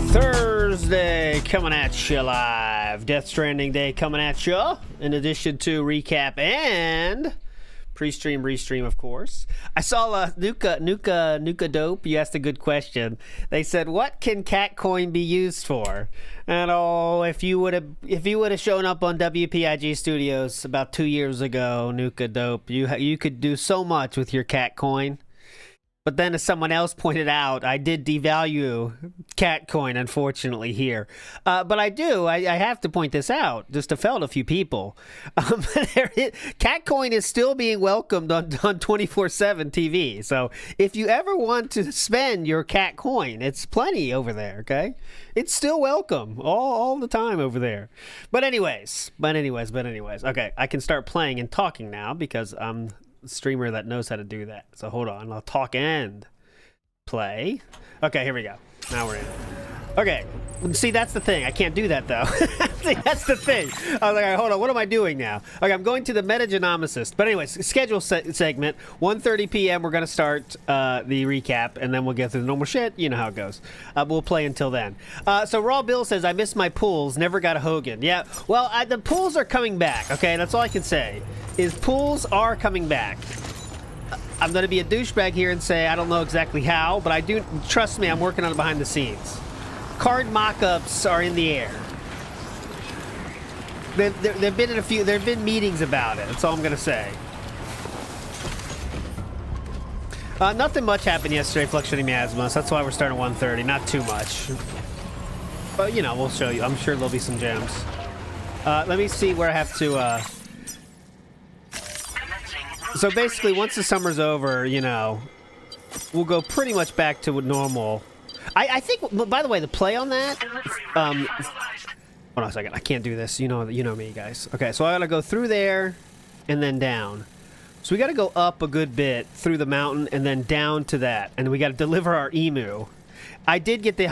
Thursday coming at you live. Death Stranding Day coming at you. In addition to recap and pre-stream, REEStream, of course. I saw Nuka Dope. You asked a good question. They said, "What can Catcoin be used for?" And oh, if you would have shown up on WPIG Studios about 2 years ago, Nuka Dope, you could do so much with your Catcoin. But then, as someone else pointed out, I did devalue Catcoin, unfortunately, here. But I have to point this out, just to felt a few people. Catcoin is still being welcomed on 24/7 TV. So if you ever want to spend your Catcoin, it's plenty over there, okay? It's still welcome all the time over there. But anyways. Okay, I can start playing and talking now because I'm streamer that knows how to do that. So hold on, I'll talk and play. Okay, here we go. Now we're in. Okay, see, that's the thing. I can't do that though. See, that's the thing. I was like, hold on, what am I doing now? Okay, I'm going to the metagenomicist. But anyways, schedule segment, 1:30 p.m. We're gonna start the recap, and then we'll get through the normal shit. You know how it goes. We'll play until then. So Raw Bill says, I missed my pools, never got a Hogan. Yeah, well, the pools are coming back, okay? That's all I can say, is pools are coming back. I'm gonna be a douchebag here and say I don't know exactly how, but I do, trust me, I'm working on it behind the scenes. Card mock-ups are in the air. There've been meetings about it. That's all I'm gonna say. Nothing much happened yesterday, Fluctuating Miasma, so that's why we're starting at 1:30. Not too much, but you know, we'll show you. I'm sure there'll be some gems. Let me see where I have to. So basically, once the summer's over, you know, we'll go pretty much back to normal. I think, by the way, the play on that, hold on a second, I can't do this, you know me, guys. Okay, so I gotta go through there, and then down. So we gotta go up a good bit, through the mountain, and then down to that, and we gotta deliver our emu. I did get the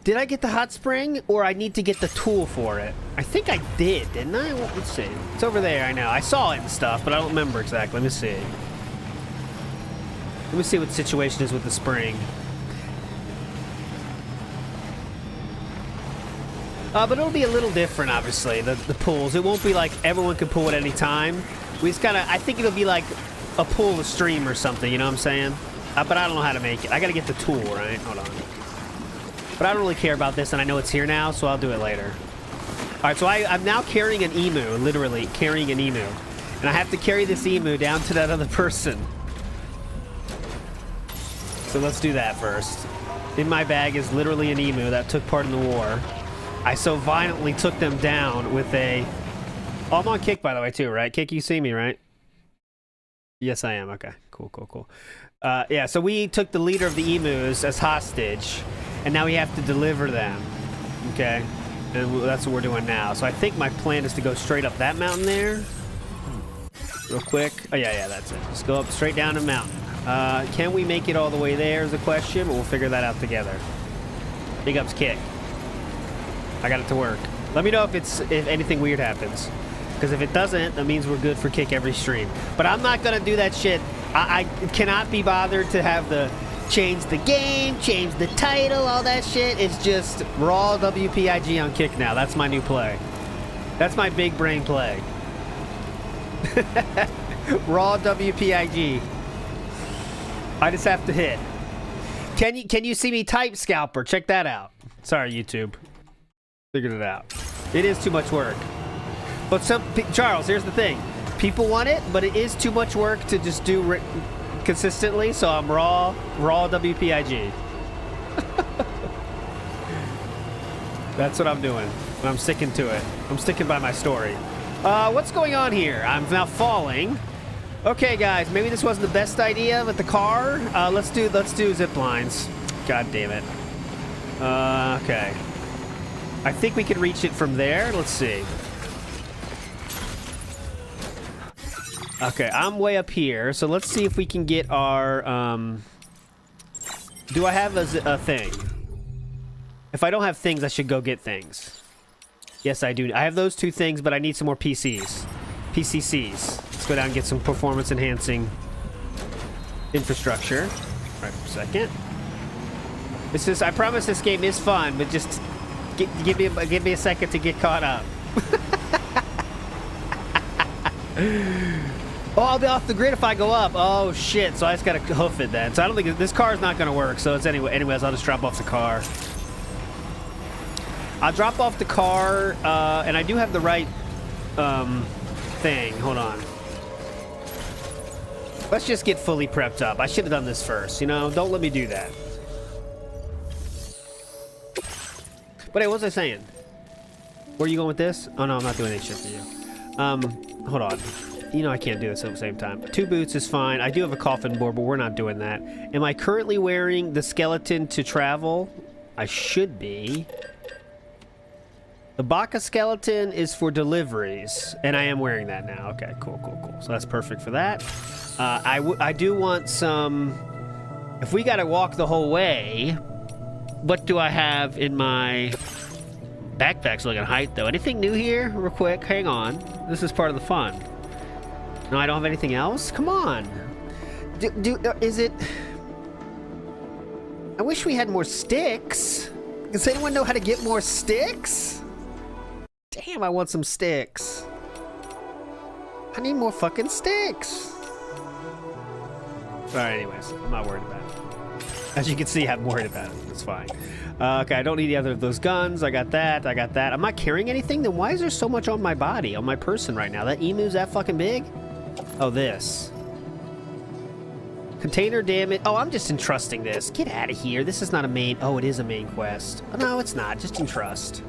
did I get the hot spring, or I need to get the tool for it? I think I did, didn't I? Well, let's see. It's over there, I know. I saw it and stuff, but I don't remember exactly. Let me see. Let me see what the situation is with the spring. But it'll be a little different, obviously, the pools. It won't be like everyone can pull at any time. We just gotta, I think it'll be like a pull a stream or something, you know what I'm saying? But I don't know how to make it. I gotta get the tool, right? Hold on. But I don't really care about this, and I know it's here now, so I'll do it later. Alright, so I'm now carrying an emu, literally carrying an emu. And I have to carry this emu down to that other person. So let's do that first. In my bag is literally an emu that took part in the war. I so violently took them down with a... Oh, I'm on Kick, by the way, too, right? Kick, you see me, right? Yes, I am. Okay, cool. Yeah, so we took the leader of the emus as hostage, and now we have to deliver them, okay? And that's what we're doing now. So I think my plan is to go straight up that mountain there. Real quick. Oh, yeah, that's it. Just go up straight down the mountain. Can we make it all the way there is the question, but we'll figure that out together. Big ups, Kick. I got it to work. Let me know if anything weird happens. Because if it doesn't, that means we're good for Kick every stream. But I'm not going to do that shit. I cannot be bothered to have the change the game, change the title, all that shit. It's just raw WPIG on Kick now. That's my new play. That's my big brain play. Raw WPIG. I just have to hit. Can you see me type, Scalper? Check that out. Sorry, YouTube. Figured it out. It is too much work. But Charles, here's the thing. People want it, but it is too much work to just do consistently, so I'm raw WPIG. That's what I'm doing. And I'm sticking to it. I'm sticking by my story. What's going on here? I'm now falling. Okay, guys, maybe this wasn't the best idea with the car. Let's do zip lines. God damn it. Okay. I think we can reach it from there. Let's see. Okay, I'm way up here, so let's see if we can get our, do I have a thing? If I don't have things, I should go get things. Yes, I do. I have those two things, but I need some more PCCs. Let's go down and get some performance-enhancing infrastructure. Right, for a second. This is, I promise this game is fun, but just give me a second to get caught up. Oh, I'll be off the grid if I go up. Oh shit! So I just gotta hoof it then. So I don't think this car's not gonna work. So it's anyways, I'll just drop off the car. I'll drop off the car, and I do have the right thing. Hold on. Let's just get fully prepped up. I should have done this first. You know, don't let me do that. But hey, what was I saying? Where are you going with this? Oh no, I'm not doing any shit for you. Hold on. You know I can't do this at the same time. 2 boots is fine. I do have a coffin board, but we're not doing that. Am I currently wearing the skeleton to travel? I should be. The Baka skeleton is for deliveries, and I am wearing that now. Okay, cool, cool, cool. So that's perfect for that. I do want some... If we gotta walk the whole way, what do I have in my... Backpack's looking height, though. Anything new here? Real quick, hang on. This is part of the fun. No, I don't have anything else? Come on. Is it... I wish we had more sticks. Does anyone know how to get more sticks? Damn, I want some sticks. I need more fucking sticks. Alright, anyways, I'm not worried about it. As you can see, I'm worried about it. It's fine. Okay, I don't need either of those guns. I got that. I got that. I'm not carrying anything? Then why is there so much on my body, on my person right now? That emu's that fucking big? Oh, this. Container damage. Oh, I'm just entrusting this. Get out of here. This is not a main... Oh, it is a main quest. Oh, no, it's not. Just entrust.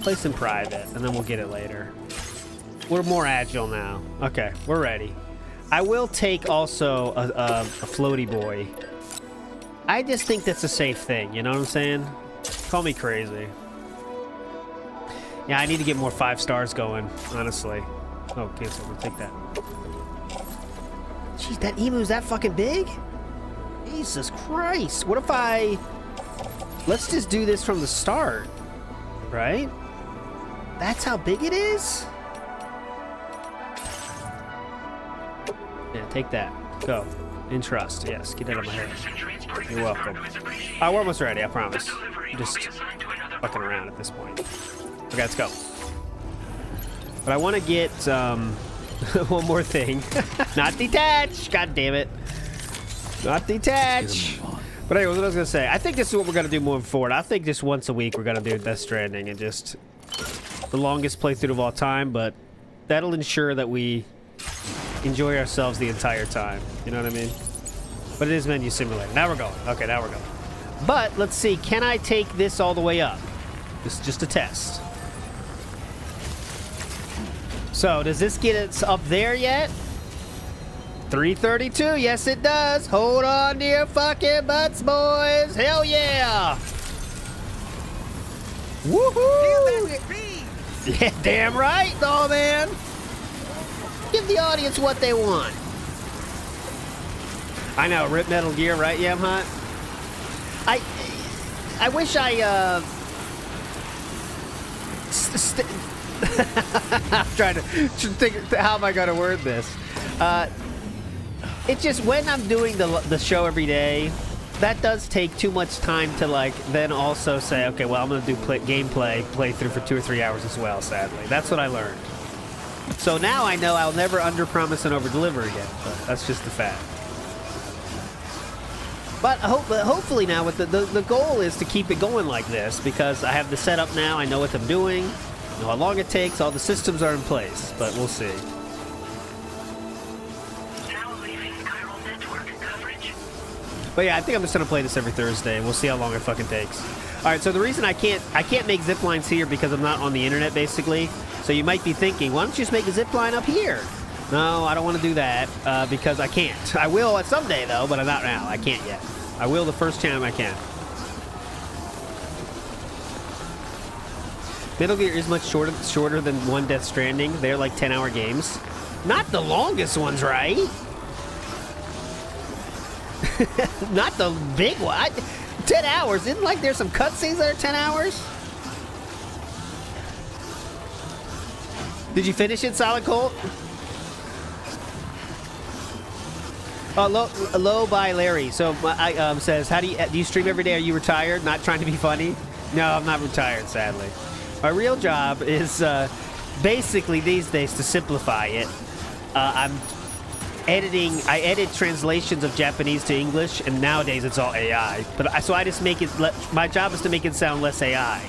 Place in private, and then we'll get it later. We're more agile now. Okay, we're ready. I will take also a floaty boy. I just think that's a safe thing, you know what I'm saying? Call me crazy. Yeah, I need to get more 5 stars going, honestly. Oh, cancel. We'll take that. Jeez, that emu's that fucking big? Jesus Christ. What if I... Let's just do this from the start, right? That's how big it is? Yeah, take that. Go. Entrust. Yes, get that on my head. You're welcome. We're almost ready, I promise. I'm just fucking around at this point. Okay, let's go. But I want to get one more thing. Not detach! God damn it. Not detach! But anyway, what I was going to say, I think this is what we're going to do moving forward. I think just once a week we're going to do Death Stranding and just the longest playthrough of all time, but that'll ensure that we enjoy ourselves the entire time. You know what I mean? But it is Menu Simulator. Now we're going. Okay, now we're going. But let's see. Can I take this all the way up? This is just a test. So, does this get us up there yet? 332. Yes, it does. Hold on to your fucking butts, boys. Hell yeah. Woohoo! Yeah, damn right, though, man. Give the audience what they want. I know, rip Metal Gear, right, Yamhut? I wish I, I'm trying to think, how am I going to word this? It's just, when I'm doing the show every day, that does take too much time to, like, then also say, okay, well, I'm going to do gameplay playthrough for 2 or 3 hours as well, sadly. That's what I learned. So now I know I'll never under-promise and over-deliver again. But that's just the fact. But hopefully now, with the goal is to keep it going like this, because I have the setup now, I know what I'm doing, I know how long it takes, all the systems are in place, but we'll see. But yeah, I think I'm just gonna play this every Thursday, and we'll see how long it fucking takes. All right, so the reason I can't make zip lines here because I'm not on the internet, basically. So you might be thinking, why don't you just make a zip line up here? No, I don't want to do that because I can't. I will someday though, but I'm not now. I can't yet. I will the first time I can. Metal Gear is much shorter than one Death Stranding. They're like 10-hour games. Not the longest ones, right? Not the big one. 10 hours. Isn't like there's some cutscenes that are 10 hours? Did you finish it, Solid Colt? Low by Larry. So I says, how do you stream every day? Are you retired? Not trying to be funny? No, I'm not retired, sadly. My real job is basically these days, to simplify it, I'm editing. I edit translations of Japanese to English, and nowadays it's all AI. But so I just make it. My job is to make it sound less AI.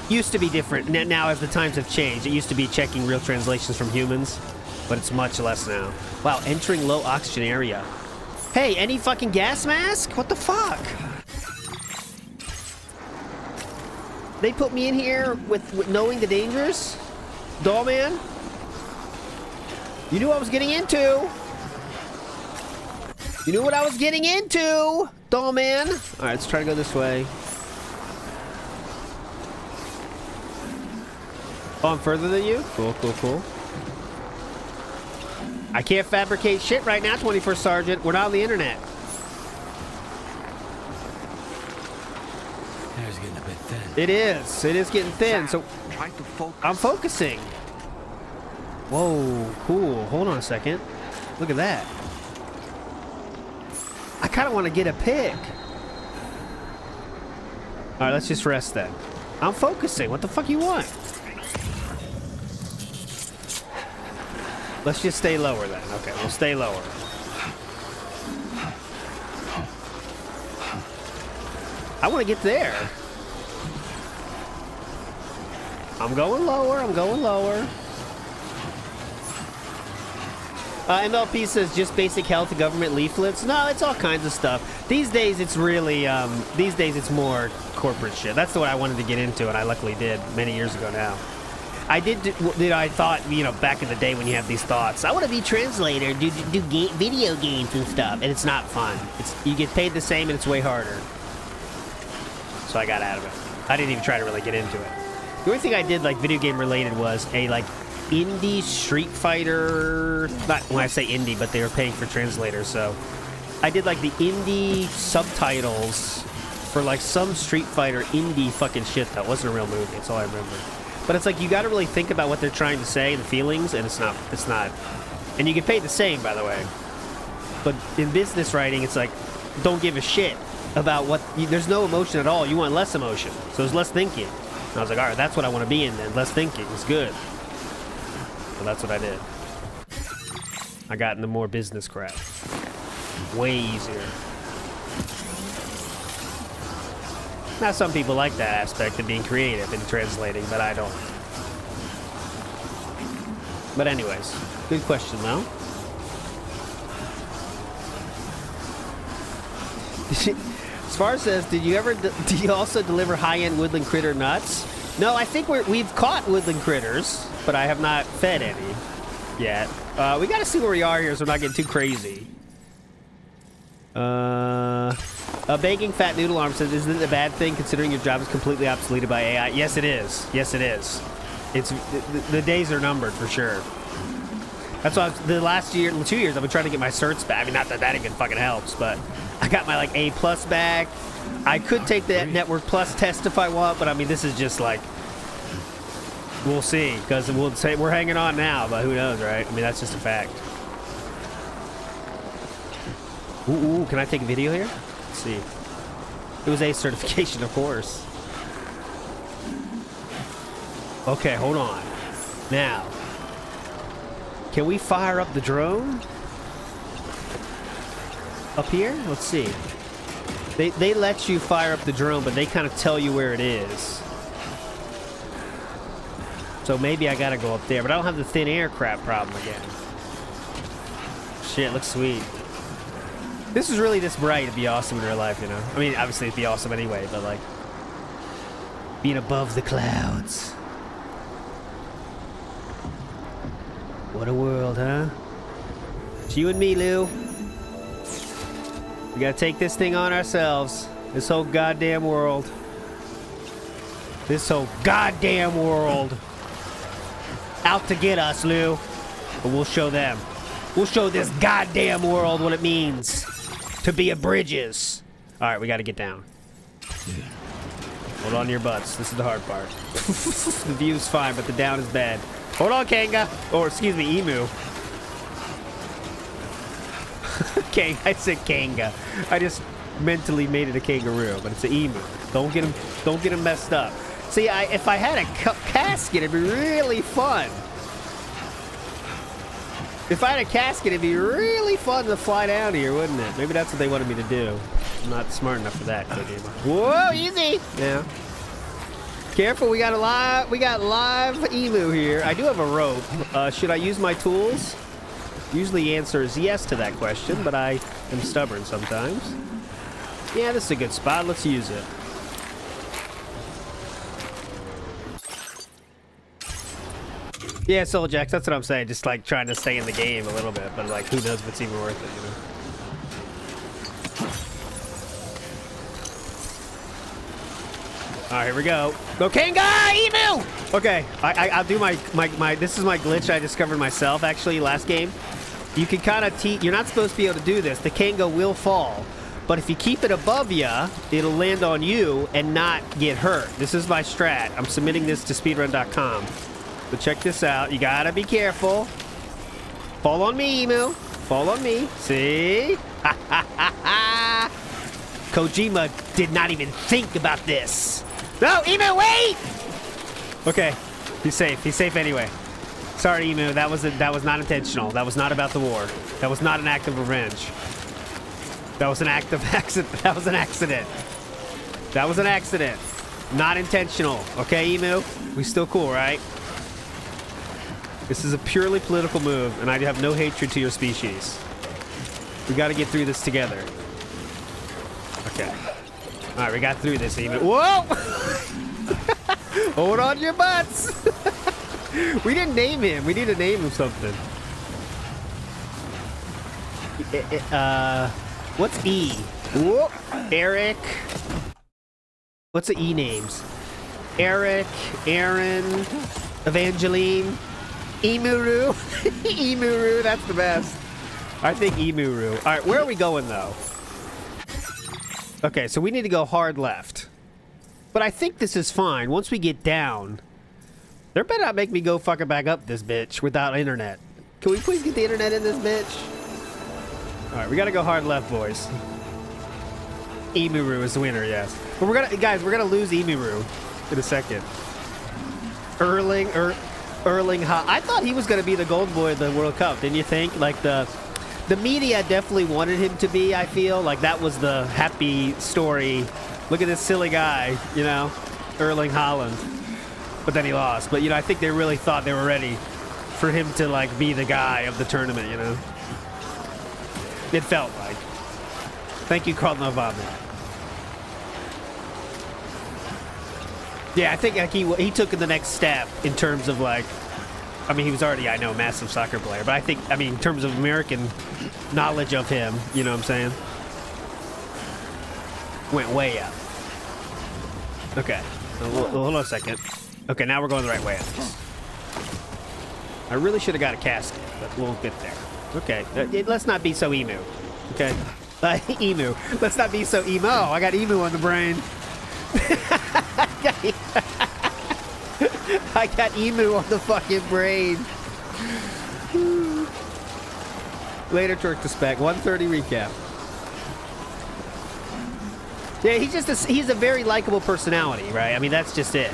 Used to be different. Now, as the times have changed, it used to be checking real translations from humans, but it's much less now. Wow, entering low oxygen area. Hey, any fucking gas mask? What the fuck? They put me in here with knowing the dangers? Doll man? You knew what I was getting into. You knew what I was getting into, doll man. All right, let's try to go this way. Oh, I'm further than you? Cool, cool, cool. I can't fabricate shit right now, 21st Sergeant. We're not on the internet. Air's getting a bit thin. It is. It is getting thin. So try to focus. I'm focusing. Whoa, cool. Hold on a second. Look at that. I kind of want to get a pic. All right, let's just rest then. I'm focusing. What the fuck you want? Let's just stay lower then. Okay, we'll stay lower. I want to get there. I'm going lower. I'm going lower. MLP says just basic health government leaflets. No, it's all kinds of stuff. These days, it's really, these days it's more corporate shit. That's what I wanted to get into, and I luckily did many years ago now. I I thought, you know, back in the day when you have these thoughts, I want to be translator, do video games and stuff, and it's not fun. You get paid the same, and it's way harder. So I got out of it. I didn't even try to really get into it. The only thing I did, like, video game related was a, like, indie Street Fighter, not when I say indie, but they were paying for translators, so I did like the indie subtitles for like some Street Fighter indie fucking shit that wasn't a real movie. That's all I remember. But it's like you got to really think about what they're trying to say, the feelings, and it's not, and you get paid the same, by the way. But in business writing, it's like, don't give a shit about what, there's no emotion at all. You want less emotion, so there's less thinking. And I was like, all right, that's what I want to be in then. Less thinking is good. So that's what I did. I got into more business crap. Way easier. Now, some people like that aspect of being creative and translating, but I don't. But anyways, good question, though. As far as says, do you also deliver high-end woodland critter nuts? No, I think we've caught woodland critters, but I have not fed any yet. We got to see where we are here so we're not getting too crazy. A baking fat noodle arm says, isn't it a bad thing considering your job is completely obsoleted by AI? Yes, it is. Yes, it is. It's the days are numbered for sure. That's why the last year, 2 years, I've been trying to get my certs back. I mean, not that that even fucking helps, but I got my like A+ back. I could take the Network Plus test if I want, but I mean, this is just like, we'll see, because we'll say we're hanging on now, but who knows, right? I mean, that's just a fact. Ooh, can I take a video here? Let's see. It was A certification, of course. Okay, hold on. Now, can we fire up the drone? Up here? Let's see. They let you fire up the drone, but they kind of tell you where it is. So maybe I gotta go up there, but I don't have the thin air crap problem again. Shit, looks sweet. This is really this bright. It'd be awesome in real life, you know? I mean, obviously it'd be awesome anyway, but like, being above the clouds. What a world, huh? It's you and me, Lou. We gotta take this thing on ourselves. This whole goddamn world. This whole goddamn world. Out to get us, Lou. But we'll show them. We'll show this goddamn world what it means to be a Bridges. Alright, we gotta get down. Hold on to your butts. This is the hard part. The view's fine, but the down is bad. Hold on, Kanga. Or, excuse me, Emu. Okay, I said Kanga. I just mentally made it a kangaroo, but it's an emu. Don't get him messed up. See, if I had a casket, it'd be really fun. If I had a casket, it'd be really fun to fly down here, wouldn't it? Maybe that's what they wanted me to do. I'm not smart enough for that. Whoa, easy. Yeah. Careful, we got live emu here. I do have a rope. Should I use my tools? Usually the answer is yes to that question, but I am stubborn sometimes. Yeah, this is a good spot. Let's use it. Yeah, Soul Jacks, that's what I'm saying. Just like trying to stay in the game a little bit, but like who knows if it's even worth it, you know? All right, here we go. Go Kanga! Emu! Okay, I'll do my this is my glitch I discovered myself actually last game. You can kind of you're not supposed to be able to do this. The Kanga will fall. But if you keep it above ya, it'll land on you and not get hurt. This is my strat. I'm submitting this to speedrun.com. But check this out. You gotta be careful. Fall on me, Emu. Fall on me. See? Ha ha ha ha! Kojima did not even think about this. No, Emu, wait! Okay, he's safe. He's safe anyway. Sorry, Emu. That was not intentional. That was not about the war. That was not an act of revenge. That was an act of accident. That was an accident. That was an accident. Not intentional. Okay, Emu? We still cool, right? This is a purely political move, and I have no hatred to your species. We got to get through this together. Okay. All right, we got through this, Emu. Whoa! Hold on to your butts! We didn't name him. We need to name him something. What's E? Whoop. Eric. What's the E names? Eric, Aaron, Evangeline, Emuru. Emuru, that's the best. I think Emuru. All right, where are we going though? Okay, so we need to go hard left. But I think this is fine. Once we get down, there better not make me go fucking back up this bitch without internet. Can we please get the internet in this bitch? All right, we gotta go hard left, boys. Emuru is the winner, yes. But we're gonna lose Emuru in a second. Erling I thought he was gonna be the golden boy of the World Cup, didn't you think? Like the media definitely wanted him to be, I feel. Like that was the happy story. Look at this silly guy, you know, Erling Haaland. But then he lost. But, you know, I think they really thought they were ready for him to, like, be the guy of the tournament, you know? It felt like. Thank you, Carl Novotny. Yeah, I think like, he took the next step in terms of, like, I mean, he was already, I know, a massive soccer player. But I think, I mean, in terms of American knowledge of him, you know what I'm saying? Went way up. Okay. Hold on a second. Okay, now we're going the right way. I really should have got a casket, but we'll get there. Okay, let's not be so emu. Okay, emu. Let's not be so emo. I got emu on the brain. I got emu on the fucking brain. Later, Turk to Spec. 1:30 recap. Yeah, he's a very likable personality, right? I mean, that's just it.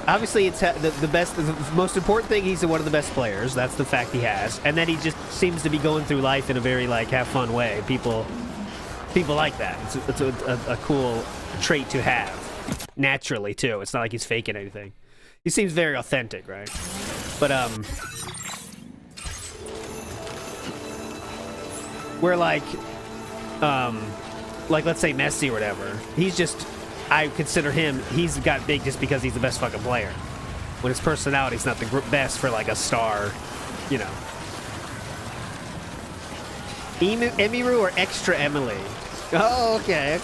Obviously, it's the best, the most important thing, he's one of the best players. That's the fact he has. And then he just seems to be going through life in a very, like, have fun way. People like that. It's a cool trait to have. Naturally, too. It's not like he's faking anything. He seems very authentic, right? But, where, like, let's say Messi or whatever, he's just, I consider him, he's got big just because he's the best fucking player. When his personality's not the best for, like, a star, you know. Emiru or Extra Emily? Oh, okay.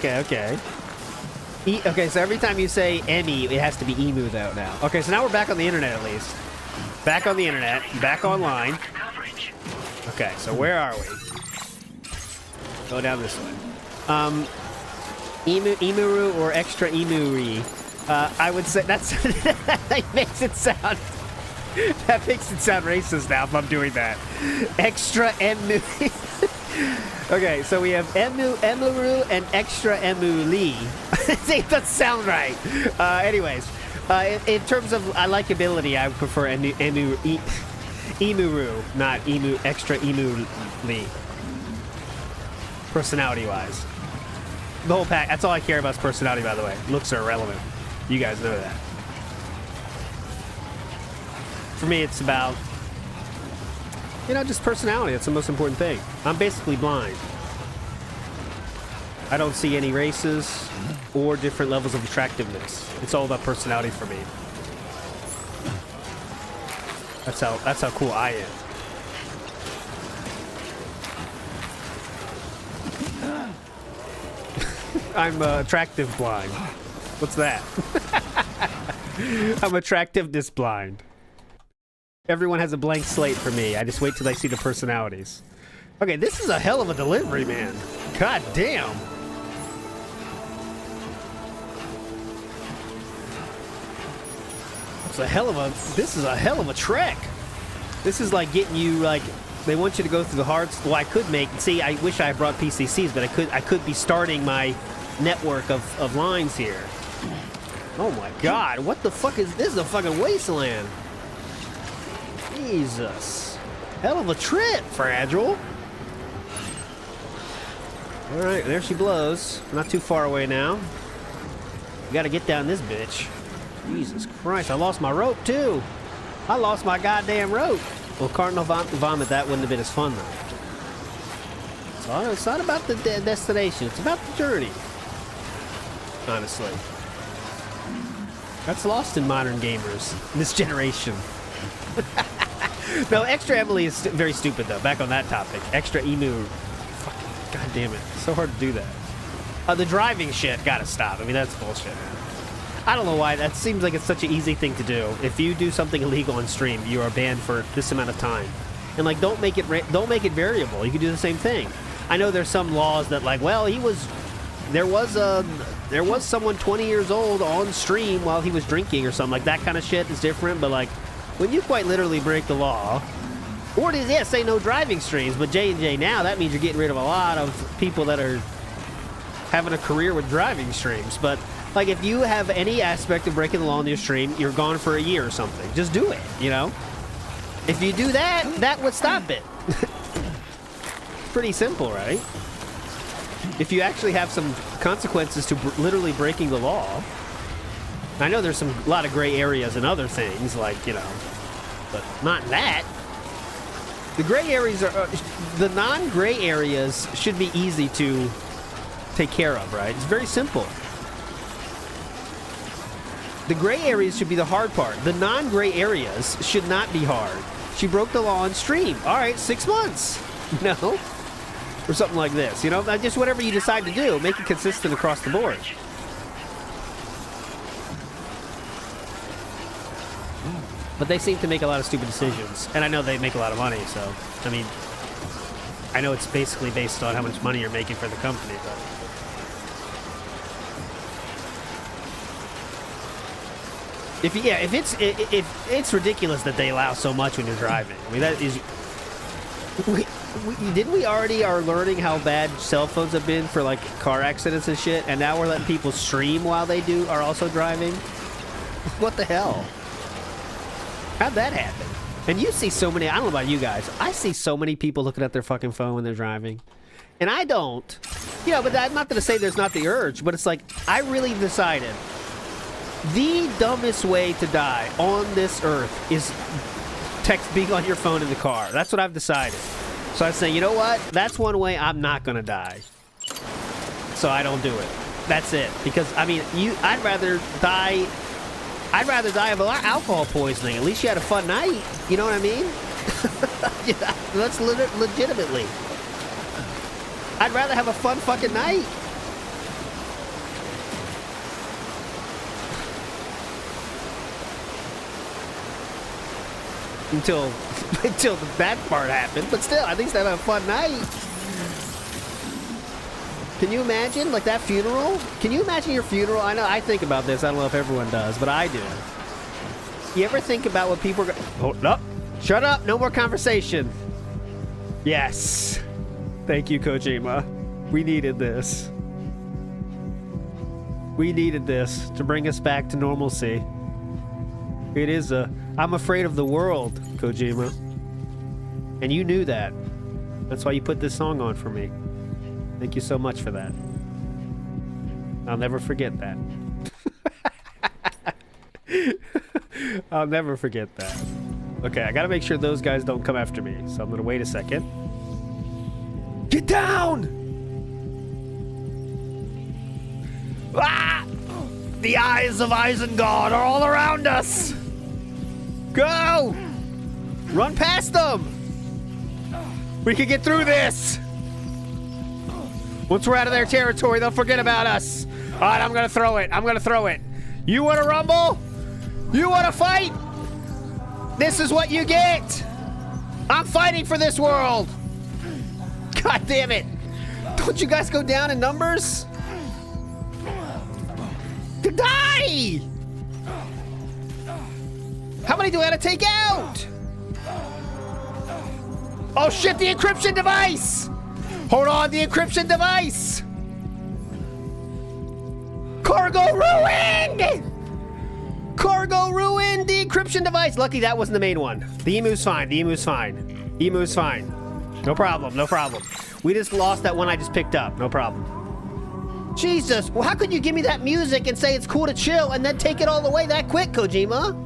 Okay, so every time you say Emmy, it has to be Emu, though, now. Okay, so now we're back on the internet, at least. Back on the internet, back online. Okay, so where are we? Go down this way. Emuru or Extra Emuri? I would say that's that makes it sound That makes it sound racist now if I'm doing that. Extra emu. Okay, so we have emuru and extra emuli. It doesn't sound right. Anyways, in terms of likability, I would prefer emuru, not extra emuli. Personality-wise. The whole pack, that's all I care about is personality, by the way. Looks are irrelevant. You guys know that. For me, it's about, you know, just personality. That's the most important thing. I'm basically blind. I don't see any races or different levels of attractiveness. It's all about personality for me. That's how cool I am. I'm attractive blind. What's that? I'm attractiveness blind. Everyone has a blank slate for me. I just wait till I see the personalities. Okay, this is a hell of a delivery, man. God damn. This is a hell of a trek. This is like getting you, like, they want you to go through the hard. Well, I could make. See, I wish I brought PCCs, but I could be starting my network of lines here. Oh my God! What the fuck is this? Is a fucking wasteland. Jesus, hell of a trip, Fragile. All right, there she blows. Not too far away now. We gotta get down this bitch. Jesus Christ! I lost my rope too. I lost my goddamn rope. Well, Cardinal Vomit, that wouldn't have been as fun though. It's not about the destination. It's about the journey. Honestly. That's lost in modern gamers. This generation. No, extra Emily is very stupid though. Back on that topic. Extra emu. Fucking god damn it. So hard to do that. The driving shit gotta stop. I mean, that's bullshit, man. I don't know why. That seems like it's such an easy thing to do. If you do something illegal on stream, you are banned for this amount of time. And like, don't make it variable. You can do the same thing. I know there's some laws that like, well, there was someone 20 years old on stream while he was drinking or something. Like that kind of shit is different. But like, when you quite literally break the law, or it is, yeah, say no driving streams, but J&J now, that means you're getting rid of a lot of people that are having a career with driving streams. But like, if you have any aspect of breaking the law on your stream, you're gone for a year or something. Just do it, you know? If you do that, that would stop it. Pretty simple, right? If you actually have some consequences to literally breaking the law. I know there's a lot of gray areas and other things, like, you know, but not that. The gray areas are, the non-gray areas should be easy to take care of, right? It's very simple. The gray areas should be the hard part. The non-gray areas should not be hard. She broke the law on stream. All right, 6 months. No? Or something like this, you know? Just whatever you decide to do, make it consistent across the board. But they seem to make a lot of stupid decisions. And I know they make a lot of money, so, I mean, I know it's basically based on how much money you're making for the company, but if it's ridiculous that they allow so much when you're driving. I mean, that is. Didn't we already are learning how bad cell phones have been for like car accidents and shit, and now we're letting people stream while they are also driving? What the hell? How'd that happen? And you see so many. I don't know about you guys. I see so many people looking at their fucking phone when they're driving, and I don't. You know, but that's not to say there's not the urge, but it's like I really decided. The dumbest way to die on this earth is being on your phone in the car. That's what I've decided. So I say, you know what? That's one way I'm not gonna die. So I don't do it. That's it. Because I mean, I'd rather die of alcohol poisoning. At least you had a fun night. You know what I mean? Yeah, that's legitimately. I'd rather have a fun fucking night. Until the bad part happened, but still, at least I had a fun night. Can you imagine, like, that funeral? Can you imagine your funeral? I know, I think about this. I don't know if everyone does, but I do. You ever think about what people are hold up. Shut up. No more conversation. Yes. Thank you, Kojima. We needed this. We needed this to bring us back to normalcy. It is I'm afraid of the world, Kojima. And you knew that. That's why you put this song on for me. Thank you so much for that. I'll never forget that. I'll never forget that. Okay, I gotta make sure those guys don't come after me. So I'm gonna wait a second. Get down! Ah! The eyes of Isengard are all around us! Go! Run past them! We can get through this! Once we're out of their territory, they'll forget about us. All right, I'm gonna throw it. I'm gonna throw it. You wanna rumble? You wanna fight? This is what you get! I'm fighting for this world! God damn it! Don't you guys go down in numbers? To die! How many do I gotta take out? Oh shit, the encryption device! Hold on, the encryption device! Cargo ruined! Cargo ruined the encryption device! Lucky that wasn't the main one. The emu's fine, the emu's fine. Emu's fine. No problem, no problem. We just lost that one I just picked up, no problem. Jesus, well how could you give me that music and say it's cool to chill and then take it all away that quick, Kojima?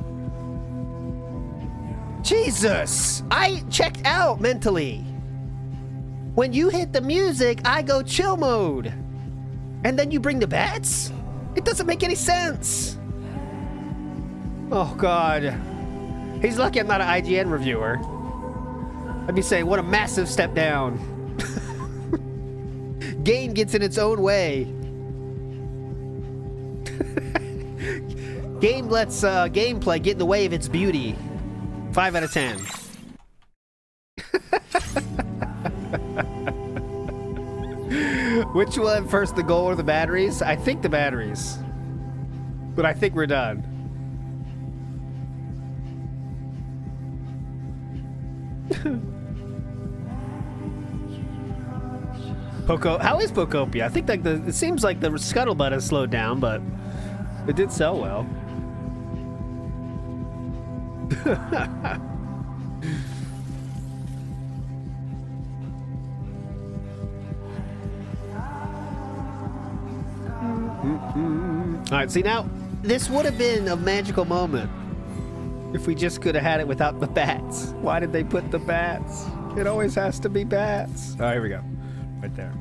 Jesus, I checked out mentally. When you hit the music, I go chill mode. And then you bring the bats? It doesn't make any sense. Oh God. He's lucky I'm not an IGN reviewer. I'd be saying, what a massive step down. Game gets in its own way. Game lets gameplay get in the way of its beauty. 5 out of 10. Which one first, the goal or the batteries? I think the batteries. But I think we're done. How is Pocopia? I think like it seems like the scuttlebutt has slowed down, but it did sell well. All right, see now, this would have been a magical moment if we just could have had it without the bats. Why did they put the bats? It always has to be bats. All right, here we go. Right there.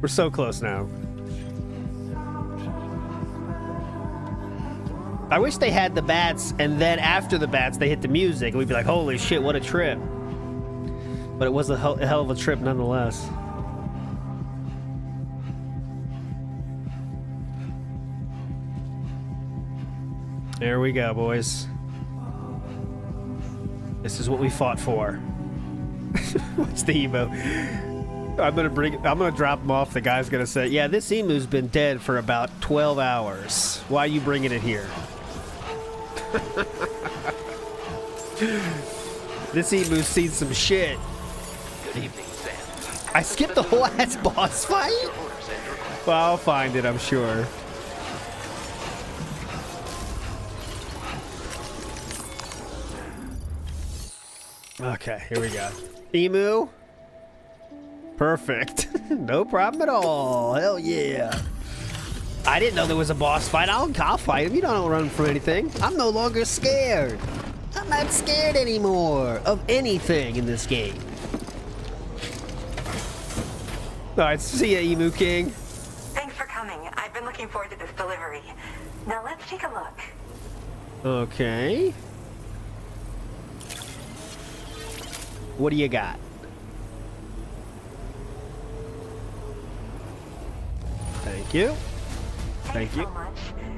We're so close now. I wish they had the bats and then after the bats they hit the music and we'd be like, holy shit, what a trip. But it was a hell of a trip nonetheless. There we go, boys. This is what we fought for. What's the emo? I'm gonna drop him off. The guy's gonna say, yeah, this emu's been dead for about 12 hours. Why are you bringing it here? This emu's seen some shit. Good evening, Sam. I skipped the whole ass boss fight? Well, I'll find it, I'm sure. Okay, here we go. Emu. Perfect. No problem at all. Hell yeah. I didn't know there was a boss fight. I'll fight him. You don't run from anything. I'm no longer scared. I'm not scared anymore of anything in this game. All right, see ya, Emu King. Thanks for coming. I've been looking forward to this delivery. Now let's take a look. Okay. What do you got? Thank you. Thanks so much.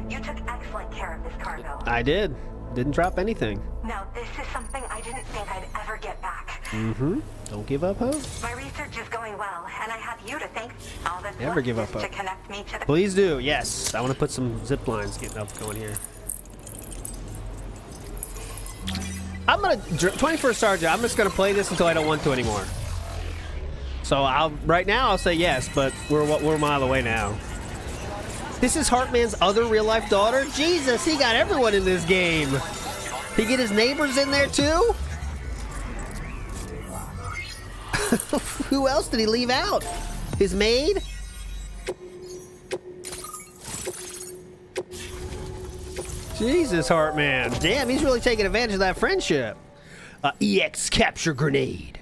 You took excellent care of this cargo. I did. Didn't drop anything. Now, this is something I didn't think I'd ever get back. Mm-hmm. Don't give up hope. My research is going well, and I have you to thank. All that's Never left give up is hope. to connect me to the... Please do. Yes. I want to put some zip lines getting up going here. gonna 21st Sergeant. I'm just gonna play this until I don't want to anymore. So right now I'll say yes, but we're a mile away now. This is Heartman's other real life daughter. Jesus, he got everyone in this game. He get his neighbors in there too. Who else did he leave out? His maid? Jesus, Heartman. Damn, he's really taking advantage of that friendship. EX capture grenade.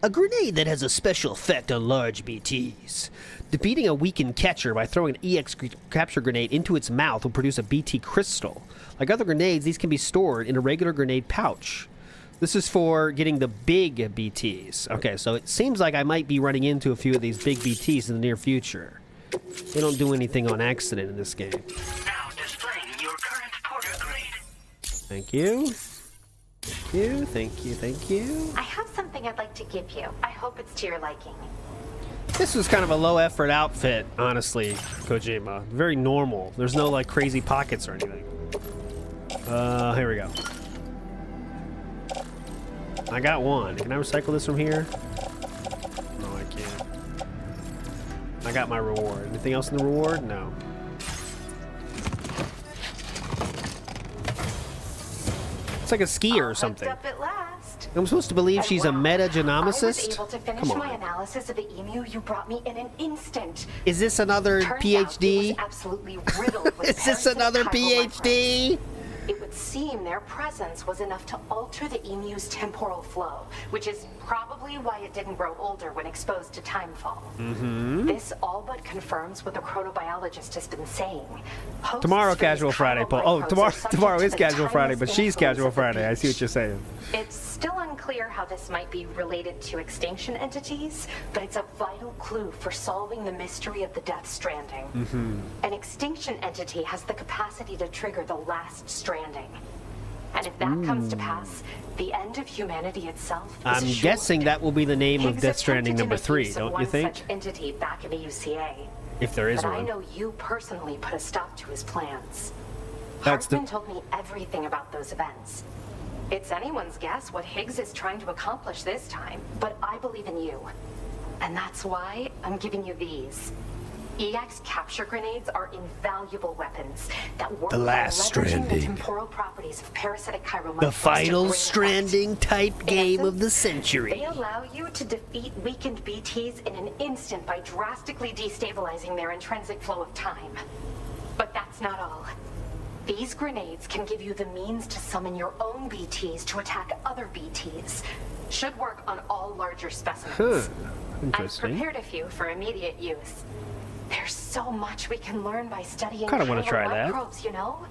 A grenade that has a special effect on large BTs. Defeating a weakened catcher by throwing an EX capture grenade into its mouth will produce a BT crystal. Like other grenades, these can be stored in a regular grenade pouch. This is for getting the big BTs. Okay, so it seems like I might be running into a few of these big BTs in the near future. They don't do anything on accident in this game. Now displaying your current porter grade. Thank you. Thank you, thank you, thank you. I have something I'd like to give you. I hope it's to your liking. This was kind of a low effort outfit, honestly, Kojima. Very normal. There's no like crazy pockets or anything. Here we go. I got one. Can I recycle this from here? No, I can't. I got my reward. Anything else in the reward? No. It's like a skier or something. Up at last. I'm supposed to believe she's a meta-genomicist? I was able to finish my analysis of the emu you brought me in an instant. Is this another PhD? Out it was absolutely riddled with Is this another parasitic PhD? It would seem their presence was enough to alter the emu's temporal flow, which is probably why it didn't grow older when exposed to timefall. This all but confirms what the chronobiologist has been saying. Tomorrow, Casual Friday, Paul. Oh, tomorrow is Casual Friday, but she's Casual Friday. I see what you're saying. It's still unclear how this might be related to extinction entities, but it's a vital clue for solving the mystery of the Death Stranding. An extinction entity has the capacity to trigger the last stranding. And if that comes to pass, the end of humanity itself is I'm assured. guessing that will be the name of Higgs Death Stranding attempted to number make 3, use of don't you one think? Such entity back in the UCA. If there is But I one. know you personally put a stop to his plans. That's Hartman told me everything about those events. It's anyone's guess what Higgs is trying to accomplish this time, but I believe in you. And that's why I'm giving you these. EX capture grenades are invaluable weapons that work The last by leveraging stranding. the temporal properties of parasitic chiromycins The to final great stranding effect. type In game of essence, the century. They allow you to defeat weakened BTs in an instant by drastically destabilizing their intrinsic flow of time. But that's not all. These grenades can give you the means to summon your own BTs to attack other BTs. Should work on all larger specimens. I've Interesting. prepared a few for immediate use. There's so much we can learn by studying Kinda wanna try that. microbes, you know?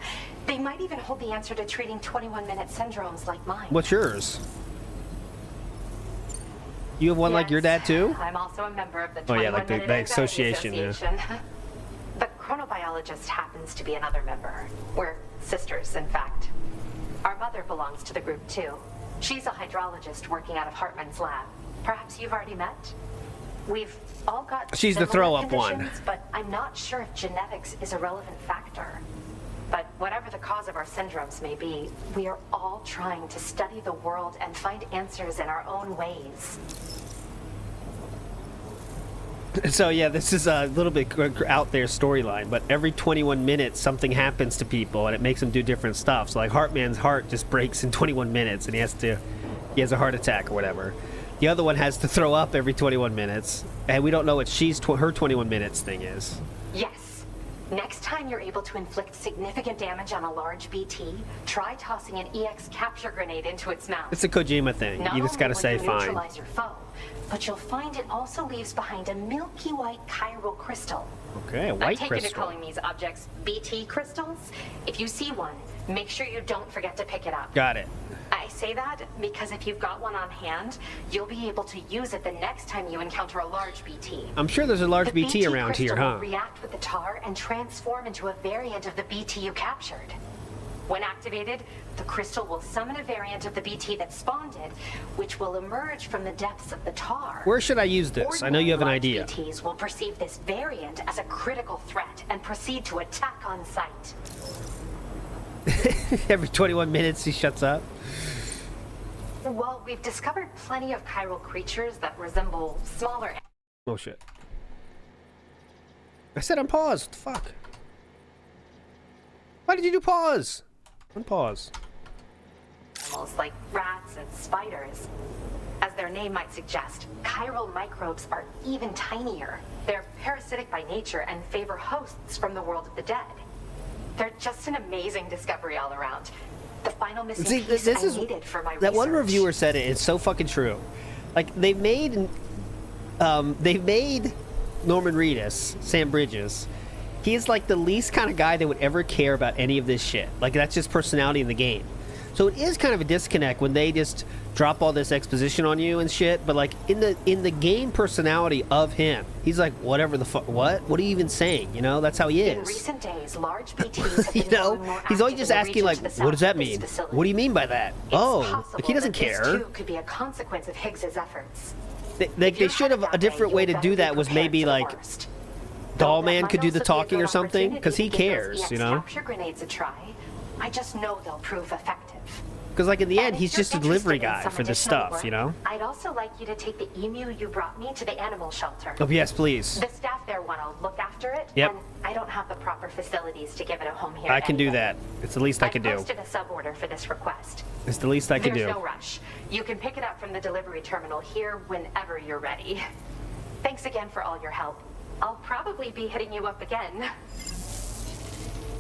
They might even hold the answer to treating 21-minute syndromes like mine. What's yours? You have one like your dad too? I'm also a member of the Oh, yeah, like the 21-minute Anxiety association, yeah. Association. The chronobiologist happens to be another member. We're sisters, in fact. Our mother belongs to the group too. She's a hydrologist working out of Hartman's lab. Perhaps you've already met? We've all got She's the similar throw-up one. conditions, but I'm not sure if genetics is a relevant factor. But whatever the cause of our syndromes may be, we are all trying to study the world and find answers in our own ways. So yeah, this is a little bit out there storyline, but every 21 minutes something happens to people and it makes them do different stuff. So like Heartman's heart just breaks in 21 minutes and he has a heart attack or whatever. The other one has to throw up every 21 minutes, and we don't know what her 21 minutes thing is. Yes. Next time you're able to inflict significant damage on a large BT, try tossing an EX capture grenade into its mouth. It's a Kojima thing. Not You just gotta only say will you fine. neutralize your foe, but you'll find it also leaves behind a milky white chiral crystal. Okay, a I'm white taking crystal. to calling these objects BT crystals. If you see one, make sure you don't forget to pick it up. Got it. I say that because if you've got one on hand, you'll be able to use it the next time you encounter a large BT. I'm sure there's a large The BT around here, crystal huh? will react with the tar and transform into a variant of the BT you captured. When activated, the crystal will summon a variant of the BT that spawned it, which will emerge from the depths of the tar. Where should I use this? I know you have an Ordinary idea. large BTs will perceive this variant as a critical threat and proceed to attack on sight. Every 21 minutes he shuts up. While we've discovered plenty of chiral creatures that resemble smaller Oh shit. I said unpause. What the fuck? Why did you do pause? Unpause. animals like rats and spiders. As their name might suggest, chiral microbes are even tinier. They're parasitic by nature and favor hosts from the world of the dead. They're just an amazing discovery all around. The final missing piece I needed for my that research. one reviewer said it. It's so fucking true. Like they've made Norman Reedus, Sam Bridges. He's like the least kind of guy that would ever care about any of this shit. Like that's just personality in the game. So it is kind of a disconnect when they just drop all this exposition on you and shit. But like in the game personality of him, he's like whatever the fuck. What are you even saying? You know, that's how he is. In recent days, large BTs have been You know, growing more he's always active just in the asking like, region to the what does that south of this mean? facility. What do you mean by that? It's Oh, possible like he doesn't that this, care. too, could be a consequence of Higgs's efforts. They should have a different way to do that. Was maybe like Dollman could do the talking or something, because he cares, you know. Capture grenades a try. I just know they'll prove effective. Because like in the end, And if he's you're just a delivery interested in guy some for this additional stuff, work, you know. I'd also like you to take the emu you brought me to the animal shelter. Oh yes, please. The staff there want to look after it. Yep. And I don't have the proper facilities to give it a home here. I can do anyway. that. It's the least I can do. I posted a sub order for this request. It's the least I can There's do. no rush. You can pick it up from the delivery terminal here whenever you're ready. Thanks again for all your help. I'll probably be hitting you up again.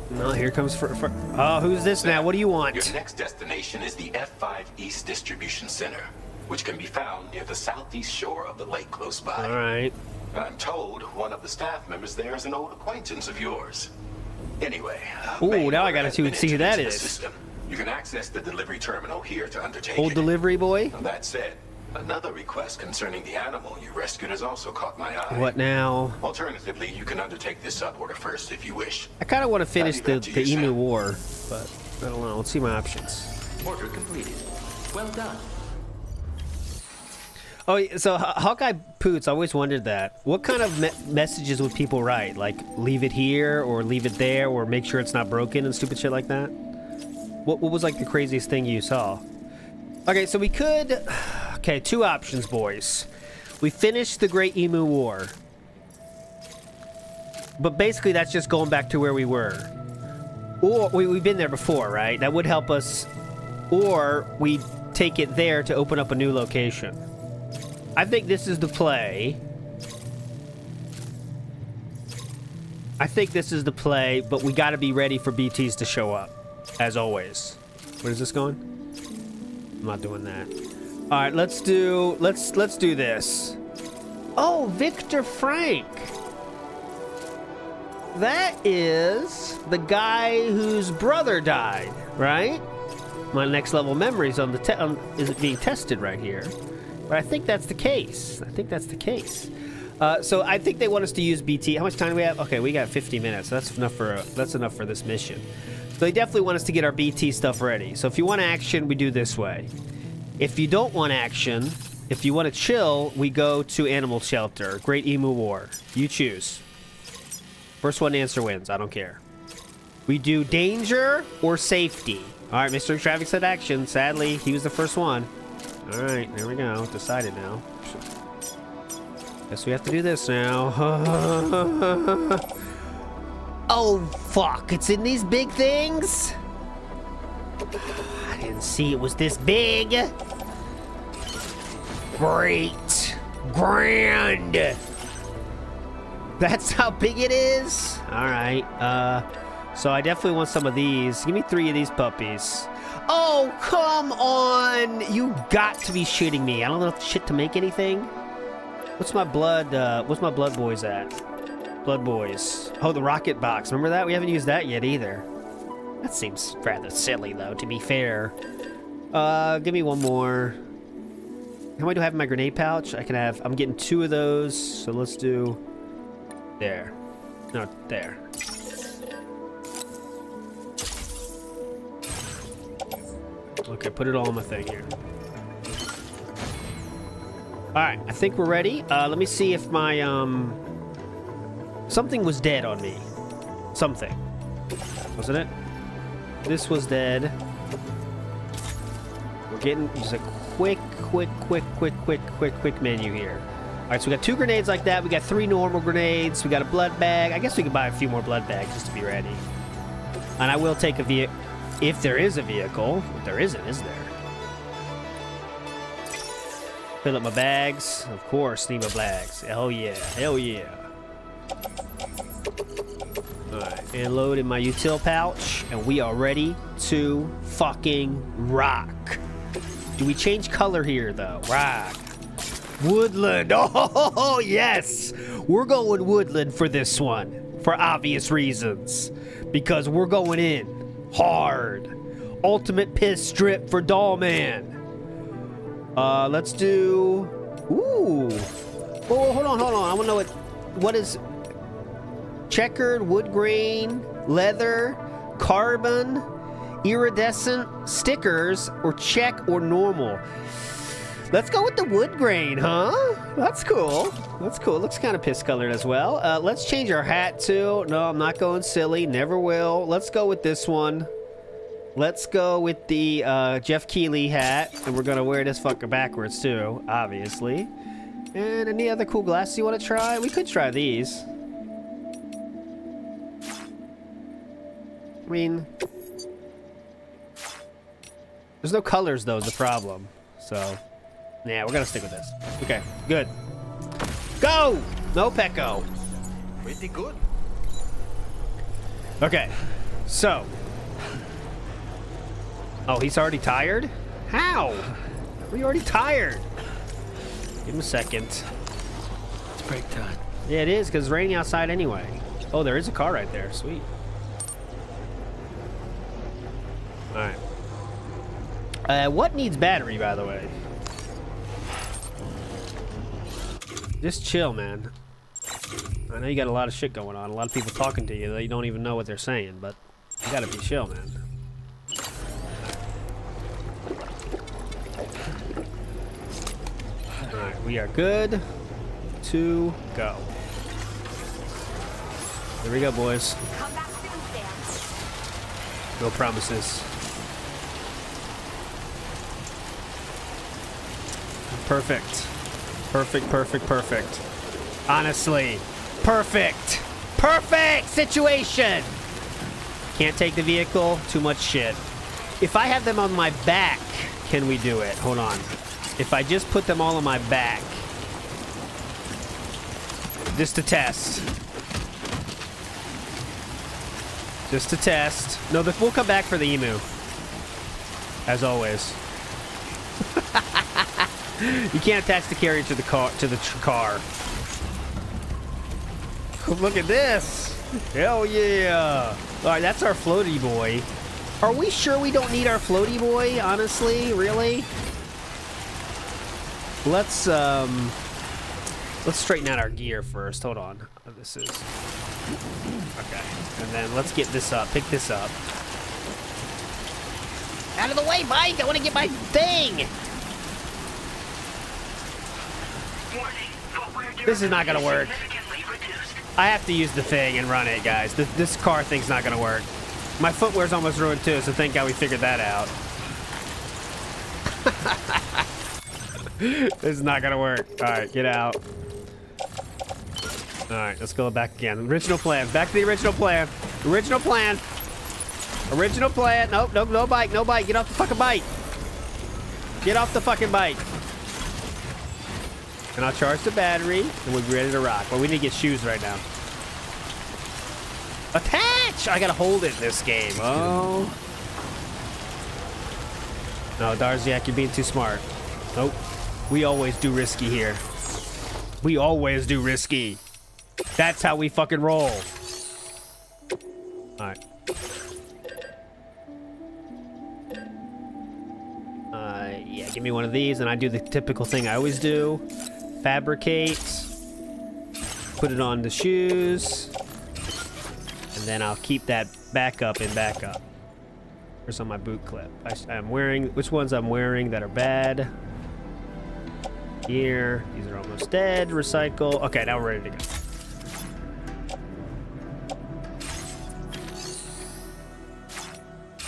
No, here comes for oh, who's this now? What do you want? Your next destination is the F5 East Distribution Center, which can be found near the southeast shore of the lake close by. All right. I'm told one of the staff members there is an old acquaintance of yours. Anyway, Ooh, now I gotta see who that the is. system. You can access the delivery terminal here to undertake Old it. delivery boy. That said, another request concerning the animal you rescued has also caught my eye. What now? Alternatively, you can undertake this sub-order first if you wish. I kind of want to finish leave the that to you, Emu Sam. War, but I don't know. Let's see my options. Order completed. Well done. Oh, so Hawkeye Poots, I always wondered that. What kind of messages would people write? Like, leave it here, or leave it there, or make sure it's not broken and stupid shit like that? What was, like, the craziest thing you saw? Okay, so we could... Okay, two options, boys. We finished the Great Emu War. But basically, that's just going back to where we were. Or, we've been there before, right? That would help us. Or, we take it there to open up a new location. I think this is the play. But we gotta be ready for BTs to show up. As always. Where is this going? I'm not doing that. Alright, let's do this. Oh, Victor Frank. That is the guy whose brother died, right? My next level memories on the is it being tested right here. But I think that's the case. So I think they want us to use BT. How much time do we have? Okay, we got 50 minutes. That's enough for this mission. So they definitely want us to get our BT stuff ready. So if you want action, we do this way. If you don't want action, if you want to chill, we go to Animal Shelter. Great Emu War. You choose. First one to answer wins. I don't care. We do danger or safety. All right, Mr. Traffic said action. Sadly, he was the first one. All right, there we go. Decided now. Guess we have to do this now. Oh, fuck. It's in these big things? I didn't see it was this big. Great. Grand. That's how big it is? All right. So I definitely want some of these. Give me 3 of these puppies. Oh, come on. You got to be shitting me. I don't know if shit to make anything. What's my blood boys at? Blood boys. Oh, the rocket box. Remember that? We haven't used that yet either. That seems rather silly, though, to be fair. Give me one more. How many do I have in my grenade pouch? I'm getting 2 of those, so let's do... There. No, there. Okay, put it all on my thing here. Alright, I think we're ready. Let me see if my, something was dead on me. Something. Wasn't it? This was dead. We're getting... Just like, quick menu here. All right, so we got 2 grenades like that. We got 3 normal grenades. We got a blood bag. I guess we could buy a few more blood bags just to be ready. And I will take a vehicle, if there is a vehicle. If there isn't, is there? Fill up my bags. Of course, need my bags. Hell yeah. Hell yeah. Alright, and load in my util pouch. And we are ready to fucking rock. Do we change color here, though? Rock. Woodland. Oh, yes. We're going woodland for this one. For obvious reasons. Because we're going in hard. Ultimate piss strip for Doll Man. Let's do... Ooh. Oh, hold on. I want to know what is... Checkered, wood grain, leather, carbon, iridescent, stickers, or check or normal. Let's go with the wood grain, huh? That's cool. That's cool. Looks kind of piss colored as well. Let's change our hat too. No, I'm not going silly. Never will. Let's go with this one. Let's go with the Jeff Keighley hat. And we're going to wear this fucker backwards too, obviously. And any other cool glasses you want to try? We could try these. I mean, there's no colors though is the problem. So, yeah, we're gonna stick with this. Okay, good. Go! No Pecco. Pretty good. Okay, so. Oh, he's already tired? How? We're already tired. Give him a second. It's break time. Yeah, it is, because it's raining outside anyway. Oh, there is a car right there. Sweet. Alright. What needs battery, by the way? Just chill, man. I know you got a lot of shit going on. A lot of people talking to you. They don't even know what they're saying, but you gotta be chill, man. Alright, we are good to go. Here we go, boys. Come back soon, Sam. No promises. Perfect. Perfect. Honestly, perfect situation. Can't take the vehicle, too much shit. If I have them on my back, can we do it? Hold on. If I just put them all on my back. Just to test. No, we'll come back for the emu. As always. You can't attach the carrier to the car. Look at this! Hell yeah! All right, that's our floaty boy. Are we sure we don't need our floaty boy? Honestly, really? Let's straighten out our gear first. Hold on. This is okay, and then let's get this up. Pick this up. Out of the way, Mike! I want to get my thing. This is not gonna work. I have to use the thing and run it, guys. This car thing's not gonna work. My footwear's almost ruined too, so thank God we figured that out. This is not gonna work. Alright, get out. Alright, let's go back again. Original plan. Back to the original plan. Original plan. Nope, no bike. Get off the fucking bike. Get off the fucking bike. And I'll charge the battery, and we'll be ready to rock. Well, we need to get shoes right now. Attach! I gotta hold it in this game. Oh. No, Darziak, you're being too smart. Nope. We always do risky here. We always do risky. That's how we fucking roll. Alright. Yeah, give me one of these, and I do the typical thing I always do. Fabricate. Put it on the shoes. And then I'll keep that backup in backup. Where's on my boot clip? I'm wearing, which ones I'm wearing that are bad? Here. These are almost dead. Recycle. Okay, now we're ready to go.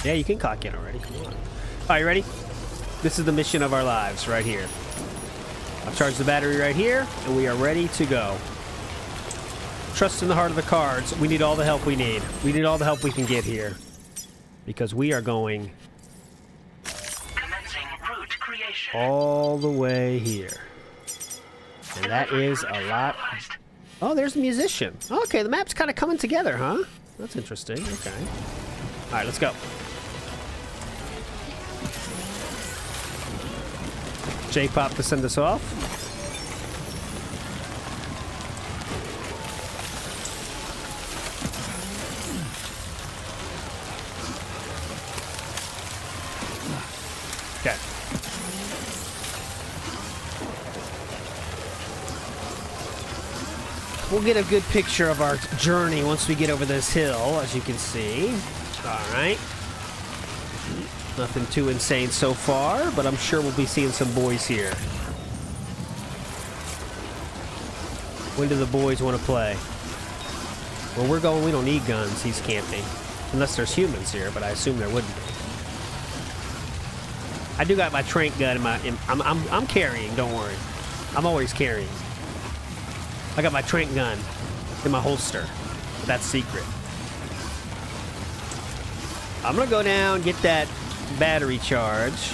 Yeah, you can cock in already. Come on. All right, you ready? This is the mission of our lives right here. I'll charge the battery right here, and we are ready to go. Trust in the heart of the cards. We need all the help we need. We need all the help we can get here. Because we are going Commencing route creation. all the way here. And that is a lot. Oh, there's a musician. Okay, the map's kind of coming together, huh? That's interesting. Okay. All right, let's go. J-Pop to send us off. Okay. We'll get a good picture of our journey once we get over this hill, as you can see. All right. Nothing too insane so far, but I'm sure we'll be seeing some boys here. When do the boys want to play? Where we're going, we don't need guns. He's camping. Unless there's humans here, but I assume there wouldn't be. I do got my trank gun in my... I'm carrying, don't worry. I'm always carrying. I got my trank gun in my holster. But that's secret. I'm gonna go down, get that battery charge.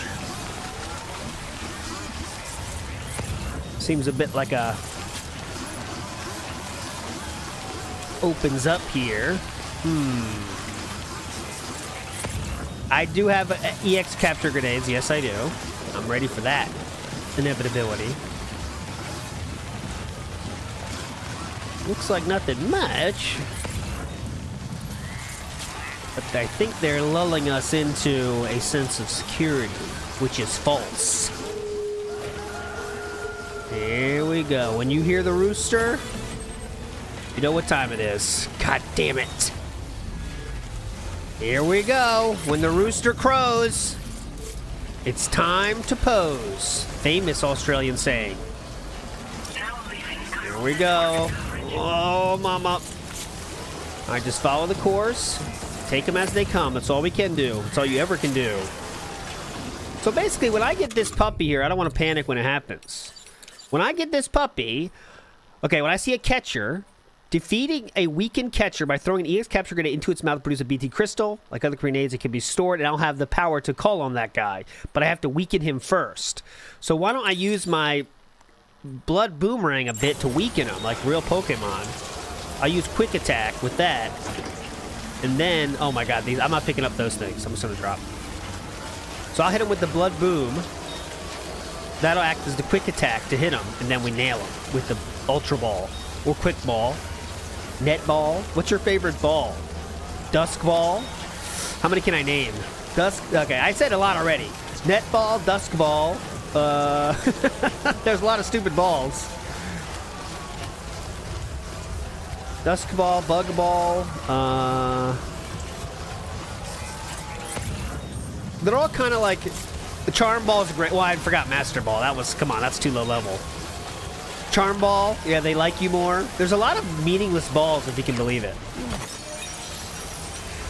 Seems a bit like a... opens up here. I do have EX capture grenades. Yes, I do. I'm ready for that inevitability. Looks like nothing much. But I think they're lulling us into a sense of security, which is false. Here we go. When you hear the rooster, you know what time it is. God damn it. Here we go. When the rooster crows, it's time to pose. Famous Australian saying. Here we go. Oh, mama. All right, just follow the course. Take them as they come. That's all we can do. That's all you ever can do. So basically, when I get this puppy here, I don't want to panic when it happens. When I get this puppy, okay, when I see a catcher, defeating a weakened catcher by throwing an EX capture grenade into its mouth to produce a BT crystal. Like other grenades, it can be stored, and I'll have the power to call on that guy. But I have to weaken him first. So why don't I use my blood boomerang a bit to weaken him, like real Pokemon. I use quick attack with that. And then, oh my god, I'm not picking up those things. I'm just gonna drop. So I'll hit him with the blood boom. That'll act as the quick attack to hit him, and then we nail him with the Ultra Ball or Quick Ball. Net Ball. What's your favorite ball? Dusk Ball. How many can I name? Dusk. Okay, I said a lot already. Net Ball, Dusk Ball. There's a lot of stupid balls. Dusk Ball, Bug Ball. They're all kind of like... The Charm Ball is great. Well, I forgot Master Ball. That was... Come on, that's too low level. Charm Ball. Yeah, they like you more. There's a lot of meaningless balls, if you can believe it.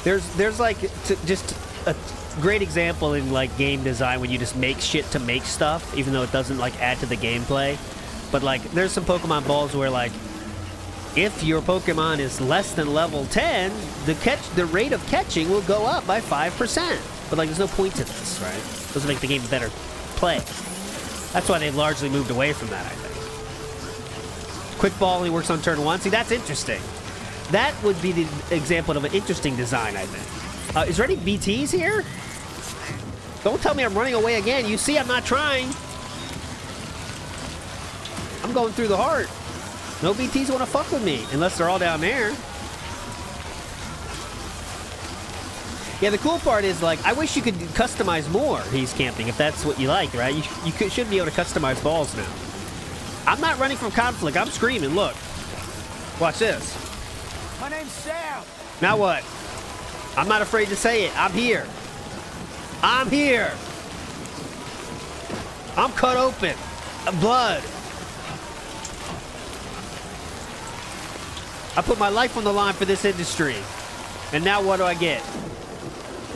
There's like... just a great example in, like, game design when you just make shit to make stuff, even though it doesn't, like, add to the gameplay. But, like, there's some Pokemon balls where, like... If your Pokemon is less than level 10, the rate of catching will go up by 5%. But like, there's no point to this, right? Doesn't make the game a better play. That's why they've largely moved away from that, I think. Quick Ball only works on turn 1. See, that's interesting. That would be the example of an interesting design, I think. Is there any BTs here? Don't tell me I'm running away again. You see, I'm not trying. I'm going through the heart. No BTs want to fuck with me, unless they're all down there. Yeah, the cool part is, like, I wish you could customize more He's Camping, if that's what you like, right? You should be able to customize balls now. I'm not running from conflict. I'm screaming. Look. Watch this. My name's Sam. Now what? I'm not afraid to say it. I'm here. I'm here. I'm cut open. Blood. I put my life on the line for this industry. And now what do I get?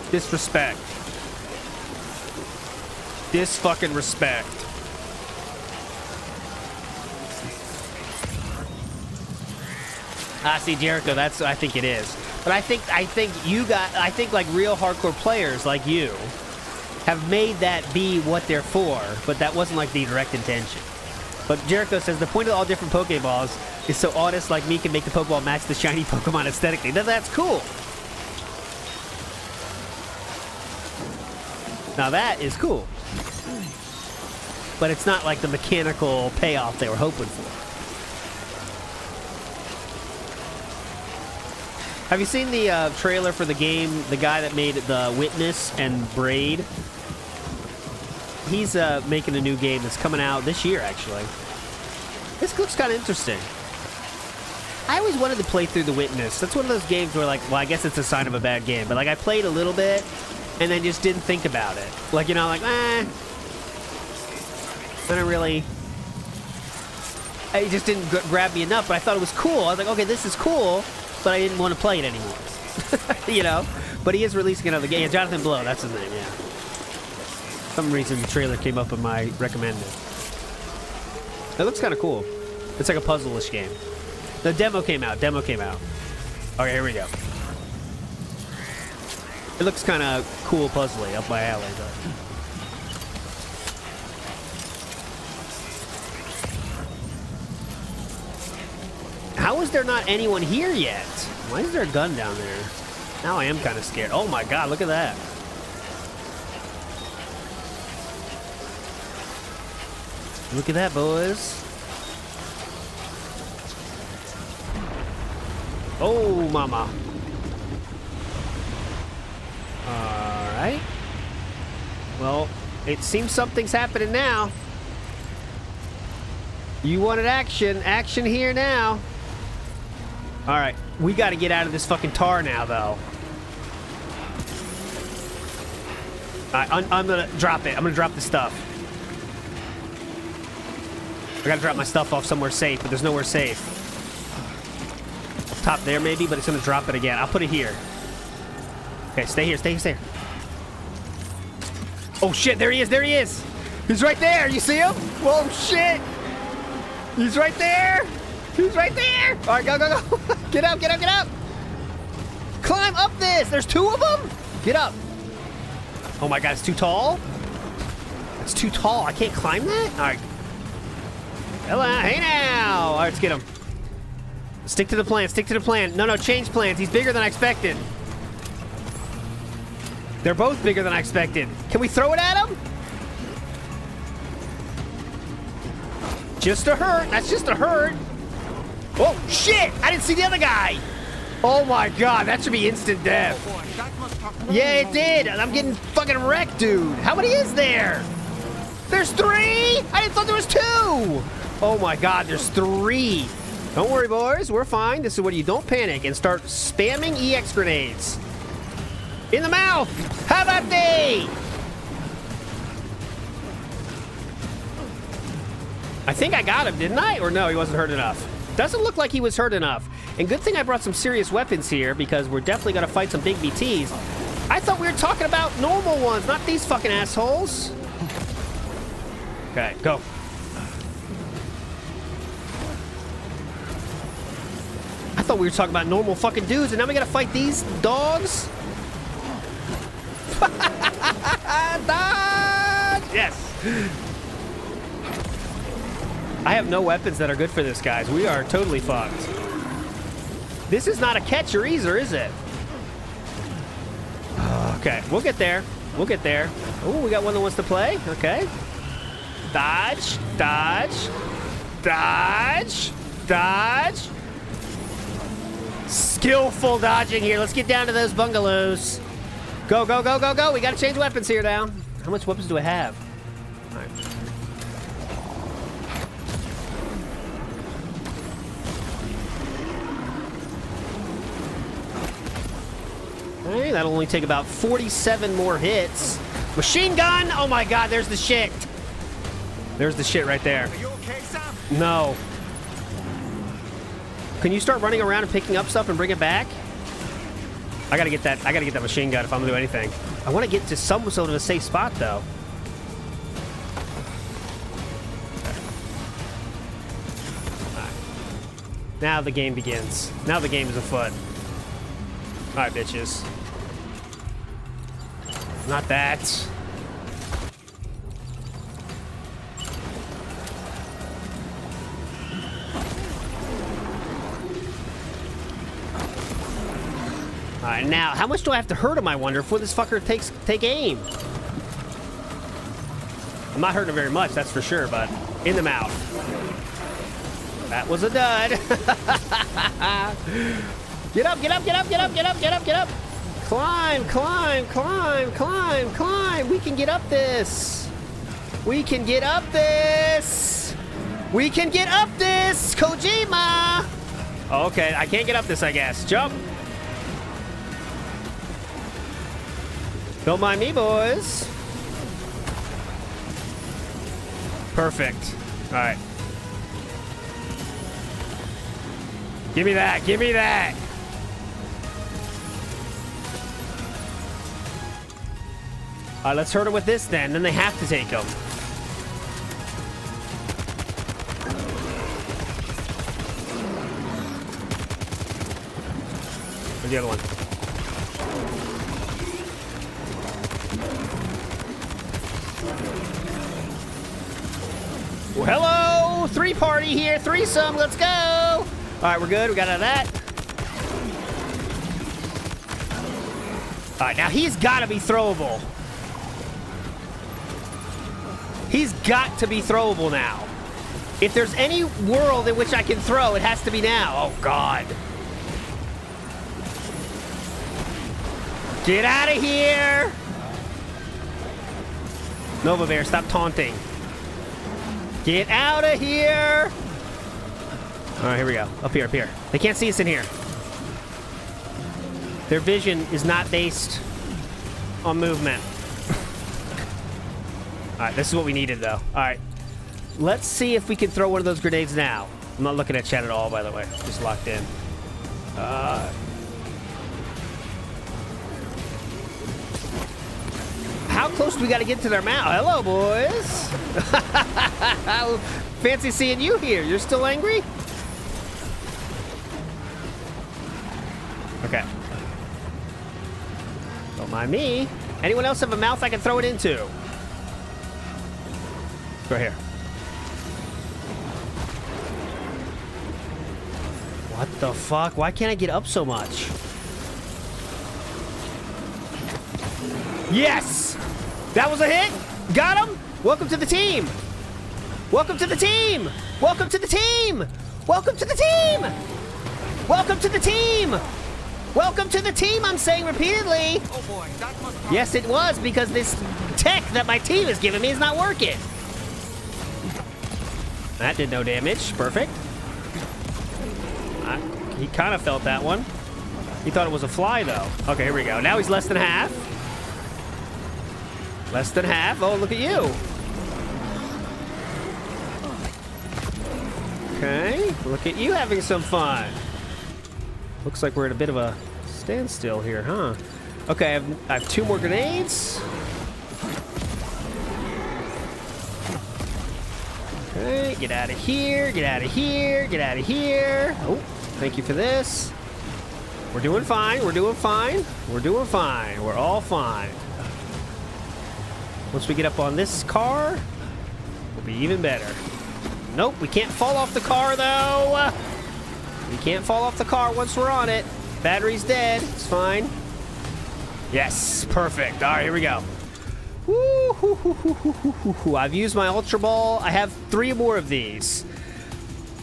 Disrespect. This fucking respect. Ah, see, Jericho, that's what I think it is. But I think like real hardcore players like you have made that be what they're for, but that wasn't like the direct intention. But Jericho says the point of all different Pokeballs is so artists like me can make the Pokeball match the shiny Pokemon aesthetically. That's cool. Now that is cool. But it's not like the mechanical payoff they were hoping for. Have you seen the trailer for the game? The guy that made The Witness and Braid? He's making a new game that's coming out this year, actually. This looks kind of interesting. I always wanted to play through The Witness. That's one of those games where, like, well, I guess it's a sign of a bad game. But, like, I played a little bit and then just didn't think about it. Like, you know, like, I don't really... It just didn't grab me enough, but I thought it was cool. I was like, okay, this is cool, but I didn't want to play it anymore. You know? But he is releasing another game. Yeah, Jonathan Blow, that's his name, yeah. For some reason, the trailer came up in my recommended. It looks kind of cool. It's like a puzzle-ish game. The demo came out. Okay, here we go. It looks kind of cool puzzly up my alley, though. How is there not anyone here yet? Why is there a gun down there? Now I am kind of scared. Oh my god, look at that. Look at that, boys. Oh, mama. Alright. Well, it seems something's happening now. You wanted action. Action here now. Alright. We gotta get out of this fucking tar now, though. Alright, I'm gonna drop it. I'm gonna drop the stuff. I gotta drop my stuff off somewhere safe, but there's nowhere safe. Top there, maybe, but it's gonna drop it again. I'll put it here. Okay, stay here, stay here. Oh shit, there he is, He's right there, you see him? Whoa, shit! He's right there! Alright, go. Get up! Climb up this! There's two of them? Get up. Oh my god, it's too tall? It's too tall, I can't climb that? Alright. Hello, hey now! Alright, let's get him. Stick to the plan. No, change plans. He's bigger than I expected. They're both bigger than I expected. Can we throw it at him? Just a hurt. That's just a hurt. Oh, shit! I didn't see the other guy. Oh my god, that should be instant death. Yeah, it did. I'm getting fucking wrecked, dude. How many is there? There's 3? I didn't thought there was 2. Oh my god, there's 3. Don't worry, boys. We're fine. This is when you don't panic and start spamming EX grenades. In the mouth! How about they? I think I got him, didn't I? Or no, he wasn't hurt enough. Doesn't look like he was hurt enough. And good thing I brought some serious weapons here because we're definitely going to fight some big BTs. I thought we were talking about normal ones, not these fucking assholes. Okay, go. I thought we were talking about normal fucking dudes, and now we gotta fight these dogs? Dodge! Yes! I have no weapons that are good for this, guys. We are totally fucked. This is not a catcher either, is it? Okay, we'll get there. Oh, we got one that wants to play. Okay. Dodge. Skillful dodging here. Let's get down to those bungalows. Go. We gotta change weapons here now. How much weapons do I have? All right. Okay, that'll only take about 47 more hits. Machine gun! Oh my god, there's the shit. There's the shit right there. Are you okay, Sam? No. Can you start running around and picking up stuff and bring it back? I gotta get that machine gun if I'm gonna do anything. I want to get to some sort of a safe spot though. Now the game begins. Now the game is afoot. Alright, bitches. Not that. Alright, now, how much do I have to hurt him, I wonder, before this fucker take aim? I'm not hurting him very much, that's for sure, but in the mouth. That was a dud. Get up, get up, get up, get up, get up, get up, get up. Climb, climb, climb, climb, climb. We can get up this. We can get up this. We can get up this, Kojima. Okay, I can't get up this, I guess. Jump. Don't mind me, boys. Perfect. All right. Give me that. Give me that. All right, let's hurt him with this then. Then they have to take him. Where's the other one? Well, hello! Three party here. Threesome. Let's go. All right, we're good. We got out of that. All right, now he's got to be throwable. He's got to be throwable now. If there's any world in which I can throw, it has to be now. Oh, God. Get out of here. Nova Bear, stop taunting. Get out of here. All right, here we go. Up here, up here. They can't see us in here. Their vision is not based on movement. All right, this is what we needed, though. All right, let's see if we can throw one of those grenades now. I'm not looking at chat at all, by the way. Just locked in. How close do we got to get to their mouth? Hello, boys. Fancy seeing you here. You're still angry? Okay. Don't mind me. Anyone else have a mouth I can throw it into? Right here. What the fuck? Why can't I get up so much? Yes! That was a hit! Got him! Welcome to the team! Welcome to the team! Welcome to the team! Welcome to the team! Welcome to the team! Welcome to the team, I'm saying repeatedly! Oh boy, that must be... Yes, it was, because this tech that my team is giving me is not working. That did no damage. Perfect. He kind of felt that one. He thought it was a fly, though. Okay, here we go. Now he's less than half. Less than half. Oh, look at you. Okay, look at you having some fun. Looks like we're at a bit of a standstill here, huh? Okay, I have 2 more grenades. Okay, get out of here, get out of here, get out of here. Oh, thank you for this. We're doing fine, we're doing fine. We're doing fine, we're all fine. Once we get up on this car, we'll be even better. Nope, we can't fall off the car, though. We can't fall off the car once we're on it. Battery's dead, it's fine. Yes, perfect. All right, here we go. Woo, hoo, hoo, hoo, hoo, hoo, hoo. I've used my Ultra Ball. I have 3 more of these.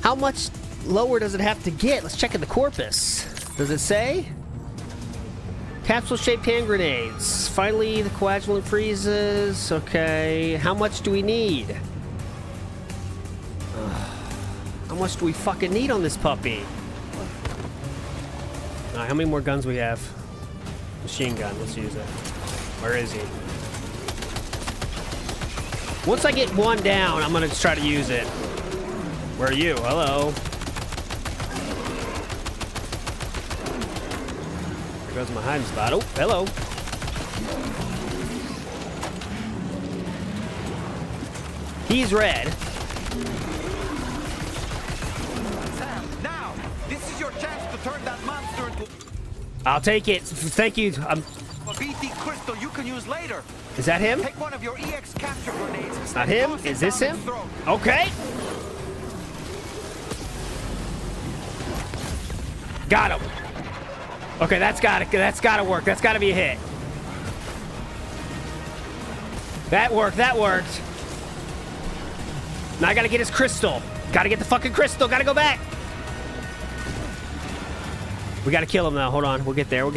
How much lower does it have to get? Let's check in the corpus. Does it say? Capsule-shaped hand grenades. Finally, the coagulant freezes. Okay, how much do we need? How much do we fucking need on this puppy? All right, how many more guns we have? Machine gun, let's use it. Where is he? Once I get one down, I'm gonna try to use it. Where are you? Hello. There goes my hiding spot. Oh, hello. He's red. Sam, now! I'll take it. Thank you. A BT crystal you can use later. Is that him? Take one of your EX capture grenades. It's not him. Is this him? Okay. Got him. Okay, that's gotta work. That's gotta be a hit. That worked. Now I gotta get his crystal. Gotta get the fucking crystal. Gotta go back. We gotta kill him now. Hold on. We'll get there.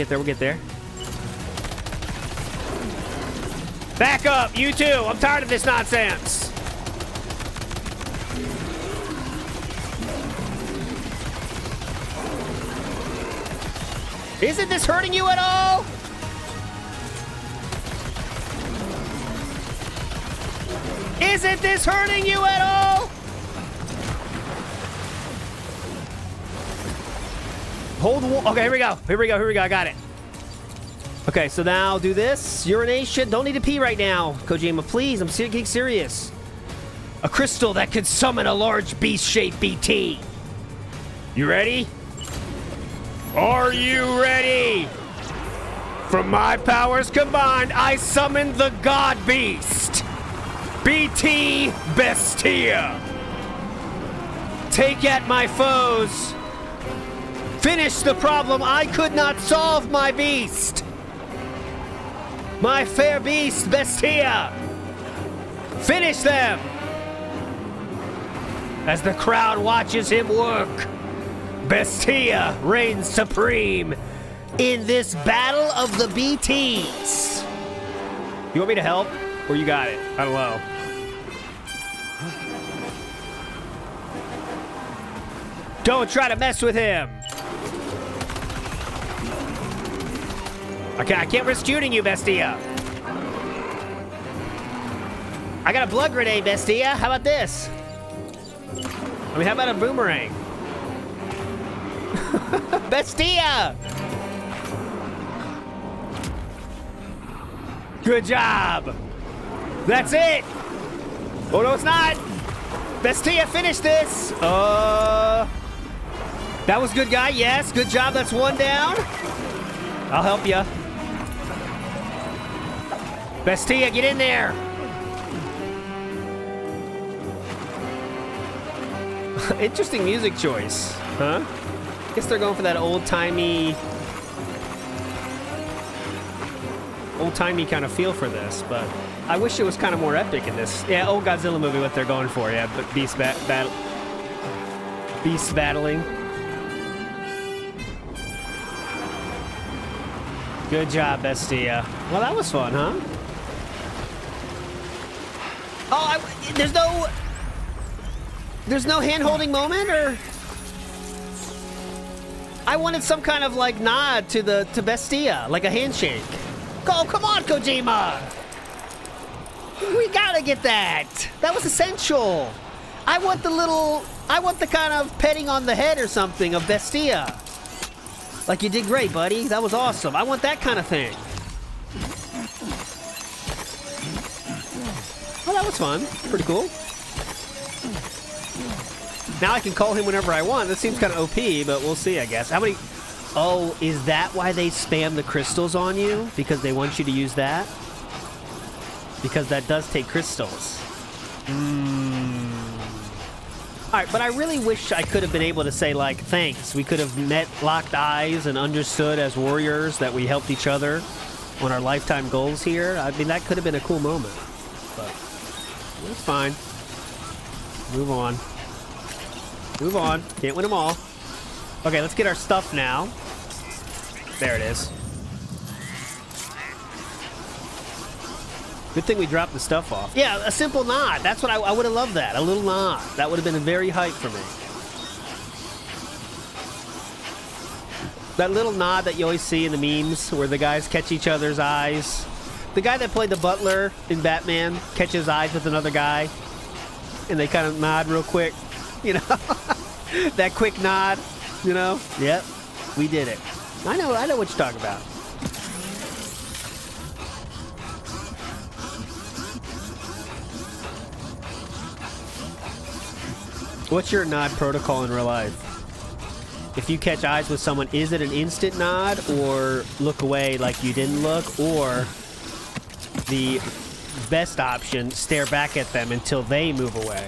Back up, you too. I'm tired of this nonsense. Isn't this hurting you at all? Isn't this hurting you at all? Hold the wall. Okay, here we go. I got it. Okay, so now do this. Urination. Don't need to pee right now, Kojima. Please, I'm getting serious. A crystal that could summon a large beast-shaped BT. You ready? Are you ready? From my powers combined, I summon the God Beast. BT Bestia. Take at my foes. Finish the problem I could not solve, my beast. My fair beast, Bestia. Finish them. As the crowd watches him work, Bestia reigns supreme in this battle of the BTs. You want me to help? Or you got it? I don't know. Don't try to mess with him. Okay, I can't risk shooting you, Bestia. I got a blood grenade, Bestia. How about this? I mean, how about a boomerang? Bestia! Good job. That's it. Oh, no, it's not. Bestia, finish this. That was good, guy. Yes, good job. That's one down. I'll help you. Bestia, get in there. Interesting music choice, huh? Guess they're going for that old-timey kind of feel for this, but I wish it was kind of more epic in this. Yeah, old Godzilla movie, what they're going for, yeah, but beast battling. Good job, Bestia. Well, that was fun, huh? Oh, there's no hand-holding moment, or? I wanted some kind of like nod to Bestia, like a handshake. Oh, come on, Kojima! We gotta get that. That was essential. I want the kind of petting on the head or something of Bestia. Like, you did great, buddy. That was awesome. I want that kind of thing. Oh, that was fun. Pretty cool. Now I can call him whenever I want. That seems kind of OP, but we'll see, I guess. How many... Oh, is that why they spam the crystals on you? Because they want you to use that? Because that does take crystals. Alright, but I really wish I could have been able to say, like, thanks. We could have met, locked eyes, and understood as warriors that we helped each other on our lifetime goals here. I mean, that could have been a cool moment. But it's fine. Move on. Move on. Can't win them all. Okay, let's get our stuff now. There it is. Good thing we dropped the stuff off. Yeah, a simple nod. That's what I would have loved that. A little nod. That would have been very hype for me. That little nod that you always see in the memes where the guys catch each other's eyes. The guy that played the butler in Batman catches eyes with another guy. And they kind of nod real quick. You know? That quick nod. You know? Yep. We did it. I know what you're talking about. What's your nod protocol in real life? if you catch eyes with someone, is it an instant nod or look away like you didn't look, or the best option, stare back at them until they move away?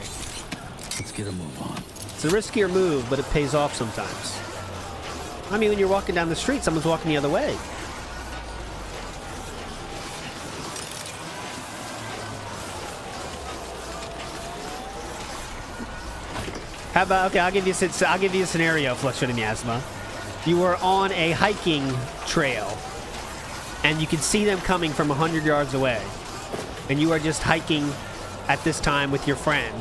Let's get a move on. It's a riskier move, but it pays off sometimes. I mean, when you're walking down the street, someone's walking the other way. How about, okay, I'll give you a scenario, Fluctuating Miasma. You were on a hiking trail, and you can see them coming from 100 yards away. And you are just hiking at this time with your friend.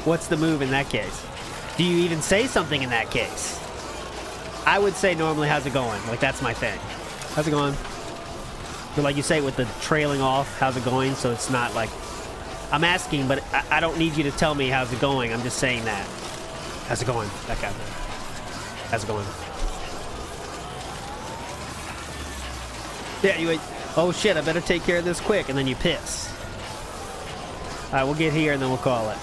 What's the move in that case? Do you even say something in that case? I would say normally, how's it going? Like, that's my thing. How's it going? But like you say with the trailing off, how's it going? So it's not like, I'm asking, but I don't need you to tell me how's it going. I'm just saying that. How's it going? That kind of thing. How's it going? Yeah, you wait. Oh shit, I better take care of this quick, and then you piss. Alright, we'll get here and then we'll call it.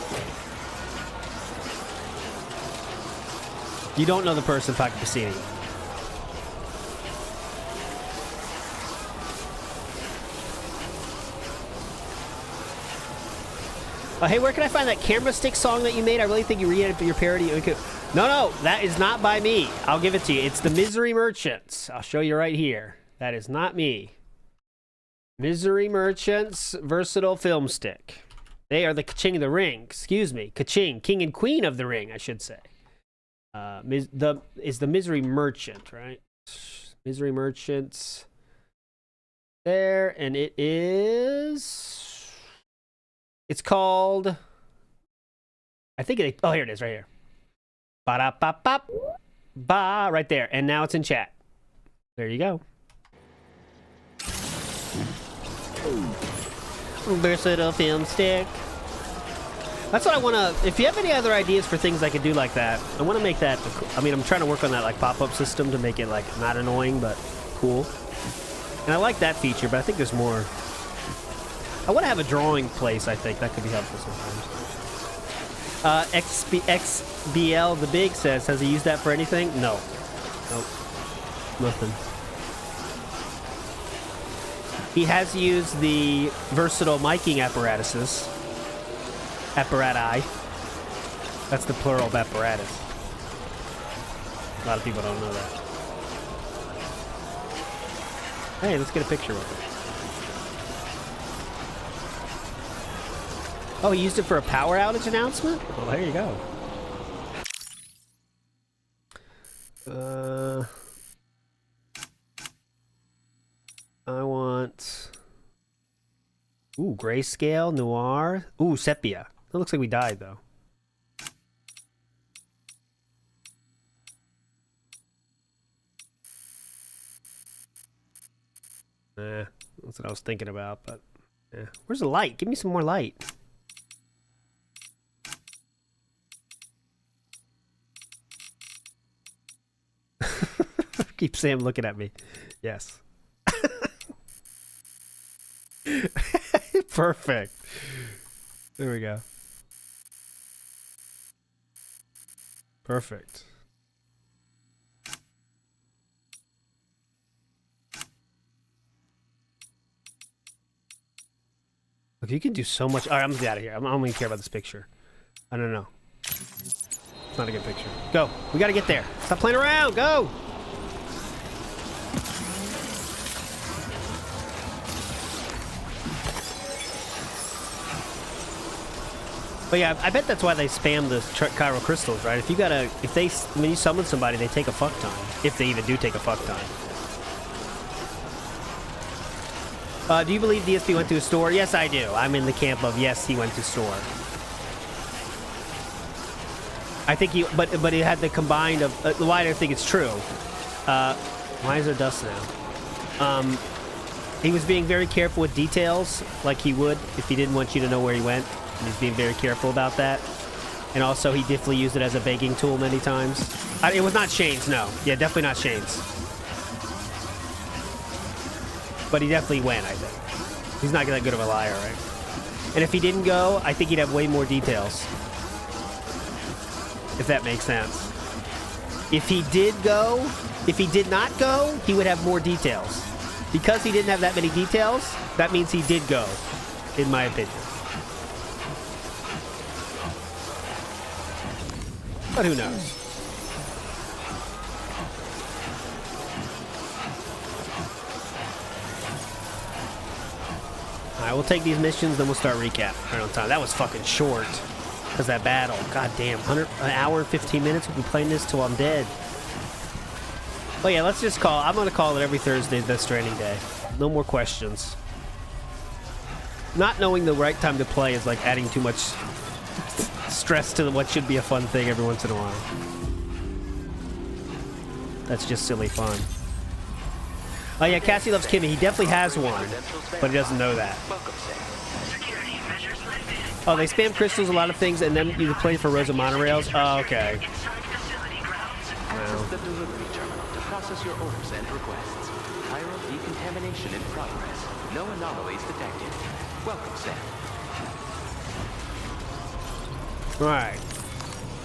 You don't know the person Pocket Piscini. Hey, where can I find that camera stick song that you made? I really think you re-edited for your parody. No, that is not by me. I'll give it to you. It's the Misery Merchants. I'll show you right here. That is not me. Misery Merchants Versatile Film Stick. They are the Ka-Ching of the Ring. Excuse me. Ka-Ching. King and Queen of the Ring, I should say. Is the Misery Merchant, right? Misery Merchants. There, and it is... It's called... I think it... Oh, here it is, right here. Ba-da-ba-bop. Ba, right there. And now it's in chat. There you go. Versatile Film Stick. That's what I want to... If you have any other ideas for things I could do like that, I want to make that... I mean, I'm trying to work on that, like, pop-up system to make it, like, not annoying, but cool. And I like that feature, but I think there's more... I want to have a drawing place, I think. That could be helpful sometimes. XBL the Big says, has he used that for anything? No. Nope. Nothing. He has used the versatile miking apparatuses. Apparati. That's the plural of apparatus. A lot of people don't know that. Hey, let's get a picture of it. Oh, he used it for a power outage announcement? Well, there you go. I want... Ooh, grayscale, noir. Ooh, sepia. That looks like we died, though. That's what I was thinking about, but... Yeah. Where's the light? Give me some more light. Keep Sam looking at me. Yes. Perfect. There we go. Perfect. Look, you can do so much. All right, I'm gonna get out of here. I don't even care about this picture. I don't know. It's not a good picture. Go. We gotta get there. Stop playing around. Go. But yeah, I bet that's why they spam the chiral crystals, right? If when you summon somebody, they take a fuck time. If they even do take a fuck time. Do you believe DSP went to a store? Yes, I do. I'm in the camp of yes, he went to store. I think he, but it had the combined of why I don't think it's true. Why is there dust now? He was being very careful with details, like he would if he didn't want you to know where he went. He's being very careful about that. And also, he definitely used it as a begging tool many times. It was not Shane's, no. Yeah, definitely not Shane's. But he definitely went, I think. He's not that good of a liar, right? And if he didn't go, I think he'd have way more details. if that makes sense. If he did not go, he would have more details. Because he didn't have that many details, that means he did go, in my opinion. But who knows? Alright, we'll take these missions, then we'll start recap right on time. That was fucking short. Because that battle. God damn. An hour and 15 minutes. We'll be playing this till I'm dead. Oh yeah, let's just call. I'm going to call it every Thursday Death Stranding Day. No more questions. Not knowing the right time to play is like adding too much stress to what should be a fun thing every once in a while. That's just silly fun. Oh yeah, Cassie loves Kimmy. He definitely has one, but he doesn't know that. Oh, they spam crystals, a lot of things, and then you can play for rows of monorails. Oh, okay. Access the delivery terminal to process your orders and requests. Chiral decontamination in progress. No anomalies detected. Welcome, Sam. All right.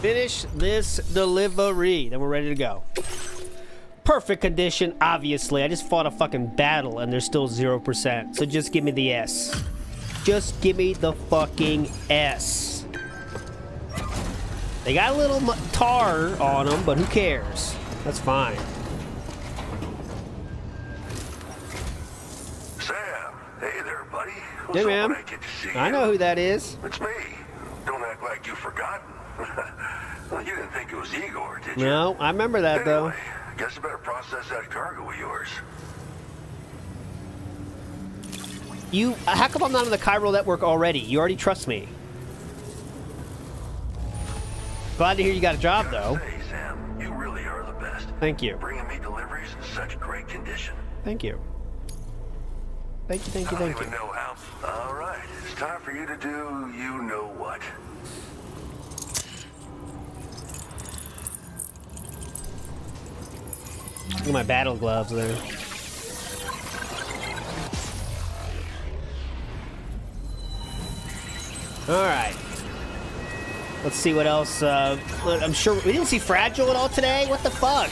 Finish this delivery. Then we're ready to go. Perfect condition, obviously. I just fought a fucking battle, and there's still 0%. So just give me the S. Just give me the fucking S. They got a little tar on them, but who cares? That's fine. Sam, hey there, buddy. Hey, man. I know who that is. It's me. Don't act like you've forgotten. Well, you didn't think it was Igor, did you? No, I remember that, though. Anyway, guess you better process that cargo of yours. How come I'm not on the chiral network already? You already trust me. Glad to hear you got a job, though. Say, Sam, you really are the best. Thank you. Bringing me deliveries in such great condition. Thank you. Thank you, thank you, thank I don't you. even know how. All right, it's time for you to do you know what. Look at my battle gloves there. Alright. Let's see what else. I'm sure we didn't see Fragile at all today. What the fuck?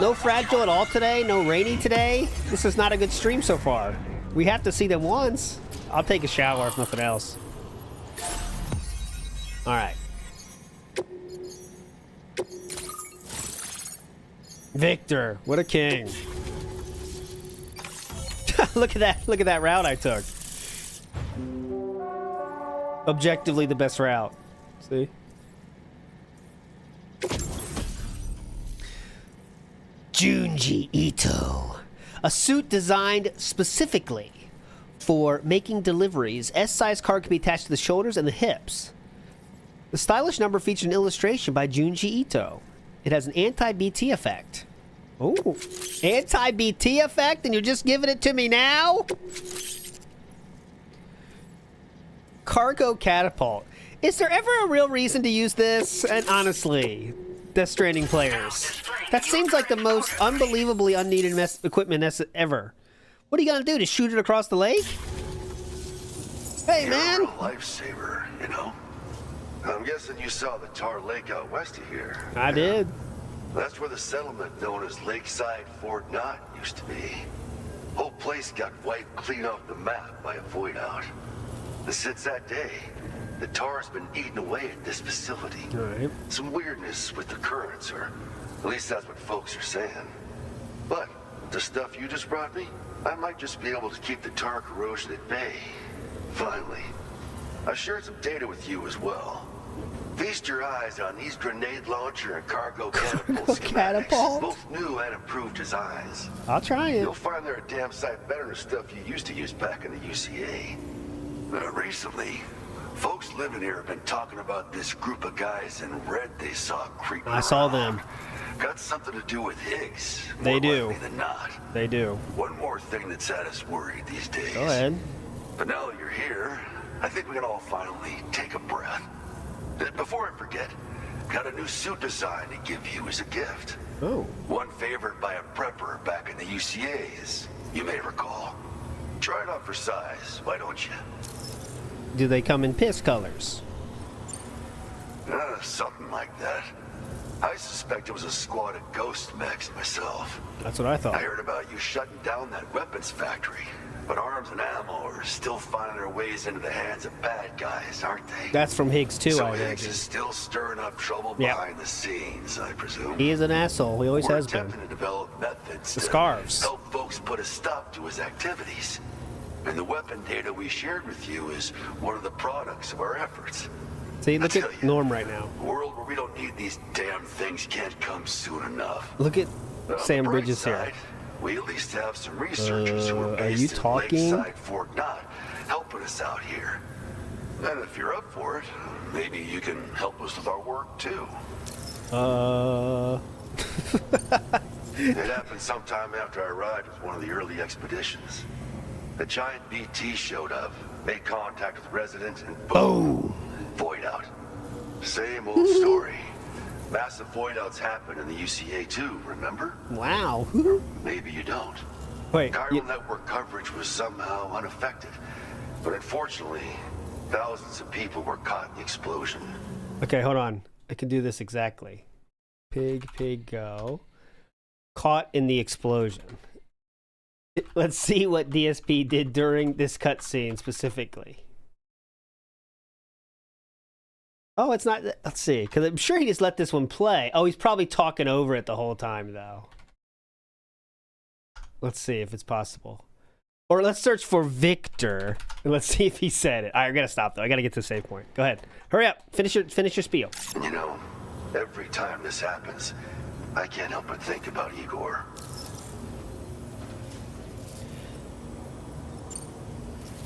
No Fragile at all today? No Rainy today? This is not a good stream so far. We have to see them once. I'll take a shower if nothing else. Alright. Victor, what a king. Look at that route I took. Objectively the best route. See? Junji Ito. A suit designed specifically for making deliveries. S-size card can be attached to the shoulders and the hips. The stylish number features an illustration by Junji Ito. It has an anti-BT effect. Oh, anti-BT effect, and you're just giving it to me now? Cargo catapult. Is there ever a real reason to use this? And honestly, Death Stranding players, that seems like the most unbelievably unneeded equipment ever. What are you gonna do? To shoot it across the lake? Hey, You're man. a real lifesaver, you know. I'm guessing you saw the tar lake out west of here. I did. That's where the settlement known as Lakeside Fort Knott used to be. Whole place got wiped clean off the map by a void out. And since that day, the tar's been eating away at this facility. All right. Some weirdness with the currents, or at least that's what folks are saying. But the stuff you just brought me, I might just be able to keep the tar corrosion at bay. Finally. I shared some data with you as well. Feast your eyes on these grenade launcher and cargo catapult schematics. Both new and improved designs. I'll try it. You'll find they're a damn sight better than stuff you used to use back in the UCA. Recently, folks living here have been talking about this group of guys in red they saw creeping I saw around. them. Got something to do with Higgs. They more do. likely than not. They do. One more thing that's had us worried these days. Go ahead. But now that you're here, I think we can all finally take a breath. Before I forget, got a new suit design to give you as a gift. Oh. One favored by a prepper back in the UCAs, you may recall. Try it out for size, why don't you? Do they come in piss colors? something like that. I suspect it was a squad of ghost mechs myself. That's what I thought. I heard about you shutting down that weapons factory. But arms and ammo are still finding their ways into the hands of bad guys, aren't they? That's from Higgs too, So I Higgs imagine. is still stirring up trouble Yep. behind the scenes, I presume. He is an asshole. He always We're has been. attempting to develop methods The to scarves. help folks put a stop to his activities. And the weapon data we shared with you is one of the products of our efforts. See, look I at tell you, Norm right now. A world where we don't need these damn things can't come soon enough. Look at On the Sam bright Bridges here. side, we at least have some researchers who are are based you in talking? Lakeside Fort Knott helping us out here. And if you're up for it, maybe you can help us with our work too. It happened sometime after I arrived with one of the early expeditions. A giant BT showed up, made contact with residents, and boom! Void out. Same old story. Massive void outs happen in the UCA too, remember? Wow. Maybe you don't. Wait. Chiral network coverage was somehow unaffected. But unfortunately, thousands of people were caught in the explosion. Okay, hold on. I can do this exactly. Pig, go. Caught in the explosion. Let's see what DSP did during this cutscene specifically. Oh, it's not. Let's see, because I'm sure he just let this one play. Oh, he's probably talking over it the whole time, though. Let's see if it's possible. Or let's search for Victor and let's see if he said it. All right, I gotta stop though. I gotta get to the save point. Go ahead. Hurry up. Finish your spiel. You know, every time this happens, I can't help but think about Igor.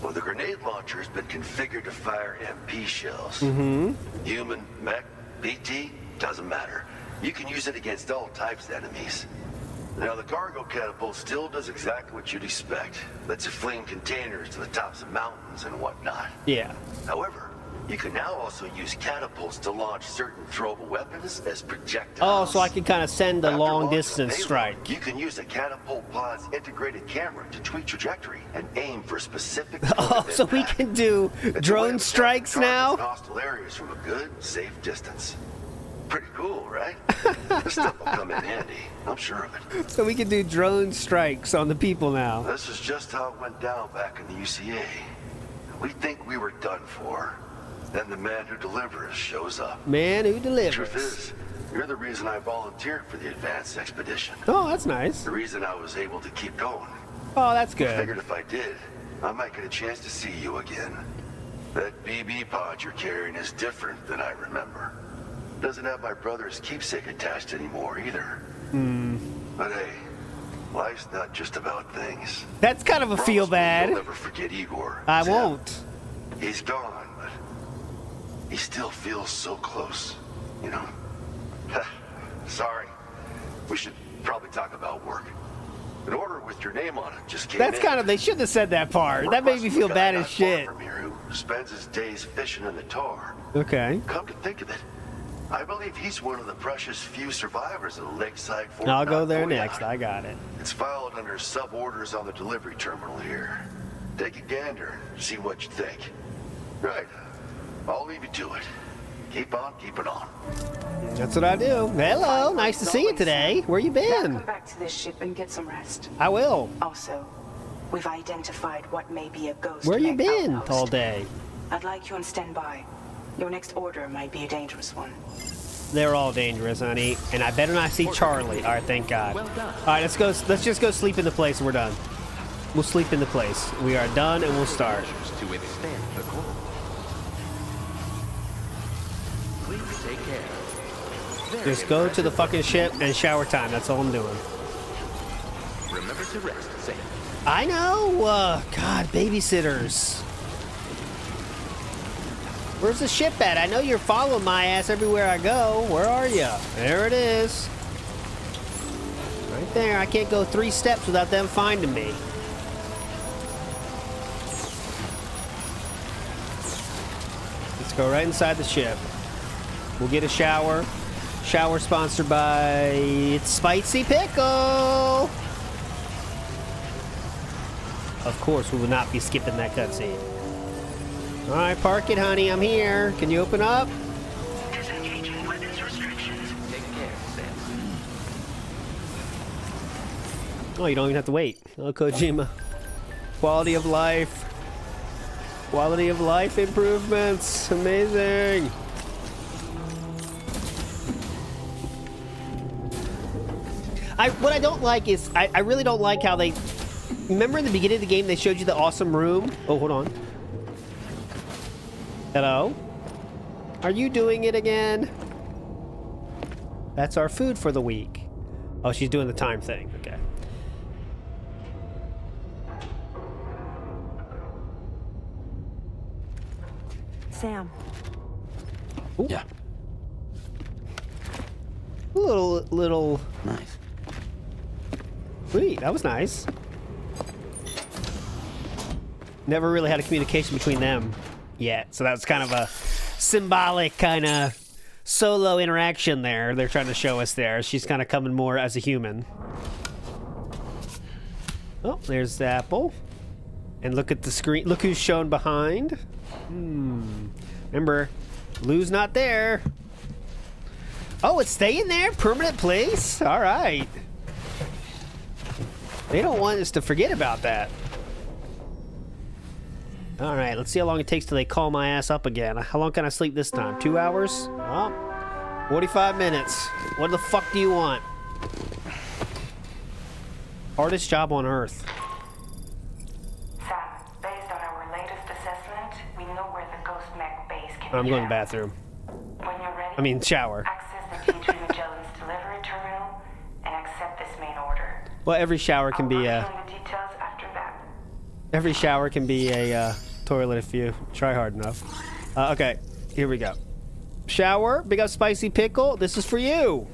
Well, the grenade launcher has been configured to fire MP shells. Human, mech, BT, doesn't matter. You can use it against all types of enemies. Now, the cargo catapult still does exactly what you'd expect. Lets it fling containers to the tops of mountains and whatnot. Yeah. However, you can now also use catapults to launch certain throwable weapons as projectiles. Oh, so I can kind of send a After long launching distance a payload, strike. You can use a catapult pod's integrated camera to tweak trajectory and aim for specific. Oh, so we can do drone strikes now? Hostile areas from a good, safe distance. Pretty cool, right? This stuff will come in handy. I'm sure of it. So we can do drone strikes on the people now. This is just how it went down back in the UCA. We think we were done for. Then the man who delivers shows up. Man who The delivers. truth is, you're the reason I volunteered for the advanced expedition. Oh, that's nice. The reason I was able to keep going. Oh, that's I good. figured if I did, I might get a chance to see you again. That BB pod you're carrying is different than I remember. Doesn't have my brother's keepsake attached anymore either. But hey, life's not just about things. That's kind of a feel Promise me bad. You'll never forget Igor. I Sam. won't. He's gone, but he still feels so close, you know? Sorry. We should probably talk about work. An order with your name on it just came That's in. kind of, they shouldn't have said that part. That made me feel bad as shit. From here who spends his days fishing in the tar. Okay. Come to think of it, I believe he's one of the precious few survivors of the Lakeside Fort I'll go Knott there void next. out. I got it. It's filed under sub-orders on the delivery terminal here. Take a gander, see what you think. Right. I'll leave you to it. Keep on keeping on. That's what I do. Hello. Nice to see you today. Where you Now been? come back to this ship and get some rest. I will. Also, we've identified what may be a ghost. Where you mech been outpost. all day? I'd like you on standby. Your next order might be a dangerous one. They're all dangerous, honey. And I better not see Charlie. All right, thank God. Well done. All right, let's go. Let's just go sleep in the place and we're done. We'll sleep in the place. We are done and we'll start. Measures to withstand the cold. Please take care. Very Just go to the impressive. fucking ship and shower time. That's all I'm doing. Remember to rest, Sam. I know. God, babysitters. Where's the ship at? I know you're following my ass everywhere I go. Where are you? There it is. Right there. I can't go 3 steps without them finding me. Let's go right inside the ship. We'll get a shower. Shower sponsored by Spicy Pickle. Of course, we will not be skipping that cutscene. All right, park it, honey. I'm here. Can you open up? Disengaging. Oh, you don't even have to wait. Oh, Kojima. Quality of life. Quality of life improvements. Amazing. What I don't like is, I really don't like how they... Remember in the beginning of the game they showed you the awesome room? Oh, hold on. Hello? Are you doing it again? That's our food for the week. Oh, she's doing the time thing. Okay. Sam. Ooh. Yeah. Little... Nice. Sweet, that was nice. Never really had a communication between them yet, so that was kind of a symbolic kind of solo interaction there. They're trying to show us there. She's kind of coming more as a human. Oh, there's the apple. And look at the screen. Look who's shown behind. Remember, Lou's not there. Oh, it's staying there? Permanent place? All right. They don't want us to forget about that. All right, let's see how long it takes till they call my ass up again. How long can I sleep this time? 2 hours? Oh, 45 minutes. What the fuck do you want? Hardest job on Earth. Sam, based on our latest assessment, we know where the Ghost Mech base can be. I'm going to the bathroom. When you're ready, I mean, shower. access the key to Magellan's delivery terminal and accept this main order. Well, every shower can be I'll a... work on the details after that. Every shower can be a toilet if you try hard enough. Okay, here we go. Shower, big up Spicy Pickle. This is for you.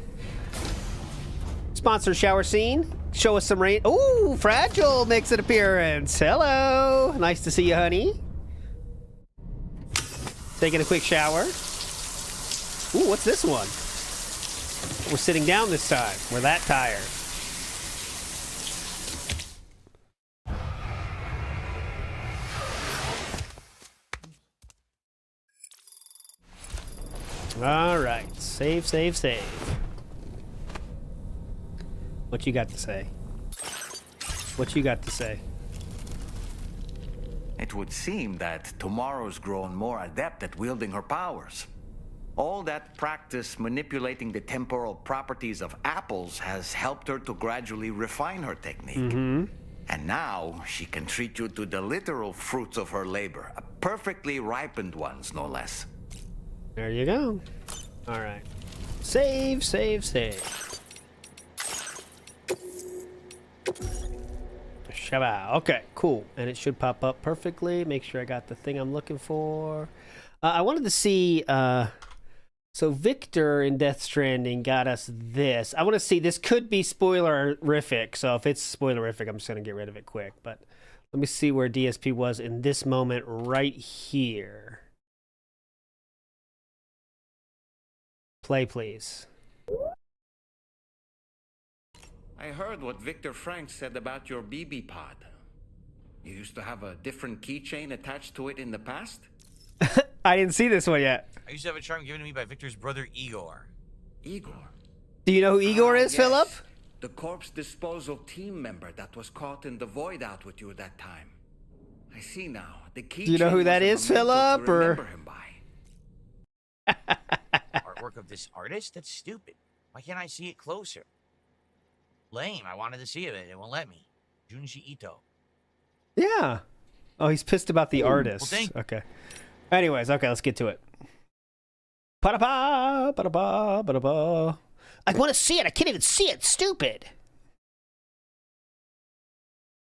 Sponsor shower scene. Show us some rain. Ooh, Fragile makes an appearance. Hello. Nice to see you, honey. Taking a quick shower. Ooh, what's this one? We're sitting down this time. We're that tired. All right, save. What you got to say? What you got to say? It would seem that tomorrow's grown more adept at wielding her powers. All that practice manipulating the temporal properties of apples has helped her to gradually refine her technique. And now she can treat you to the literal fruits of her labor, perfectly ripened ones, no less. There you go. All right. Save. Shabba. Okay, cool. And it should pop up perfectly. Make sure I got the thing I'm looking for. I wanted to see... So Victor in Death Stranding got us this. I want to see... This could be spoilerific. So if it's spoilerific, I'm just going to get rid of it quick. But let me see where DSP was in this moment right here. Play, please. I heard what Victor Frank said about your BB pod. You used to have a different keychain attached to it in the past? I didn't see this one yet. I used to have a charm given to me by Victor's brother, Igor. Igor? Do you know who Igor is, Yes. Philip? The corpse disposal team member that was caught in the void out with you that time. I see now. The keychain. Do you know who that is, Philip? Or remember him by. Artwork of this artist? That's stupid. Why can't I see it closer? Lame. I wanted to see it. It won't let me. Junji Ito. Yeah. Oh, he's pissed about the artist. Well, okay. Anyways, okay, let's get to it. Ba-da-ba, ba-da-ba, ba-da-ba. I want to see it. I can't even see it. Stupid.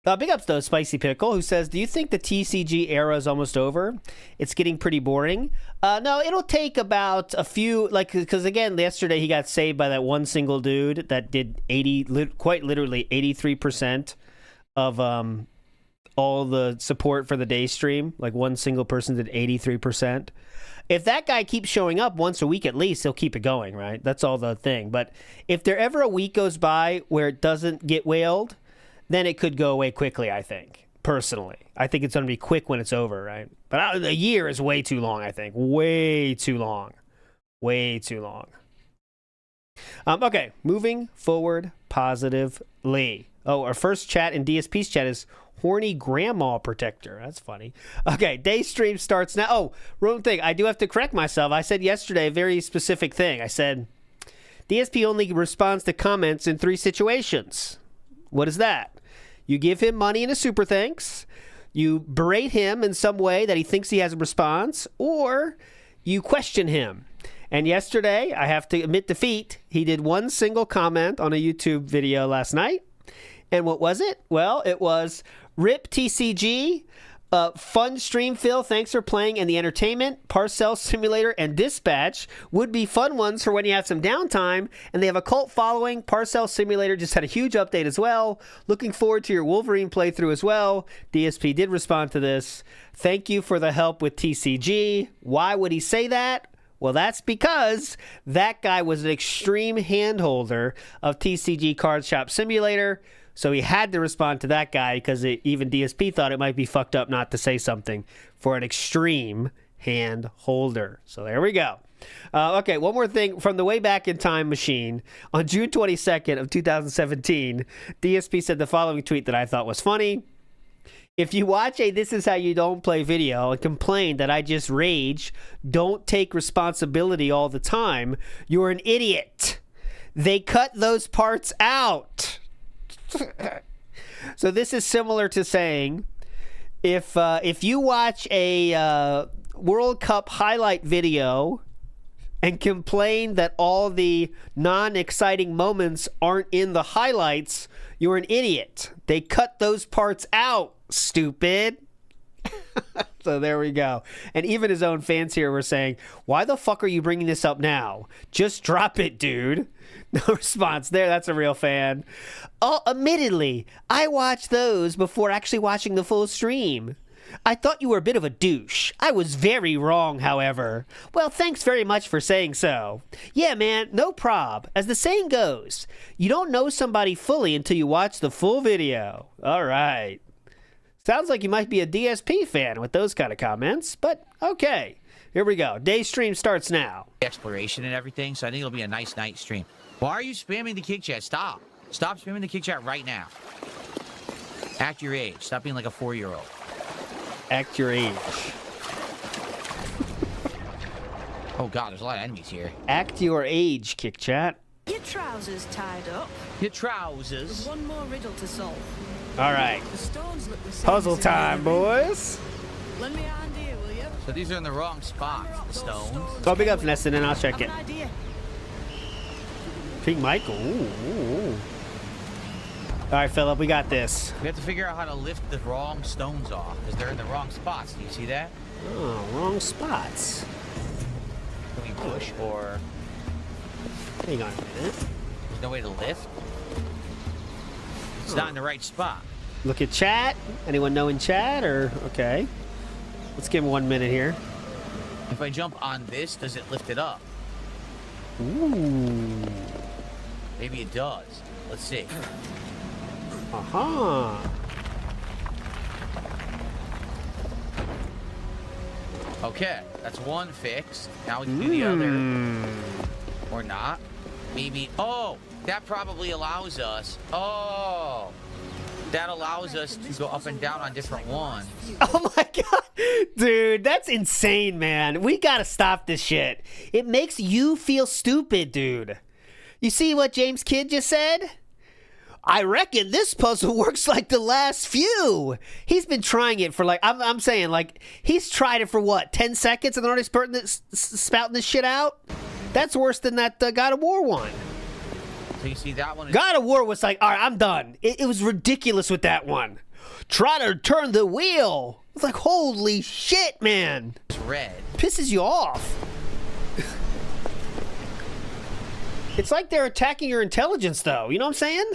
Big ups, though, Spicy Pickle, who says, do you think the TCG era is almost over? It's getting pretty boring. No, it'll take about a few, because again, yesterday he got saved by that one single dude that did quite literally 83% of all the support for the day stream. Like one single person did 83%. If that guy keeps showing up once a week at least, he'll keep it going, right? That's all the thing. But if there ever a week goes by where it doesn't get whaled, then it could go away quickly, I think, personally. I think it's going to be quick when it's over, right? But a year is way too long, I think. Way too long. Way too long. Okay, moving forward positively. Oh, our first chat in DSP's chat is horny grandma protector. That's funny. Okay, day stream starts now. Oh, wrong thing. I do have to correct myself. I said yesterday a very specific thing. I said DSP only responds to comments in 3 situations. What is that? You give him money and a super thanks, you berate him in some way that he thinks he has a response, or you question him. And yesterday, I have to admit defeat, he did one single comment on a YouTube video last night. And what was it? Well, it was RIP TCG, fun stream, Phil. Thanks for playing, and the entertainment, Parcel Simulator, and Dispatch would be fun ones for when you have some downtime. And they have a cult following. Parcel Simulator just had a huge update as well. Looking forward to your Wolverine playthrough as well. DSP did respond to this. Thank you for the help with TCG. Why would he say that? Well, that's because that guy was an extreme handholder of TCG Card Shop Simulator. So he had to respond to that guy because even DSP thought it might be fucked up not to say something for an extreme hand holder. So there we go. Okay, one more thing from the way back in time machine. On June 22nd of 2017, DSP said the following tweet that I thought was funny. If you watch a This Is How You Don't Play video and complain that I just rage, don't take responsibility all the time, you're an idiot. They cut those parts out. So this is similar to saying if you watch a World Cup highlight video and complain that all the non-exciting moments aren't in the highlights, you're an idiot. They cut those parts out, stupid. So there we go. And even his own fans here were saying, why the fuck are you bringing this up now? Just drop it, dude. No response there. That's a real fan. Oh, admittedly, I watched those before actually watching the full stream. I thought you were a bit of a douche. I was very wrong, however. Well, thanks very much for saying so. Yeah, man, no prob. As the saying goes, you don't know somebody fully until you watch the full video. All right. Sounds like you might be a DSP fan with those kind of comments, but okay. Here we go. Day stream starts now. Exploration and everything, so I think it'll be a nice night stream. Why are you spamming the kick chat? Stop. Stop spamming the kick chat right now. Act your age. Stop being like a 4-year-old. Act your age. Oh god, there's a lot of enemies here. Act your age, kick chat. Your trousers tied up. Your trousers. There's one more riddle to solve. All right. The stones look the same. Puzzle time, boys. Lend me a hand here, will you? So these are in the wrong spots, the stones. Go big up, Neston, and I'll check it. Have an idea. Pink Michael. Ooh. All right, Philip, we got this. We have to figure out how to lift the wrong stones off, because they're in the wrong spots. Do you see that? Oh, wrong spots. Can we push or... Hang on a minute. There's no way to lift? It's not in the right spot. Look at chat. Anyone know in chat or... Okay. Let's give him 1 minute here. If I jump on this, does it lift it up? Ooh. Maybe it does. Let's see. Aha. Okay, that's one fixed. Now we can do the other. Or not. Maybe... Oh! That probably allows us... Oh! That allows us to go up and down on different ones. Oh my god. Dude, that's insane, man. We gotta stop this shit. It makes you feel stupid, dude. You see what James Kidd just said? I reckon this puzzle works like the last few. He's been trying it for like, I'm saying like, he's tried it for what, 10 seconds and they're already spouting this shit out? That's worse than that God of War one. So you see that one? God of War was like, all right, I'm done. It was ridiculous with that one. Try to turn the wheel. It's like, holy shit, man. It's red. Pisses you off. It's like they're attacking your intelligence, though. You know what I'm saying?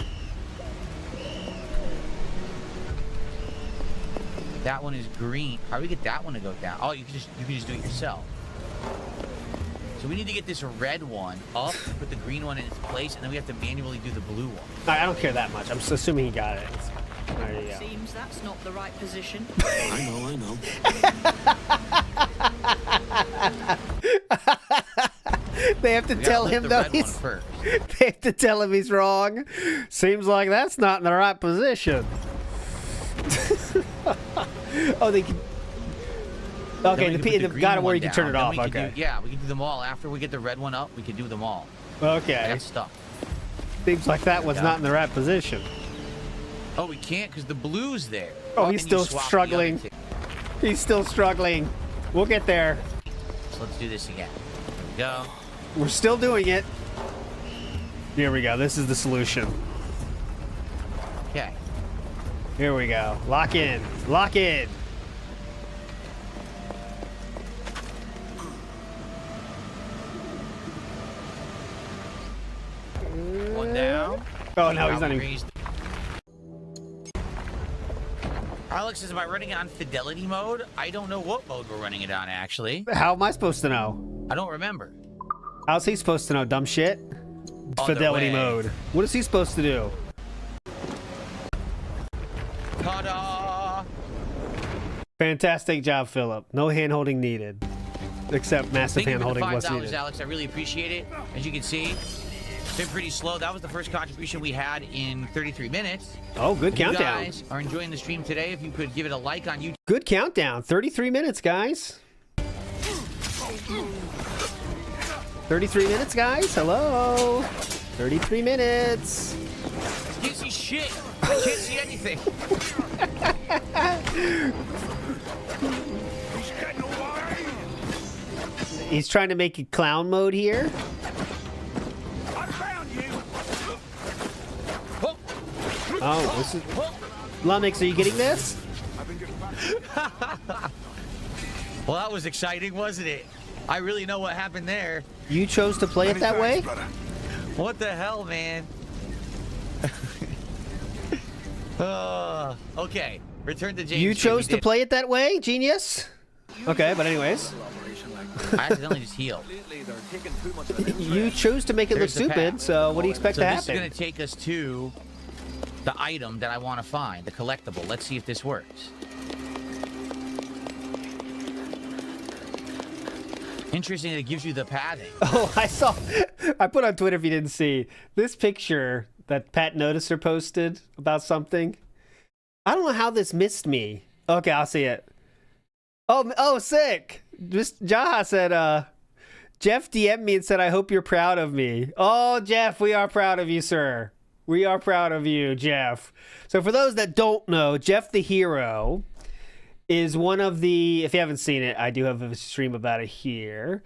That one is green. How do we get that one to go down? Oh, you can just do it yourself. So we need to get this red one up, put the green one in its place, and then we have to manually do the blue one. I don't care that much. I'm just assuming he got it. There you go. Seems that's not the right position. I know. They have to We gotta tell lift him the though. red one first. They have to tell him he's wrong. Seems like that's not in the right position. Oh, they can. Okay, the got where you can turn it off. Okay. Yeah, we can do them all. After we get the red one up, we can do them all. Okay. I got stuff. Seems like that one's not in the right position. Oh, we can't because the blue's there. Oh, he's still struggling. He's still struggling. We'll get there. So let's do this again. Here we go. We're still doing it. Here we go. This is the solution. Okay. Here we go. Lock in. Lock in. One down. Oh, no, he's not even. Alex, am I running it on fidelity mode? I don't know what mode we're running it on, actually. How am I supposed to know? I don't remember. How's he supposed to know, dumb shit? Fidelity mode. What is he supposed to do? Ta-da! Fantastic job, Philip. No hand-holding needed. Except massive hand-holding was needed. Alex. I really appreciate it. As you can see, it's been pretty slow. That was the first contribution we had in 33 minutes. Oh, good if countdown. You guys are enjoying the stream today. If you could give it a like on YouTube. Good countdown. 33 minutes, guys. 33 minutes, guys. Hello. 33 minutes. I can't see shit. I can't see anything. He's trying to make it clown mode here. Oh, this is... Lumix, are you getting this? Well, that was exciting, wasn't it? I really know what happened there. You chose to play it that way? What the hell, man? Okay, return to James. You chose to play it that way, genius? Okay, but anyways. I accidentally just healed. You chose to make it look stupid, so what do you expect to happen? This is going to take us to the item that I want to find, the collectible. Let's see if this works. Interesting that it gives you the padding. Oh, I saw. I put on Twitter if you didn't see this picture that Pat Noticer posted about something. I don't know how this missed me. Okay, I'll see it. Oh, sick. Just Jaha said, Jeff DM'd me and said, I hope you're proud of me. Oh, Jeff, we are proud of you, sir. We are proud of you, Jeff. So for those that don't know, Jeff the Hero is one of the, if you haven't seen it, I do have a stream about it here.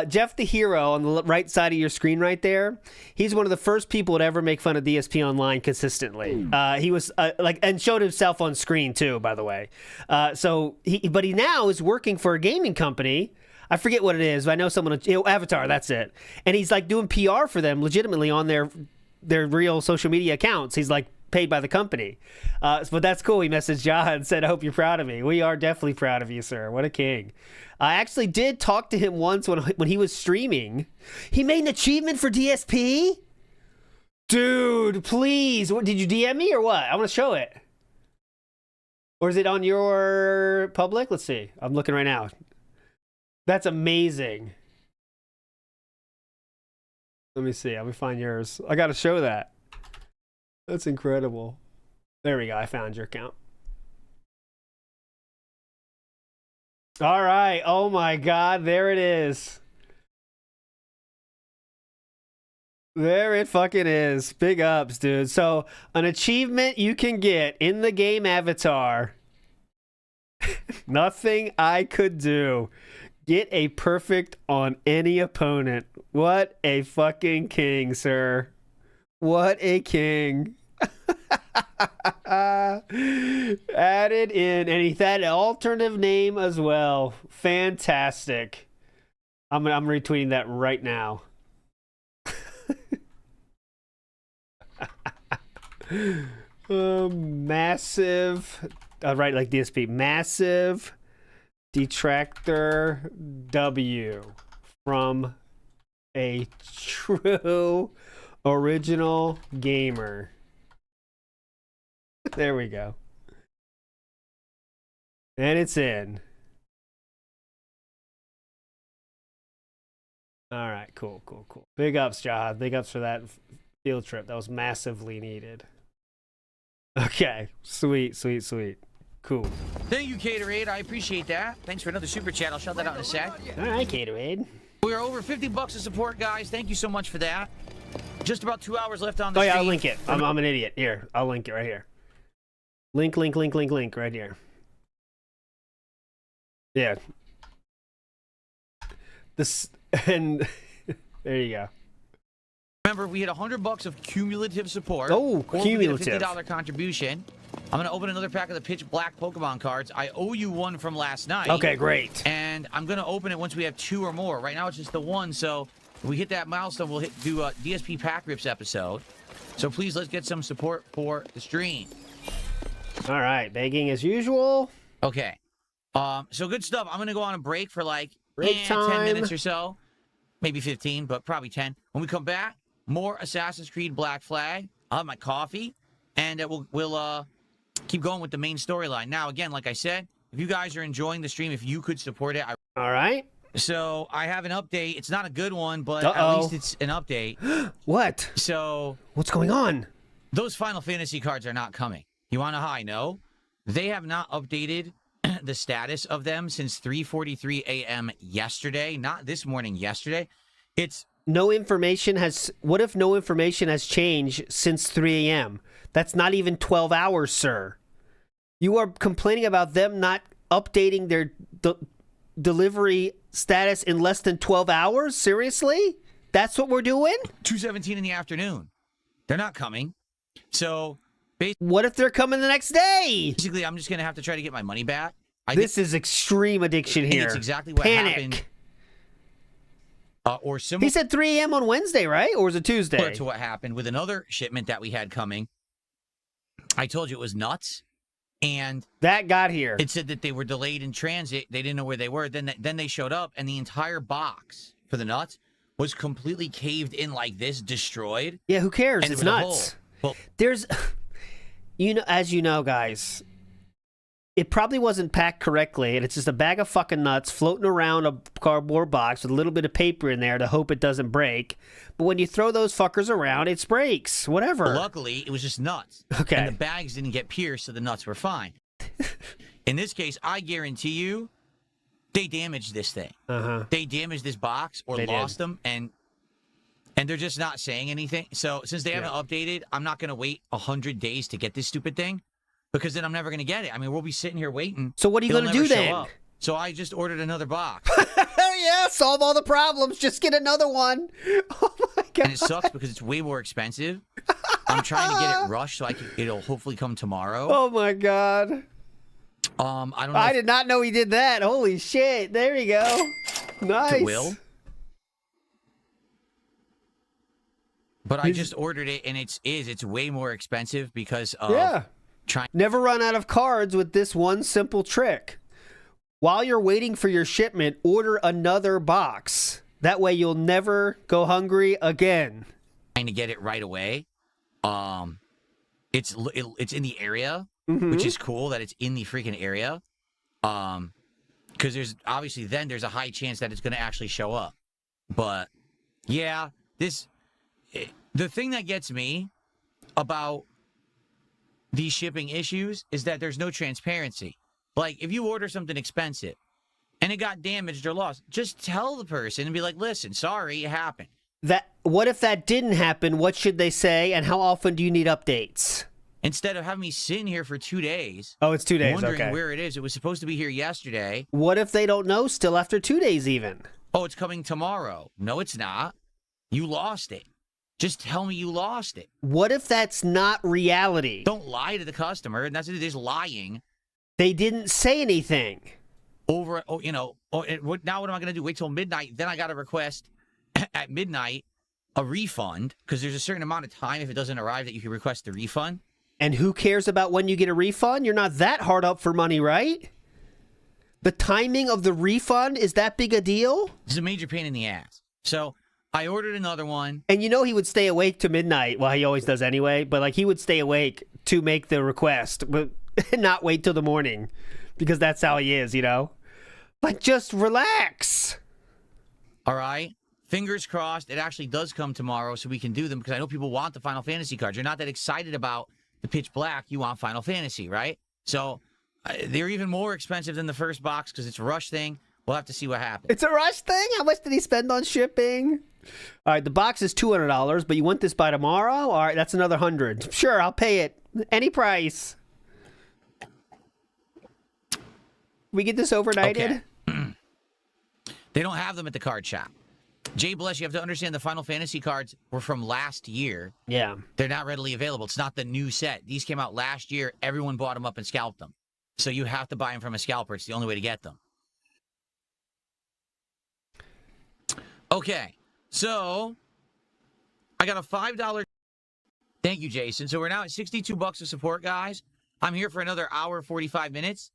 Jeff the Hero on the right side of your screen right there. He's one of the first people to ever make fun of DSP Online consistently. He was and showed himself on screen too, by the way. But he now is working for a gaming company. I forget what it is, but I know someone, Avatar, that's it. And he's like doing PR for them legitimately on their real social media accounts. He's like paid by the company. But that's cool. He messaged Jaha and said, I hope you're proud of me. We are definitely proud of you, sir. What a king. I actually did talk to him once when he was streaming. He made an achievement for DSP? Dude, please. What, did you DM me or what? I want to show it. Or is it on your public? Let's see. I'm looking right now. That's amazing. Let me see. Let me find yours. I got to show that. That's incredible. There we go. I found your account. All right. Oh my God. There it is. There it fucking is. Big ups, dude. So an achievement you can get in the game Avatar. Nothing I could do. Get a perfect on any opponent. What a fucking king, sir. What a king. Added in, and he had an alternative name as well. Fantastic. I'm retweeting that right now. Massive, right, like DSP, massive detractor W from a true original gamer. There we go. And it's in. All right, cool. Big ups, Jahad. Big ups for that field trip. That was massively needed. Okay, sweet. Cool. Thank you, Caterade. I appreciate that. Thanks for another super chat. I'll shout that out in a sec. All right, Caterade. We're over $50 of support, guys. Thank you so much for that. Just about 2 hours left on the Oh stream. yeah, I'll link it. I'm an idiot. Here, I'll link it right here. Link right here. Yeah. This and there you go. Remember, we had $100 of cumulative support. Oh, cumulative. Or we did a $50 contribution. I'm going to open another pack of the pitch black Pokemon cards. I owe you one from last night. Okay, great. And I'm going to open it once we have 2 or more. Right now, it's just the 1. So if we hit that milestone, we'll do a DSP Pack Rips episode. So please, let's get some support for the stream. All right, begging as usual. Okay. So good stuff. I'm going to go on a break for like break 10 minutes or so. Maybe 15, but probably 10. When we come back, more Assassin's Creed Black Flag. I'll have my coffee, and we'll keep going with the main storyline. Now, again, like I said, if you guys are enjoying the stream, if you could support it. All right. So I have an update. It's not a good one, but at least it's an update. What? So what's going on? Those Final Fantasy cards are not coming. You want to know how I know? They have not updated the status of them since 3:43 a.m. yesterday. Not this morning, yesterday. It's no information has. What if no information has changed since 3 a.m.? That's not even 12 hours, sir. You are complaining about them not updating their delivery status in less than 12 hours? Seriously? That's what we're doing? 2:17 in the afternoon. They're not coming. So, what if they're coming the next day? Basically, I'm just going to have to try to get my money back. This is extreme addiction here. It's exactly what happened. Or similar. He said 3 a.m. on Wednesday, right? Or was it Tuesday? Similar to what happened with another shipment that we had coming. I told you it was nuts. And that got here. It said that they were delayed in transit. They didn't know where they were. Then they showed up, and the entire box for the nuts was completely caved in like this, destroyed. Yeah, who cares? It's nuts. Well, there's, as you know, guys, it probably wasn't packed correctly, and it's just a bag of fucking nuts floating around a cardboard box with a little bit of paper in there to hope it doesn't break. But when you throw those fuckers around, it breaks. Whatever. Well, luckily, it was just nuts. Okay. And the bags didn't get pierced, so the nuts were fine. In this case, I guarantee you, they damaged this thing. They damaged this box or lost them, and they're just not saying anything. So since they haven't updated, I'm not going to wait 100 days to get this stupid thing. Because then I'm never going to get it. I mean, we'll be sitting here waiting. So what are you going to do then? So I just ordered another box. Yeah, solve all the problems. Just get another one. Oh, my God. And it sucks because it's way more expensive. I'm trying to get it rushed so it'll hopefully come tomorrow. Oh, my God. I don't know. I did not know he did that. Holy shit. There you go. Nice. It will. But I just ordered it, and it's way more expensive because of... Never run out of cards with this one simple trick. While you're waiting for your shipment, order another box. That way you'll never go hungry again. Trying to get it right away. It's in the area, which is cool that it's in the freaking area. Because there's a high chance that it's going to actually show up. But yeah, the thing that gets me about these shipping issues is that there's no transparency. Like, if you order something expensive and it got damaged or lost, just tell the person and be like, listen, sorry, it happened. What if that didn't happen? What should they say? And how often do you need updates? Instead of having me sitting here for 2 days. Oh, it's 2 days, wondering where it is. It was supposed to be here yesterday. What if they don't know still after 2 days even? Oh, it's coming tomorrow. No, it's not. You lost it. Just tell me you lost it. What if that's not reality? Don't lie to the customer. And that's just lying. They didn't say anything. Now what am I going to do? Wait till midnight. Then I got to request at midnight a refund because there's a certain amount of time if it doesn't arrive that you can request the refund. And who cares about when you get a refund? You're not that hard up for money, right? The timing of the refund is that big a deal? It's a major pain in the ass. So I ordered another one. And he would stay awake to midnight. Well, he always does anyway. But he would stay awake to make the request, but not wait till the morning because that's how he is, But just relax. All right. fingers crossed it actually does come tomorrow so we can do them, because I know people want the Final Fantasy cards. You're not that excited about the Pitch Black. You want Final Fantasy, right? So they're even more expensive than the first box because it's a rush thing. We'll have to see what happens. It's a rush thing? How much did he spend on shipping? All right, the box is $200, but you want this by tomorrow? All right, that's another $100. Sure, I'll pay it. Any price. We get this overnighted? Okay. They don't have them at the card shop. Jay Bless, you have to understand the Final Fantasy cards were from last year. Yeah. They're not readily available. It's not the new set. These came out last year. Everyone bought them up and scalped them. So you have to buy them from a scalper. It's the only way to get them. Okay. So I got a $5. Thank you, Jason. So we're now at $62 of support, guys. I'm here for another hour, 45 minutes.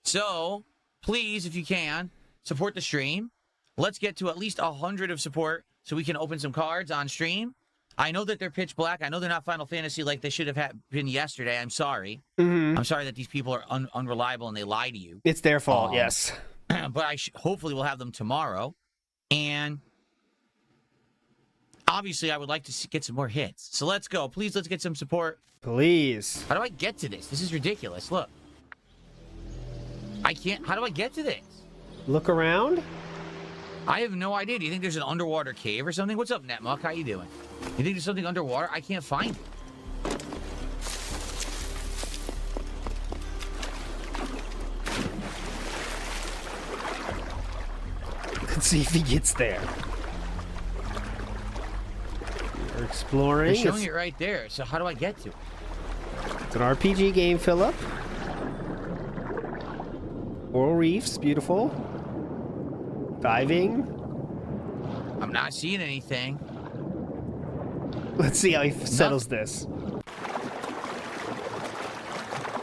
So please, if you can, support the stream. Let's get to at least 100 of support so we can open some cards on stream. I know that they're Pitch Black. I know they're not Final Fantasy like they should have been yesterday. I'm sorry. I'm sorry that these people are unreliable and they lie to you. It's their fault, yes. But hopefully we'll have them tomorrow. And obviously I would like to get some more hits. So let's go. Please, let's get some support. Please. How do I get to this? This is ridiculous. Look. I can't. How do I get to this? Look around. I have no idea. Do you think there's an underwater cave or something? What's up, Netmuck? How you doing? You think there's something underwater? I can't find it. Let's see if he gets there. We're exploring. They're showing it right there. So how do I get to it? It's an RPG game, Philip. Coral reefs, beautiful. Diving. I'm not seeing anything. Let's see how he settles this.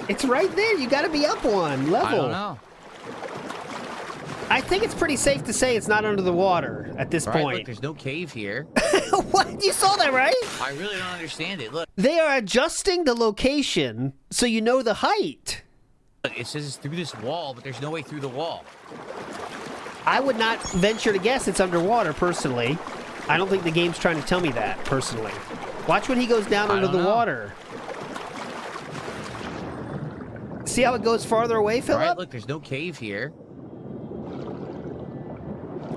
It's right there. You got to be up one level. I don't know. I think it's pretty safe to say it's not under the water at this point. Look, there's no cave here. What? You saw that, right? I really don't understand it. Look. They are adjusting the location so you know the height. Look, it says it's through this wall, but there's no way through the wall. I would not venture to guess it's underwater, personally. I don't think the game's trying to tell me that, personally. Watch when he goes down under the water. See how it goes farther away, Philip? All right, look, there's no cave here.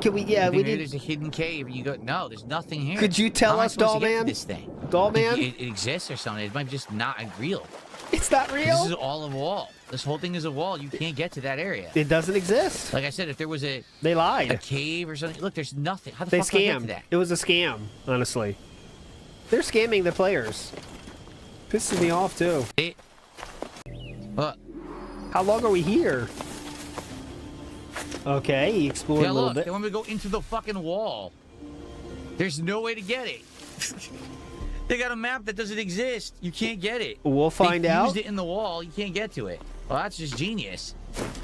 Can we, yeah, we did. There's a hidden cave. You go, no, there's nothing here. Could you tell us, Doll Man? This thing. Doll Man? It exists or something. It might be just not real. It's not real? This is all a wall. This whole thing is a wall. You can't get to that area. It doesn't exist. Like I said, if there was a... They lied. A cave or something. Look, there's nothing. How the they fuck did I get to scammed. that? It was a scam, honestly. They're scamming the players. Pisses me off, too. How long are we here? Okay, he explored a little bit. They want me to go into the fucking wall. There's no way to get it. They got a map that doesn't exist. You can't get it. We'll find out. They used it in the wall. You can't get to it. Well, that's just genius.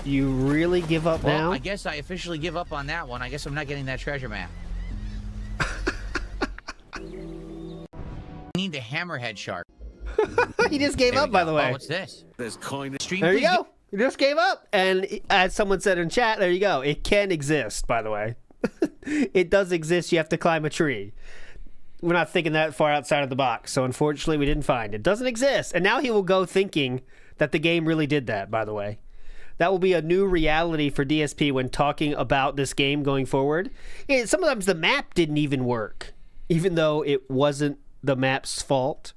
You really give up now? I guess I officially give up on that one. I guess I'm not getting that treasure map. I need the hammerhead shark. He just gave up, by the way. Oh, what's this? There's coin. There you go. He just gave up. And as someone said in chat, there you go. It can exist, by the way. It does exist. You have to climb a tree. We're not thinking that far outside of the box. So unfortunately, we didn't find it. It doesn't exist. And now he will go thinking that the game really did that, by the way. That will be a new reality for DSP when talking about this game going forward. Yeah, sometimes the map didn't even work, even though it wasn't the map's fault.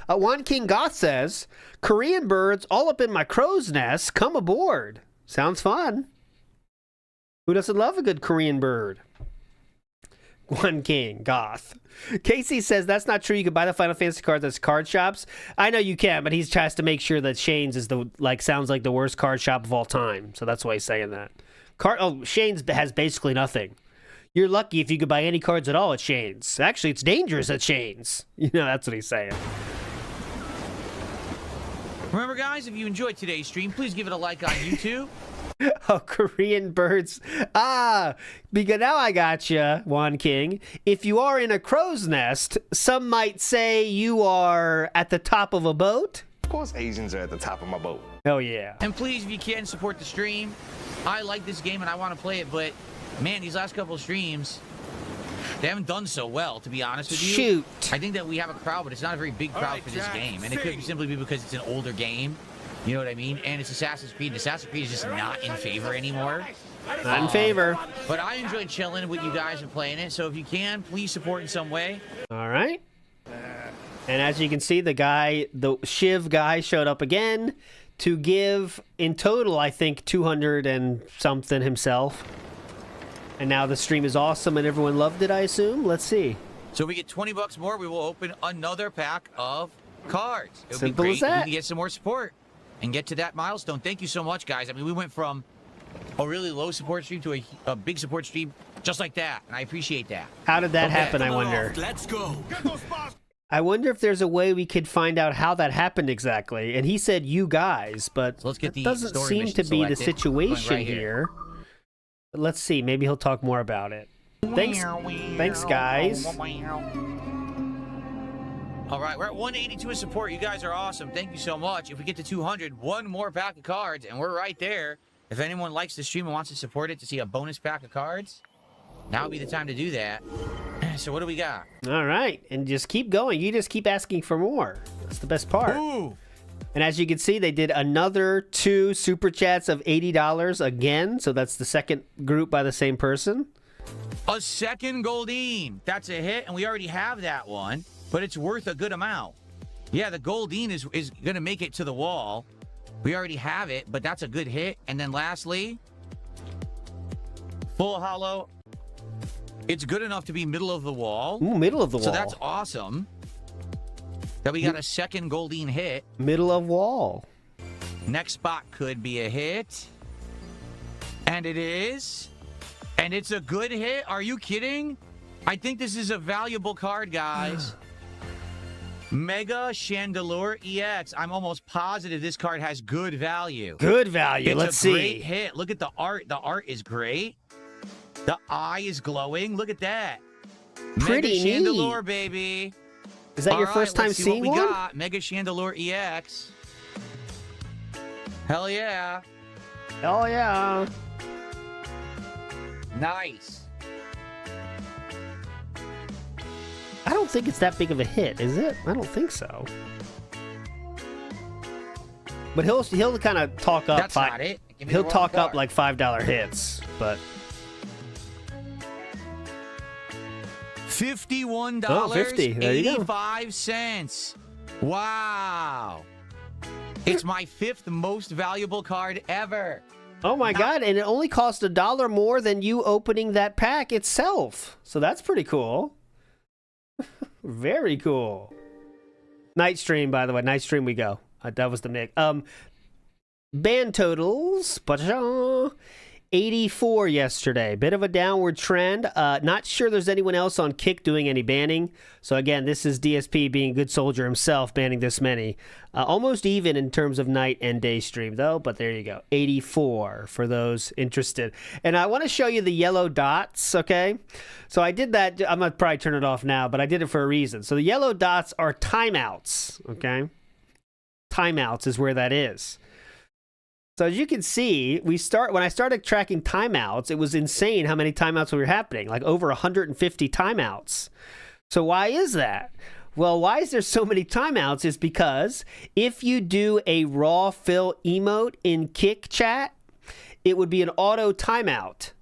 Juan King Goth says, Korean birds all up in my crow's nest. Come aboard. Sounds fun. Who doesn't love a good Korean bird? Juan King Goth. Casey says, that's not true. You can buy the Final Fantasy cards at card shops. I know you can, but he tries to make sure that Shane's is sounds like the worst card shop of all time. So that's why he's saying that. Shane's has basically nothing. You're lucky if you could buy any cards at all at Shane's. Actually, it's dangerous at Shane's. You know, that's what he's saying. Remember, guys, if you enjoyed today's stream, please give it a like on YouTube. Oh, Korean birds. Because now I gotcha, Juan King. If you are in a crow's nest, some might say you are at the top of a boat. Of course Asians are at the top of my boat. Oh, yeah. And please, if you can, support the stream. I like this game and I want to play it, but, man, these last couple of streams, They haven't done so well, to be honest with you. Shoot. I think that we have a crowd, but it's not a very big crowd for this game. And it could simply be because it's an older game. You know what I mean? And it's Assassin's Creed. And Assassin's Creed is just not in favor anymore. Not in favor. But I enjoy chilling with you guys and playing it. So if you can, please support in some way. All right. And as you can see, the Shiv guy showed up again to give, in total, I think, 200 and something himself. And now the stream is awesome and everyone loved it, I assume. Let's see. So if we get 20 bucks more, we will open another pack of cards. It would Simple be great as that. if we can get some more support and get to that milestone. Thank you so much, guys. I mean, we went from a really low support stream to a big support stream just like that, and I appreciate that. How did that happen, I wonder? Let's go. I wonder if there's a way we could find out how that happened exactly. And he said you guys, but so let's get that the doesn't story seem mission to be the selected. situation Going right here. But let's see. Maybe he'll talk more about it. Thanks, guys. All right, we're at 182 in support. You guys are awesome. Thank you so much. If we get to 200, one more pack of cards, and we're right there. If anyone likes the stream and wants to support it to see a bonus pack of cards, now would be the time to do that. So what do we got? All right, and just keep going. You just keep asking for more. That's the best part. Ooh. And as you can see, they did another 2 super chats of $80 again. So that's the second group by the same person. A second Goldine. That's a hit, and we already have that one, but it's worth a good amount. Yeah, the Goldine is going to make it to the wall. We already have it, but that's a good hit. And then lastly, full hollow. It's good enough to be middle of the wall. Ooh, middle of the wall. So that's awesome. That we got a second Goldine hit. Middle of wall. Next spot could be a hit. And it is. And it's a good hit. Are you kidding? I think this is a valuable card, guys. Mega Chandelure EX. I'm almost positive this card has good value. Good value. It's Let's a see. great hit. Look at the art. The art is great. The eye is glowing. Look at that. Pretty Mega neat. Chandelure, baby. Is that your All first right, time let's see seeing what we one? got. Mega Chandelure EX. Hell yeah. Oh, yeah. Nice. I don't think it's that big of a hit, is it? I don't think so. But he'll kind of talk up. That's not it. Give me the He'll wrong talk up card. like $5 hits, but $51. Oh, 50. There you go. 85 cents. Wow. It's my 5th most valuable card ever. oh my god! And it only cost $1 more than you opening that pack itself. So that's pretty cool. Very cool. Night stream, by the way. Night stream we go. That was the mix. Band totals. 84 yesterday. Bit of a downward trend. Not sure there's anyone else on Kick doing any banning. So again, this is DSP being a good soldier himself, banning this many. Almost even in terms of night and day stream, though. But there you go. 84 for those interested. And I want to show you the yellow dots, okay? So I did that. I'm going to probably turn it off now, but I did it for a reason. So the yellow dots are timeouts, okay? Timeouts is where that is. So as you can see, when I started tracking timeouts, it was insane how many timeouts were happening, like over 150 timeouts. So why is that? Well, why is there so many timeouts is because if you do a raw fill emote in Kick chat, it would be an auto timeout.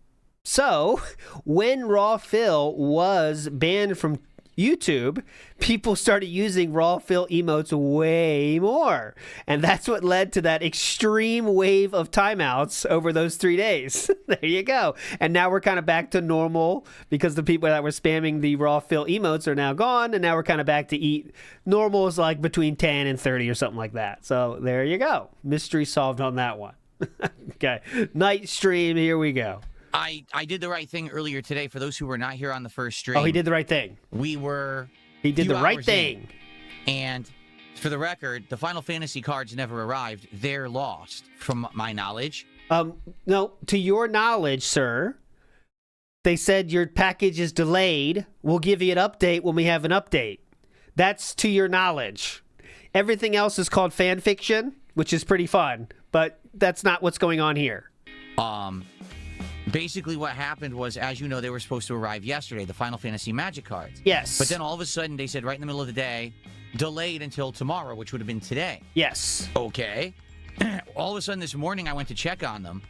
So when raw fill was banned from YouTube, people started using raw fill emotes way more. And that's what led to that extreme wave of timeouts over those 3 days. There you go. And now we're kind of back to normal because the people that were spamming the raw fill emotes are now gone. And now we're kind of back to normal is like between 10 and 30 or something like that. So there you go. Mystery solved on that one. Okay. Night stream. Here we go. I did the right thing earlier today. For those who were not here on the first stream. Oh, he did the right thing. We were. He did the right thing. And for the record, the Final Fantasy cards never arrived. They're lost, from my knowledge. No, to your knowledge, sir. They said your package is delayed. We'll give you an update when we have an update. That's to your knowledge. Everything else is called fan basically what happened was, as you know, they were supposed to arrive yesterday, the Final Fantasy Magic cards. Yes. But then all of a sudden, they said right in the middle of the day, delayed until tomorrow, which would have been today. Yes. Okay. All of a sudden this morning, I went to check on them,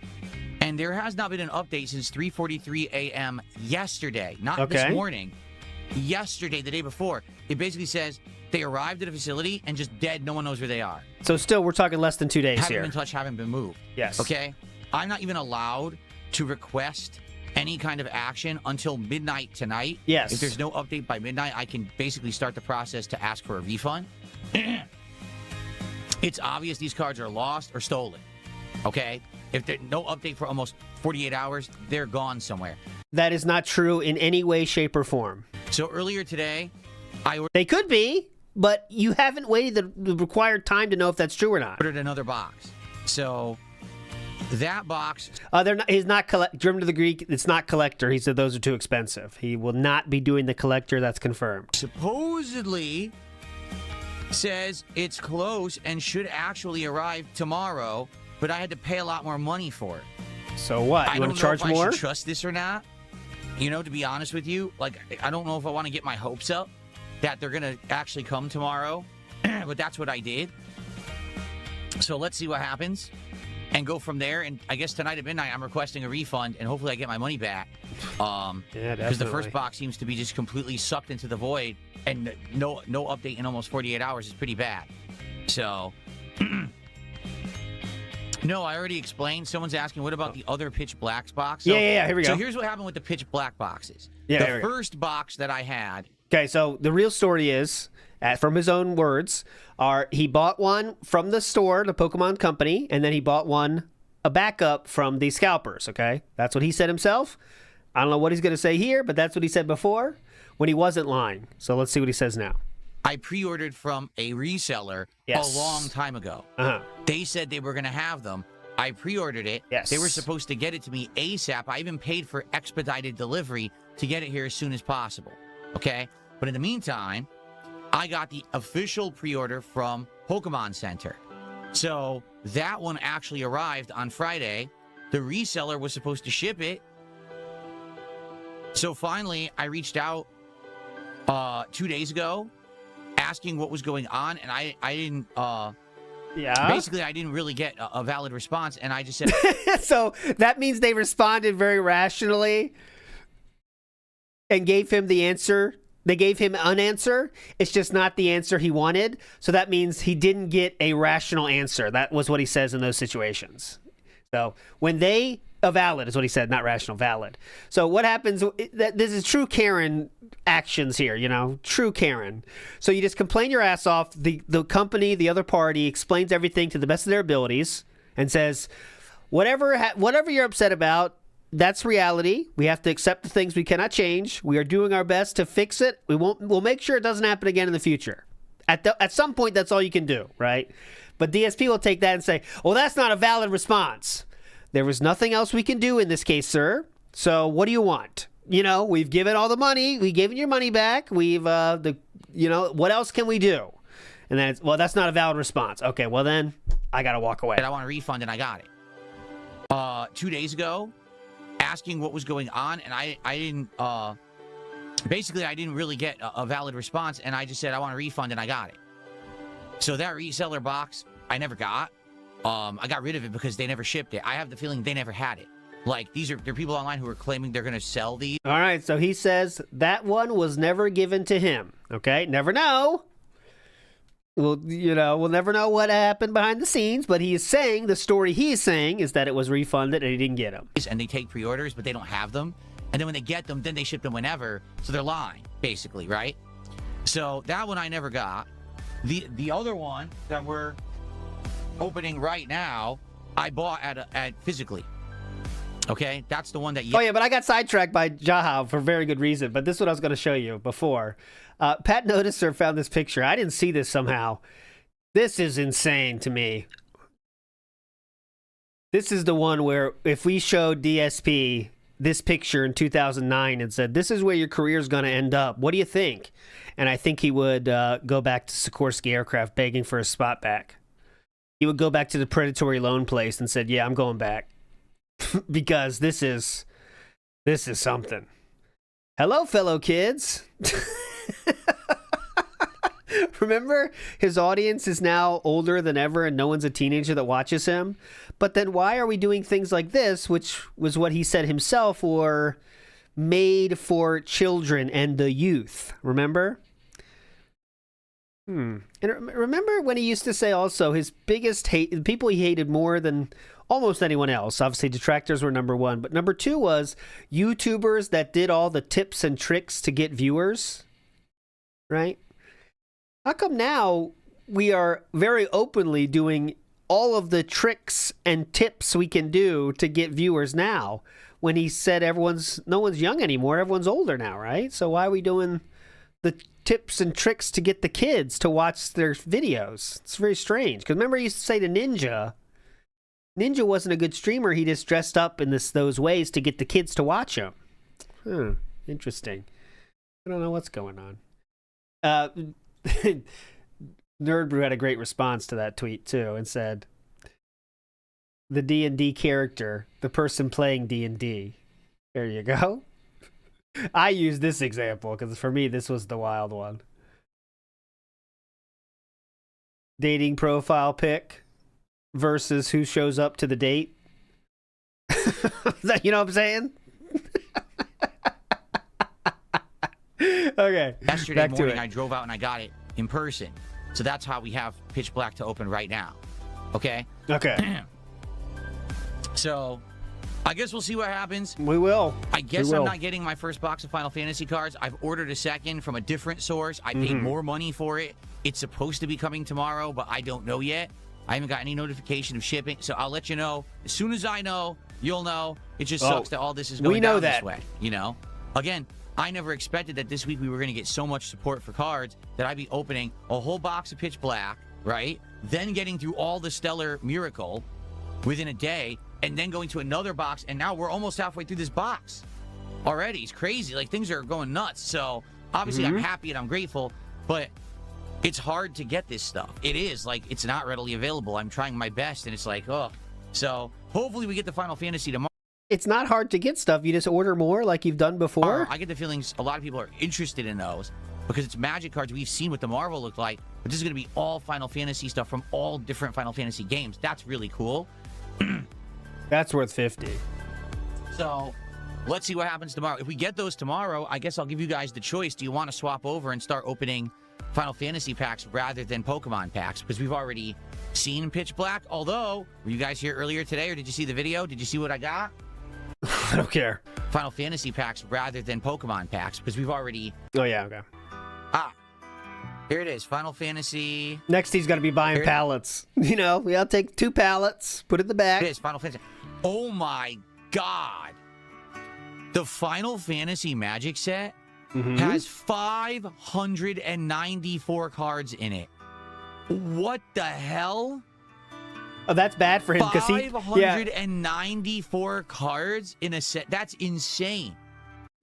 and there has not been an update since 3:43 a.m. yesterday. Not this morning. Yesterday, the day before. It basically says they arrived at a facility and just dead. No one knows where they are. So still, we're talking less than 2 days haven't here. Been touched, haven't been moved. Yes. Okay? I'm not even allowed to request any kind of action until midnight tonight. Yes. If there's no update by midnight, I can basically start the process to ask for a refund. It's obvious these cards are lost or stolen. Okay? If there's no update for almost 48 hours, they're gone somewhere. That is not true in any way, shape, or form. So earlier today, They could be, but you haven't waited the required time to know if that's true or not. ordered another box. So that box... He's not German to the Greek, it's not collector. He said those are too expensive. He will not be doing the collector. That's confirmed. Supposedly says it's close and should actually arrive tomorrow, but I had to pay a lot more money for it. So what? You want to charge more? I don't know if I should trust this or not. You know, to be honest with you, like, I don't know if I want to get my hopes up that they're going to actually come tomorrow, but that's what I did. So let's see what happens and go from there. And I guess tonight at midnight, I'm requesting a refund, and hopefully I get my money back. Yeah, because the first box seems to be just completely sucked into the void, and no update in almost 48 hours is pretty bad. So... No, I already explained. Someone's asking, what about the other Pitch Black box? So, yeah, here we go. So here's what happened with the Pitch Black boxes. Yeah, the first box that I had... Okay, so the real story is, from his own words, he bought one from the store, the Pokemon company, and then he bought a backup from the scalpers, okay? That's what he said himself. I don't know what he's going to say here, but that's what he said before when he wasn't lying. So let's see what he says now. I pre-ordered from a reseller a long time ago. They said they were going to have them. I pre-ordered it. Yes. They were supposed to get it to me ASAP. I even paid for expedited delivery to get it here as soon as possible. Okay? But in the meantime, I got the official pre-order from Pokemon Center. So that one actually arrived on Friday. The reseller was supposed to ship it. So finally, I reached out 2 days ago asking what was going on, and I didn't basically I didn't really get a valid response, and I just said so that means they responded very rationally and gave him the answer. They gave him an answer. It's just not the answer he wanted. So that means he didn't get a rational answer. That was what he says in those situations. So when they valid is what he said, not rational, valid. So what happens, this is true Karen actions here, true Karen. So you just complain your ass off. The company, the other party explains everything to the best of their abilities and says, whatever you're upset about, that's reality. We have to accept the things we cannot change. We are doing our best to fix it. We'll make sure it doesn't happen again in the future. At some point, that's all you can do, right? But DSP will take that and say, well, that's not a valid response. There was nothing else we can do in this case, sir. So what do you want? We've given all the money. We've given your money back. We've, what else can we do? And then that's not a valid response. Okay, well then, I got to walk away. I want a refund, and I got it. 2 days ago, asking what was going on, and I didn't, basically, I didn't really get a valid response, and I just said, I want a refund, and I got it. So that reseller box, I never got. I got rid of it because they never shipped it. I have the feeling they never had it. Like, there are people online who are claiming they're going to sell these. All right, so he says that one was never given to him. Okay, never know. We'll never know what happened behind the scenes, but he is saying, the story he is saying is that it was refunded and he didn't get them. And they take pre-orders, but they don't have them. And then when they get them, then they ship them whenever. So they're lying, basically, right? So that one I never got. The other one that we're opening right now, I bought at physically. Okay, that's the one that. Oh yeah, but I got sidetracked by Jaha for very good reason. But this is what I was going to show you before. Pat Noticer found this picture. I didn't see this somehow. This is insane to me. This is the one where if we showed DSP this picture in 2009 and said, "This is where your career is going to end up. What do you think?" And I think he would go back to Sikorsky Aircraft begging for a spot back. He would go back to the predatory loan place and said, "Yeah, I'm going back." Because this is This is something. Hello, fellow kids. Remember, his audience is now older than ever and no one's a teenager that watches him. But then why are we doing things like this, which was what he said himself were made for children and the youth? Remember? And remember when he used to say also his biggest hate, the people he hated more than almost anyone else. Obviously, detractors were number one. But number two was YouTubers that did all the tips and tricks to get viewers. Right? How come now we are very openly doing all of the tricks and tips we can do to get viewers now when he said no one's young anymore, everyone's older now, right? So why are we doing the tips and tricks to get the kids to watch their videos? It's very strange. Because remember he used to say to Ninja wasn't a good streamer. He just dressed up in those ways to get the kids to watch him. Interesting. I don't know what's going on. Nerd Brew had a great response to that tweet too and said, the D&D character, the person playing D&D. There you go. I use this example because for me this was the wild one. Dating profile pic versus who shows up to the date. You know what I'm saying? Okay. Yesterday morning, I drove out and I got it in person. So that's how we have Pitch Black to open right now. Okay? Okay. So, I guess we'll see what happens. We will. I guess I'm not getting my first box of Final Fantasy cards. I've ordered a second from a different source. I paid more money for it. It's supposed to be coming tomorrow, but I don't know yet. I haven't got any notification of shipping, so I'll let you know. As soon as I know, you'll know. It just sucks that all this is going down this way, you know? Again, I never expected that this week we were going to get so much support for cards that I'd be opening a whole box of Pitch Black, right? Then getting through all the Stellar Miracle within a day, and then going to another box, and now we're almost halfway through this box already. It's crazy. Like, things are going nuts. So, obviously, I'm happy and I'm grateful, but it's hard to get this stuff. It is. Like, it's not readily available. I'm trying my best, and it's like, oh. So, hopefully we get the Final Fantasy tomorrow. It's not hard to get stuff. You just order more like you've done before. I get the feelings a lot of people are interested in those because it's Magic cards we've seen what the Marvel looked like, but this is going to be all Final Fantasy stuff from all different Final Fantasy games. That's really cool. That's worth 50. So, let's see what happens tomorrow. If we get those tomorrow, I guess I'll give you guys the choice. Do you want to swap over and start opening Final Fantasy packs rather than Pokemon packs? Because we've already seen Pitch Black. Although, were you guys here earlier today, or did you see the video? Did you see what I got? I don't care. Final Fantasy packs rather than Pokemon packs, because we've already... Oh, yeah, okay. Here it is, Final Fantasy... Next, he's going to be buying pallets. You know, I'll take 2 pallets, put it in the back. It is, Final Fantasy. Oh, my God. The Final Fantasy Magic set has 594 cards in it. What the hell? Oh, that's bad for him because 594 cards in a set. That's insane.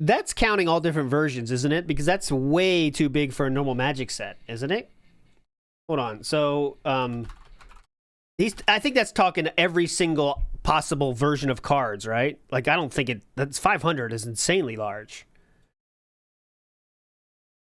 That's counting all different versions, isn't it? Because that's way too big for a normal Magic set, isn't it? Hold on. So, I think that's talking every single possible version of cards, right? Like, I don't think that's 500 is insanely large.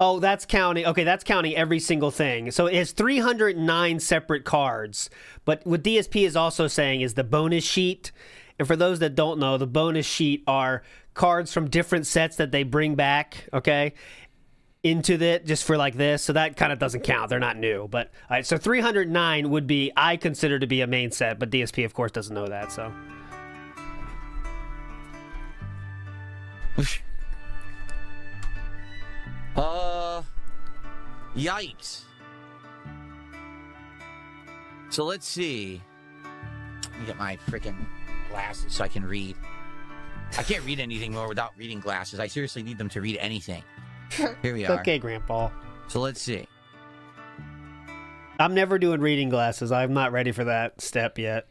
Oh, that's counting. Okay, that's counting every single thing. So it has 309 separate cards. But what DSP is also saying is the bonus sheet. And for those that don't know, the bonus sheet are cards from different sets that they bring back, okay, into just for like this. So that kind of doesn't count. They're not new. But all right, so 309 would be, I consider to be a main set. But DSP, of course, doesn't know that. So. Yikes. So let's see. Let me get my freaking glasses so I can read. I can't read anything more without reading glasses. I seriously need them to read anything. Here we are. Okay, Grandpa. So let's see. I'm never doing reading glasses. I'm not ready for that step yet.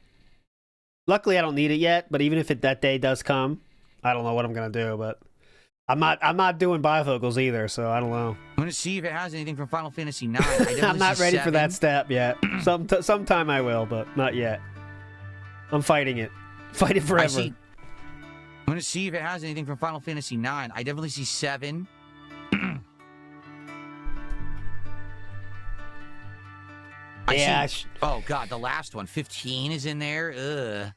Luckily, I don't need it yet, but even if that day does come, I don't know what I'm going to do, but I'm not doing bifocals either, so I don't know. I'm going to see if it has anything from Final Fantasy IX. I'm not ready for that step yet. Sometime I will, but not yet. I'm fighting it. Fight it forever. going to see if it has anything from Final Fantasy 9. I definitely see 7. Yeah. Oh, God, the last one. 15 is in there. Ugh.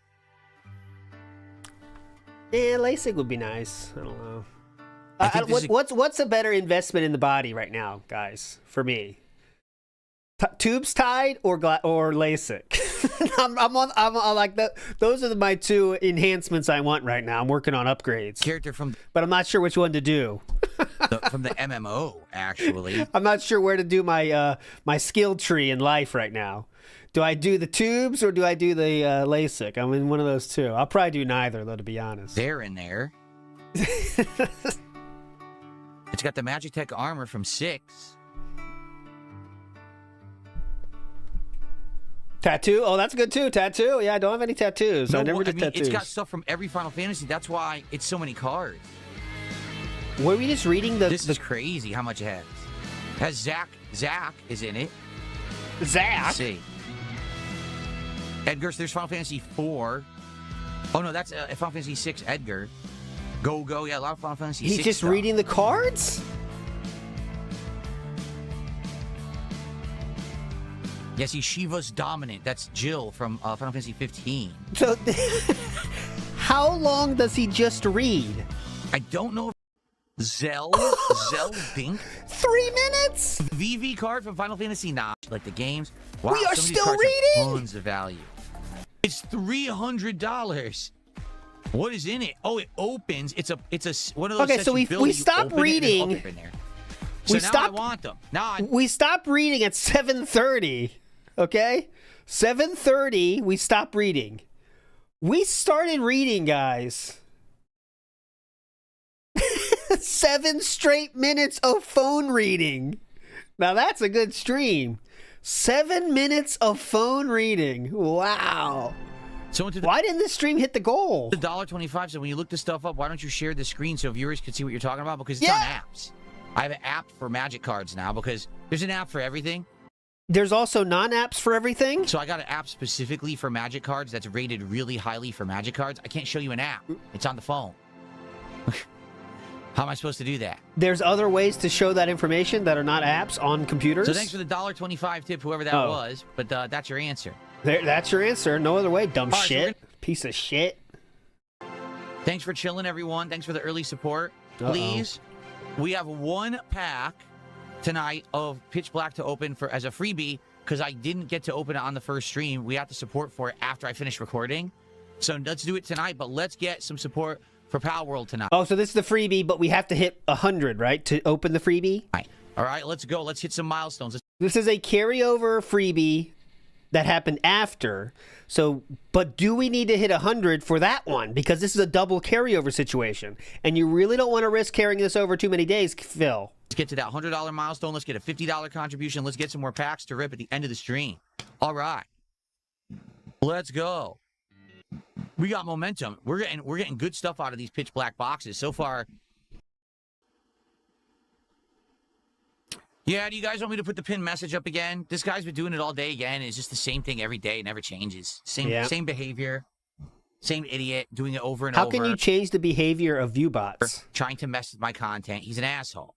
Yeah, LASIK would be nice. I don't know. What's a better investment in the body right now, guys? For me, tubes tied or LASIK. I'm like that. Those are my two enhancements I want right now. I'm working on upgrades. Character from, but I'm not sure which one to do. From the MMO, actually. I'm not sure where to do my my skill tree in life right now. Do I do the tubes or do I do the LASIK? I'm in one of those two. I'll probably do neither, though, to be honest. They're in there. It's got the Magic Tech armor from 6. Tattoo? Oh, that's good too. Tattoo? Yeah, I don't have any tattoos. I never did tattoos. It's got stuff from every Final Fantasy. That's why it's so many cards. Were we just reading the... This is crazy how much it has. It has Zack. Zack is in it. Zack? Let's see. Edgar, so there's Final Fantasy 4. Oh, no, that's Final Fantasy 6 Edgar. Go. Yeah, a lot of Final Fantasy 6 He's just stuff. reading the cards? Yes, he's Shiva's dominant. That's Jill from Final Fantasy 15. So, how long does he just read? I don't know if Zell Dink. 3 minutes? VV card from Final Fantasy 9. Like the games. Wow, we are some of these still cards reading? have tons of value. It's $300. What is in it? Oh, it opens. It's a one of those. Okay, so we stopped reading. So now I want them. We stopped reading at 7:30. Okay, 7:30. We stopped reading. We started reading, guys. 7 straight minutes of phone reading. Now that's a good stream. 7 minutes of phone reading. Wow. So why didn't this stream hit the goal? The $1.25. So when you look this stuff up, why don't you share the screen so viewers can see what you're talking about? Because it's on apps. I have an app for Magic cards now because there's an app for everything. There's also non-apps for everything? So I got an app specifically for Magic cards that's rated really highly for Magic cards. I can't show you an app. It's on the phone. How am I supposed to do that? There's other ways to show that information that are not apps on computers? So thanks for the $1.25 tip, whoever that was. But that's your answer. That's your answer. No other way, dumb shit. Piece of shit. Thanks for chilling, everyone. Thanks for the early support. Please, we have 1 pack tonight of Pitch Black to open for as a freebie because I didn't get to open it on the first stream. We have to support for it after I finish recording. So let's do it tonight, but let's get some support for Pal World tonight. Oh, so this is the freebie, but we have to hit 100, right, to open the freebie? All right, let's go. Let's hit some milestones. This is a carryover freebie that happened after. So, but do we need to hit 100 for that one? Because this is a double carryover situation. And you really don't want to risk carrying this over too many days, Phil. Let's get to that $100 milestone. Let's get a $50 contribution. Let's get some more packs to rip at the end of the stream. All right. Let's go. We got momentum. We're getting good stuff out of these Pitch Black boxes. So far, yeah, do you guys want me to put the pin message up again? This guy's been doing it all day again. It's just the same thing every day. It never changes. Same behavior. Same idiot doing it over and over. How can you change the behavior of viewbots? Trying to mess with my content. He's an asshole.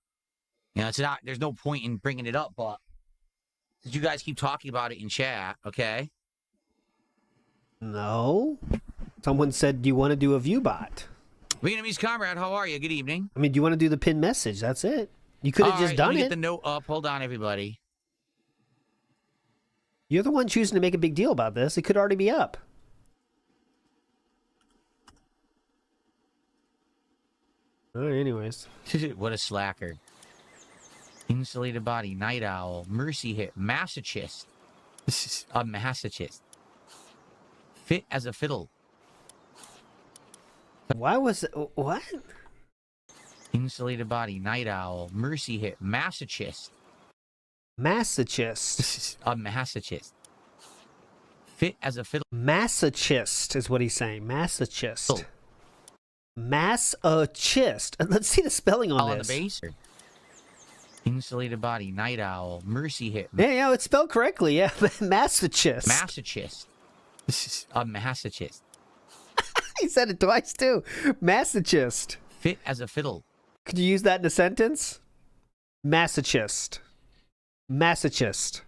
You know, it's not. There's no point in bringing it up, but you guys keep talking about it in chat, okay? No. Someone said, do you want to do a viewbot? Vietnamese comrade, how are you? Good evening. I mean, do you want to do the pin message? That's it. You could have just done let me it. Get the note up. Hold on, everybody. You're the one choosing to make a big deal about this. It could already be up. All right, anyways. What a slacker. Insulated body, night owl, mercy hit, masochist. This is a masochist. Fit as a fiddle. Why was it? What? Insulated body, night owl, mercy hit, masochist. Masochist. A masochist. Fit as a fiddle. Masochist is what he's saying. Masochist. Masochist. Let's see the spelling on this. On the base. Insulated body, night owl, mercy hit. Yeah, it's spelled correctly. Yeah, masochist. Masochist. This is a masochist. He said it twice too. Masochist. Fit as a fiddle. Could you use that in a sentence? Masochist. Masochist.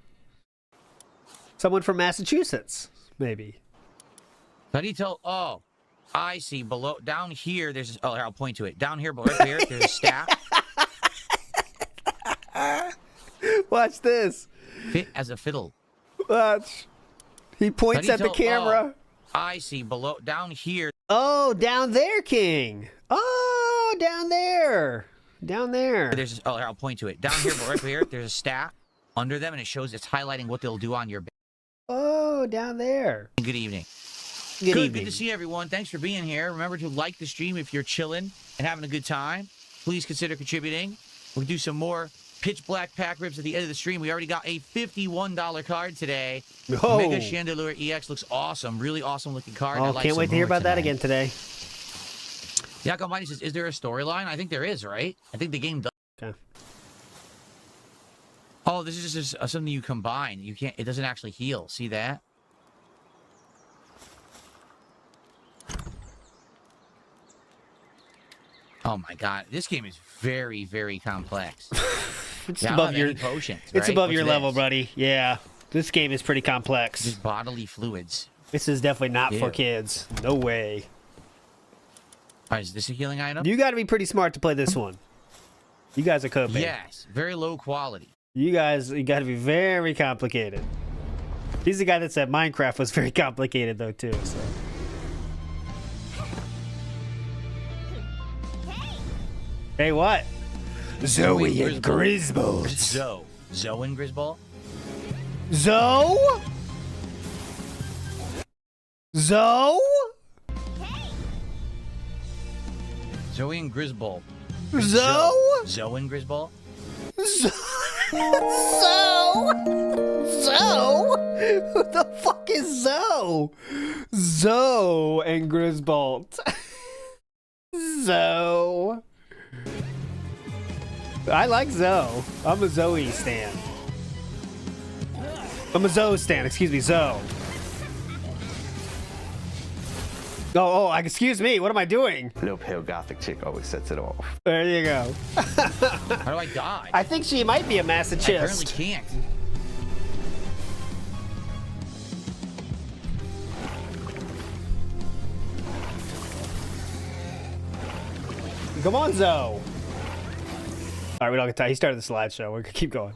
Someone from Massachusetts, maybe. How do you tell? Oh, I see. Below, down here, there's. Oh, here, I'll point to it. Down here, right here, there's a staff. Watch this. Fit as a fiddle. Watch. He points at the camera. Oh, I see. Below, down here. Oh, down there, King. Oh, down there. Down there. There's. Oh, here, I'll point to it. Down here, right here, there's a staff under them, and it shows it's highlighting what they'll do on your. Oh, down there. Good evening. Good evening. Good to see everyone. Thanks for being here. Remember to like the stream if you're chilling and having a good time. Please consider contributing. We'll do some more pitch black pack rips at the end of the stream. We already got a $51 card today. Oh. Mega Chandelier EX looks awesome. Really awesome looking card. Oh, can't wait to hear about that again today. Yakko Mighty says, is there a storyline? I think there is, right? I think the game does. Okay. Oh, this is just something you combine. You can't. It doesn't actually heal. See that? Oh my god, this game is very, very complex. It's above your potions. It's right? above What's your this? level, buddy. Yeah, this game is pretty complex. Just bodily fluids. This is definitely not for Ew. kids. No way. All right, is this a healing item? You got to be pretty smart to play this one. You guys are coping. Yes, very low quality. You got to be very complicated. He's the guy that said Minecraft was very complicated, though, too. So. Hey, what? Zoe and Grisbold. Zoe and Grisbold? Zoe? Zoe? Zoe and Grisbold. Zoe? Zoe and Grisbold? Zoe? Who the fuck is Zoe? Zoe and Grisbold. Zoe. I like Zoe. I'm a Zoe stan. I'm a Zoe stan. Excuse me, Zoe. Oh, excuse me. What am I doing? Little pale gothic chick always sets it off. There you go. How do I dodge? I think she might be a masochist. I apparently can't. Come on, Zoe. All right, we don't get time. He started the slideshow. We're gonna keep going.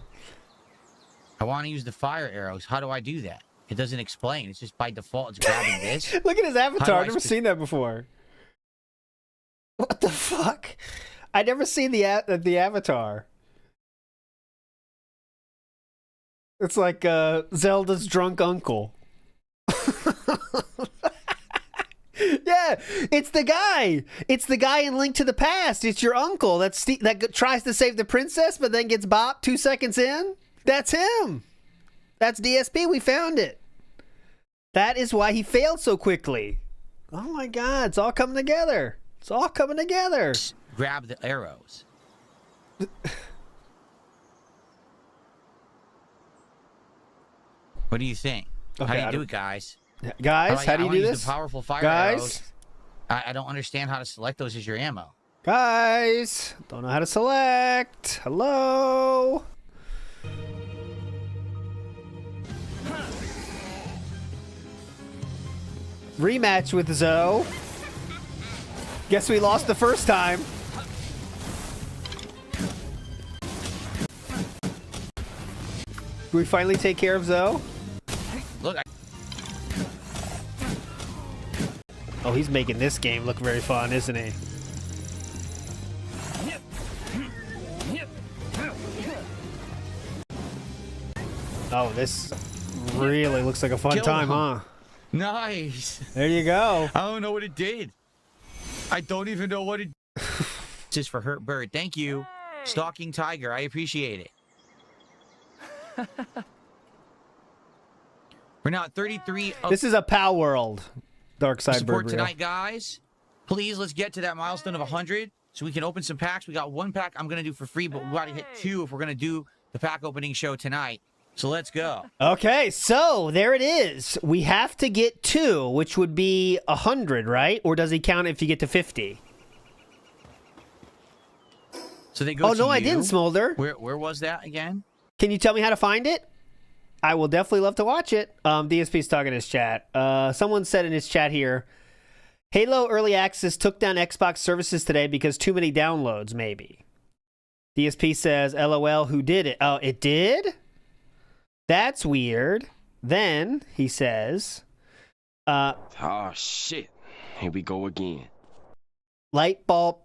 I want to use the fire arrows. How do I do that? It doesn't explain. It's just by default. It's grabbing this. Look at his avatar. I've never seen that before. What the fuck? I never seen the avatar. It's like Zelda's drunk uncle. Yeah, it's the guy. It's the guy in Link to the Past. It's your uncle that tries to save the princess, but then gets bopped 2 seconds in. That's him. That's DSP. We found it. That is why he failed so quickly. Oh my God! It's all coming together. It's all coming together. Grab the arrows. What do you think? Okay, how do you do it, guys? Guys, how do you do this? Use the powerful fire Guys? arrows. I don't understand how to select those as your ammo. Guys, don't know how to select. Hello. Rematch with Zoe. Guess we lost the first time. Did we finally take care of Zoe? Look. Oh, he's making this game look very fun, isn't he? Oh, this really looks like a fun time, huh? Nice. There you go. I don't know what it did. I don't even know what it did. Just for Hurt Bird. Thank you. Stalking Tiger. I appreciate it. We're now at 33. This is a PAL world. Dark Side Support Bird tonight, guys. Please, let's get to that milestone of 100 so we can open some packs. We got one pack I'm going to do for free, but we got to hit 2 if we're going to do the pack opening show tonight. So let's go. Okay, so there it is. We have to get 2, which would be 100, right? Or does he count if you get to 50? So they go Oh, to no, you. I didn't, Smolder. Where was that again? Can you tell me how to find it? I will definitely love to watch it. DSP's talking in his chat. Someone said in his chat here, Halo Early Access took down Xbox services today because too many downloads, maybe. DSP says, LOL, who did it? Oh, it did? That's weird. Then he says, oh, shit. Here we go again. Light bulb.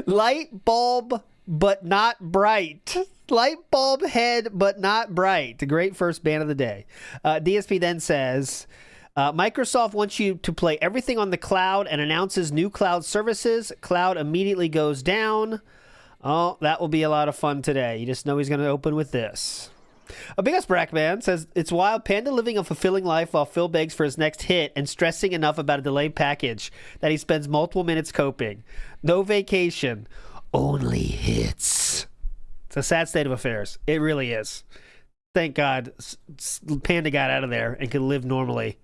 Light bulb, but not bright. Light bulb head, but not bright. The great first ban of the day. DSP then says, Microsoft wants you to play everything on the cloud and announces new cloud services. Cloud immediately goes down. Oh, that will be a lot of fun today. You just know he's going to open with this. A Big Ass Brackman says, it's wild. Panda living a fulfilling life while Phil begs for his next hit and stressing enough about a delayed package that he spends multiple minutes coping. No vacation. Only hits. It's a sad state of affairs. It really is. Thank God Panda got out of there and could live normally.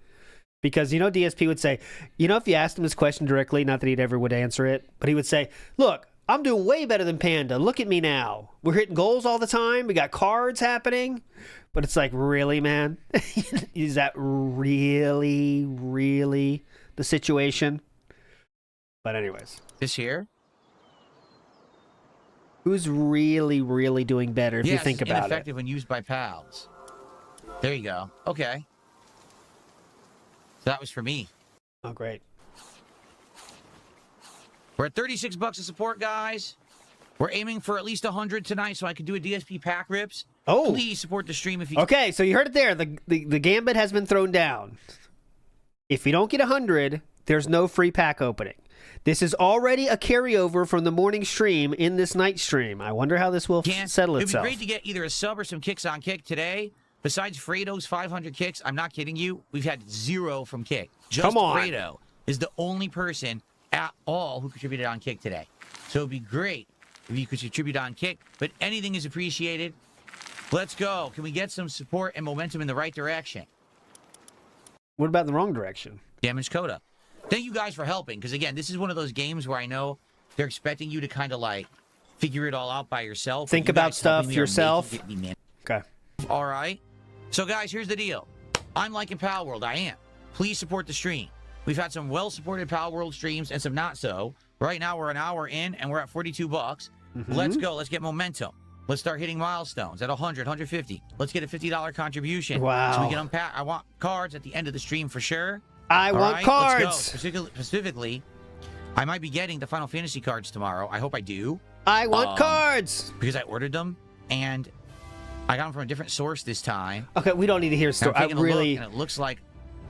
Because, you know, DSP would say, you know, if you asked him this question directly, not that he'd ever would answer it, but he would say, look, I'm doing way better than Panda. Look at me now. We're hitting goals all the time. We got cards happening. But it's like, really, man? Is that really, really the situation? But anyways. This here? Who's really, really doing better if you think about it? Ineffective when used by pals. There you go. Okay. So that was for me. Oh, great. We're at $36 a support, guys. We're aiming for at least 100 tonight so I can do a DSP pack rips. Oh. Please support the stream if you Okay, so you heard it there. The gambit has been thrown down. If you don't get 100, there's no free pack opening. This is already a carryover from the morning stream in this night stream. I wonder how this will settle itself. It'd be great to get either a sub or some kicks on Kick today. Besides Fredo's 500 kicks, I'm not kidding you, we've had 0 from Kick. Just Come on. Fredo is the only person at all who contributed on Kick today. So it'd be great if you could contribute on Kick, but anything is appreciated. Let's go. Can we get some support and momentum in the right direction? What about the wrong direction? Damage Coda. Thank you guys for helping, because again, this is one of those games where I know they're expecting you to kind of like figure it all out by yourself. Think about stuff yourself. Okay. All right. So guys, here's the deal. I'm liking Pal World. I am. Please support the stream. We've had some well-supported Pal World streams and some not so. Right now we're an hour in and we're at $42. Let's go. Let's get momentum. Let's start hitting milestones at 100, 150. Let's get a $50 contribution. Wow. So we can unpack. I want cards at the end of the stream for sure. I want cards. Let's go. Specifically, I might be getting the Final Fantasy cards tomorrow. I hope I do. I want cards. Because I ordered them and I got them from a different source this time. Okay, we don't need to hear stories. I really. And it looks like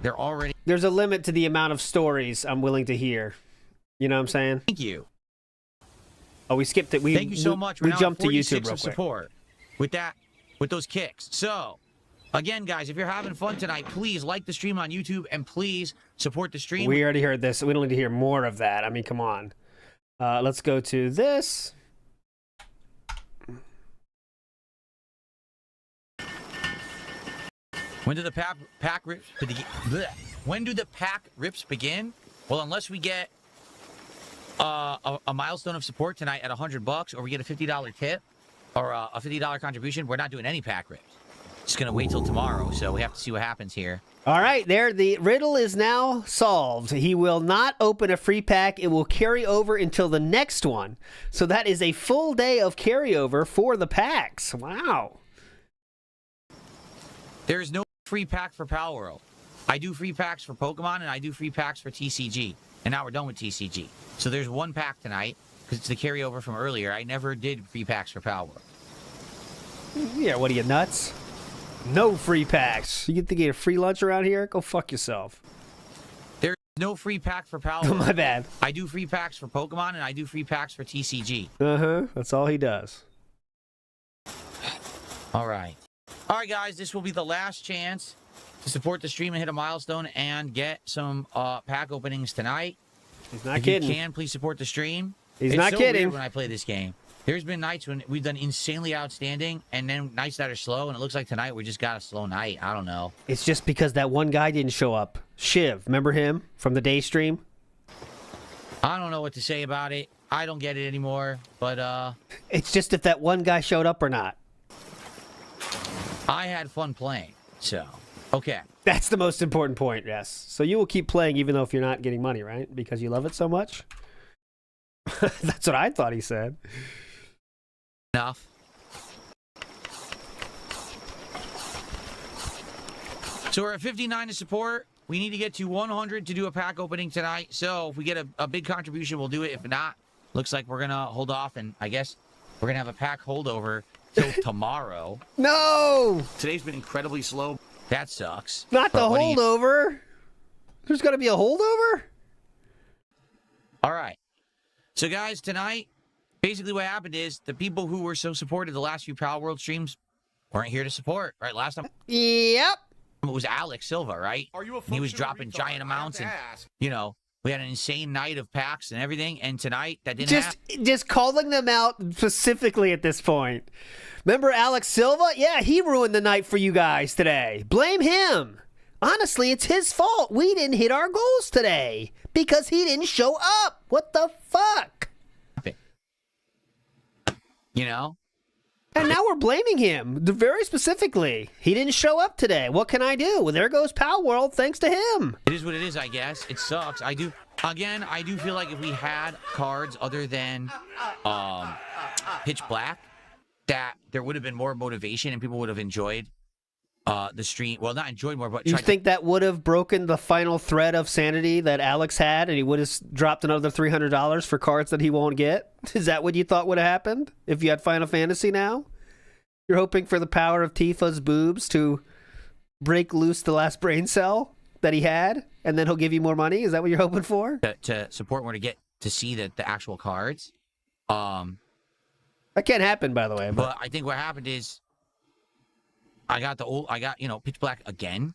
they're already. There's a limit to the amount of stories I'm willing to hear. You know what I'm saying? Thank you. Oh, we skipped it. Thank you so much. We jumped to YouTube real quick. Support with those kicks. So, again, guys, if you're having fun tonight, please like the stream on YouTube and please support the stream. We already heard this. We don't need to hear more of that. I mean, come on. Let's go to this. When do the pack rips begin? When do the pack rips begin? Well, unless we get a milestone of support tonight at $100, or we get a $50 tip, or a $50 contribution, we're not doing any pack rips. Just gonna wait till tomorrow, so we have to see what happens here. All right, there. The riddle is now solved. He will not open a free pack. It will carry over until the next one. So that is a full day of carryover for the packs. Wow. There is no free pack for Pal World. I do free packs for Pokemon, and I do free packs for TCG. And now we're done with TCG. So there's one pack tonight, because it's the carryover from earlier. I never did free packs for Pal World. Yeah, what are you, nuts? No free packs. You get to get a free lunch around here? Go fuck yourself. There's no free pack for Pal World. My bad. I do free packs for Pokemon, and I do free packs for TCG. Uh-huh. That's all he does. All right. All right, guys. This will be the last chance to support the stream and hit a milestone and get some pack openings tonight. He's not kidding. If you can, please support the stream. He's not so kidding. Weird when I play this game. There's been nights when we've done insanely outstanding, and then nights that are slow, and it looks like tonight we just got a slow night. I don't know. It's just because that one guy didn't show up. Shiv, remember him from the day stream? I don't know what to say about it. I don't get it anymore, but, It's just if that one guy showed up or not. I had fun playing, so, okay. That's the most important point, yes. So you will keep playing even though if you're not getting money, right? Because you love it so much? That's what I thought he said. Enough. So we're at 59 to support. We need to get to 100 to do a pack opening tonight. So if we get a big contribution, we'll do it. If not, looks like we're going to hold off, and I guess we're going to have a pack holdover till tomorrow. No! Today's been incredibly slow. That sucks. Not the holdover. There's going to be a holdover? All right. So, guys, tonight, basically what happened is the people who were so supportive the last few Pal World streams weren't here to support, right? Last time Yep. it was Alex Silva, right? And he was dropping giant amounts, and, you know, we had an insane night of packs and everything, and tonight that didn't happen. Just calling them out specifically at this point. Remember Alex Silva? Yeah, he ruined the night for you guys today. Blame him. Honestly, it's his fault. We didn't hit our goals today because he didn't show up. What the fuck? You know? And now we're blaming him very specifically. He didn't show up today. What can I do? Well, there goes Pal World thanks to him. It is what it is, I guess. It sucks. I do feel like if we had cards other than Pitch Black, that there would have been more motivation and people would have enjoyed the stream. Well, not enjoyed more, but you think that would have broken the final thread of sanity that Alex had, and he would have dropped another $300 for cards that he won't get? Is that what you thought would have happened if you had Final Fantasy now? You're hoping for the power of Tifa's boobs to break loose the last brain cell that he had, and then he'll give you more money? Is that what you're hoping for? To support more to get to see the actual cards. That can't happen, by the way. But I think what happened is I got Pitch Black again,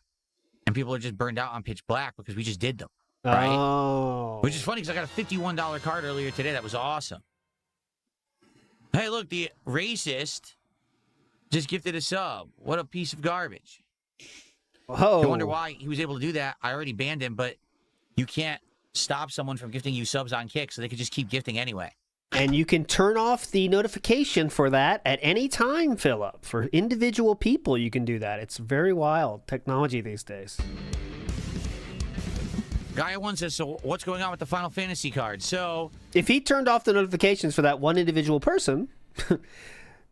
and people are just burned out on Pitch Black because we just did them, right? Oh. Which is funny because I got a $51 card earlier today. That was awesome. Hey, look, the racist just gifted a sub. What a piece of garbage. Whoa. I wonder why he was able to do that. I already banned him, but you can't stop someone from gifting you subs on Kick, so they could just keep gifting anyway. And you can turn off the notification for that at any time, Philip. For individual people, you can do that. It's very wild technology these days. Gaia1 says, so what's going on with the Final Fantasy card? So if he turned off the notifications for that one individual person,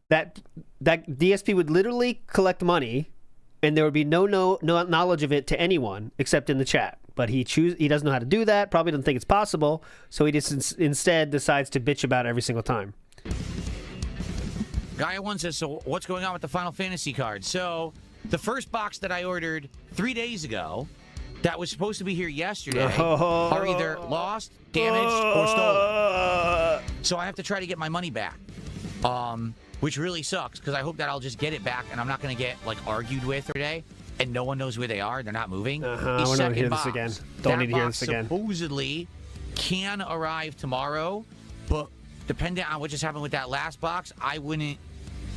that DSP would literally collect money, and there would be no knowledge of it to anyone except in the chat. But he doesn't know how to do that, probably doesn't think it's possible, so he just instead decides to bitch about it every single time. Gaia1 says, so what's going on with the Final Fantasy card? So the first box that I ordered 3 days ago that was supposed to be here yesterday are either lost, damaged, or stolen. So I have to try to get my money back, which really sucks because I hope that I'll just get it back and I'm not going to get argued with today. And no one knows where they are. They're not moving. I don't need to hear this again. Don't need to hear this again. Supposedly can arrive tomorrow, but depending on what just happened with that last box, I wouldn't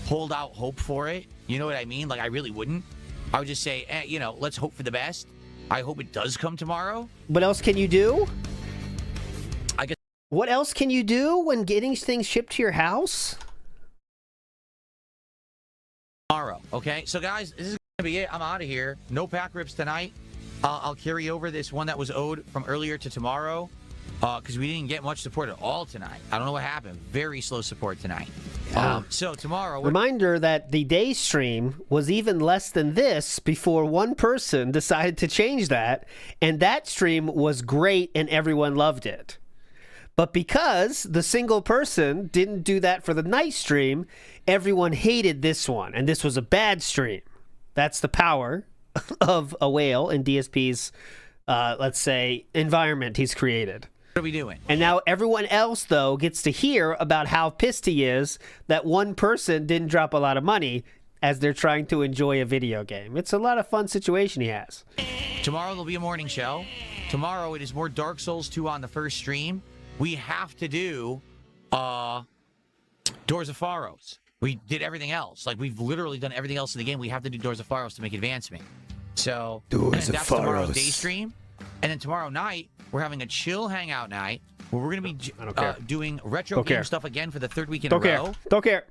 hold out hope for it. You know what I mean? I really wouldn't. I would just say, let's hope for the best. I hope it does come tomorrow. What else can you do? I guess. What else can you do when getting things shipped to your house? Tomorrow, okay? So, guys, this is gonna be it. I'm out of here. No pack rips tonight. I'll carry over this one that was owed from earlier to tomorrow because we didn't get much support at all tonight. I don't know what happened. Very slow support tonight. So tomorrow... Reminder that the day stream was even less than this before one person decided to change that, and that stream was great and everyone loved it. But because the single person didn't do that for the night stream, everyone hated this one, and this was a bad stream. That's the power of a whale in DSP's, let's say, environment he's created. What are we doing? And now everyone else, though, gets to hear about how pissed he is that one person didn't drop a lot of money as they're trying to enjoy a video game. It's a lot of fun situation he has. Tomorrow there'll be a morning show. Tomorrow it is more Dark Souls 2 on the first stream. We have to do Dark Doors of Pharos. We did everything else. Like, we've literally done everything else in the game. We have to do Doors of Pharos to make advancement. So, that's tomorrow's day stream. And then tomorrow night, we're having a chill hangout night where we're going to be doing retro game stuff again for the third week in a row. Don't care.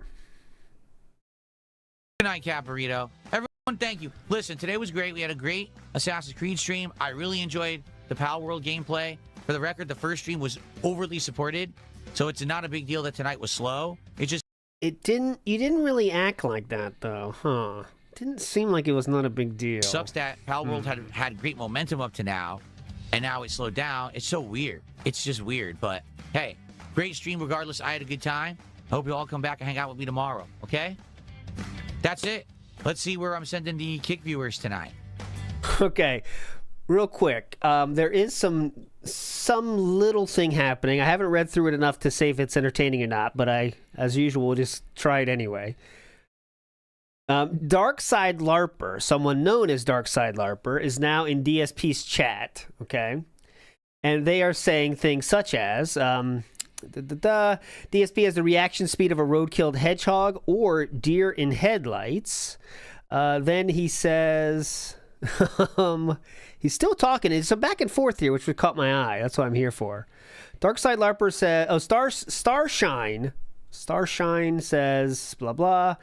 Good night, Caparito. Everyone, thank you. Listen, today was great. We had a great Assassin's Creed stream. I really enjoyed the Pal World gameplay. For the record, the first stream was overly supported, so it's not a big deal that tonight was slow. You didn't really act like that, though, huh? Didn't seem like it was not a big deal. Sucks that Pal World had great momentum up to now, and now it slowed down. It's so weird. It's just weird, but hey, great stream regardless. I had a good time. Hope you all come back and hang out with me tomorrow, okay? That's it. Let's see where I'm sending the Kick viewers tonight. Okay, real quick. There is some little thing happening. I haven't read through it enough to say if it's entertaining or not, but I, as usual, will just try it anyway. Darkside Larper, someone known as Darkside Larper, is now in DSP's chat, okay? And they are saying things such as, DSP has the reaction speed of a road-killed hedgehog or deer in headlights. Then he says, he's still talking. It's a back and forth here, which would caught my eye. That's what I'm here for. Darkside Larper says, Starshine says, blah, blah,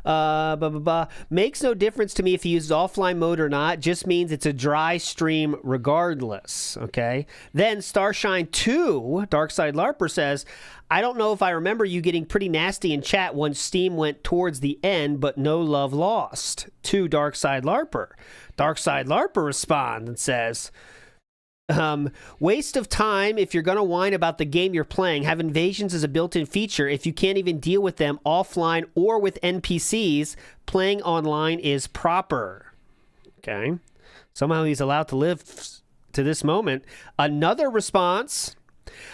blah, blah, blah. Makes no difference to me if he uses offline mode or not. Just means it's a dry stream regardless, okay? Then Starshine 2, Darkside Larper says, I don't know if I remember you getting pretty nasty in chat once Steam went towards the end, but no love lost. To Darkside Larper. Darkside Larper responds and says, waste of time if you're going to whine about the game you're playing. Have invasions as a built-in feature. If you can't even deal with them offline or with NPCs, playing online is proper. Okay. Somehow he's allowed to live to this moment. Another response.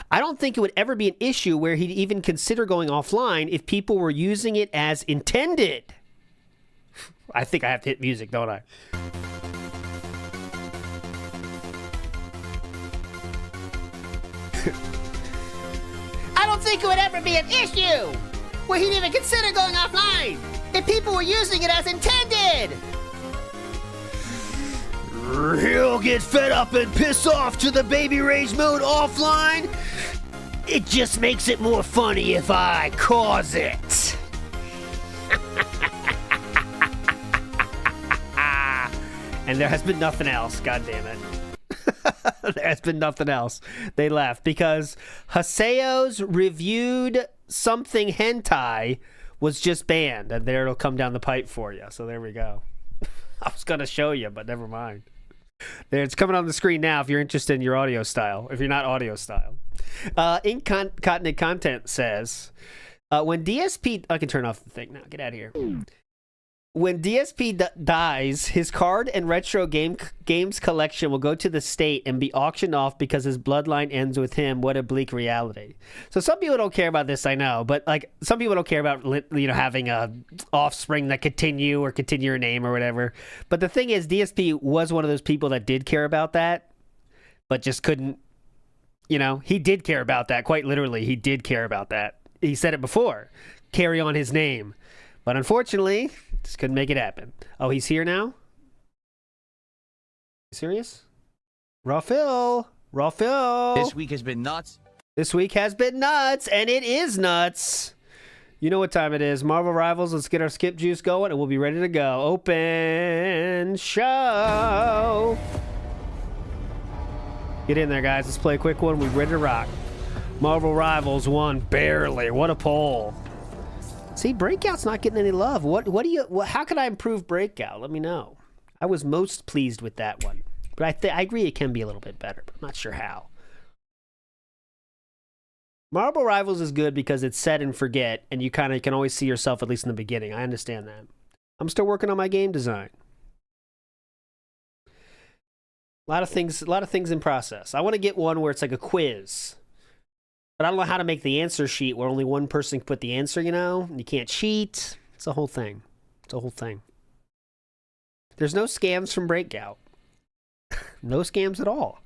I don't think it would ever be an issue where he'd even consider going offline if people were using it as intended. I think I have to hit music, don't I? I don't think it would ever be an issue where he'd even consider going offline if people were using it as intended. He'll get fed up and piss off to the baby rage mode offline. It just makes it more funny if I cause it. And there has been nothing else, God damn it. There has been nothing else. They left because Haseo's reviewed something hentai was just banned, and there it'll come down the pipe for you. So there we go. I was going to show you, but never mind. There, it's coming on the screen now if you're interested in your audio style. If you're not audio style. Incontinent Content says, when DSP... I can turn off the thing now. Get out of here. When DSP dies, his card and retro games collection will go to the state and be auctioned off because his bloodline ends with him. What a bleak reality. So some people don't care about this, I know, but like some people don't care about having a offspring that continue your name or whatever. But the thing is, DSP was one of those people that did care about that, but just couldn't. He did care about that. Quite literally, he did care about that. He said it before. Carry on his name. But unfortunately, just couldn't make it happen. Oh, he's here now? You serious? Rafael! This week has been nuts. This week has been nuts, and it is nuts. You know what time it is. Marvel Rivals, let's get our skip juice going, and we'll be ready to go. Open show! Get in there, guys. Let's play a quick one. We're ready to rock. Marvel Rivals won barely. What a poll. See, Breakout's not getting any love. How can I improve Breakout? Let me know. I was most pleased with that one. But I agree it can be a little bit better, but I'm not sure how. Marble Rivals is good because it's set and forget, and you kind of can always see yourself, at least in the beginning. I understand that. I'm still working on my game design. A lot of things in process. I want to get one where it's like a quiz. But I don't know how to make the answer sheet where only one person can put the answer, You can't cheat. It's a whole thing. There's no scams from Breakout. No scams at all.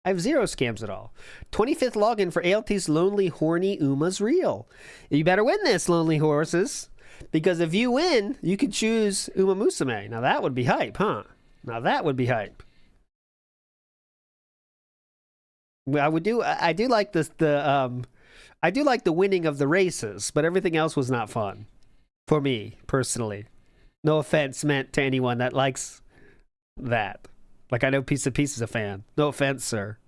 I have 0 scams at all. 25th login for ALT's Lonely Horny Uma's Real. You better win this, Lonely Horses. Because if you win, you can choose Uma Musume. Now that would be hype, huh? Now that would be hype. I do like I do like the winning of the races, but everything else was not fun. For me, personally. No offense meant to anyone that likes that. Like, I know Piece of Peace is a fan. No offense, sir.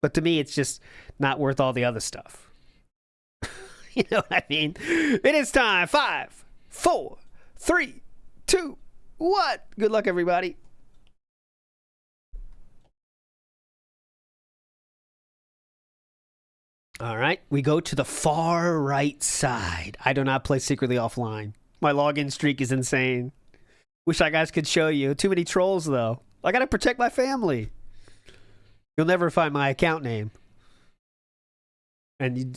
But to me, it's just not worth all the other stuff. You know what I mean? It is time. 5, 4, 3, 2, 1. Good luck, everybody. All right. We go to the far right side. I do not play secretly offline. My login streak is insane. Wish I guys could show you. Too many trolls, though. I gotta protect my family. You'll never find my account name. And you,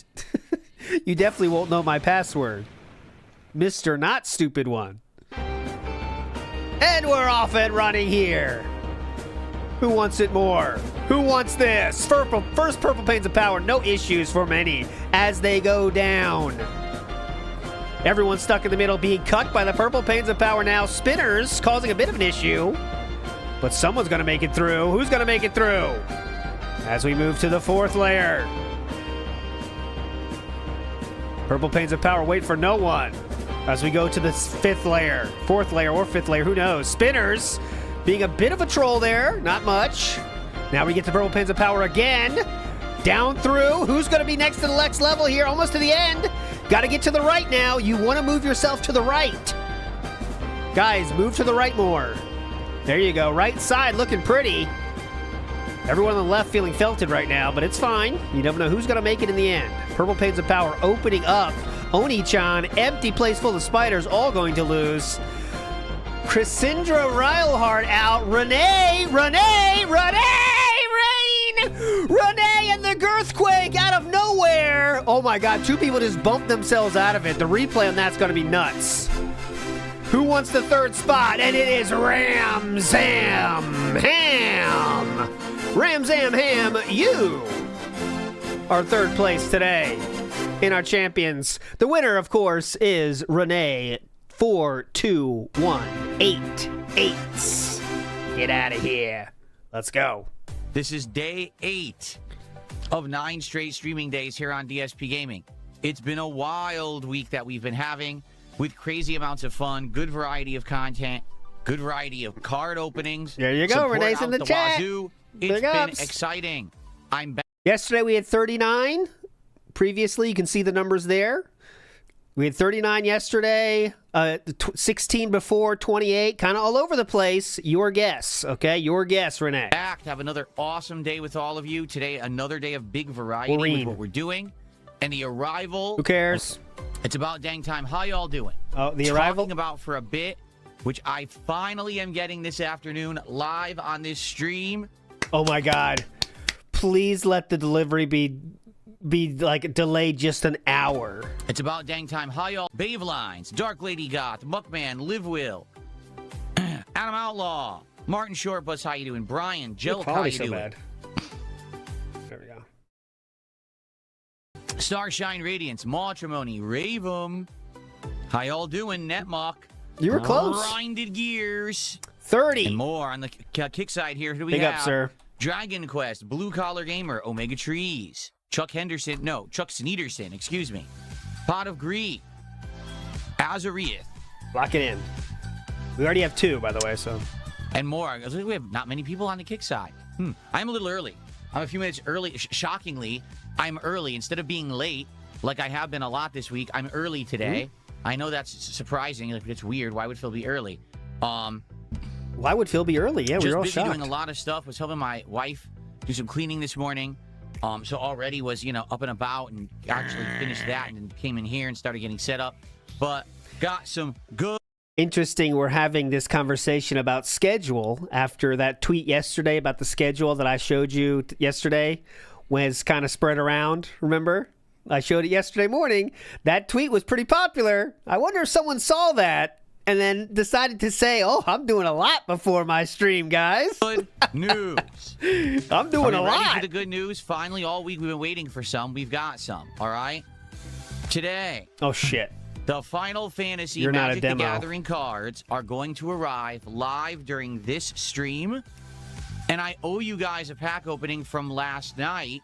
you definitely won't know my password. Mr. Not Stupid One. And we're off and running here. Who wants it more? Who wants this? First Purple Panes of Power. No issues for many as they go down. Everyone stuck in the middle being cut by the Purple Panes of Power now. Spinners causing a bit of an issue. But someone's going to make it through. Who's going to make it through? As we move to the 4th layer. Purple Panes of Power wait for no one. As we go to the 5th layer. 4th layer or 5th layer. Who knows? Spinners being a bit of a troll there. Not much. Now we get the Purple Panes of Power again. Down through. Who's going to be next to the next level here? Almost to the end. Got to get to the right now. You want to move yourself to the right. Guys, move to the right more. There you go. Right side looking pretty. Everyone on the left feeling felted right now, but it's fine. You never know who's going to make it in the end. Purple Panes of Power opening up. Oni-chan, empty place full of spiders, all going to lose. Chrysindra Rylehart out. Renee and the Girthquake out of nowhere. Oh my God, 2 people just bumped themselves out of it. The replay on that's going to be nuts. Who wants the 3rd spot? And it is Ram Zam Ham. Ram Zam Ham, you are 3rd place today in our champions. The winner, of course, is Renee 42188. Get out of here. Let's go. This is day 8 of 9 straight streaming days here on DSP Gaming. It's been a wild week that we've been having with crazy amounts of fun, good variety of content, good variety of card openings. There you go. Support Renee's in the chat. Wazoo. It's been exciting. I'm back. Yesterday we had 39. Previously, you can see the numbers there. We had 39 yesterday, 16 before, 28, kind of all over the place. Your guess, okay? Your guess, Renee. Back to have another awesome day with all of you. Today, another day of big variety with what we're doing. And the arrival. Who cares? It's about dang time. How y'all doing? Oh, the arrival? Talking about for a bit, which I finally am getting this afternoon live on this stream. Oh, my God. Please let the delivery be like delayed just an hour. It's about dang time. Hi, y'all. Bavelines, Dark Lady Goth, Muckman, Live Will, Adam Outlaw, Martin Shortbus, how you doing? Brian, Jill, how you doing? Bad. There we go. Starshine Radiance, Matrimony, Ravum. How y'all doing? Netmock. You were close. Grinded Gears. 30. And more on the kick side here. Who do we Big have? up, sir. Dragon Quest, Blue Collar Gamer, Omega Trees. Chuck Sneederson, excuse me. Pot of Greed. Azarieth. Lock it in. We already have 2, by the way, so. And more. We have not many people on the kick side. I'm a little early. I'm a few minutes early. Shockingly, I'm early. Instead of being late, like I have been a lot this week, I'm early today. I know that's surprising. It's weird. Why would Phil be early? Why would Phil be early? Yeah, we were all busy shocked. Doing a lot of stuff. Was helping my wife do some cleaning this morning. So already was, up and about and actually finished that and then came in here and started getting set up. But got some good. Interesting. We're having this conversation about schedule after that tweet yesterday about the schedule that I showed you yesterday was kind of spread around. Remember? I showed it yesterday morning. That tweet was pretty popular. I wonder if someone saw that and then decided to say, "Oh, I'm doing a lot before my stream, guys." Good news. I'm doing Are a we ready lot. for the good news? Finally, all week we've been waiting for some. We've got some. All right. Today. Oh shit. The Final Fantasy You're not a Magic the demo. Gathering cards are going to arrive live during this stream. And I owe you guys a pack opening from last night.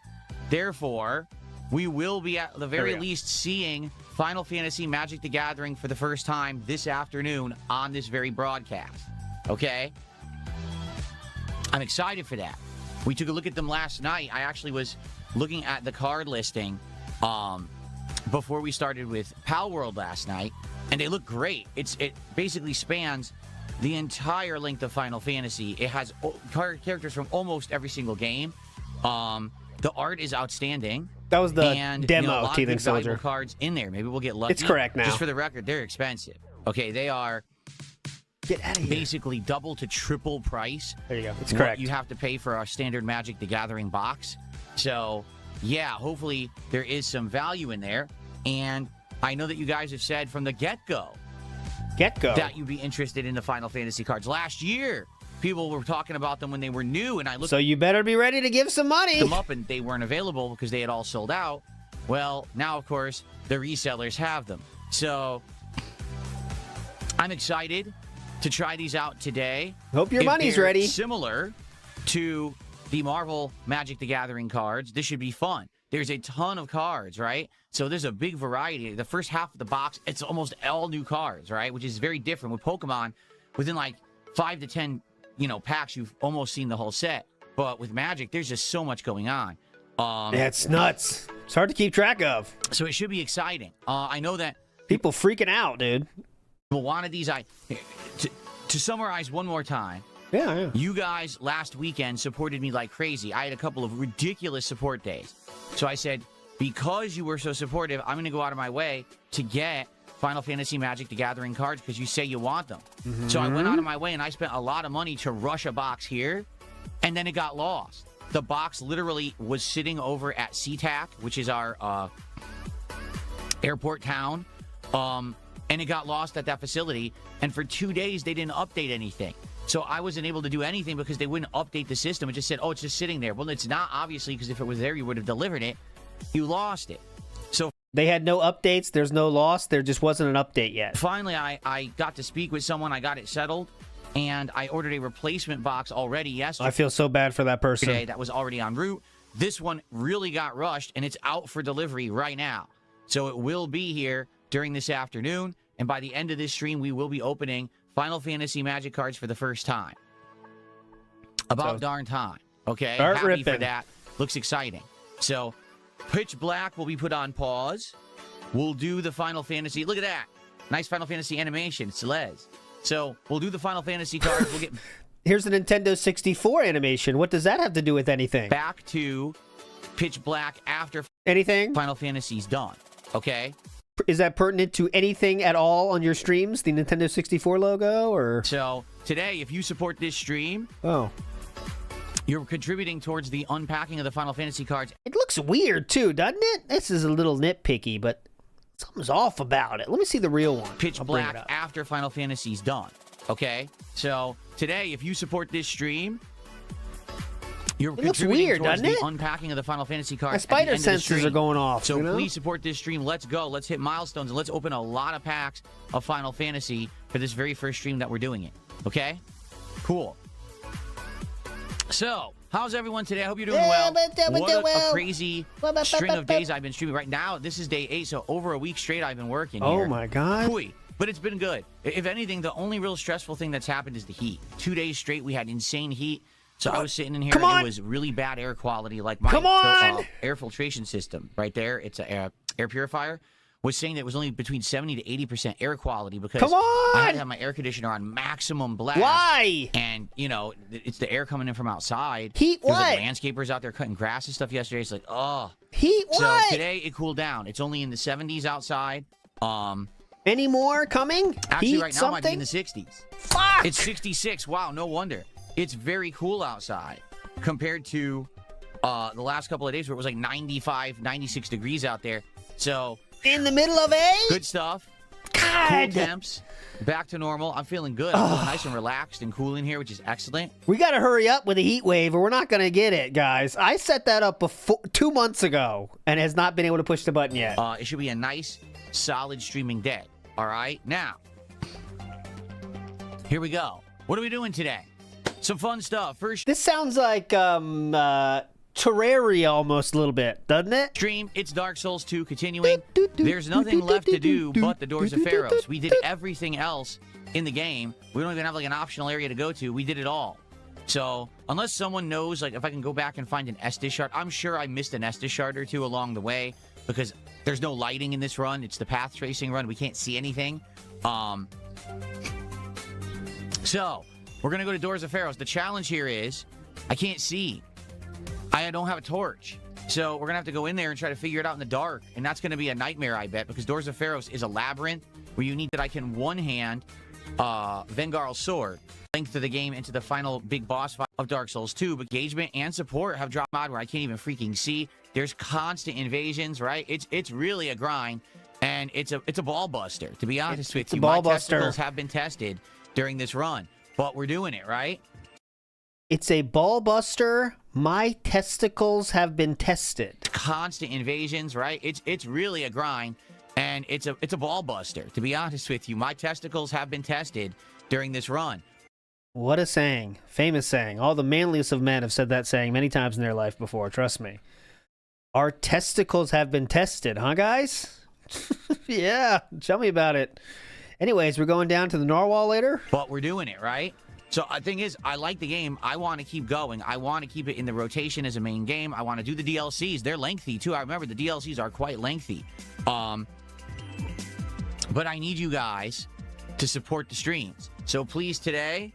Therefore, we will be at the very least seeing Final Fantasy Magic the Gathering for the first time this afternoon on this very broadcast. Okay? I'm excited for that. We took a look at them last night. I actually was looking at the card listing before we started with Pal World last night, and they look great. It basically spans the entire length of Final Fantasy. It has characters from almost every single game. The art is outstanding. That was the and, demo, a lot of Teething good valuable Soldier. cards in there. Maybe we'll get lucky. It's correct now. Just for the record, they're expensive. Okay, they are Get out of here. basically double to triple price. There you go. It's what correct. you have to pay for our standard Magic the Gathering box. So, yeah, hopefully there is some value in there. And I know that you guys have said from the get-go that you'd be interested in the Final Fantasy cards. Last year, people were talking about them when they were new, and I looked So you better be ready to give some money. them up, and they weren't available because they had all sold out. Well, now, of course, the resellers have them. So I'm excited to try these out today. Hope your If money's they're ready. Similar to the Marvel Magic the Gathering cards, this should be fun. There's a ton of cards, right? So there's a big variety. The first half of the box, it's almost all new cards, right? Which is very different. With Pokemon, within like 5 to 10, packs, you've almost seen the whole set. But with Magic, there's just so much going on. Yeah, it's nuts. It's hard to keep track of. So it should be exciting. I know that people freaking out, dude. People wanted these. To summarize one more time. Yeah. You guys last weekend supported me like crazy. I had a couple of ridiculous support days. So I said, because you were so supportive, I'm going to go out of my way to get Final Fantasy Magic the Gathering cards because you say you want them. So I went out of my way and I spent a lot of money to rush a box here, and then it got lost. The box literally was sitting over at SeaTac, which is our airport town, and it got lost at that facility. And for 2 days, they didn't update anything. So I wasn't able to do anything because they wouldn't update the system. It just said, oh, it's just sitting there. Well, it's not, obviously, because if it was there, you would have delivered it. You lost it. So they had no updates. There's no loss. There just wasn't an update yet. Finally, I got to speak with someone. I got it settled. And I ordered a replacement box already yesterday. I feel so bad for that person. That was already en route. This one really got rushed, and it's out for delivery right now. So it will be here during this afternoon. And by the end of this stream, we will be opening Final Fantasy Magic cards for the first time. About darn time. Okay? Start Happy ripping. for that. Looks exciting. So, Pitch Black will be put on pause. We'll do the Final Fantasy. Look at that. Nice Final Fantasy animation. It's Les. So, we'll do the Final Fantasy cards. We'll get Here's the Nintendo 64 animation. What does that have to do with anything? back to Pitch Black after anything Final Fantasy's done. Okay? Is that pertinent to anything at all on your streams? The Nintendo 64 logo, or So, today, if you support this stream, you're contributing towards the unpacking of the Final Fantasy cards. It looks weird, too, doesn't it? This is a little nitpicky, but something's off about it. Let me see the real one. Pitch I'll bring it Black up. after Final Fantasy's done. Okay? So, today, if you support this stream, you're It looks contributing weird, towards doesn't the it? unpacking of the Final Fantasy cards. My at the spider end of the senses stream. are going off. So you know? please support this stream. Let's go. Let's hit milestones and let's open a lot of packs of Final Fantasy for this very first stream that we're doing it. Okay? Cool. So, how's everyone today? I hope you're doing well. What a crazy string of days I've been streaming. Right now, this is day 8, so over a week straight I've been working here. Oh my God. Pooey. But it's been good. If anything, the only real stressful thing that's happened is the heat. 2 days straight, we had insane heat. So I was sitting in here, and it was really bad air quality. Like my air filtration system right there, it's an air purifier, was saying that it was only between 70 to 80% air quality because I had to have my air conditioner on maximum blast. Why? And, it's the air coming in from outside. Heat There was, what? like, landscapers out there cutting grass and stuff yesterday. It's like, oh. Heat So what? today it cooled down. It's only in the 70s outside. Any more coming? Actually, Heat right now it might be in something? the 60s. Fuck! It's 66. Wow, no wonder. It's very cool outside compared to the last couple of days where it was like 95, 96 degrees out there. So in the middle of a good stuff. God God! Cool temps. Back to normal. I'm feeling good. I'm feeling nice and relaxed and cool in here, which is excellent. We got to hurry up with the heat wave or we're not going to get it, guys. I set that up 2 months ago and has not been able to push the button yet. It should be a nice, solid streaming day. All right? Now, here we go. What are we doing today? Some fun stuff. First, this sounds like Terraria almost a little bit, doesn't it? Stream, it's Dark Souls 2 continuing. There's nothing left to do but the Doors of Pharaohs. We did everything else in the game. We don't even have like an optional area to go to. We did it all. So unless someone knows, like if I can go back and find an Estus shard, I'm sure I missed an Estus shard or two along the way because there's no lighting in this run. It's the path tracing run. We can't see anything. So we're going to go to Doors of Pharaohs. The challenge here is I can't see. I don't have a torch. So we're going to have to go in there and try to figure it out in the dark. And that's going to be a nightmare, I bet, because Doors of Pharaohs is a labyrinth where you need that I can one-hand Vengarl's sword, length of the game into the final big boss fight of Dark Souls 2. But engagement and support have dropped mod where I can't even freaking see. There's constant invasions, right? It's really a grind. And it's a ball buster, to be honest with you. My testicles have been tested during this run. But we're doing it, right? It's a ball buster. My testicles have been tested. Constant invasions, right? It's really a grind, and it's a ball buster. To be honest with you, my testicles have been tested during this run. What a saying. Famous saying. All the manliest of men have said that saying many times in their life before, trust me. Our testicles have been tested, huh, guys? Yeah, tell me about it. Anyways, we're going down to the Narwhal later. But we're doing it, right? So the thing is, I like the game. I want to keep going. I want to keep it in the rotation as a main game. I want to do the DLCs. They're lengthy, too. I remember the DLCs are quite lengthy. But I need you guys to support the streams. So please, today,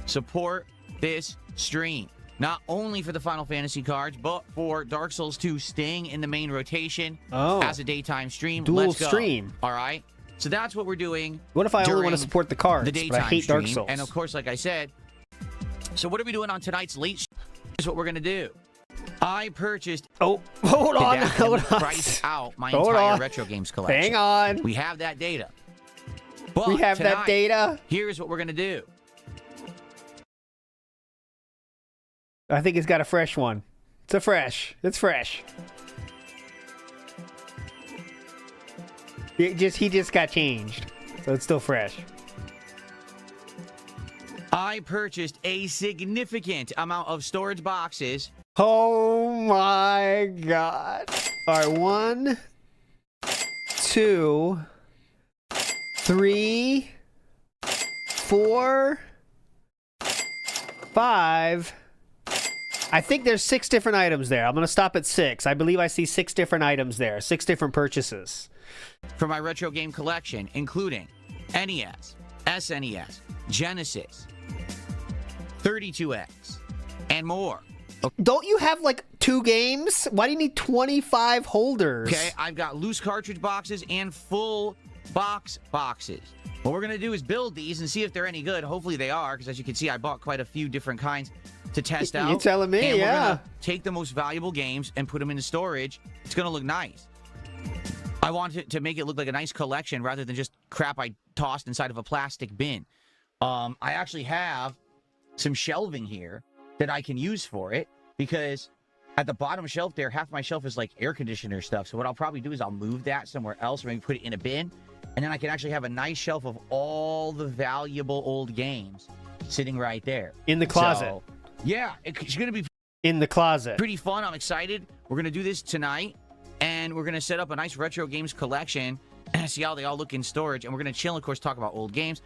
support this stream. Not only for the Final Fantasy cards, but for Dark Souls 2 staying in the main rotation as a daytime stream. Dual stream. All right? So that's what we're doing. What if I only want to support the cards, the daytime but I hate stream. Dark Souls? And of course, like I said, so what are we doing on tonight's late stream? Here's what we're going to do. I purchased... Oh, hold on. Hold on. Price out my entire retro games collection. Hang on. We have that data. But we have that data. Here's what we're going to do. I think it's got a fresh one. It's fresh. He just got changed, so it's still fresh. I purchased a significant amount of storage boxes. Oh my god! All right, 1, 2, 3, 4, 5. I think there's 6 different items there. I'm gonna stop at 6. I believe I see 6 different items there. 6 different purchases. For my retro game collection, including NES, SNES, Genesis, 32X, and more. Okay. Don't you have like 2 games? Why do you need 25 holders? Okay, I've got loose cartridge boxes and full boxes. What we're going to do is build these and see if they're any good. Hopefully they are, because as you can see, I bought quite a few different kinds to test out. You're telling me, and yeah. We're going to take the most valuable games and put them into storage. It's going to look nice. I want to make it look like a nice collection rather than just crap I tossed inside of a plastic bin. I actually have some shelving here that I can use for it because at the bottom shelf there, half my shelf is like air conditioner stuff. So what I'll probably do is I'll move that somewhere else or maybe put it in a bin. And then I can actually have a nice shelf of all the valuable old games sitting right there. In the closet. So, yeah, it's going to be in the closet. Pretty fun. I'm excited. We're going to do this tonight. And we're going to set up a nice retro games collection and see how they all look in storage. And we're going to chill, of course, talk about old games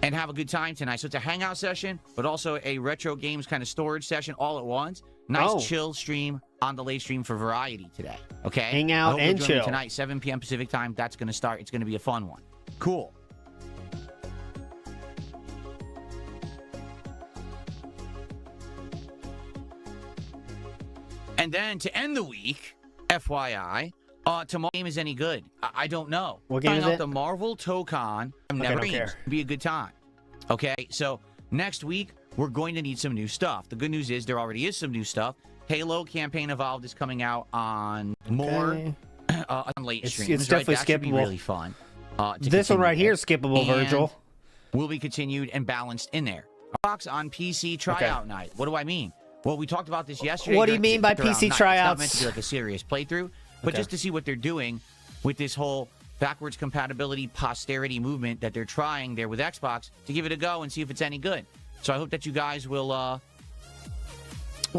and have a good time tonight. So it's a hangout session, but also a retro games kind of storage session all at once. Nice chill stream on the late stream for variety today. Okay? Hang out and chill. Tonight, 7 p.m. Pacific time. That's going to start. It's going to be a fun one. Cool. And then to end the week, FYI, tomorrow game is any good? I don't know. What game is it? The Marvel Tokon. Be a good time. Okay, so next week we're going to need some new stuff. The good news is there already is some new stuff. Halo Campaign Evolved is coming out on more on late streams. It's definitely That skippable. should be really fun. This one right here is skippable, Virgil. Will be continued and balanced in there. Box on PC tryout night. What do I mean? Well, we talked about this yesterday. What do you mean by PC tryouts? It's not meant to be like a serious playthrough, but just to see what they're doing with this whole backwards compatibility posterity movement that they're trying there with Xbox, to give it a go and see if it's any good. So I hope that you guys will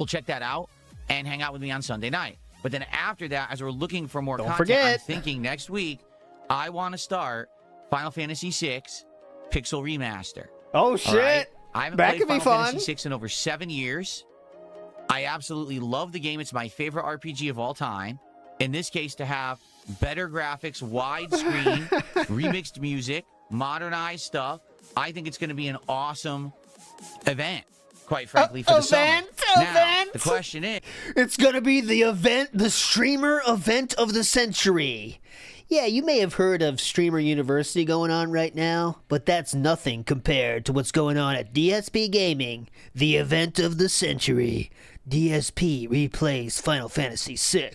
check that out and hang out with me on Sunday night. But then after that, as we're looking for more content, I'm thinking next week I want to start Final Fantasy VI Pixel Remaster. Oh shit! Right? I haven't played Final Fantasy VI in over 7 years. I absolutely love the game. It's my favorite RPG of all time. In this case, to have better graphics, widescreen, remixed music, modernized stuff, I think it's going to be an awesome event, quite frankly, for the summer. Now, the question is... It's going to be the event, the streamer event of the century. Yeah, you may have heard of Streamer University going on right now, but that's nothing compared to what's going on at DSP Gaming, the event of the century. DSP replays Final Fantasy VI.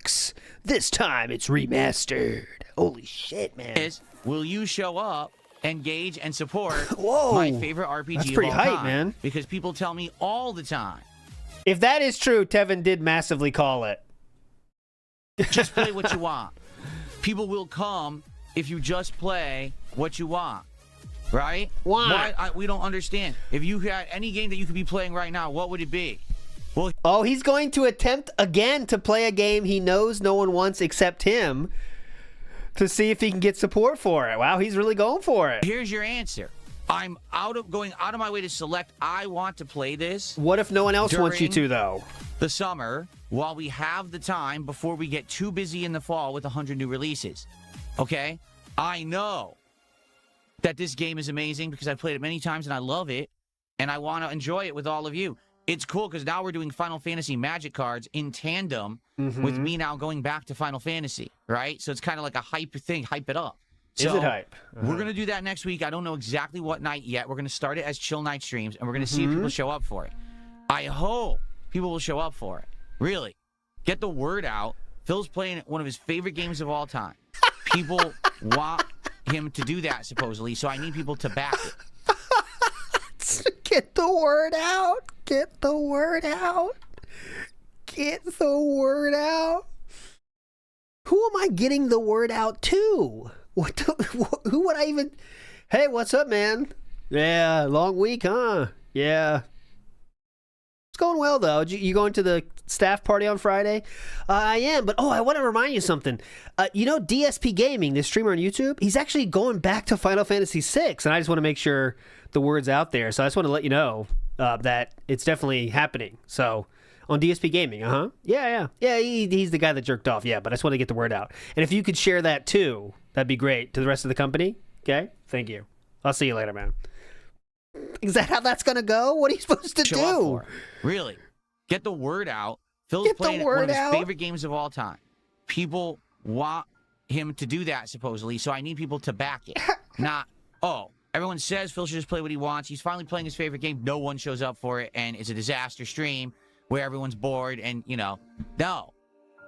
This time it's remastered. Holy shit, man. Will you show up, engage, and support my favorite RPG that's pretty of all hype, time? Man. Because people tell me all the time. If that is true, Tevin did massively call it. Just play what you want. People will come if you just play what you want. Right? Why? We don't understand. If you had any game that you could be playing right now, what would it be? Well, he's going to attempt again to play a game he knows no one wants except him to see if he can get support for it. Wow, he's really going for it. Here's your answer. I'm going out of my way to select I want to play this. What if no one else wants you to, though? The summer, while we have the time before we get too busy in the fall with 100 new releases. Okay? I know that this game is amazing because I've played it many times and I love it, and I want to enjoy it with all of you. It's cool because now we're doing Final Fantasy Magic cards in tandem with me now going back to Final Fantasy, right? So it's kind of like a hype thing, hype it up. So is it hype? We're going to do that next week. I don't know exactly what night yet. We're going to start it as chill night streams, and we're going to see if people show up for it. I hope people will show up for it. Really. Get the word out. Phil's playing one of his favorite games of all time. People want him to do that, supposedly, so I need people to back it. Get the word out. Get the word out. Get the word out. Who am I getting the word out to? Who would I even... Hey, what's up, man? Yeah, long week, huh? Yeah. It's going well, though. You going to the staff party on Friday? I am, but I want to remind you something. You know DSP Gaming, this streamer on YouTube, he's actually going back to Final Fantasy VI, and I just want to make sure the word's out there. So I just want to let you know that it's definitely happening. So on DSP Gaming, Yeah, he's the guy that jerked off, yeah, but I just want to get the word out. And if you could share that too, that'd be great to the rest of the company. Okay? Thank you. I'll see you later, man. Is that how that's going to go? What are you supposed to do? Really. Get the word out. Phil's playing one of his favorite games of all time. People want him to do that, supposedly, so I need people to back it. Not, everyone says Phil should just play what he wants. He's finally playing his favorite game. No one shows up for it, and it's a disaster stream where everyone's bored, and, no.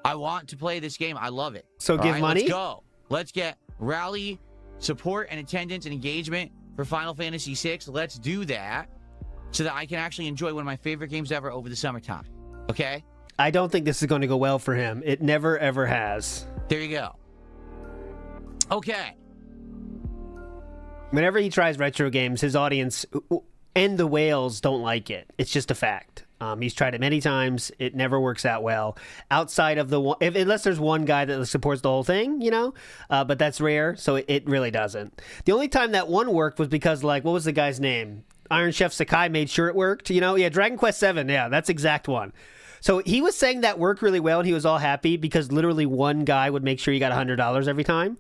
I want to play this game. I love it. So give money? Let's go. Let's get rally support and attendance and engagement for Final Fantasy VI. Let's do that so that I can actually enjoy one of my favorite games ever over the summertime. Okay? I don't think this is going to go well for him. It never, ever has. There you go. Okay. Whenever he tries retro games, his audience and the whales don't like it. It's just a fact. He's tried it many times. It never works out well. Outside of the one, unless there's one guy that supports the whole thing, but that's rare, so it really doesn't. The only time that one worked was because, what was the guy's name? Iron Chef Sakai made sure it worked, Yeah, Dragon Quest VII, yeah, that's exact one. So he was saying that worked really well, and he was all happy because literally one guy would make sure you got $100 every time.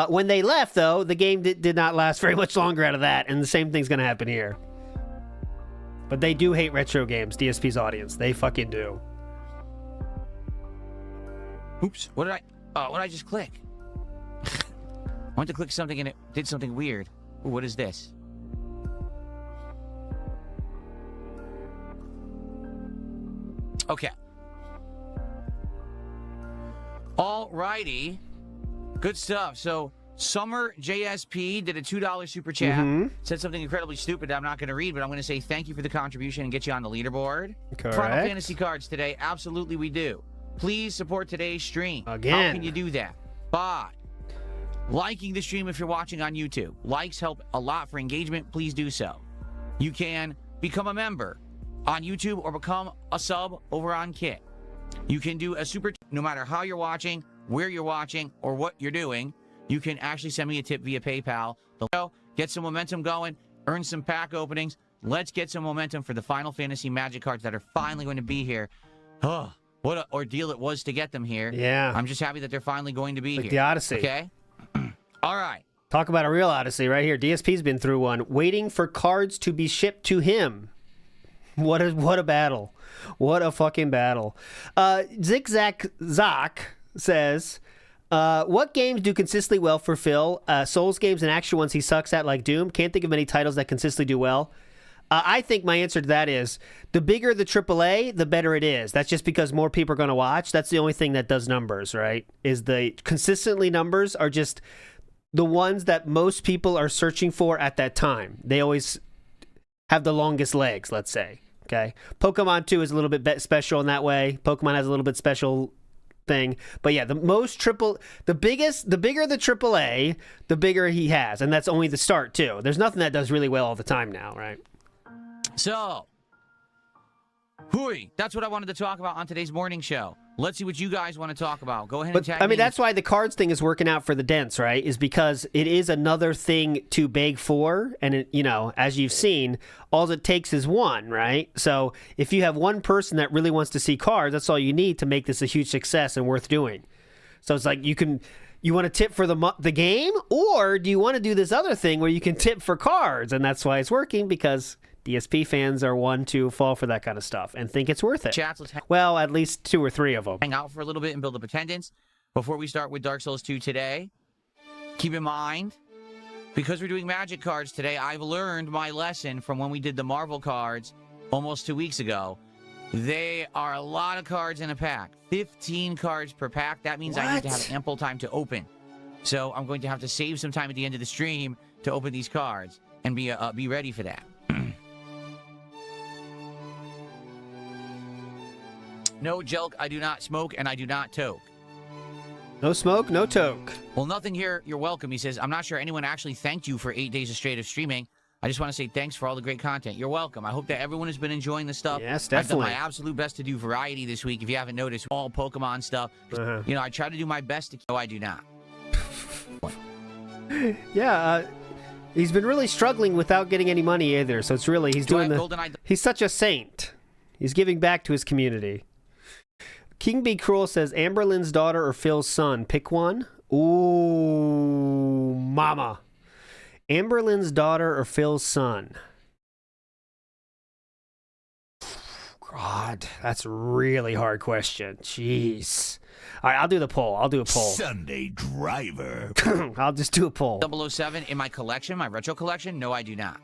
When they left, though, the game did not last very much longer out of that, and the same thing's going to happen here. But they do hate retro games, DSP's audience. They fucking do. Oops. What did I just click? I went to click something and it did something weird. Ooh, what is this? Okay. Alrighty. Good stuff. So Summer JSP did a $2 super chat. Said something incredibly stupid that I'm not going to read, but I'm going to say thank you for the contribution and get you on the leaderboard. Correct. Final Fantasy cards today. Absolutely, we do. Please support today's stream. Again. How can you do that? By liking the stream if you're watching on YouTube. Likes help a lot for engagement. Please do so. You can become a member on YouTube or become a sub over on Kit. You can do a super, no matter how you're watching, where you're watching, or what you're doing. You can actually send me a tip via PayPal. Get some momentum going, earn some pack openings. Let's get some momentum for the Final Fantasy Magic cards that are finally going to be here. Oh, what an ordeal it was to get them here. Yeah. I'm just happy that they're finally going to be here. The Odyssey. Okay? All right. Talk about a real Odyssey right here. DSP's been through one. Waiting for cards to be shipped to him. What a battle. What a fucking battle. Zigzag Zoc says, what games do consistently well for Phil? Souls games and action ones he sucks at, like Doom. Can't think of many titles that consistently do well. I think my answer to that is the bigger the AAA, the better it is. That's just because more people are going to watch. That's the only thing that does numbers, right? Is the consistently numbers are just the ones that most people are searching for at that time. They always have the longest legs, let's say. Okay. Pokemon 2 is a little bit special in that way. Pokemon has a little bit special thing. But yeah, the bigger the AAA, the bigger he has. And that's only the start too. There's nothing that does really well all the time now, right? So, that's what I wanted to talk about on today's morning show. Let's see what you guys want to talk about. Go ahead and tag me. That's why the cards thing is working out for the Dents, right? Is because it is another thing to beg for. And, as you've seen, all it takes is one, right? So if you have one person that really wants to see cards, that's all you need to make this a huge success and worth doing. So it's like you want to tip for the game, or do you want to do this other thing where you can tip for cards? And that's why it's working, because DSP fans are one to fall for that kind of stuff and think it's worth it. Chats, well, at least 2 or 3 of them. Hang out for a little bit and build up attendance. Before we start with Dark Souls 2 today, keep in mind, because we're doing Magic cards today, I've learned my lesson from when we did the Marvel cards almost 2 weeks ago. They are a lot of cards in a pack. 15 cards per pack. That means I need to have ample time to open. So I'm going to have to save some time at the end of the stream to open these cards and be ready for that. No joke, I do not smoke and I do not toke. No smoke, no toke. Well, nothing here. You're welcome. He says, I'm not sure anyone actually thanked you for 8 days straight of streaming. I just want to say thanks for all the great content. You're welcome. I hope that everyone has been enjoying the stuff. Yes, definitely. I've done my absolute best to do variety this week. If you haven't noticed, all Pokemon stuff. I try to do my best to... No, I do not. Yeah, he's been really struggling without getting any money either. So it's really, he's such a saint. He's giving back to his community. King Be Cruel says, Amberlynn's daughter or Phil's son? Pick one. Ooh, mama. Amberlynn's daughter or Phil's son? God, that's a really hard question. Jeez. All right, I'll do the poll. I'll do a poll. Sunday Driver. I'll just do a poll. 007 in my collection, my retro collection? No, I do not.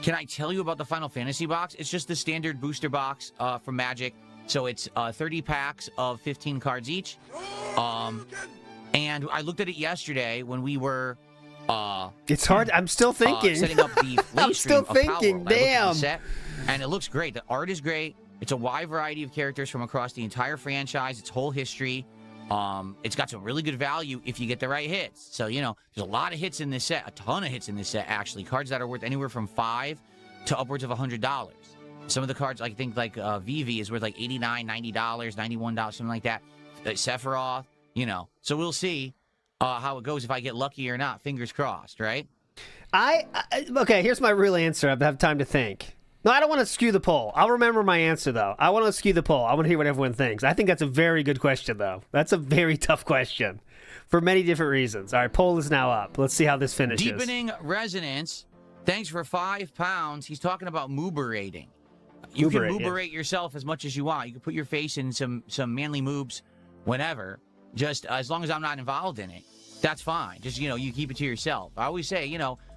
Can I tell you about the Final Fantasy box? It's just the standard booster box from Magic. So it's 30 packs of 15 cards each. And I looked at it yesterday when we were... it's hard. I'm still thinking. Setting up the I'm still thinking. Damn. Set, and it looks great. The art is great. It's a wide variety of characters from across the entire franchise, its whole history. It's got some really good value if you get the right hits. So, there's a lot of hits in this set, a ton of hits in this set, actually. Cards that are worth anywhere from $5 to upwards of $100. Some of the cards, I think, like VV is worth like $89, $90, $91, something like that. Sephiroth, So we'll see how it goes if I get lucky or not. Fingers crossed, right? Okay, here's my real answer. I have time to think. No, I don't want to skew the poll. I'll remember my answer, though. I want to skew the poll. I want to hear what everyone thinks. I think that's a very good question, though. That's a very tough question for many different reasons. All right, poll is now up. Let's see how this finishes. Deepening Resonance, thanks for £5. He's talking about mooberating. You can mooberate yourself as much as you want. You can put your face in some manly moobs whenever, just as long as I'm not involved in it. That's fine. Just, you keep it to yourself. I always say,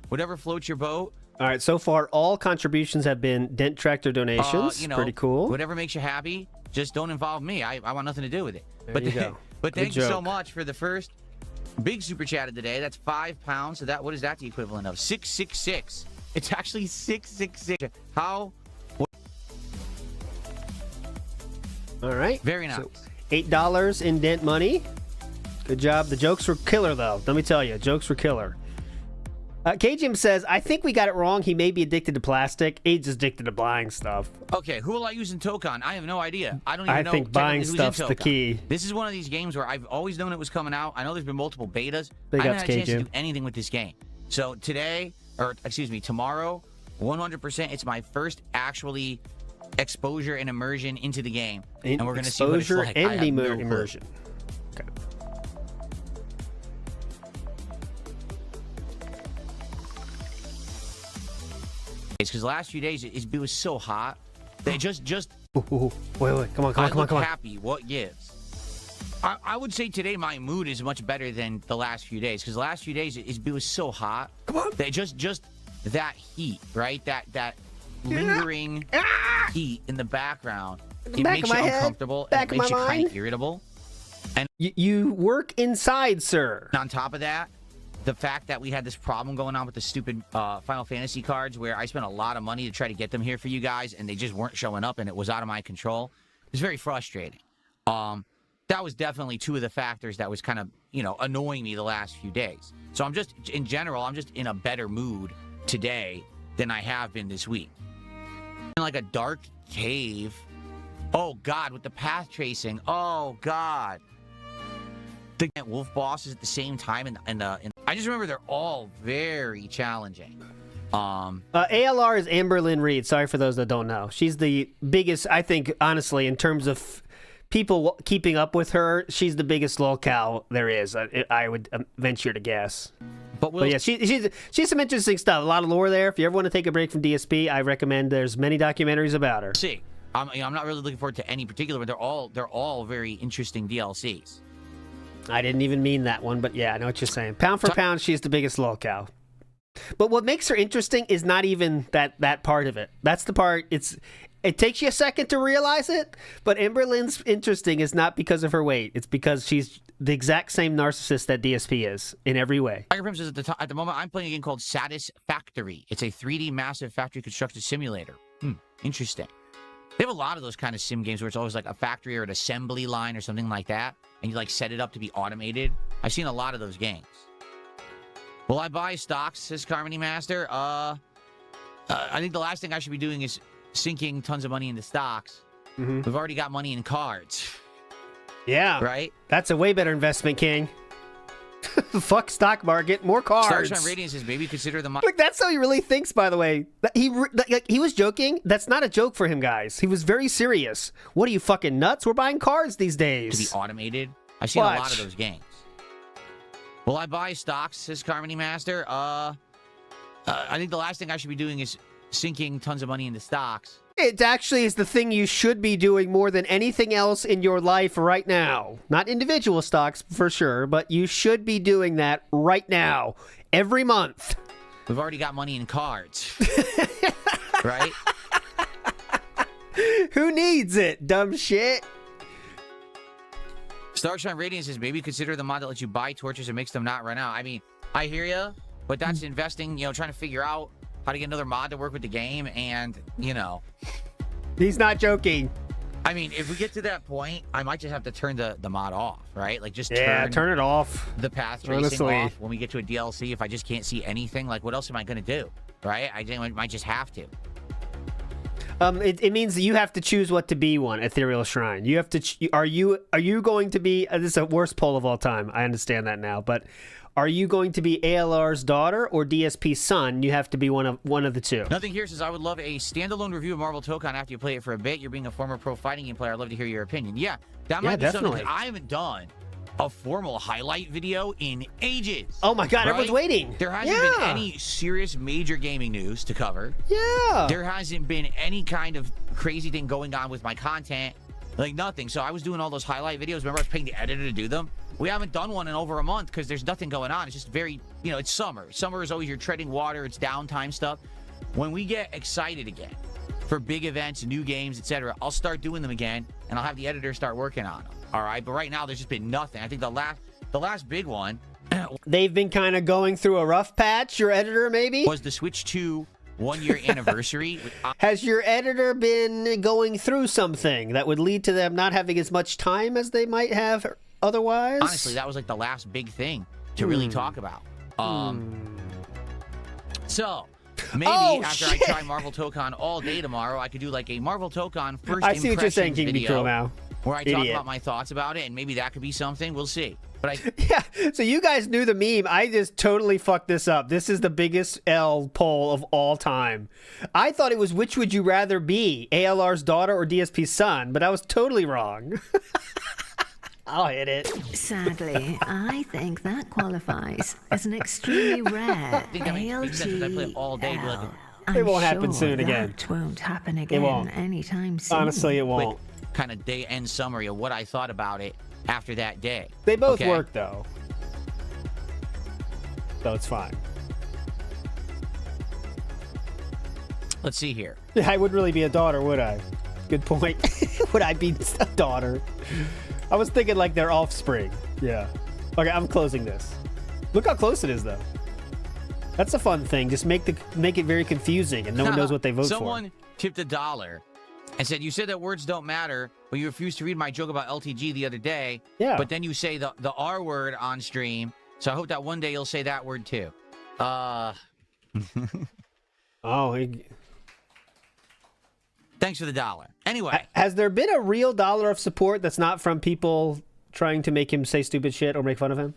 whatever floats your boat. All right, so far, all contributions have been Dent Tractor donations. Pretty cool. Whatever makes you happy. Just don't involve me. I want nothing to do with it. There you go. But Good thank you so joke. much for the first big super chat of the day. That's £5. So what is that the equivalent of? 666. It's actually 666. How? All right. Very nice. So $8 in dent money. Good job. The jokes were killer, though. Let me tell you, jokes were killer. K-Jim says, I think we got it wrong. He may be addicted to plastic. He's just addicted to buying stuff. Okay, who will I use in Tokon? I have no idea. I don't even know. I think buying who's in stuff's the Tokon. key. This is one of these games where I've always known it was coming out. I know there's been multiple betas. Big I haven't ups, had a chance to K-Jim. do anything with this game. So tomorrow, 100%, it's my first actually exposure and immersion into the game. And we're going to see what it's like. And I have no clue. immersion. Okay. It's because the last few days it was so hot. They just Ooh, wait, come on. happy. What gives? I would say today my mood is much better than the last few days because the last few days it was so hot. Come on. They just that heat, right? That lingering heat in the background. It Back makes of you my head, uncomfortable back and it of makes you my kind of mind. irritable. And You work inside, sir. on top of that, the fact that we had this problem going on with the stupid Final Fantasy cards where I spent a lot of money to try to get them here for you guys and they just weren't showing up and it was out of my control. It was very frustrating. That was definitely two of the factors that was kind of, annoying me the last few days. So I'm just in a better mood today than I have been this week. In like a dark cave. Oh, God, with the path tracing. Oh, God. The wolf bosses at the same time. And I just remember they're all very challenging. ALR is Amber Lynn Reed. Sorry for those that don't know. She's the biggest, I think, honestly, in terms of people keeping up with her, she's the biggest lolcow there is. I would venture to guess. But yeah, she's some interesting stuff. A lot of lore there. If you ever want to take a break from DSP, I recommend. There's many documentaries about her. See, I'm not really looking forward to any particular, but they're all very interesting DLCs. I didn't even mean that one, but yeah, I know what you're saying. Pound for pound, she's the biggest lolcow. But what makes her interesting is not even that part of it. That's the part. It takes you a second to realize it, but Amber Lynn's interesting is not because of her weight. It's because she's the exact same narcissist that DSP is in every way. Tiger Prim says at the moment I'm playing a game called Satisfactory. It's a 3D massive factory construction simulator. Interesting. They have a lot of those kind of sim games where it's always like a factory or an assembly line or something like that, and you like set it up to be automated. I've seen a lot of those games. Will I buy stocks, says Carmony Master? I think the last thing I should be doing is sinking tons of money into stocks. Mm-hmm. We've already got money in cards. Yeah. Right? That's a way better investment, King. Fuck stock market, more cards. Starshine Radiant says maybe consider the... Look, that's how he really thinks, by the way. He was joking. That's not a joke for him, guys. He was very serious. What are you, fucking nuts? We're buying cards these days. To be automated. I've seen a lot of those games. Will I buy stocks, says Carmony Master? I think the last thing I should be doing is sinking tons of money into stocks. It actually is the thing you should be doing more than anything else in your life right now. Not individual stocks, for sure, but you should be doing that right now, every month. We've already got money in cards. Right? Who needs it, dumb shit? Starshine Radiant says maybe consider the mod that lets you buy torches and makes them not run out. I mean, I hear you, but that's investing, trying to figure out how to get another mod to work with the game, and, He's not joking. I mean, if we get to that point, I might just have to turn the mod off, right? Like, just turn it off. The path tracing off when we get to a DLC. If I just can't see anything, like, what else am I going to do, right? I might just have to. It means that you have to choose what to be one Ethereal Shrine. You have to. Are you going to be? This is the worst poll of all time. I understand that now, but are you going to be ALR's daughter or DSP's son? You have to be one of the two. Nothing here says I would love a standalone review of Marvel Tokon after you play it for a bit. You're being a former pro fighting game player. I'd love to hear your opinion. Yeah, that might be definitely something. I haven't done a formal highlight video in ages. Oh my God, everyone's waiting. There hasn't been any serious major gaming news to cover. Yeah. There hasn't been any kind of crazy thing going on with my content. Like nothing. So I was doing all those highlight videos. Remember I was paying the editor to do them? We haven't done one in over a month because there's nothing going on. It's just very, it's summer. Summer is always you're treading water. It's downtime stuff. When we get excited again for big events, new games, etc., I'll start doing them again, and I'll have the editor start working on them. All right, but right now there's just been nothing. I think the last big one. They've been kind of going through a rough patch. Your editor, maybe, was the Switch 2 1-year anniversary. Has your editor been going through something that would lead to them not having as much time as they might have otherwise? Honestly, that was like the last big thing to really talk about. So maybe after I try Marvel Tokon all day tomorrow, I could do like a Marvel Tokon first I see what you're saying, King video now. where I talk about my thoughts about it, and maybe that could be something. We'll see. But yeah, so you guys knew the meme. I just totally fucked this up. This is the biggest L poll of all time. I thought it was which would you rather be, ALR's daughter or DSP's son, but I was totally wrong. I'll hit it. Sadly, I think that qualifies as an extremely rare ALT. all day. It won't happen soon again. It won't happen again anytime soon. Honestly, it won't. Quick kind of day-end summary of what I thought about it after that day. They both work, though. So it's fine. Let's see here. I wouldn't really be a daughter, would I? Good point. Would I be a daughter? I was thinking like their offspring. Yeah. Okay, I'm closing this. Look how close it is, though. That's a fun thing. Just make it very confusing, and no one knows what they vote Someone tipped $1 and said, "You said that words don't matter, but you refused to read my joke about LTG the other day. Yeah. But then you say the R word on stream. So I hope that one day you'll say that word too." Thanks for the $1. Anyway. Has there been a real $1 of support that's not from people trying to make him say stupid shit or make fun of him?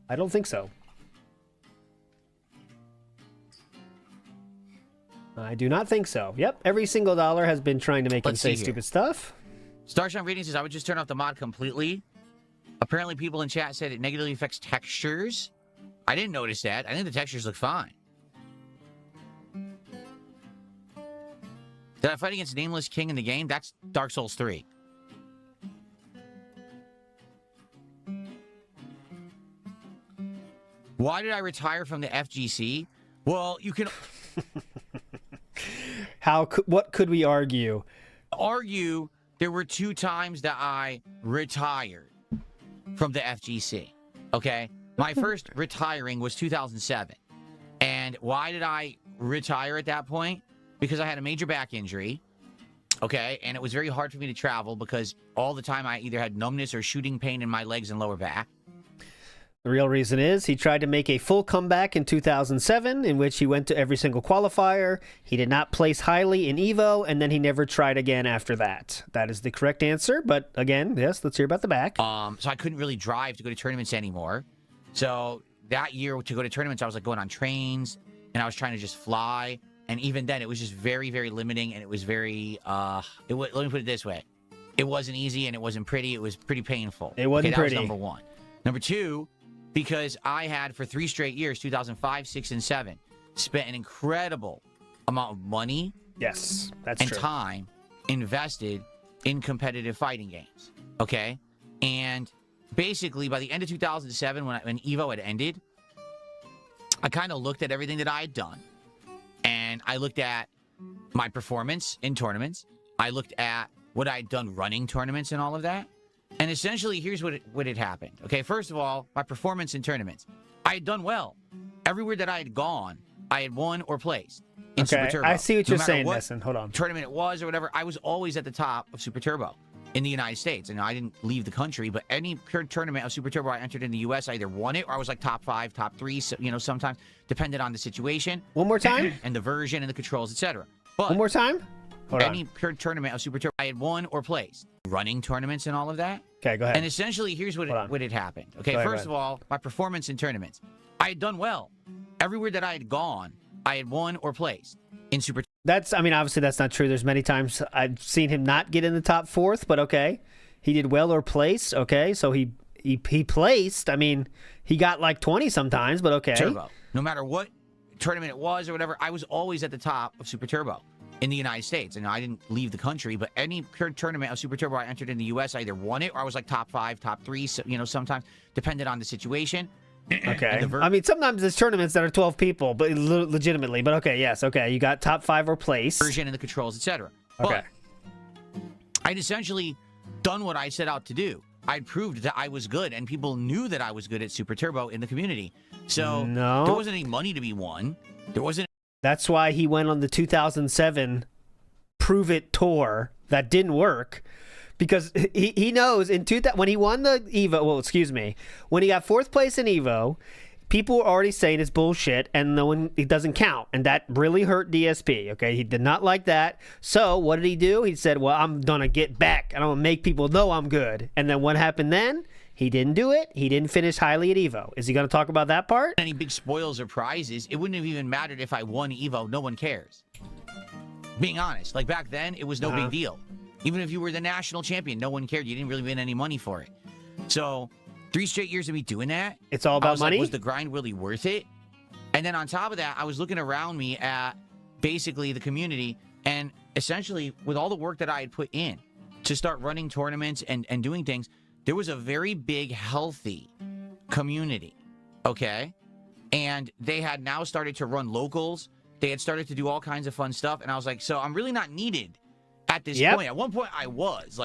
I don't think so. I do not think so. Yep, every single $1 has been trying to make him say stupid stuff. Starshine Reading says, "I would just turn off the mod completely. Apparently people in chat said it negatively affects textures. I didn't notice that. I think the textures look fine. Did I fight against Nameless King in the game? That's Dark Souls 3. Why did I retire from the FGC? Well, you can... What could we argue? Argue there were 2 times that I retired from the FGC. Okay? My first retiring was 2007. And why did I retire at that point? Because I had a major back injury. Okay? And it was very hard for me to travel because all the time I either had numbness or shooting pain in my legs and lower back. The real reason is he tried to make a full comeback in 2007 in which he went to every single qualifier. He did not place highly in EVO, and then he never tried again after that. That is the correct answer, but again, yes, let's hear about the back. So I couldn't really drive to go to tournaments anymore. So that year to go to tournaments, I was like going on trains, and I was trying to just fly. And even then, it was just very, very limiting, and it was very, let me put it this way. It wasn't easy, and it wasn't pretty. It was pretty painful. It wasn't pretty. That was number 1. Number 2... because I had, for 3 straight years, 2005, 6, and 7, spent an incredible amount of money that's and time invested in competitive fighting games, okay? And basically, by the end of 2007, when EVO had ended, I kind of looked at everything that I had done, and I looked at my performance in tournaments. I looked at what I had done running tournaments and all of that. And essentially, here's what had happened. Okay, first of all, my performance in tournaments. I had done well. Everywhere that I had gone, I had won or placed in Super Turbo. I see what you're saying, what Nesson. Hold on. Tournament it was or whatever, I was always at the top of Super Turbo in the United States. And I didn't leave the country, but any tournament of Super Turbo I entered in the U.S., I either won it or I was like top 5, top 3, so, sometimes, depended on the situation. One more time? And the version and the controls, etc. But one more time? Hold on. Any tournament of Super Turbo, I had won or placed. Running tournaments and all of that. Okay, go ahead. And essentially, here's what had happened. Okay, first of all, my performance in tournaments. I had done well. Everywhere that I had gone, I had won or placed in Super. Obviously that's not true. There's many times I've seen him not get in the top 4th, but okay. He did well or placed. Okay, so he placed. He got like 20 sometimes, but okay. Turbo. No matter what tournament it was or whatever, I was always at the top of Super Turbo in the United States. And I didn't leave the country, but any tournament of Super Turbo I entered in the U.S., I either won it or I was like top 5, top 3, so, sometimes, depended on the situation. Okay. I mean, sometimes there's tournaments that are 12 people, but legitimately. But okay, yes, okay. You got top 5 or place. Version and the controls, etc. Okay. But I'd essentially done what I set out to do. I'd proved that I was good, and people knew that I was good at Super Turbo in the community. So there wasn't any money to be won. There wasn't. That's why he went on the 2007 Prove It tour that didn't work. Because he knows when he won the Evo, well, excuse me, when he got 4th place in Evo, people were already saying it's bullshit and it doesn't count. And that really hurt DSP, okay? He did not like that. So what did he do? He said, well, I'm going to get back and I'm going to make people know I'm good. And then what happened then? He didn't do it. He didn't finish highly at Evo. Is he going to talk about that part? Any big spoils or prizes, it wouldn't have even mattered if I won Evo. No one cares. Being honest, like back then, it was no big deal. Even if you were the national champion, no one cared. You didn't really win any money for it. So 3 straight years of me doing that. It's all about money? Was the grind really worth it? And then on top of that, I was looking around me at basically the community. And essentially, with all the work that I had put in to start running tournaments and doing things, there was a very big, healthy community. Okay? And they had now started to run locals. They had started to do all kinds of fun stuff. And I was like, so I'm really not needed. At this point. At one point, I was.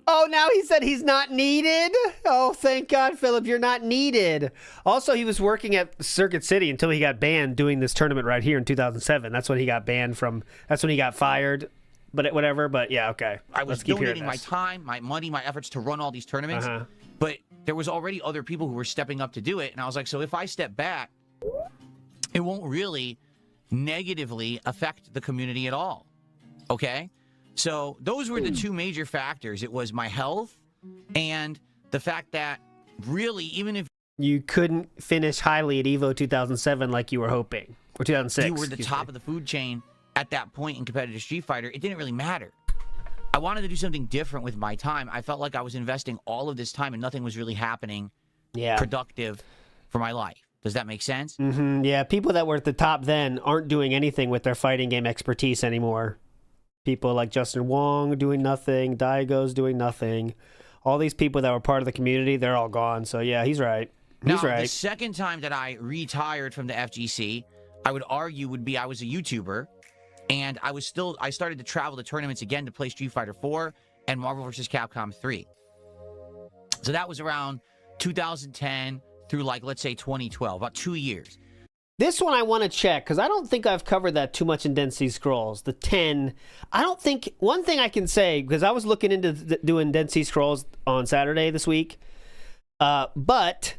Oh, now he said he's not needed? Oh, thank God, Philip, you're not needed. Also, he was working at Circuit City until he got banned doing this tournament right here in 2007. That's when he got banned from... That's when he got fired. But whatever. But yeah, okay. I was donating my time, my money, my efforts to run all these tournaments. But there was already other people who were stepping up to do it. And I was like, so if I step back, it won't really negatively affect the community at all. Okay? So those were the 2 major factors. It was my health and the fact that really, even if you couldn't finish highly at Evo 2007 like you were hoping, or 2006, you were the top of the food chain at that point in competitive Street Fighter, it didn't really matter. I wanted to do something different with my time. I felt like I was investing all of this time and nothing was really happening productive for my life. Does that make sense? Yeah, people that were at the top then aren't doing anything with their fighting game expertise anymore. People like Justin Wong doing nothing, Daigo's doing nothing. All these people that were part of the community, they're all gone. So yeah, he's right. He's right. The second time that I retired from the FGC, I would argue would be I was a YouTuber, and I started to travel to tournaments again to play Street Fighter 4 and Marvel vs. Capcom 3. So that was around 2010 through let's say 2012, about 2 years. This one I want to check, because I don't think I've covered that too much in Density Scrolls. The 10, I don't think, one thing I can say, because I was looking into doing Density Scrolls on Saturday this week, but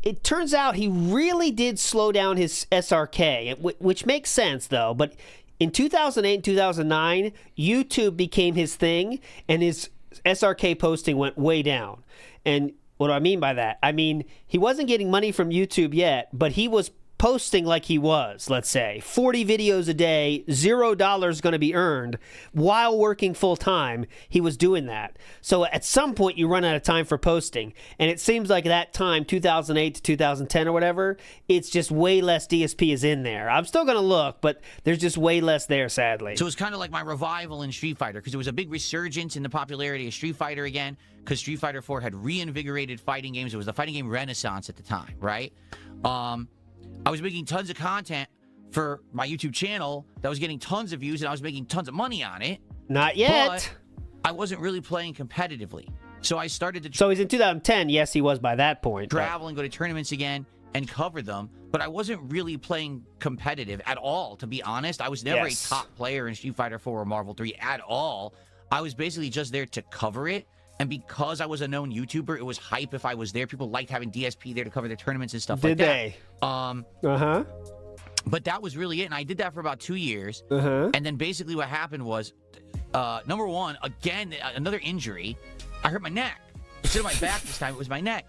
it turns out he really did slow down his SRK, which makes sense, though. But in 2008 and 2009, YouTube became his thing, and his SRK posting went way down. And what do I mean by that? I mean, he wasn't getting money from YouTube yet, but he was posting like he was, let's say, 40 videos a day, $0 going to be earned while working full time. He was doing that. So at some point you run out of time for posting. And it seems like that time, 2008 to 2010 or whatever, it's just way less DSP is in there. I'm still going to look, but there's just way less there, sadly. So it's kind of like my revival in Street Fighter, because there was a big resurgence in the popularity of Street Fighter again, because Street Fighter 4 had reinvigorated fighting games. It was the fighting game renaissance at the time, right? I was making tons of content for my YouTube channel that was getting tons of views, and I was making tons of money on it. Not yet. But I wasn't really playing competitively. So I started to... So he's in 2010. Yes, he was by that point. Travel and go to tournaments again and cover them. But I wasn't really playing competitive at all, to be honest. I was never a top player in Street Fighter 4 or Marvel 3 at all. I was basically just there to cover it. And because I was a known YouTuber, it was hype if I was there. People liked having DSP there to cover their tournaments and stuff like that. Did they? But that was really it. And I did that for about 2 years. And then basically what happened was, number one, again, another injury. I hurt my neck. Instead of my back this time, it was my neck.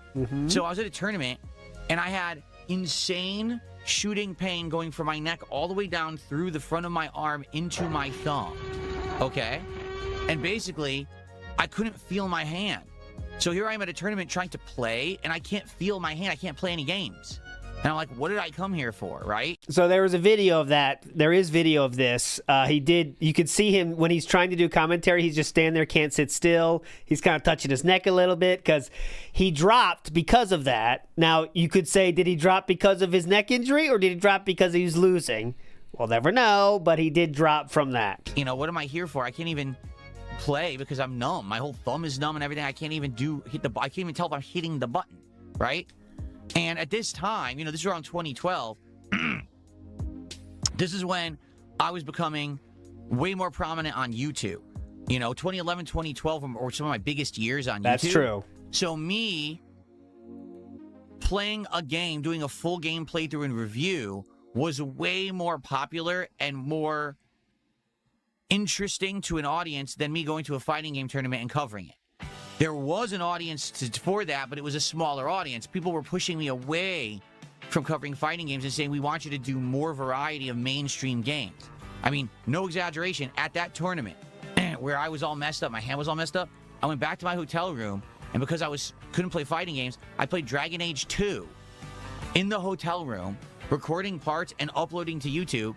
So I was at a tournament, and I had insane shooting pain going from my neck all the way down through the front of my arm into my thumb. Okay? And basically... I couldn't feel my hand. So here I am at a tournament trying to play, and I can't feel my hand. I can't play any games. And I'm like, what did I come here for, right? So there was a video of that. There is video of this. You could see him when he's trying to do commentary. He's just standing there, can't sit still. He's kind of touching his neck a little bit because he dropped because of that. Now, you could say, did he drop because of his neck injury or did he drop because he was losing? We'll never know, but he did drop from that. You know, what am I here for? I can't even play because I'm numb. My whole thumb is numb and everything. I can't even I can't even tell if I'm hitting the button, right? And at this time, you know, this is around 2012. This is when I was becoming way more prominent on YouTube. You know, 2011, 2012 were some of my biggest years on YouTube. That's true. So me playing a game, doing a full game playthrough and review was way more popular and more interesting to an audience than me going to a fighting game tournament and covering it. There was an audience for that, but it was a smaller audience. People were pushing me away from covering fighting games and saying, we want you to do more variety of mainstream games. I mean, no exaggeration, at that tournament where I was all messed up, my hand was all messed up, I went back to my hotel room, and because I couldn't play fighting games, I played Dragon Age 2 in the hotel room, recording parts and uploading to YouTube.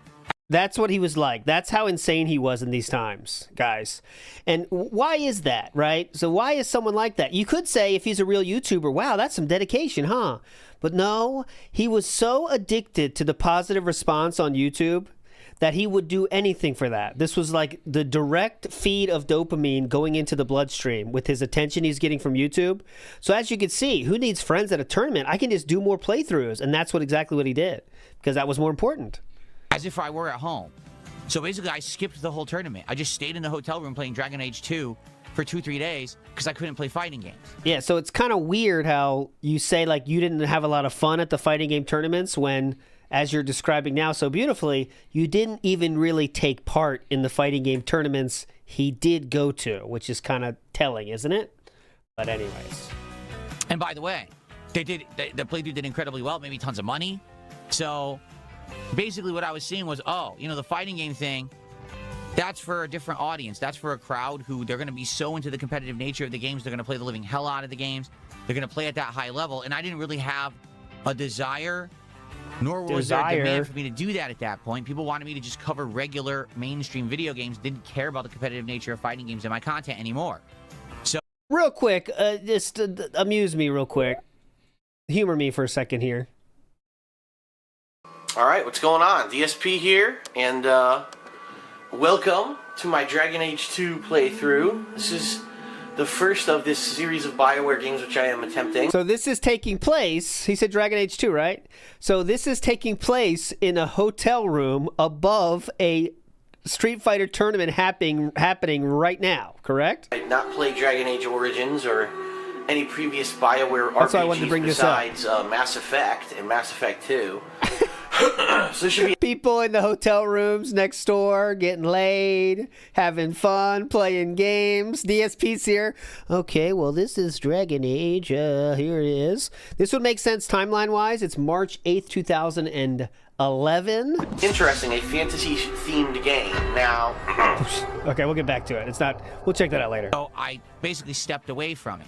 That's what he was like. That's how insane he was in these times, guys. And why is that, right? So why is someone like that? You could say if he's a real YouTuber, wow, that's some dedication, huh? But no, he was so addicted to the positive response on YouTube that he would do anything for that. This was like the direct feed of dopamine going into the bloodstream with his attention he's getting from YouTube. So as you can see, who needs friends at a tournament? I can just do more playthroughs. And that's exactly what he did, because that was more important. As if I were at home. So basically, I skipped the whole tournament. I just stayed in the hotel room playing Dragon Age 2 for 2-3 days because I couldn't play fighting games. Yeah, so it's kind of weird how you say, like, you didn't have a lot of fun at the fighting game tournaments when, as you're describing now so beautifully, you didn't even really take part in the fighting game tournaments he did go to, which is kind of telling, isn't it? But anyways. And by the way, the playthrough did incredibly well, made me tons of money. So basically what I was seeing was, oh, you know, the fighting game thing, that's for a different audience. That's for a crowd who they're going to be so into the competitive nature of the games, they're going to play the living hell out of the games. They're going to play at that high level. And I didn't really have a desire, nor was there a demand for me to do that at that point. People wanted me to just cover regular mainstream video games, didn't care about the competitive nature of fighting games in my content anymore. So, real quick, just amuse me real quick. Humor me for a second here. Alright, what's going on? DSP here, and welcome to my Dragon Age 2 playthrough. This is the first of this series of BioWare games which I am attempting. So this is taking place, he said Dragon Age 2, right? So this is taking place in a hotel room above a Street Fighter tournament happening right now, correct? I did not play Dragon Age Origins or any previous BioWare That's why I RPGs wanted to bring besides Mass Effect and Mass Effect 2. So should be people in the hotel rooms next door getting laid, having fun, playing games. DSP's here. Okay, well, this is Dragon Age. Here it is. This would make sense timeline-wise. It's March 8th, 2011. Interesting, a fantasy-themed game. Now... Okay, we'll get back to it. It's not... We'll check that out later. So I basically stepped away from it.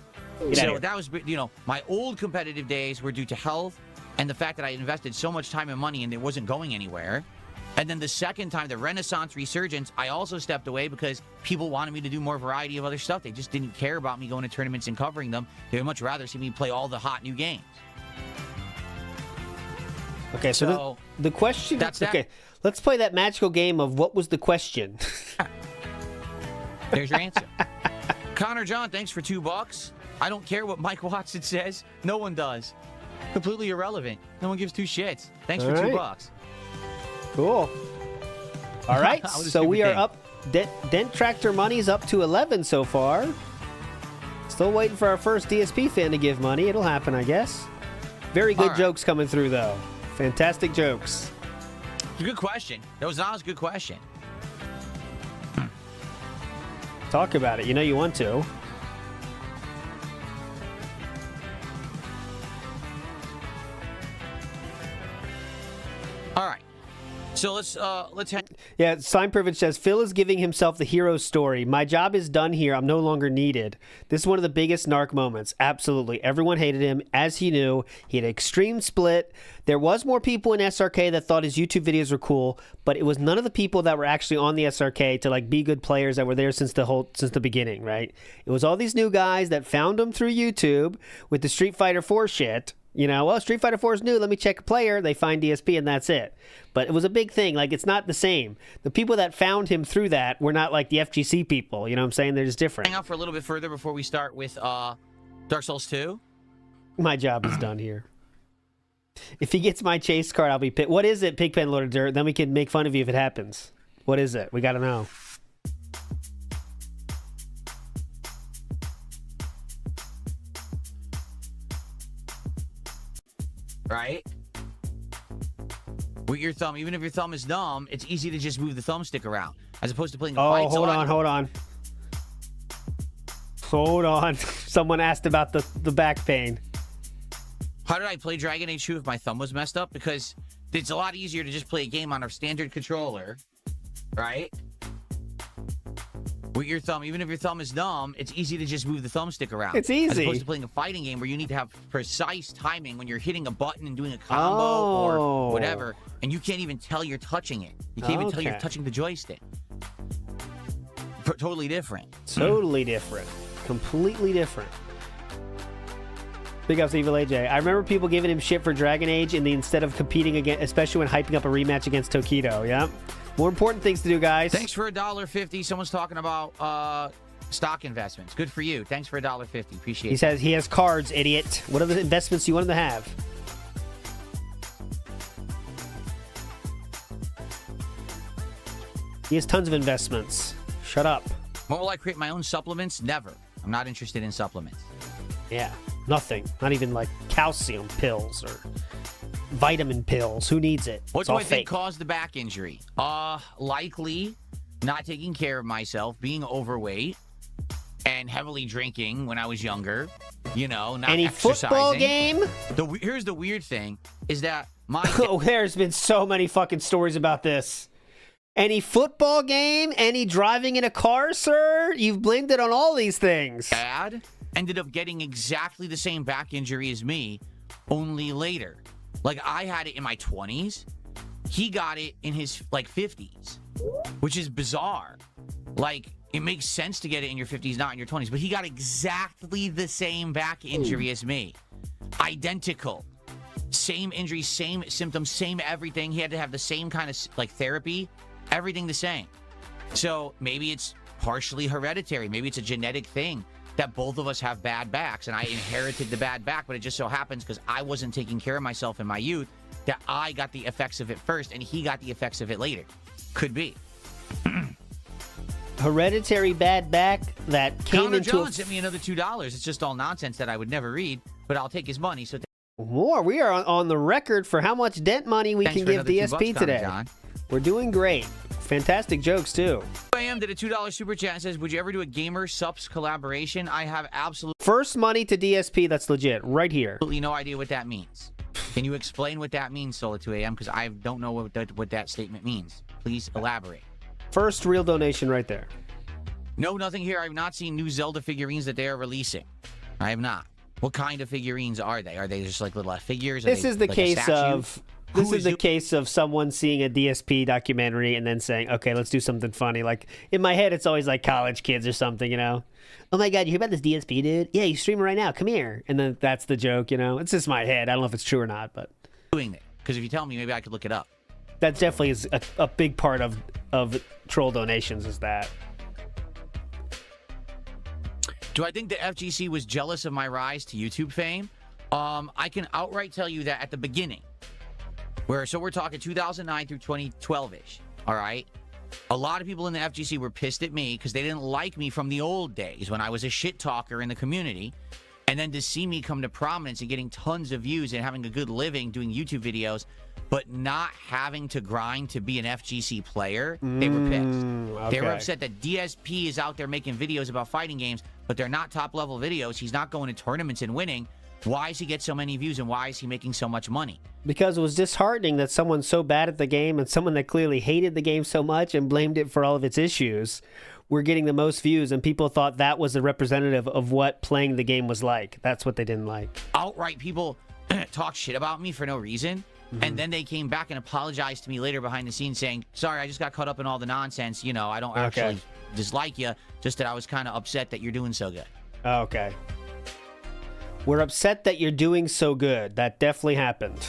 So that was, you know, my old competitive days were due to health and the fact that I invested so much time and money and it wasn't going anywhere. And then the second time, the Renaissance Resurgence, I also stepped away because people wanted me to do more variety of other stuff. They just didn't care about me going to tournaments and covering them. They would much rather see me play all the hot new games. Okay, so the question... Okay, let's play that magical game of what was the question. There's your answer. Connor John, thanks for $2. I don't care what Mike Watson says. No one does. Completely irrelevant. No one gives two shits. Thanks for $2. Cool. All right, so we are up. Dent Tractor money's up to 11 so far. Still waiting for our first DSP fan to give money. It'll happen, I guess. Very good jokes coming through, though. Fantastic jokes. It's a good question. That was not a good question. Talk about it. You know you want to. All right. So let's Yeah, Sign Privilege says, Phil is giving himself the hero story. My job is done here. I'm no longer needed. This is one of the biggest narc moments. Absolutely. Everyone hated him, as he knew. He had an extreme split. There was more people in SRK that thought his YouTube videos were cool, but it was none of the people that were actually on the SRK to like be good players that were there since the beginning, right? It was all these new guys that found him through YouTube with the Street Fighter 4 shit. You know, well, Street Fighter 4 is new. Let me check a player. They find DSP, and that's it. But it was a big thing. Like, it's not the same. The people that found him through that were not like the FGC people. You know what I'm saying? They're just different. hang out for a little bit further before we start with Dark Souls 2. My job is done here. If he gets my chase card, I'll be pissed. What is it, Pigpen Lord of Dirt? Then we can make fun of you if it happens. What is it? We got to know. Right? With your thumb, even if your thumb is numb, it's easy to just move the thumbstick around, as opposed to playing a fight. Hold on. Someone asked about the back pain. How did I play Dragon Age 2 if my thumb was messed up? Because it's a lot easier to just play a game on a standard controller, right? With your thumb, even if your thumb is numb, it's easy to just move the thumbstick around. It's easy. As opposed to playing a fighting game where you need to have precise timing when you're hitting a button and doing a combo or whatever, and you can't even tell you're touching it. You can't even tell you're touching the joystick. Totally different. Totally different. Completely different. Big ups to Evil AJ. I remember people giving him shit for Dragon Age instead of competing again, especially when hyping up a rematch against Tokido. Yeah. More important things to do, guys. Thanks for $1.50. Someone's talking about stock investments. Good for you. Thanks for $1.50. Appreciate it. He says he has cards, idiot. What are the investments you want him to have? He has tons of investments. Shut up. When will I create my own supplements? Never. I'm not interested in supplements. Yeah, nothing. Not even like calcium pills or vitamin pills. Who needs it? What It's do all I think fake. caused the back injury? Likely not taking care of myself, being overweight, and heavily drinking when I was younger. You know, not Any exercising. football game? Here's the weird thing, is that my... Oh, there's been so many fucking stories about this. Any football game? Any driving in a car, sir? You've blamed it on all these things. Dad ended up getting exactly the same back injury as me, only later. Like, I had it in my 20s. He got it in his, 50s, which is bizarre. Like, it makes sense to get it in your 50s, not in your 20s. But he got exactly the same back injury as me. Identical. Same injury, same symptoms, same everything. He had to have the same kind of, therapy. Everything the same. So maybe it's partially hereditary. Maybe it's a genetic thing that both of us have bad backs, and I inherited the bad back, but it just so happens because I wasn't taking care of myself in my youth that I got the effects of it first, and he got the effects of it later. Could be. Hereditary bad back that came Connor into Jones sent me another $2. It's just all nonsense that I would never read, but I'll take his money. So more. We are on the record for how much dent money we Thanks can for give another $2, DSP Connor today. John. We're doing great. Fantastic jokes, too. AM did a $2 super chat and says, would you ever do a gamer subs collaboration? I have absolutely First money to DSP, that's legit. Right here. no idea what that means. Can you explain what that means, Solar 2 AM? Because I don't know what that statement means. Please elaborate. First real donation right there. No, nothing here. I've not seen new Zelda figurines that they are releasing. I have not. What kind of figurines are they? Are they just like little figures? This is the case of... This is the case of someone seeing a DSP documentary and then saying, okay, let's do something funny. Like, in my head, it's always like college kids or something, you know? Oh my God, you hear about this DSP, dude? Yeah, he's streaming right now. Come here. And then that's the joke, you know? It's just my head. I don't know if it's true or not, but... Doing it. Because if you tell me, maybe I could look it up. That definitely is a big part of troll donations is that. Do I think the FGC was jealous of my rise to YouTube fame? I can outright tell you that at the beginning, so we're talking 2009 through 2012-ish, all right? A lot of people in the FGC were pissed at me because they didn't like me from the old days when I was a shit talker in the community. And then to see me come to prominence and getting tons of views and having a good living doing YouTube videos, but not having to grind to be an FGC player, they were pissed. Okay. They were upset that DSP is out there making videos about fighting games, but they're not top-level videos. He's not going to tournaments and winning. Why does he get so many views, and why is he making so much money? Because it was disheartening that someone so bad at the game and someone that clearly hated the game so much and blamed it for all of its issues were getting the most views, and people thought that was a representative of what playing the game was like. That's what they didn't like. Outright people talk shit about me for no reason, and then they came back and apologized to me later behind the scenes saying, sorry, I just got caught up in all the nonsense. You know, I don't actually dislike you, just that I was kind of upset that you're doing so good. Okay. We're upset that you're doing so good. That definitely happened.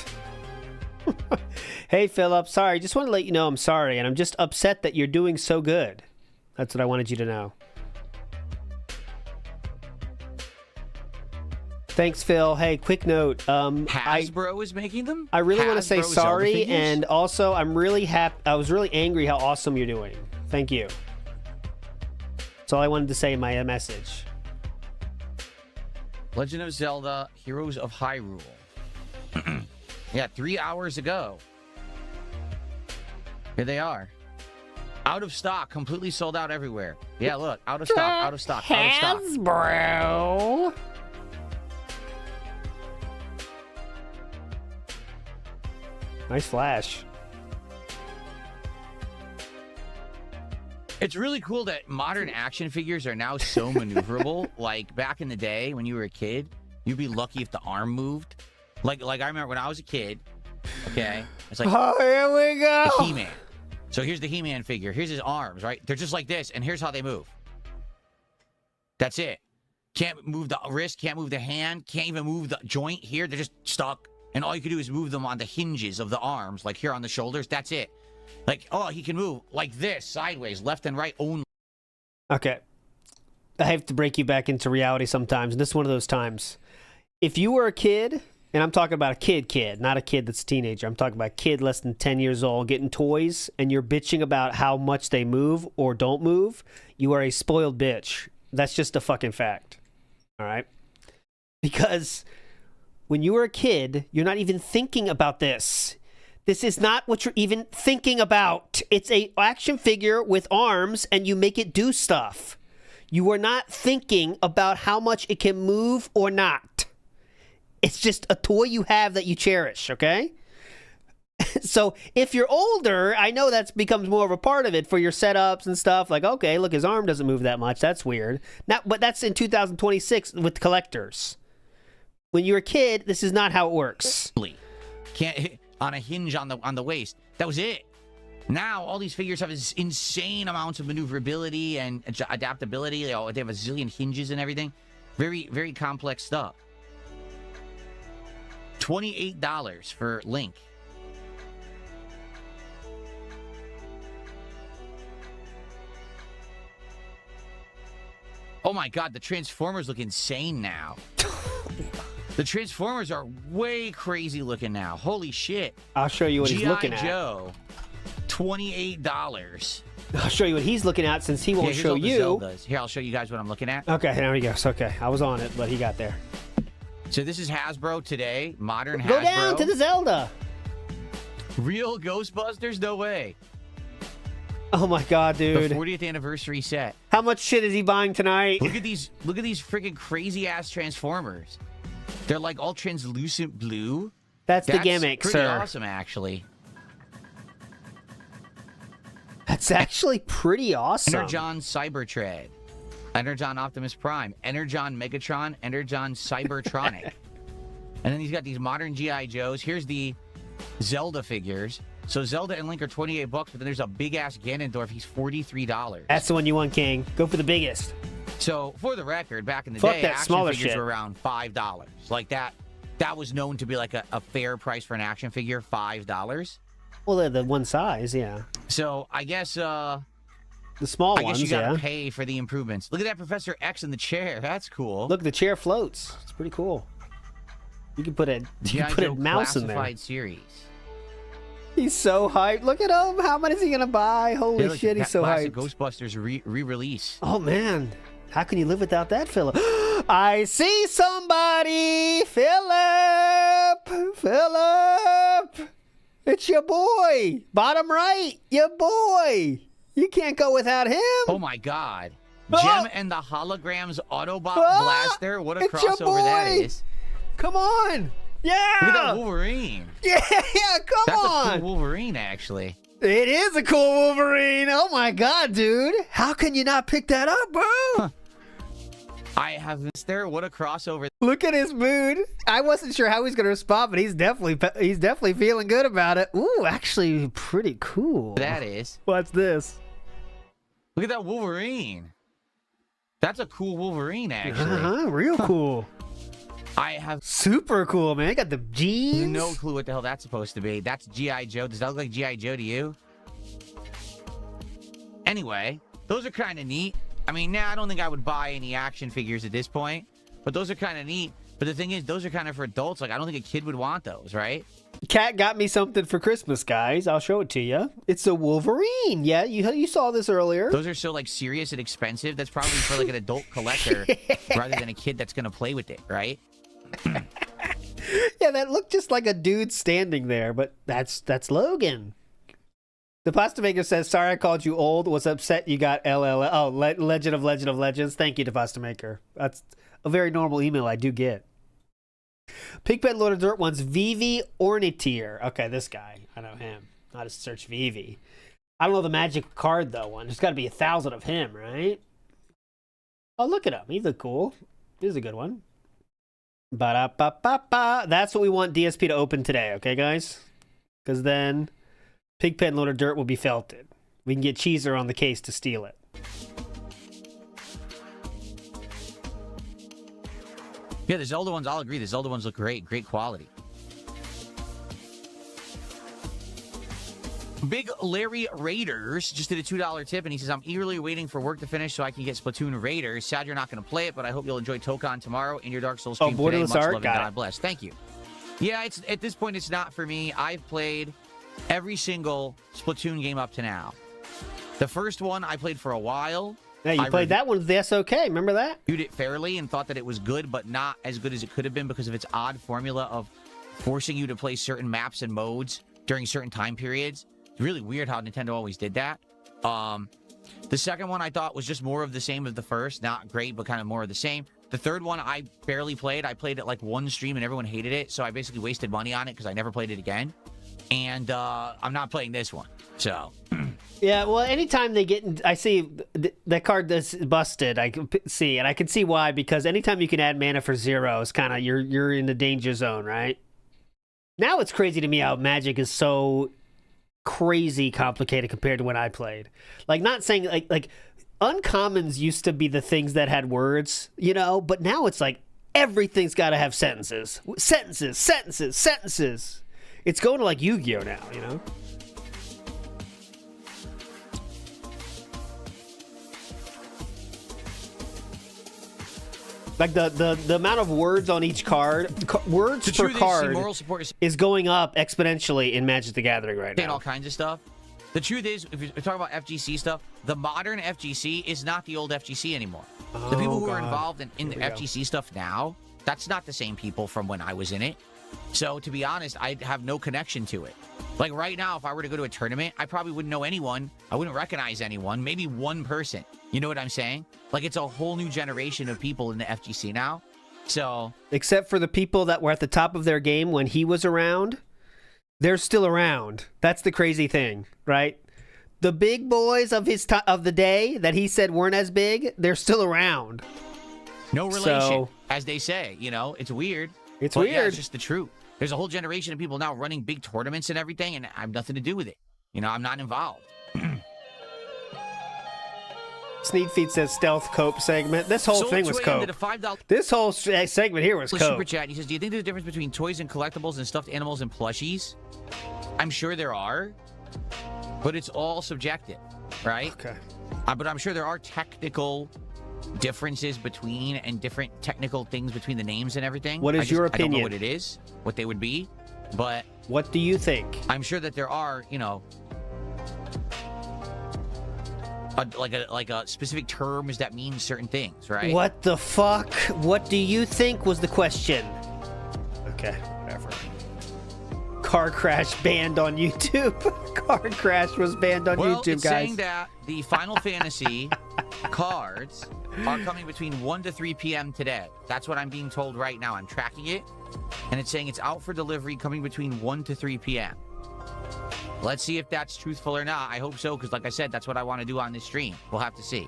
Hey, Philip. Sorry, just want to let you know I'm sorry, and I'm just upset that you're doing so good. That's what I wanted you to know. Thanks, Phil. Hey, quick note. Hasbro is making them? I really want to say Hasbro sorry, Zelda figures? and also I'm really happy. I was really angry how awesome you're doing. Thank you. That's all I wanted to say in my message. Legend of Zelda Heroes of Hyrule. Yeah, 3 hours ago. Here they are. Out of stock, completely sold out everywhere. Yeah, look, out of stock, out of stock, out of stock. Hasbro. Nice flash. It's really cool that modern action figures are now so maneuverable. Like back in the day when you were a kid, you'd be lucky if the arm moved. Like I remember when I was a kid, okay? It's like, oh, here we go. The He-Man. So here's the He-Man figure. Here's his arms, right? They're just like this, and here's how they move. That's it. Can't move the wrist, can't move the hand, can't even move the joint here. They're just stuck. And all you can do is move them on the hinges of the arms, like here on the shoulders. That's it. Like, oh, he can move like this, sideways, left and right only. Okay. I have to break you back into reality sometimes, and this is one of those times. If you were a kid, and I'm talking about a kid, not a kid that's a teenager. I'm talking about a kid less than 10 years old getting toys, and you're bitching about how much they move or don't move, you are a spoiled bitch. That's just a fucking fact. All right? Because when you were a kid, you're not even thinking about this. This is not what you're even thinking about. It's a action figure with arms, and you make it do stuff. You are not thinking about how much it can move or not. It's just a toy you have that you cherish, okay? So if you're older, I know that becomes more of a part of it for your setups and stuff. Like, okay, look, his arm doesn't move that much. That's weird. Now, but that's in 2026 with collectors. When you're a kid, this is not how it works. Can't on a hinge on the waist. That was it. Now all these figures have this insane amounts of maneuverability and adaptability. They have a zillion hinges and everything. Very, very complex stuff. $28 for Link. Oh my God, the Transformers look insane now. The Transformers are way crazy looking now. Holy shit. I'll show you what he's looking at. G.I. Joe, $28. I'll show you what he's looking at since he won't show you. Here, I'll show you guys what I'm looking at. Okay, there he goes. Okay, I was on it, but he got there. So this is Hasbro today. Modern Hasbro. Go down to the Zelda. Real Ghostbusters? No way. Oh my God, dude. The 40th anniversary set. How much shit is he buying tonight? Look at these freaking crazy ass Transformers. They're like all translucent blue. That's the gimmick, pretty sir. Awesome, actually. That's actually pretty awesome. Energon Cybertread. Energon Optimus Prime. Energon Megatron. Energon Cybertronic. And then he's got these modern G.I. Joes. Here's the Zelda figures. So Zelda and Link are $28, but then there's a big-ass Ganondorf. He's $43. That's the one you want, King. Go for the biggest. So, for the record, back in the day, that action smaller figures shit. were around $5. Like that was known to be like a fair price for an action figure, $5. Well, they're the one size, yeah. So, I guess... the small ones, I guess you gotta yeah. pay for the improvements. Look at that Professor X in the chair. That's cool. Look, the chair floats. It's pretty cool. You can put a mouse in there. Classified series. He's so hyped. Look at him. How much is he gonna buy? Holy Hey, look, shit, he's so hyped. Ghostbusters re-release. Oh man, how can you live without that, Philip? I see somebody, Philip. It's your boy, bottom right, your boy. You can't go without him. Oh my God. Gem and the Holograms Autobot Blaster. What a it's your crossover that boy. is. Come on. Yeah! Look at that Wolverine. Yeah, come That's on! a cool Wolverine, actually. It is a cool Wolverine. Oh my god, dude. How can you not pick that up, bro? Huh. I have missed there. What a crossover. Look at his mood. I wasn't sure how he's going to respond, but he's definitely feeling good about it. Ooh, actually pretty cool. That is. What's this? Look at that Wolverine. That's a cool Wolverine, actually. Real cool. I have super cool, man. Got the jeans. No clue what the hell that's supposed to be. That's G.I. Joe. Does that look like G.I. Joe to you? Anyway, those are kind of neat. I mean, I don't think I would buy any action figures at this point, but those are kind of neat. But the thing is, those are kind of for adults. Like, I don't think a kid would want those, right? Kat got me something for Christmas, guys. I'll show it to you. It's a Wolverine. Yeah, you saw this earlier. Those are so, like, serious and expensive. That's probably for, like, an adult collector rather than a kid that's going to play with it, right? Yeah, that looked just like a dude standing there, but that's Logan. The pasta maker says, "Sorry I called you old. Was upset you got LL. Oh, Legend of Legends. Thank you to pasta maker. That's a very normal email I do get." Pigpen Lord of Dirt wants Vivi Ornitier. Okay, this guy. I know him. I'll just search Vivi. I don't know the magic card though. There's got to be 1,000 of him, right? Oh, look at him. He look cool. This is a good one. Ba-da-ba-ba-ba. That's what we want DSP to open today, okay, guys? Because then Pigpen Load of Dirt will be felted. We can get Cheezer on the case to steal it. Yeah, the Zelda ones, I'll agree. The Zelda ones look great. Great quality. Big Larry Raiders just did a $2 tip, and he says, "I'm eagerly waiting for work to finish so I can get Splatoon Raiders. Sad you're not going to play it, but I hope you'll enjoy Tokon tomorrow in your Dark Souls stream today. Much love and God bless." Thank you. Yeah, it's at this point, it's not for me. I've played every single Splatoon game up to now. The first one I played for a while. Yeah, you played that one with the SOK. Remember that? Viewed it fairly and thought that it was good, but not as good as it could have been because of its odd formula of forcing you to play certain maps and modes during certain time periods. It's really weird how Nintendo always did that. The second one I thought was just more of the same as the first. Not great, but kind of more of the same. The third one I barely played. I played it like one stream and everyone hated it, so I basically wasted money on it because I never played it again. And I'm not playing this one, so... Yeah, well, anytime they get... I see that card that's busted, I can see, and I can see why, because anytime you can add mana for 0, it's kind of... You're in the danger zone, right? Now it's crazy to me how Magic is so crazy complicated compared to when I played. Like, not saying... Like uncommons used to be the things that had words, you know? But now it's like everything's got to have sentences. Sentences, sentences, sentences. It's going to like Yu-Gi-Oh! Now, you know? Like the amount of words on each card, words per card is going up exponentially in Magic the Gathering right now. And all kinds of stuff. The truth is, if you're talking about FGC stuff, the modern FGC is not the old FGC anymore. The people who are involved in the FGC stuff now, that's not the same people from when I was in it. So, to be honest, I have no connection to it. Like, right now, if I were to go to a tournament, I probably wouldn't know anyone. I wouldn't recognize anyone. Maybe one person. You know what I'm saying? Like, it's a whole new generation of people in the FGC now. So... Except for the people that were at the top of their game when he was around, they're still around. That's the crazy thing, right? The big boys of of the day that he said weren't as big, they're still around. No relation, as they say. You know, it's weird. It's weird. Yeah, it's just the truth. There's a whole generation of people now running big tournaments and everything, and I have nothing to do with it. You know, I'm not involved. Sneak Feet says stealth cope segment. This whole thing was cope. This whole segment here was cope. Super chat. He says, "Do you think there's a difference between toys and collectibles and stuffed animals and plushies?" I'm sure there are, but it's all subjective, right? Okay. But I'm sure there are technical differences between and different technical things between the names and everything. What is your opinion? I don't know what it is, what they would be, but... What do you think? I'm sure that there are, you know... like a specific terms that mean certain things, right? What the fuck? What do you think was the question? Okay, whatever. Car crash banned on YouTube. Car crash was banned on YouTube, it's guys. saying that the Final Fantasy cards are coming between 1 to 3 p.m. today. That's what I'm being told right now. I'm tracking it, and it's saying it's out for delivery coming between 1 to 3 p.m. Let's see if that's truthful or not. I hope so, because like I said, that's what I want to do on this stream. We'll have to see.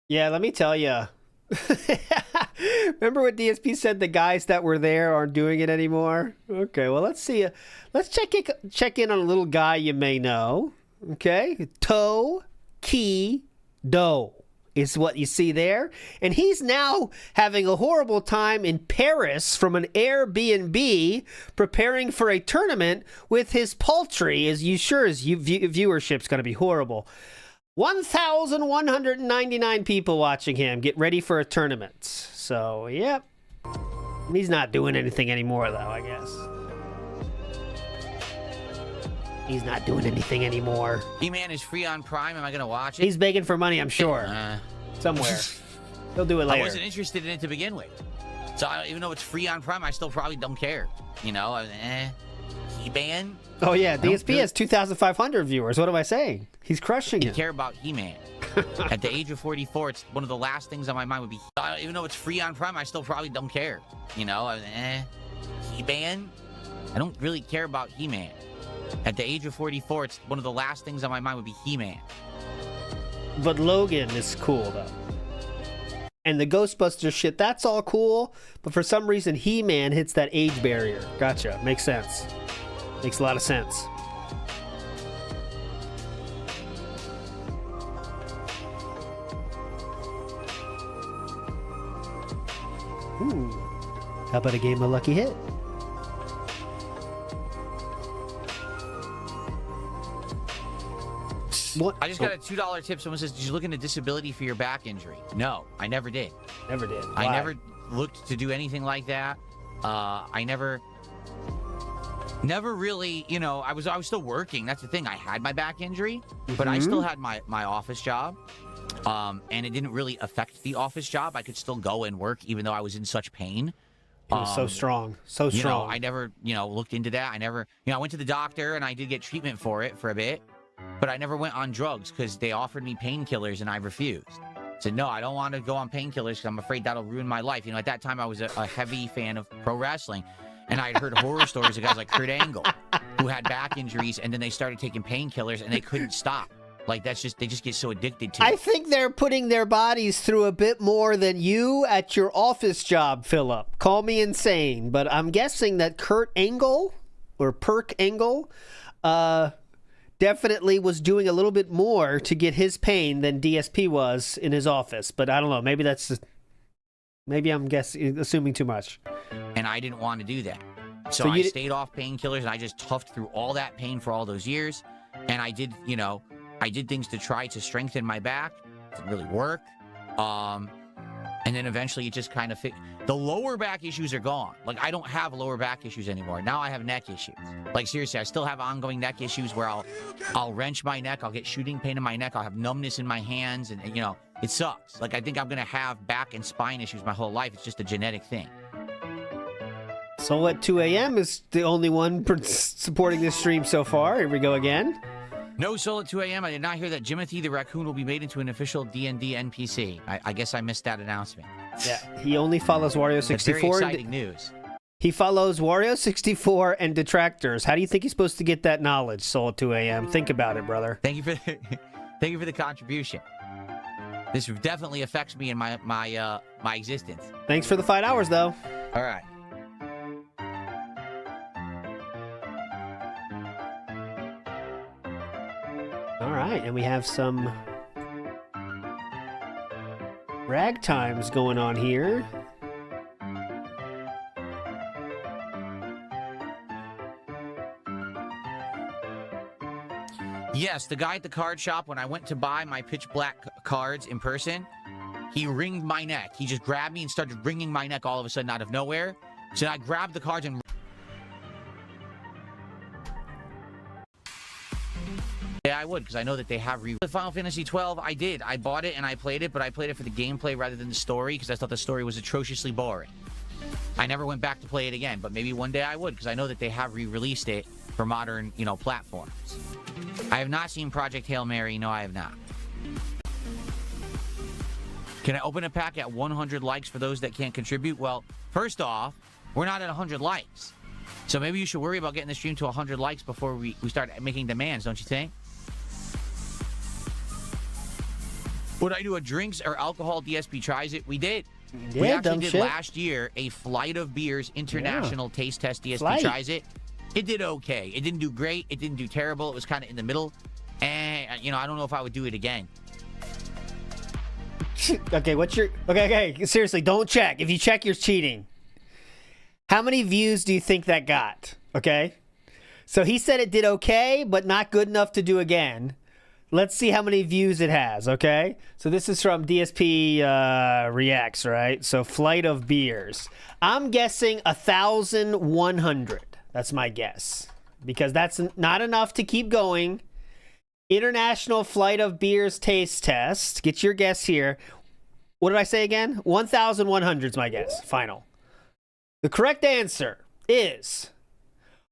Yeah, let me tell you. Remember what DSP said? The guys that were there aren't doing it anymore. Okay, well let's see. Let's check in on a little guy you may know. Okay, Toe Key Do is what you see there, and he's now having a horrible time in Paris from an Airbnb, preparing for a tournament with his poultry. As viewership's going to be horrible. 1,199 people watching him get ready for a tournament. So, yep. He's not doing anything anymore, though, I guess. He's not doing anything anymore. He-Man is free on Prime. Am I going to watch it? He's begging for money, I'm sure. Somewhere. He'll do it later. I wasn't interested in it to begin with. So, even though it's free on Prime, I still probably don't care. You know, He-Man. Oh, yeah. DSP has 2,500 viewers. What am I saying? He's crushing it. I care about He-Man. At the age of 44, it's one of the last things on my mind would be... Even though it's free on Prime, I still probably don't care. You know, He-Man. I don't really care about He-Man. At the age of 44, it's one of the last things on my mind would be He-Man. But Logan is cool, though. And the Ghostbusters shit, that's all cool. But for some reason, He-Man hits that age barrier. Gotcha. Makes sense. Makes a lot of sense. Ooh. How about a game of Lucky Hit? What? I just got a $2 tip. Someone says, did you look into disability for your back injury? No, I never did. Never did. Why? I never looked to do anything like that. I never really, you know, I was still working. That's the thing. I had my back injury, but I still had my office job. And it didn't really affect the office job. I could still go and work even though I was in such pain. He was so strong. So strong. You know, I never, looked into that. I never, I went to the doctor and I did get treatment for it for a bit. But I never went on drugs because they offered me painkillers and I refused. I said, no, I don't want to go on painkillers because I'm afraid that'll ruin my life. You know, at that time, I was a heavy fan of pro wrestling. And I'd heard horror stories of guys like Kurt Angle who had back injuries and then they started taking painkillers and they couldn't stop. Like, they just get so addicted to it. I think they're putting their bodies through a bit more than you at your office job, Philip. Call me insane, but I'm guessing that Kurt Angle or Perk Angle, definitely was doing a little bit more to get his pain than DSP was in his office. But I don't know. Maybe I'm assuming too much. And I didn't want to do that. So I stayed off painkillers and I just toughed through all that pain for all those years. And I did, I did things to try to strengthen my back. It didn't really work. And then eventually it just kind of fit. The lower back issues are gone. Like, I don't have lower back issues anymore. Now I have neck issues. Like, seriously, I still have ongoing neck issues where I'll wrench my neck. I'll get shooting pain in my neck. I'll have numbness in my hands. And it sucks. Like, I think I'm going to have back and spine issues my whole life. It's just a genetic thing. So at 2 a.m. is the only one supporting this stream so far. Here we go again. No Soul at 2 a.m. I did not hear that Jimothy the Raccoon will be made into an official D&D NPC. I guess I missed that announcement. Yeah, he only follows Wario64. That's very exciting news. He follows Wario64 and Detractors. How do you think he's supposed to get that knowledge, Soul at 2 a.m.? Think about it, brother. Thank you for the contribution. This definitely affects me in my existence. Thanks for the 5 hours, though. All right. All right, and we have some ragtimes going on here. Yes, the guy at the card shop, when I went to buy my pitch black cards in person, he wringed my neck. He just grabbed me and started wringing my neck all of a sudden out of nowhere. So I grabbed the cards and... Yeah, I would, because I know that they have the Final Fantasy 12. I did. I bought it and I played it, but I played it for the gameplay rather than the story, because I thought the story was atrociously boring. I never went back to play it again, but maybe one day I would, because I know that they have re-released it for modern, platforms. I have not seen Project Hail Mary. No, I have not. Can I open a pack at 100 likes for those that can't contribute? Well, first off, we're not at 100 likes. So maybe you should worry about getting the stream to 100 likes before we start making demands, don't you think? Would I do a drinks or alcohol DSP tries it? We did. Yeah, we actually dumb did shit. last year a Flight of Beers International Taste Test DSP Flight. tries it. It did okay. It didn't do great. It didn't do terrible. It was kind of in the middle. And, I don't know if I would do it again. Okay, okay, seriously, don't check. If you check, you're cheating. How many views do you think that got? Okay? So he said it did okay, but not good enough to do again. Let's see how many views it has, okay? So this is from DSP Reacts, right? So Flight of Beers. I'm guessing 1,100. That's my guess. Because that's not enough to keep going. International Flight of Beers Taste Test. Get your guess here. What did I say again? 1,100 is my guess. Final. The correct answer is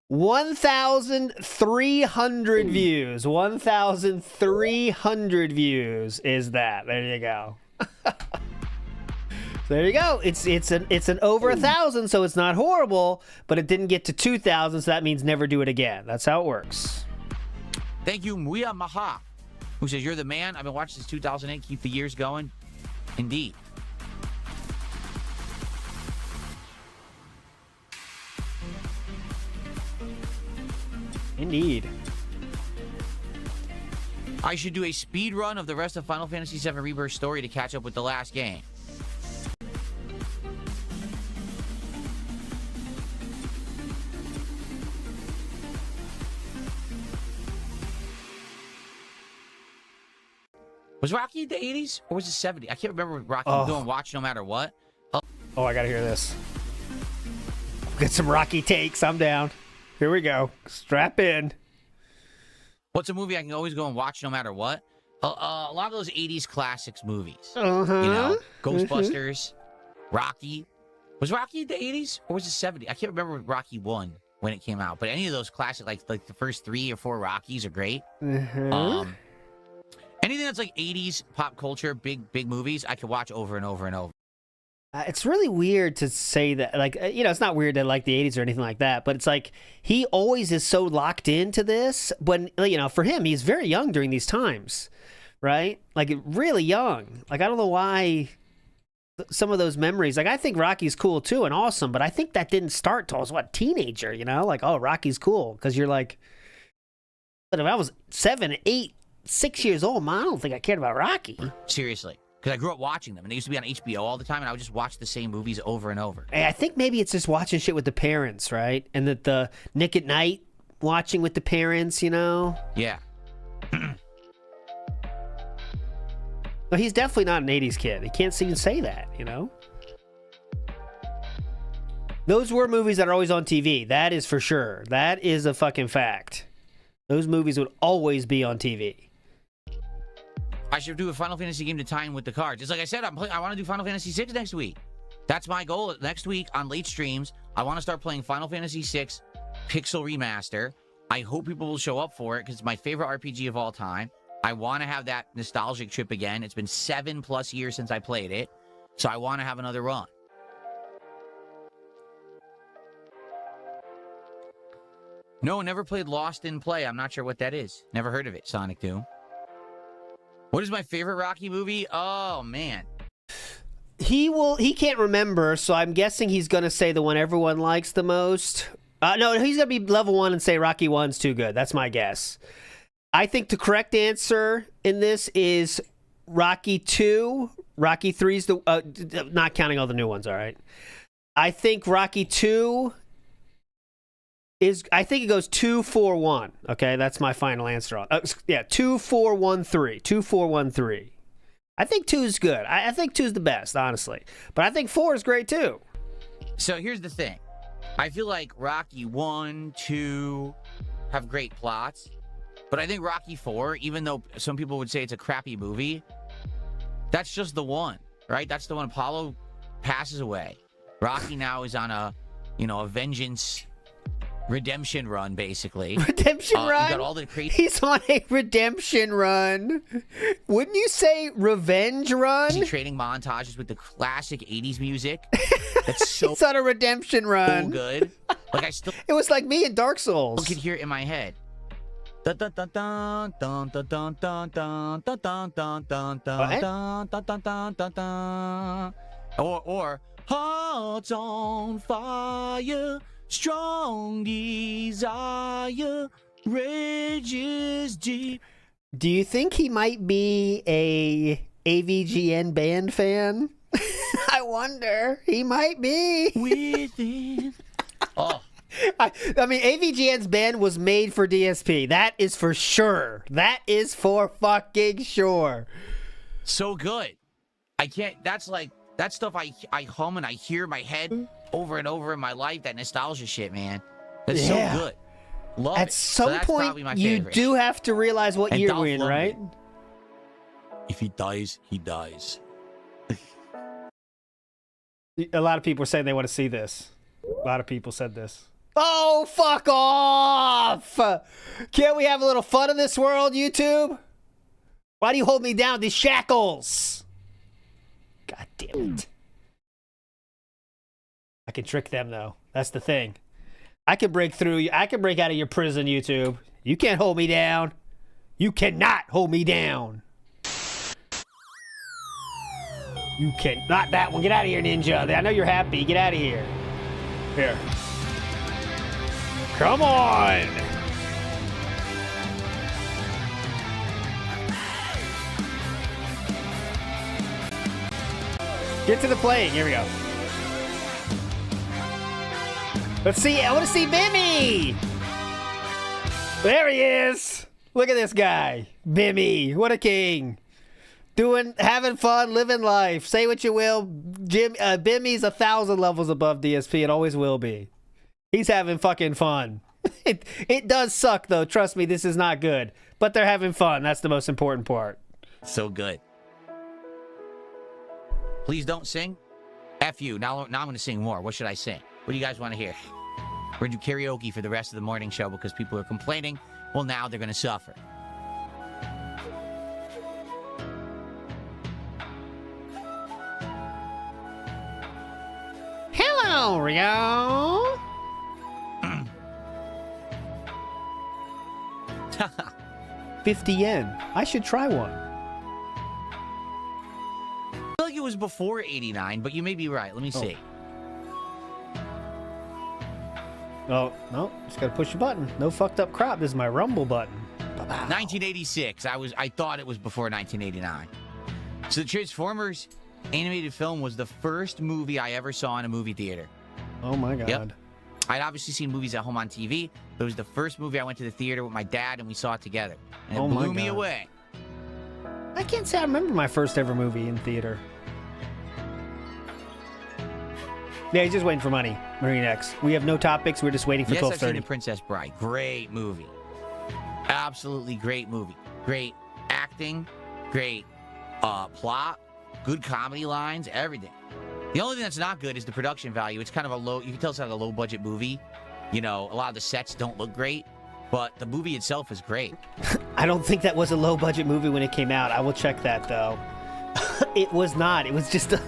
1,300 views. 1,300 views is that. There you go. There you go. It's an over 1,000, so it's not horrible, but it didn't get to 2,000, so that means never do it again. That's how it works. Thank you, Muya Maha, who says, you're the man. I've been watching since 2008. Keep the years going. Indeed. Indeed. I should do a speed run of the rest of Final Fantasy VII Rebirth story to catch up with the last game. Was Rocky in the 80s or was it 70s? I can't remember what Rocky was doing. Watch no matter what. Oh, I gotta hear this. Get some Rocky takes. I'm down. Here we go. Strap in. What's a movie I can always go and watch no matter what? A lot of those 80s classics movies. Ghostbusters, Rocky. Was Rocky in the 80s or was it 70s? I can't remember Rocky 1 when it came out. But any of those classic, like the first 3 or 4 Rockies are great. Anything that's like 80s pop culture, big movies, I could watch over and over and over. It's really weird to say that, like, it's not weird to like the 80s or anything like that, but it's like he always is so locked into this. When, for him, he's very young during these times, right? Like, really young. Like, I don't know why some of those memories, like, I think Rocky's cool too and awesome, but I think that didn't start till I was, teenager, Like, oh, Rocky's cool. Because you're like, but if I was 7, 8, 6 years old, man, I don't think I cared about Rocky. Seriously. Because I grew up watching them, and they used to be on HBO all the time, and I would just watch the same movies over and over. Hey, I think maybe it's just watching shit with the parents, right? And that the Nick at Night watching with the parents, Yeah. No, he's definitely not an 80s kid. He can't even say that, Those were movies that are always on TV. That is for sure. That is a fucking fact. Those movies would always be on TV. I should do a Final Fantasy game to tie in with the cards. It's like I said, I want to do Final Fantasy VI next week. That's my goal. Next week on late streams, I want to start playing Final Fantasy VI Pixel Remaster. I hope people will show up for it because it's my favorite RPG of all time. I want to have that nostalgic trip again. It's been 7+ years since I played it, so I want to have another run. No, never played Lost in Play. I'm not sure what that is. Never heard of it, Sonic Doom. What is my favorite Rocky movie? Oh, man. He can't remember, so I'm guessing he's going to say the one everyone likes the most. No, he's going to be level 1 and say Rocky 1's too good. That's my guess. I think the correct answer in this is Rocky 2. Rocky 3's the... not counting all the new ones, all right? I think Rocky 2... I think it goes 2, 4, 1. Okay, that's my final answer on. 2, 4, 1, 3. 2, 4, 1, 3. I think 2 is good. I think 2 is the best, honestly. But I think 4 is great too. So here's the thing. I feel like Rocky 1, 2 have great plots. But I think Rocky 4, even though some people would say it's a crappy movie, that's just the one, right? That's the one Apollo passes away. Rocky now is on a vengeance redemption run, basically. Redemption run? You got all the crazy... He's on a redemption run. Wouldn't you say revenge run? Training montages with the classic 80s music. That's so... He's on a redemption run. So good. Like, I still... It was like me in Dark Souls. I can hear it in my head. Dun dun dun dun dun dun dun dun dun dun dun dun dun dun dun dun dun dun. Or hearts on fire, strong desire, rages deep. Do you think he might be a AVGN band fan? I wonder. He might be. Within. Oh. I mean, AVGN's band was made for DSP. That is for sure. That is for fucking sure. So good. I can't. That's like, that stuff I hum and I hear in my head over and over in my life. That nostalgia shit, man. That's so good. Love At it. some point, you do have to realize what year we're in, right? If he dies, he dies. A lot of people are saying they want to see this. A lot of people said this. Oh, fuck off! Can't we have a little fun in this world, YouTube? Why do you hold me down with these shackles? God damn it. I can trick them, though. That's the thing. I can break through. I can break out of your prison, YouTube. You can't hold me down. You cannot hold me down. You can not that one. Get out of here, Ninja. I know you're happy. Get out of here. Here. Come on. Get to the playing. Here we go. Let's see. I want to see Bimmy. There he is. Look at this guy. Bimmy. What a king. Having fun, living life. Say what you will. Bimmy's 1,000 levels above DSP. It always will be. He's having fucking fun. It does suck, though. Trust me, this is not good. But they're having fun. That's the most important part. So good. Please don't sing. F you. Now I'm going to sing more. What should I sing? What do you guys want to hear? We're going to do karaoke for the rest of the morning show because people are complaining. Well, now they're going to suffer. Hello, Rio. 50 yen. I should try one. I feel like it was before 89, but you may be right. Let me see. Oh, no. Just got to push a button. No fucked up crop. This is my rumble button. 1986. I thought it was before 1989. So the Transformers animated film was the first movie I ever saw in a movie theater. Oh my god. Yep. I'd obviously seen movies at home on TV, but it was the first movie I went to the theater with my dad and we saw it together. And it blew me away. I can't say I remember my first ever movie in theater. Yeah, he's just waiting for money. Marine X. We have no topics. We're just waiting for 12:30. Yes, I've seen The Princess Bride. Great movie. Absolutely great movie. Great acting. Great plot. Good comedy lines. Everything. The only thing that's not good is the production value. It's kind of a low... You can tell it's like a low-budget movie. You know, a lot of the sets don't look great, but the movie itself is great. I don't think that was a low-budget movie when it came out. I will check that, though. It was not. It was just a...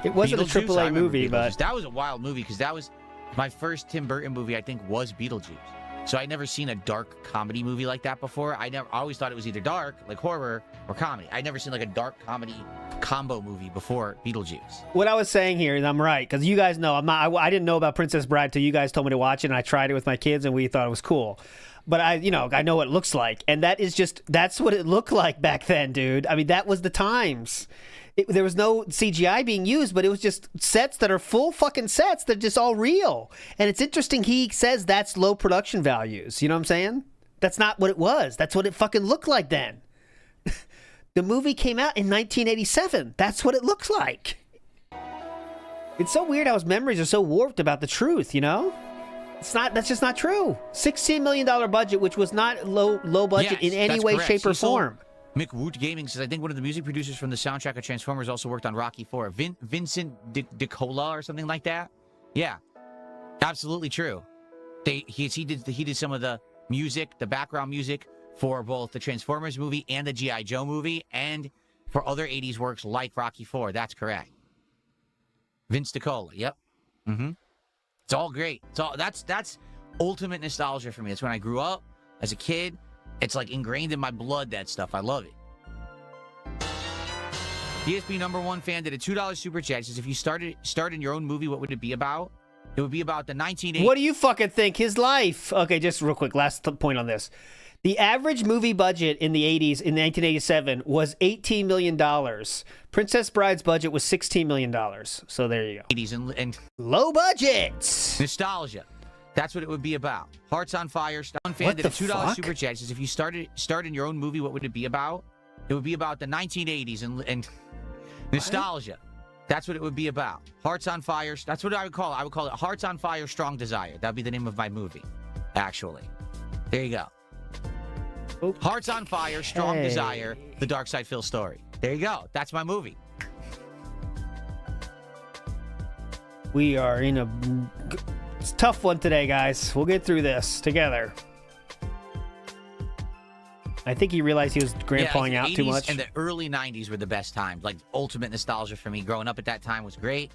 It wasn't a AAA movie, but... That was a wild movie, because that was... My first Tim Burton movie, I think, was Beetlejuice. So I'd never seen a dark comedy movie like that before. I always thought it was either dark, like horror, or comedy. I'd never seen like a dark comedy combo movie before Beetlejuice. What I was saying here is I'm right, because you guys know I didn't know about Princess Bride till you guys told me to watch it, and I tried it with my kids, and we thought it was cool. But I know what it looks like, and that's what it looked like back then, dude. I mean, that was the times. There was no CGI being used, but it was just sets that are full fucking sets that are just all real. And it's interesting he says that's low production values. You know what I'm saying? That's not what it was. That's what it fucking looked like then. The movie came out in 1987. That's what it looks like. It's so weird how his memories are so warped about the truth, you know? That's just not true. $16 million budget, which was not low budget in any way, shape, or form. McWoot Gaming says, I think one of the music producers from the soundtrack of Transformers also worked on Rocky IV. Vincent DiCola or something like that? Yeah. Absolutely true. He did some of the music, the background music for both the Transformers movie and the G.I. Joe movie, and for other 80s works like Rocky IV. That's correct. Vince DiCola. Yep. It's all great. It's all that's ultimate nostalgia for me. It's when I grew up as a kid. It's like ingrained in my blood, that stuff. I love it. DSP #1 fan did a $2 super chat. Says, if you started your own movie, what would it be about? It would be about the 1980s. What do you fucking think? His life. Okay, just real quick. Last point on this. The average movie budget in the 80s, in 1987, was $18 million. Princess Bride's budget was $16 million. So there you go. 80s and low budgets. Nostalgia. That's what it would be about. Hearts on Fire. One fan did a $2 super chat. Says, if you started your own movie, what would it be about? It would be about the 1980s and nostalgia. That's what it would be about. Hearts on Fire. That's what I would call it. I would call it Hearts on Fire, Strong Desire. That'd be the name of my movie, actually. There you go. Okay. Hearts on Fire, Strong Desire, The Dark Side Phil story. There you go. That's my movie. We are in a tough one today, guys. We'll get through this together. I think he realized he was grandpaing out too much. And the early 90s were the best times. Like, ultimate nostalgia for me. Growing up at that time was great.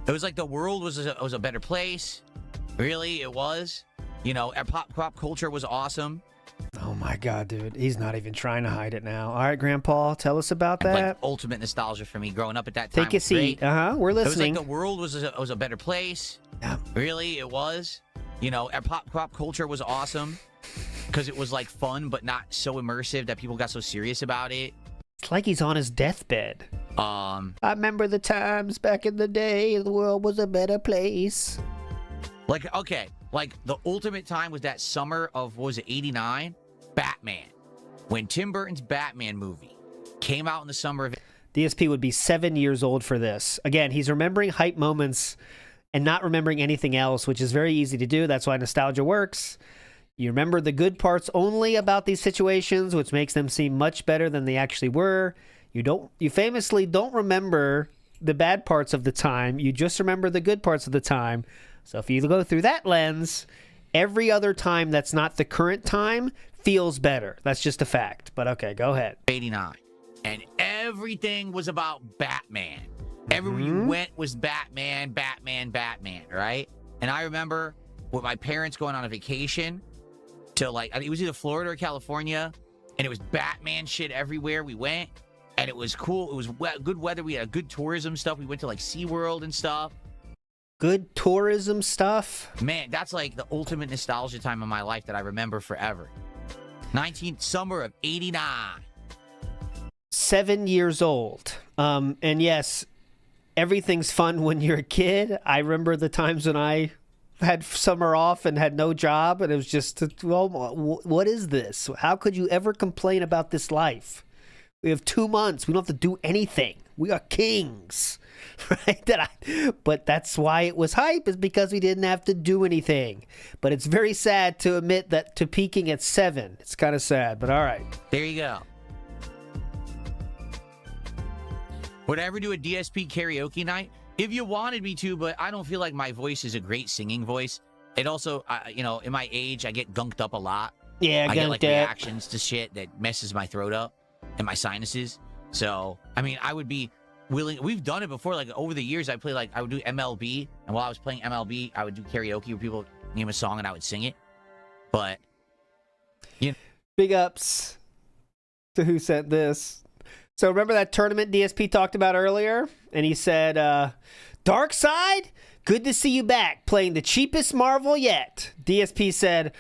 It was like the world was a better place. Really, it was. You know, pop culture was awesome. Oh, my God, dude. He's not even trying to hide it now. All right, Grandpa, tell us about that. Like, ultimate nostalgia for me. Growing up at that time Take a seat. We're listening. It was like the world was a better place. Yeah. Really, it was. You know, pop culture was awesome. Because it was like fun, but not so immersive that people got so serious about it. It's like he's on his deathbed. I remember the times back in the day, the world was a better place. Like, okay, like the ultimate time was that summer of, what was it, 89? Batman. When Tim Burton's Batman movie came out in the summer of... DSP would be 7 years old for this. Again, he's remembering hype moments and not remembering anything else, which is very easy to do. That's why nostalgia works. You remember the good parts only about these situations, which makes them seem much better than they actually were. You famously don't remember the bad parts of the time. You just remember the good parts of the time. So if you go through that lens, every other time that's not the current time feels better. That's just a fact. But okay, go ahead. 89. And everything was about Batman. Everywhere you went was Batman, right? And I remember with my parents going on a vacation to, like, it was either Florida or California, and it was Batman shit everywhere we went, and it was cool. It was good weather. We had good tourism stuff. We went to, like, SeaWorld and stuff. Good tourism stuff? Man, that's, like, the ultimate nostalgia time of my life that I remember forever. Summer of 89. 7 years old. And yes, everything's fun when you're a kid. I remember the times when I had summer off and had no job, and it was just, well, what is this? How could you ever complain about this life? We have 2 months. We don't have to do anything. We are kings, right? But that's why it was hype, is because we didn't have to do anything. But it's very sad to admit that to peaking at 7. It's kind of sad, but all right. There you go. Would I ever do a DSP karaoke night? If you wanted me to, but I don't feel like my voice is a great singing voice. It also, you know, in my age, I get gunked up a lot. Yeah, I get like reactions to shit that messes my throat up and my sinuses. So, I mean, I would be willing. We've done it before. Like, over the years, I would do MLB. And while I was playing MLB, I would do karaoke where people name a song and I would sing it. But, you know. Big ups to who sent this. So remember that tournament DSP talked about earlier? And he said, Dark Side, good to see you back, playing the cheapest Marvel yet. DSP said,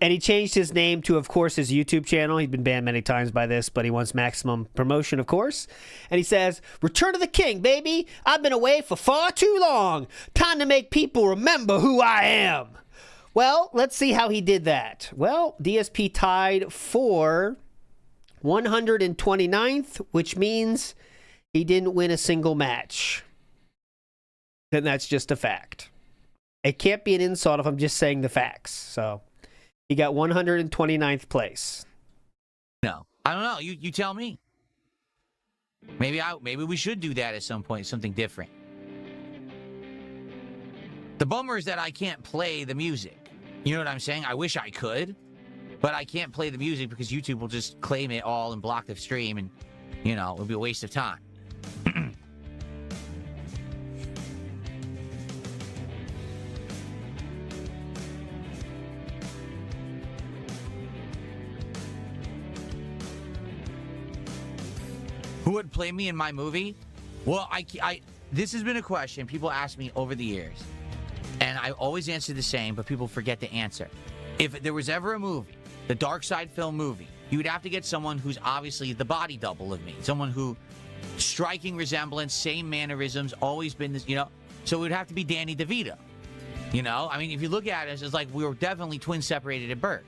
and he changed his name to, of course, his YouTube channel. He's been banned many times by this, but he wants maximum promotion, of course. And he says, Return of the King, baby. I've been away for far too long. Time to make people remember who I am. Well, let's see how he did that. Well, DSP tied for 129th, which means he didn't win a single match. And that's just a fact. It can't be an insult if I'm just saying the facts. So he got 129th place. No, I don't know. You tell me. Maybe we should do that at some point, something different. The bummer is that I can't play the music. You know what I'm saying? I wish I could, but I can't play the music because YouTube will just claim it all and block the stream, and, you know, it would be a waste of time. Who would play me in my movie? Well, this has been a question people ask me over the years, and I always answer the same, but people forget to answer. If there was ever a movie, the Dark Side film movie, you would have to get someone who's obviously the body double of me, someone who, striking resemblance, same mannerisms, always been this, you know. So it would have to be Danny DeVito. You know, I mean, if you look at it, it's like we were definitely twins separated at birth.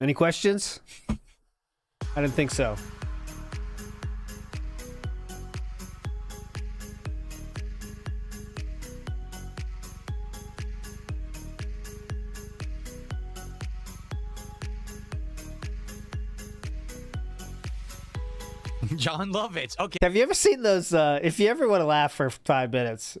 Any questions? I didn't think so. John Lovitz. Okay. Have you ever seen those? If you ever want to laugh for 5 minutes,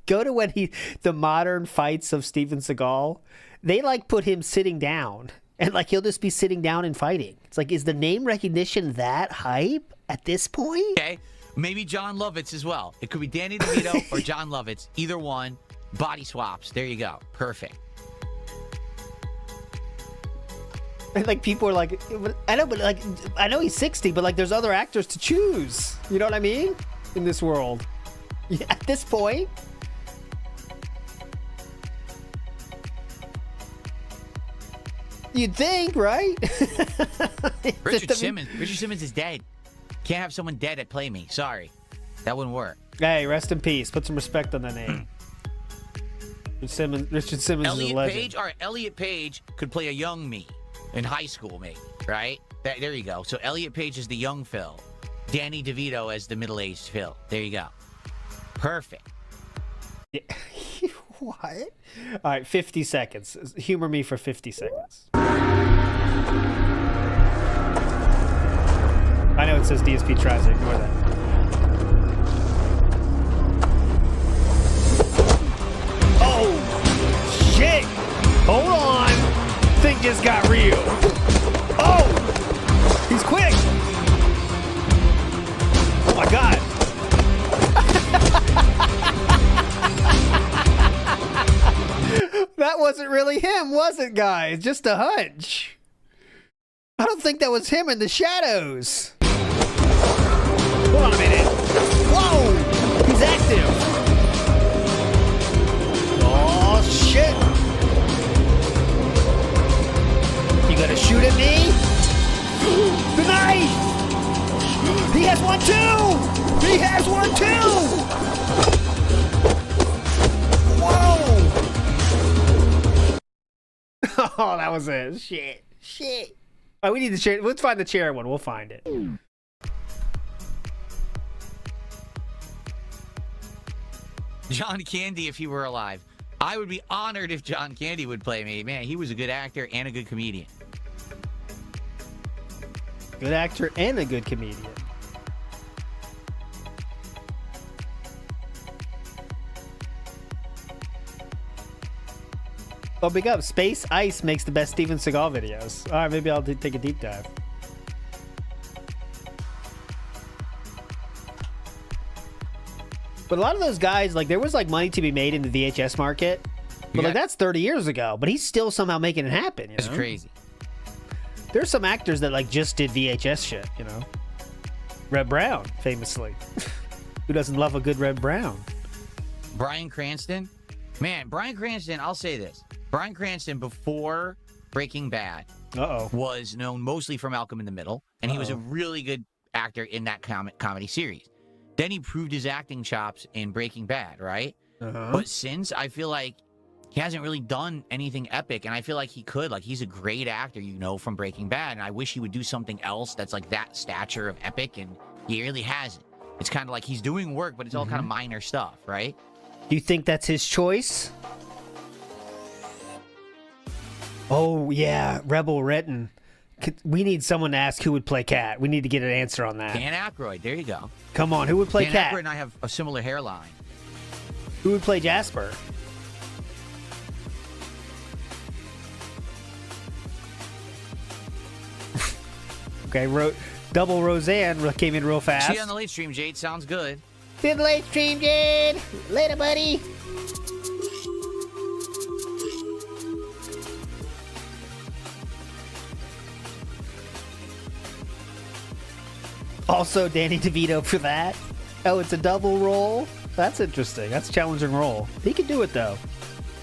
go to the modern fights of Steven Seagal. They like put him sitting down, and like he'll just be sitting down and fighting. It's like, is the name recognition that hype at this point? Okay, maybe John Lovitz as well. It could be Danny DeVito or John Lovitz. Either one. Body swaps. There you go. Perfect. And like people are like, I know, but like I know he's 60, but like there's other actors to choose. You know what I mean? In this world, yeah, at this point. You'd think, right? Richard Simmons is dead. Can't have someone dead that play me. Sorry. That wouldn't work. Hey, rest in peace. Put some respect on that name. Richard Simmons is a legend. Page? All right, Elliot Page could play a young me in high school, maybe, right? There you go. So Elliot Page is the young Phil. Danny DeVito as the middle-aged Phil. There you go. Perfect. Yeah. What? All right, 50 seconds. Humor me for 50 seconds. I know it says DSP tries to ignore that. Oh, shit. Hold on. Thing just got real. Oh, he's quick. Oh, my God. That wasn't really him, was it, guys? Just a hunch. I don't think that was him in the shadows. Hold on a minute. Whoa! He's active. Oh, shit. You gonna shoot at me? The knife! He has one too! He has one too! Oh, that was it. Shit. Oh, we need the chair. Let's find the chair one. We'll find it. John Candy, if he were alive. I would be honored if John Candy would play me. Man, he was a good actor and a good comedian. Good actor and a good comedian. Oh, big up. Space Ice makes the best Steven Seagal videos. All right, maybe I'll take a deep dive. But a lot of those guys, like, there was, like, money to be made in the VHS market. But, like, that's 30 years ago. But he's still somehow making it happen, you know? That's crazy. There's some actors that, like, just did VHS shit, you know? Red Brown, famously. Who doesn't love a good Red Brown? Bryan Cranston? Man, Bryan Cranston, I'll say this. Bryan Cranston, before Breaking Bad, was known mostly for Malcolm in the Middle, and he was a really good actor in that comedy series. Then he proved his acting chops in Breaking Bad, right? But since, I feel like he hasn't really done anything epic, and I feel like he could. Like, he's a great actor, you know, from Breaking Bad, and I wish he would do something else that's like that stature of epic, and he really hasn't. It's kind of like he's doing work, but it's all kind of minor stuff, right? Do you think that's his choice? Oh, yeah, Rebel Written. We need someone to ask who would play Cat. We need to get an answer on that. Dan Aykroyd. There you go. Come on, who would play Dan Cat? Aykroyd and I have a similar hairline. Who would play Jasper? Okay, double Roseanne came in real fast. See you on the late stream, Jade. Sounds good. See you on the late stream, Jade. Later, buddy. Also, Danny DeVito for that. Oh, it's a double roll? That's interesting. That's a challenging roll. He can do it, though.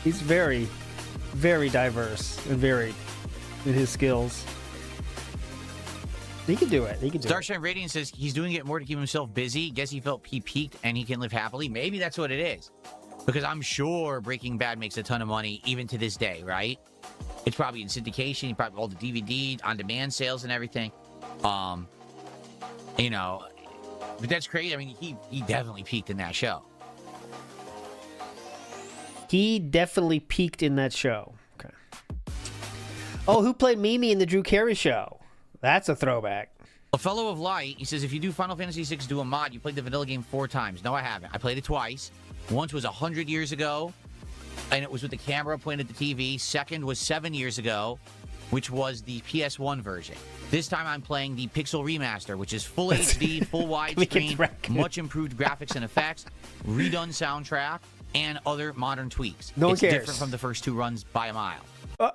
He's very, very diverse and varied in his skills. He can do it. He can do it. Starshine Radiant says he's doing it more to keep himself busy. Guess he felt he peaked and he can live happily. Maybe that's what it is. Because I'm sure Breaking Bad makes a ton of money even to this day, right? It's probably in syndication, probably all the DVD, on-demand sales and everything. You know, but that's crazy. I mean, he definitely peaked in that show. He definitely peaked in that show. Okay. Oh, who played Mimi in the Drew Carey show? That's a throwback. A Fellow of Light, he says, if you do Final Fantasy VI, do a mod. You played the vanilla game 4 times. No, I haven't. I played it twice. Once was 100 years ago, and it was with the camera pointed at the TV. Second was 7 years ago, which was the PS1 version. This time I'm playing the Pixel Remaster, which is full HD, full widescreen, much improved graphics and effects, redone soundtrack, and other modern tweaks. No one cares. It's different from the first 2 runs by a mile.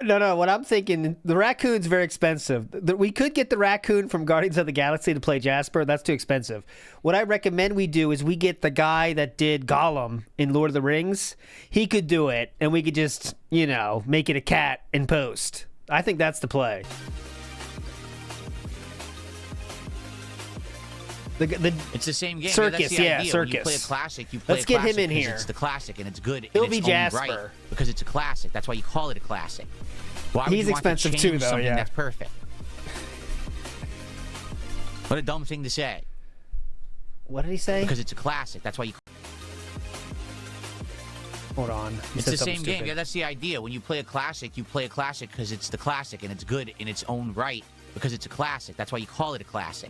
No. What I'm thinking, the raccoon's very expensive. We could get the raccoon from Guardians of the Galaxy to play Jasper. That's too expensive. What I recommend we do is we get the guy that did Gollum in Lord of the Rings. He could do it, and we could just, you know, make it a cat in post. I think that's the play. It's the same game. Circus, That's the yeah, idea. Circus. When you play a classic, you play Let's a get classic him in because here. It's the classic, and it's good He'll in be its Jasper. own right because it's a classic. That's why you call it a classic. Why would He's you want to expensive change too, though, something yeah. that's perfect? What a dumb thing to say. What did he say? Because it's a classic. That's why you... Hold on. It's the same game. Yeah, that's the idea. When you play a classic because it's the classic, and it's good in its own right because it's a classic. That's why you call it a classic.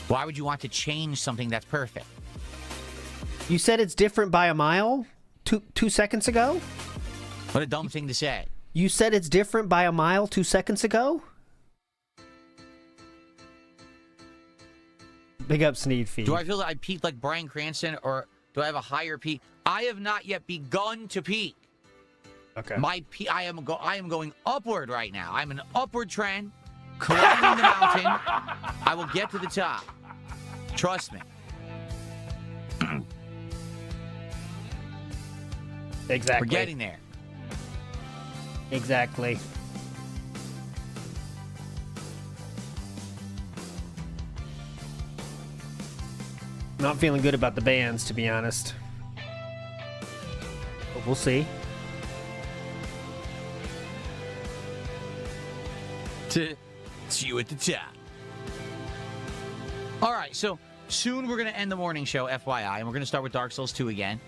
Why would you want to change something that's perfect? You said it's different by a mile 2 seconds ago? What a dumb thing to say. You said it's different by a mile 2 seconds ago? Big up Sneed Feed. Do I feel that I peaked like Bryan Cranston, or do I have a higher peak? I have not yet begun to peak. Okay. I am going upward right now. I'm an upward trend, climbing the mountain. I will get to the top. Trust me. Exactly. We're getting there. Exactly. Not feeling good about the bands, to be honest. But we'll see. See you at the top. All right, so soon we're going to end the morning show, FYI, and we're going to start with Dark Souls 2 again.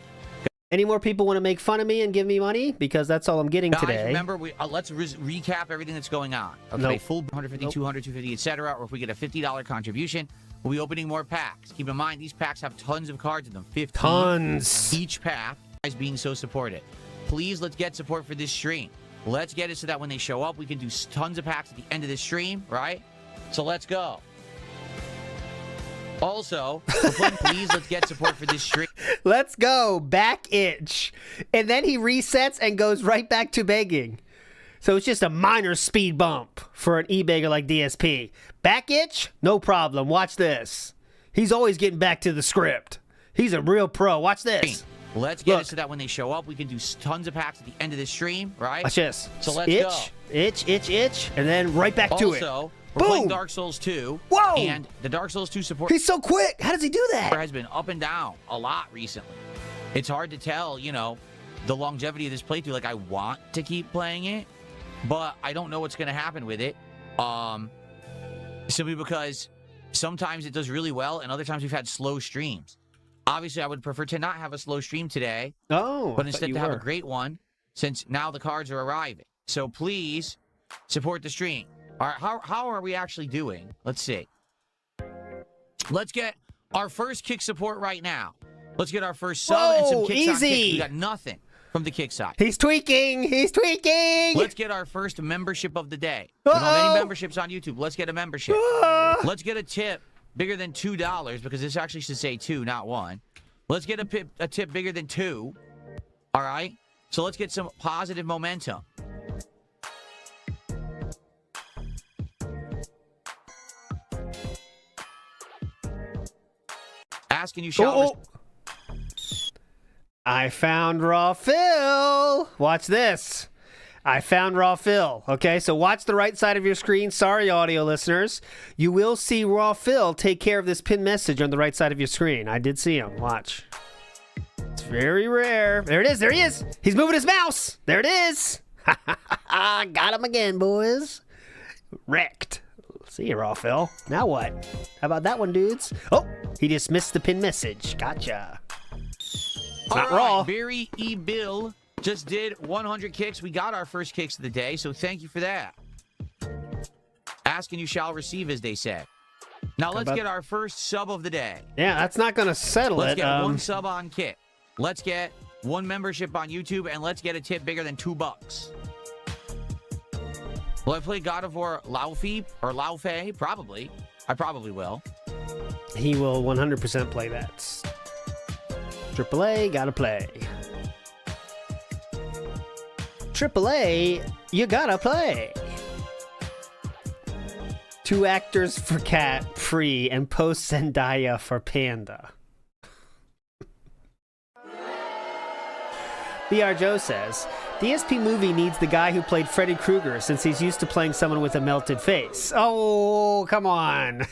Any more people want to make fun of me and give me money? Because that's all I'm getting Guys, today. remember, let's recap everything that's going on. Okay, Nope. full 150, 200, 250, etc. Or if we get a $50 contribution, we'll be opening more packs. Keep in mind, these packs have tons of cards in them. 15 Tons. each pack. Guys being so supportive. Please, let's get support for this stream. Let's get it so that when they show up, we can do tons of packs at the end of this stream, right? So let's go. Also, please, let's get support for this stream. Let's go. Back itch. And then he resets and goes right back to begging. So it's just a minor speed bump for an e-beggar like DSP. Back itch? No problem. Watch this. He's always getting back to the script. He's a real pro. Watch this. Let's get it so that when they show up, we can do tons of packs at the end of this stream, right? Watch this. So let's itch, go. Itch, and then right back to it. Also, we're playing Dark Souls 2. Whoa! And the Dark Souls 2 support... He's so quick! How does he do that? ...has been up and down a lot recently. It's hard to tell, you know, the longevity of this playthrough. Like, I want to keep playing it, but I don't know what's going to happen with it. Simply because sometimes it does really well, and other times we've had slow streams. Obviously, I would prefer to not have a slow stream today. But instead to have a great one, since now the cards are arriving. So please support the stream. All right, how are we actually doing? Let's see. Let's get our first kick support right now. Let's get our first sub and some kicks on kicks. We got nothing from the kick side. He's tweaking. He's tweaking. Let's get our first membership of the day. We don't have any memberships on YouTube. Let's get a membership. Let's get a tip bigger than $2 because this actually should say 2, not 1. Let's get a tip bigger than 2. All right? So let's get some positive momentum. Ask and you shall. I found Raw Phil. Watch this. I found Raw Phil. Okay, so watch the right side of your screen. Sorry, audio listeners. You will see Raw Phil take care of this pinned message on the right side of your screen. I did see him. Watch. It's very rare. There it is. There he is. He's moving his mouse. There it is. Got him again, boys. Wrecked. See you, Raw Phil. Now what? How about that one, dudes? Oh, he dismissed the pinned message. Gotcha. Not Raw. Barry E. Bill just did 100 kicks. We got our first kicks of the day, so thank you for that. Ask and you shall receive, as they said. Now let's get our first sub of the day. Yeah, that's not going to settle let's it. Let's get one sub on kick. Let's get one membership on YouTube, and let's get a tip bigger than $2. Will I play God of War Laufey or Laufey? Probably. I probably will. He will 100% play that. AAA, gotta play. AAA, you gotta play. 2 actors for Cat, Free, and post Zendaya for Panda. BR Joe says, DSP movie needs the guy who played Freddy Krueger since he's used to playing someone with a melted face. Oh, come on.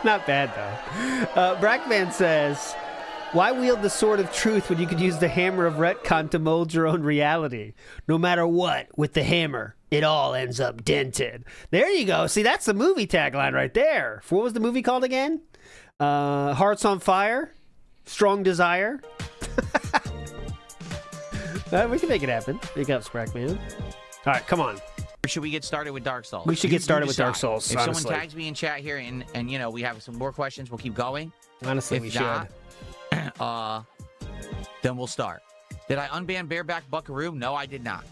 Not bad, though. Brackman says, why wield the sword of truth when you could use the hammer of retcon to mold your own reality? No matter what, with the hammer, it all ends up dented. There you go. See, that's the movie tagline right there. What was the movie called again? Hearts on Fire? Strong Desire? We can make it happen. Big ups, Brackman. All right, come on. Or should we get started with Dark Souls? We should get started with Dark Souls, If honestly. someone tags me in chat here and you know, we have some more questions, we'll keep going. Honestly, we should. Then we'll start. Did I unban Bareback Buckaroo? No, I did not.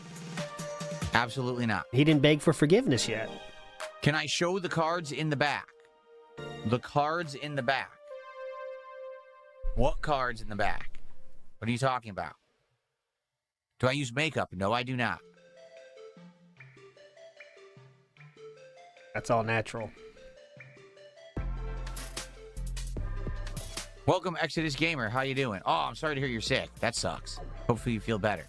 Absolutely not. He didn't beg for forgiveness yet. Can I show the cards in the back? The cards in the back. What cards in the back? What are you talking about? Do I use makeup? No, I do not. That's all natural. Welcome, Exodus Gamer. How you doing? Oh, I'm sorry to hear you're sick. That sucks. Hopefully you feel better.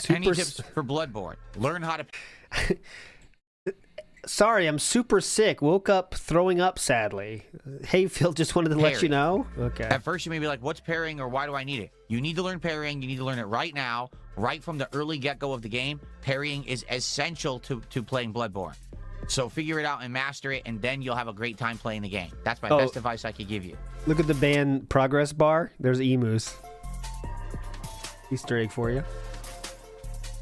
Any tips for Bloodborne? Learn how to... Sorry, I'm super sick. Woke up throwing up, sadly. Hey, Phil, just wanted to let you know. Okay. At first, you may be like, what's parrying or why do I need it? You need to learn parrying. You need to learn it right now, right from the early get-go of the game. Parrying is essential to playing Bloodborne. So figure it out and master it, and then you'll have a great time playing the game. That's my best advice I could give you. Look at the band progress bar. There's emus. Easter egg for you.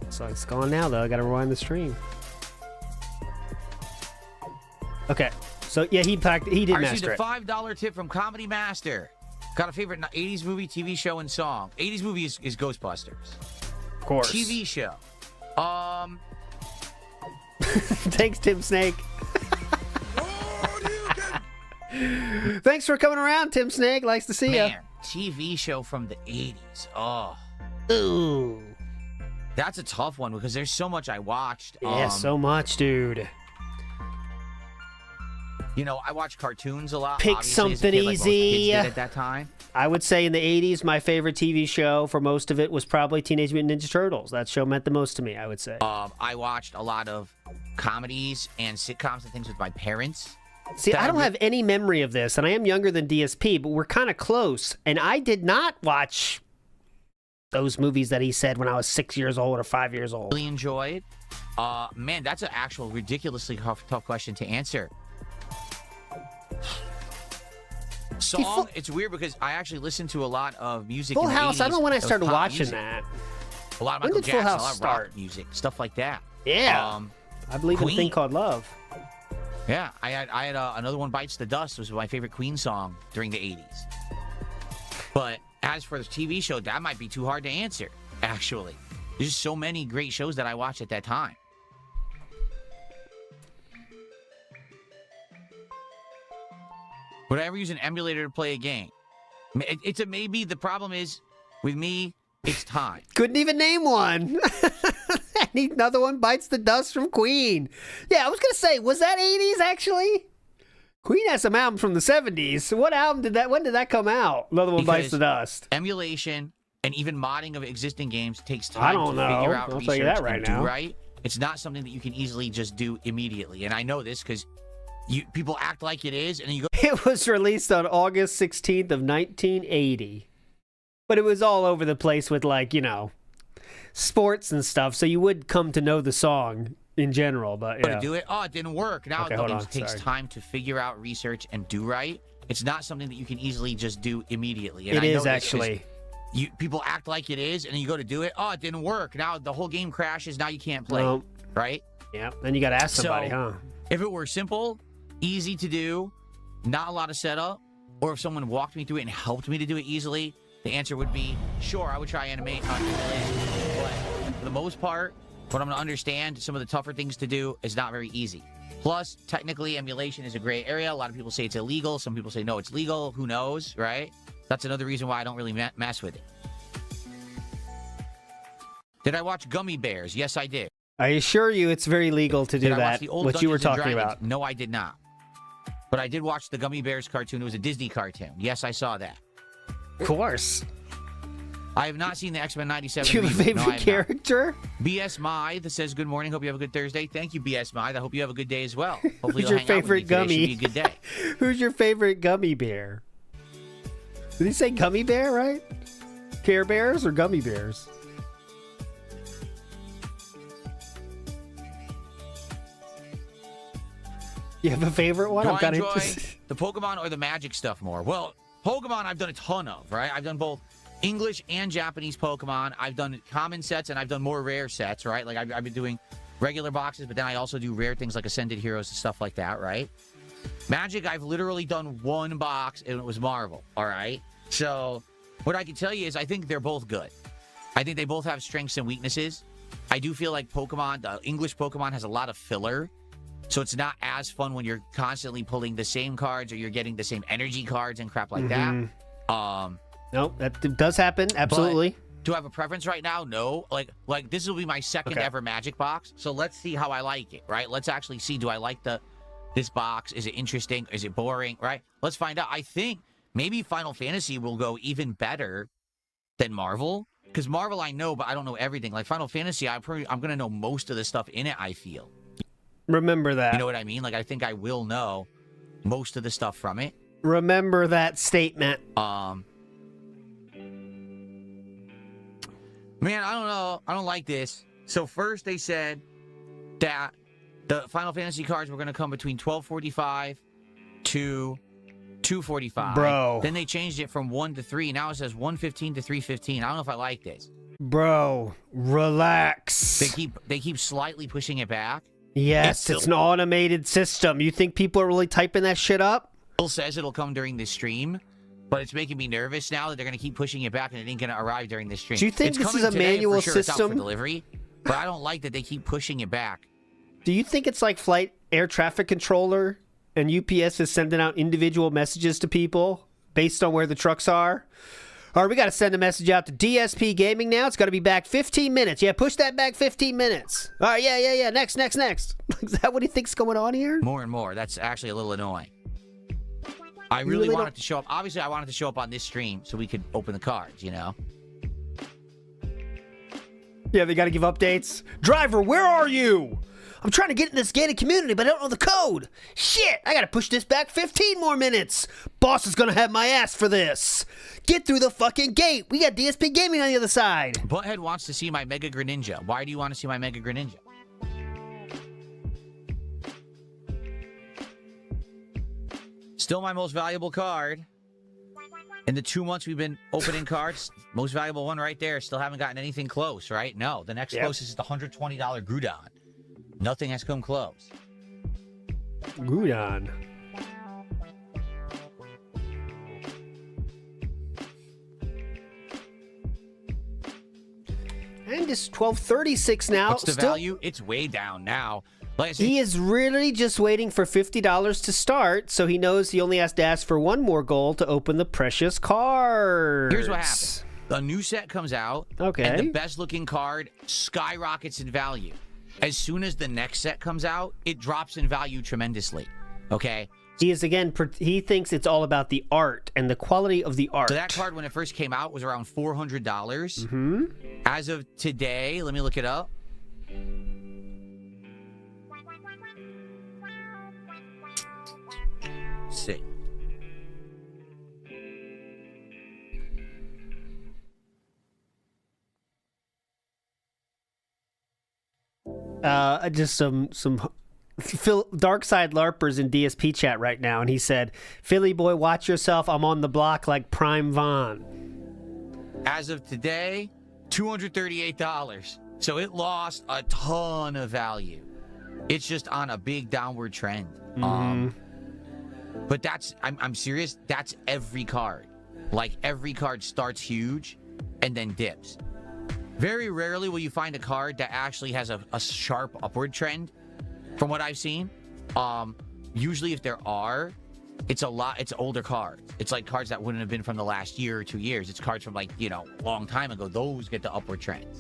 So it's gone now, though. I got to rewind the stream. Okay. So, yeah, he did master it. I received a $5 tip from Comedy Master. Got a favorite 80s movie, TV show, and song. 80s movie is Ghostbusters. Of course. TV show. Thanks, Tim Snake. Thanks for coming around, Tim Snake. Likes to see you. Man, TV show from the 80s. Oh. Ooh. That's a tough one because there's so much I watched. Yeah, so much, dude. You know, I watch cartoons a lot. Pick something easy. Like most kids did at that time. I would say in the 80s, my favorite TV show for most of it was probably Teenage Mutant Ninja Turtles. That show meant the most to me, I would say. I watched a lot of comedies and sitcoms and things with my parents. See, I don't have any memory of this, and I am younger than DSP, but we're kind of close. And I did not watch those movies that he said when I was 6 years old or 5 years old. Really enjoyed. Man, that's an actual ridiculously tough question to answer. Song, it's weird because I actually listen to a lot of music. Full in the House, 80s. I don't know when I started watching music. that. A lot of When Michael did Full Jackson, House a lot of start? rock music, stuff like that. Yeah. I believe in a thing called love. Yeah, I had Another One Bites the Dust was my favorite Queen song during the 80s. But as for the TV show, that might be too hard to answer, actually. There's just so many great shows that I watched at that time. Would I ever use an emulator to play a game? It's a maybe. The problem is, with me, it's time. Couldn't even name one. Another One Bites the Dust from Queen. Yeah, I was going to say, was that 80s, actually? Queen has some albums from the 70s. What album did that, when did that come out? Another One Bites the Dust. Emulation and even modding of existing games takes time to figure out I'll tell you that right now. Right? It's not something that you can easily just do immediately. And I know this because people act like it is, and then you go... It was released on August 16th of 1980. But it was all over the place with, like, you know, sports and stuff, so you would come to know the song in general, but yeah. To do it, it didn't work. Now it takes time to figure out, research, and do right. It's not something that you can easily just do immediately. And it is actually. People act like it is, and then you go to do it, it didn't work. Now the whole game crashes, now you can't play, right? Yeah, then you got to ask somebody, huh? If it were simple, easy to do, not a lot of setup, or if someone walked me through it and helped me to do it easily, the answer would be, sure, I would try animate on emulation. But for the most part, what I'm going to understand, some of the tougher things to do is not very easy. Plus, technically, emulation is a gray area. A lot of people say it's illegal. Some people say, no, it's legal. Who knows, right? That's another reason why I don't really mess with it. Did I watch Gummy Bears? Yes, I did. I assure you it's very legal to do did I watch that, the old what you were Dungeons talking and Dragons? about. No, I did not. But I did watch the Gummy Bears cartoon. It was a Disney cartoon. Yes, I saw that. Of course. I have not seen the X-Men 97. Do you have a favorite character? BS My that says, good morning. Hope you have a good Thursday. Thank you, BS My. I hope you have a good day as well. Hopefully Who's your favorite gummy? Should be a good day. Who's your favorite gummy bear? Did he say gummy bear, right? Care Bears or gummy bears? You have a favorite one? Do I'm I kind of enjoy interested. the Pokemon or the Magic stuff more? Well, Pokemon I've done a ton of, right? I've done both English and Japanese Pokemon. I've done common sets and I've done more rare sets, right? Like I've been doing regular boxes, but then I also do rare things like Ascended Heroes and stuff like that, right? Magic, I've literally done one box and it was Marvel, all right? So what I can tell you is I think they're both good. I think they both have strengths and weaknesses. I do feel like Pokemon, the English Pokemon has a lot of filler. So it's not as fun when you're constantly pulling the same cards or you're getting the same energy cards and crap like that. Nope, that does happen. Absolutely. Do I have a preference right now? No. Like this will be my second ever Magic box. So let's see how I like it, right? Let's actually see, do I like this box? Is it interesting? Is it boring, right? Let's find out. I think maybe Final Fantasy will go even better than Marvel. Because Marvel I know, but I don't know everything. Like Final Fantasy, I'm going to know most of the stuff in it, I feel. Remember that. You know what I mean? Like, I think I will know most of the stuff from it. Remember that statement. Man, I don't know. I don't like this. So first they said that the Final Fantasy cards were going to come between 1245 to 245. Bro. Then they changed it from 1 to 3. Now it says 115 to 315. I don't know if I like this. Bro, relax. They keep slightly pushing it back. Yes, it's an automated system. You think people are really typing that shit up? Bill says it'll come during this stream, but it's making me nervous now that they're going to keep pushing it back and it ain't going to arrive during this stream. Do you think this is a manual system? It's out for delivery, but I don't like that they keep pushing it back. Do you think it's like flight air traffic controller and UPS is sending out individual messages to people based on where the trucks are? All right, we got to send a message out to DSP Gaming now. It's got to be back 15 minutes. Yeah, push that back 15 minutes. All right, yeah. Next. Is that what he thinks going on here? More and more. That's actually a little annoying. I really want it to show up. Obviously, I want it to show up on this stream so we could open the cards, you know? Yeah, they got to give updates. Driver, where are you? I'm trying to get in this gated community, but I don't know the code. Shit, I got to push this back 15 more minutes. Boss is going to have my ass for this. Get through the fucking gate. We got DSP Gaming on the other side. Butthead wants to see my Mega Greninja. Why do you want to see my Mega Greninja? Still my most valuable card. In the 2 months we've been opening cards, most valuable one right there. Still haven't gotten anything close, right? No, the next closest is the $120 Groudon. Nothing has come close. Gudon. And it's 12:36 now. What's the value? It's way down now. Like he is really just waiting for $50 to start, so he knows he only has to ask for one more gold to open the precious cards. Here's what happens. A new set comes out, okay, and the best-looking card skyrockets in value. As soon as the next set comes out, it drops in value tremendously, okay? He is, again, he thinks it's all about the art and the quality of the art. So that card, when it first came out, was around $400. Mm-hmm. As of today, let me look it up. Let's see. Just some Dark Side LARPers in DSP chat right now, and he said, "Philly boy, watch yourself. I'm on the block like Prime Von." As of today, $238. So it lost a ton of value. It's just on a big downward trend. But that's, I'm serious, that's every card. Like, every card starts huge and then dips. Very rarely will you find a card that actually has a sharp upward trend, from what I've seen. Usually if there are, it's older cards. It's like cards that wouldn't have been from the last year or 2 years. It's cards from, like, long time ago. Those get the upward trends.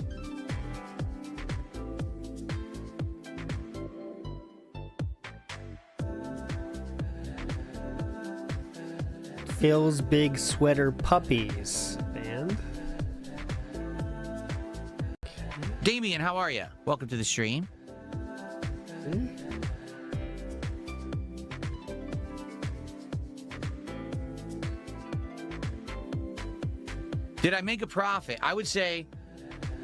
Phil's Big Sweater Puppies band. Damien, how are you? Welcome to the stream. Did I make a profit? I would say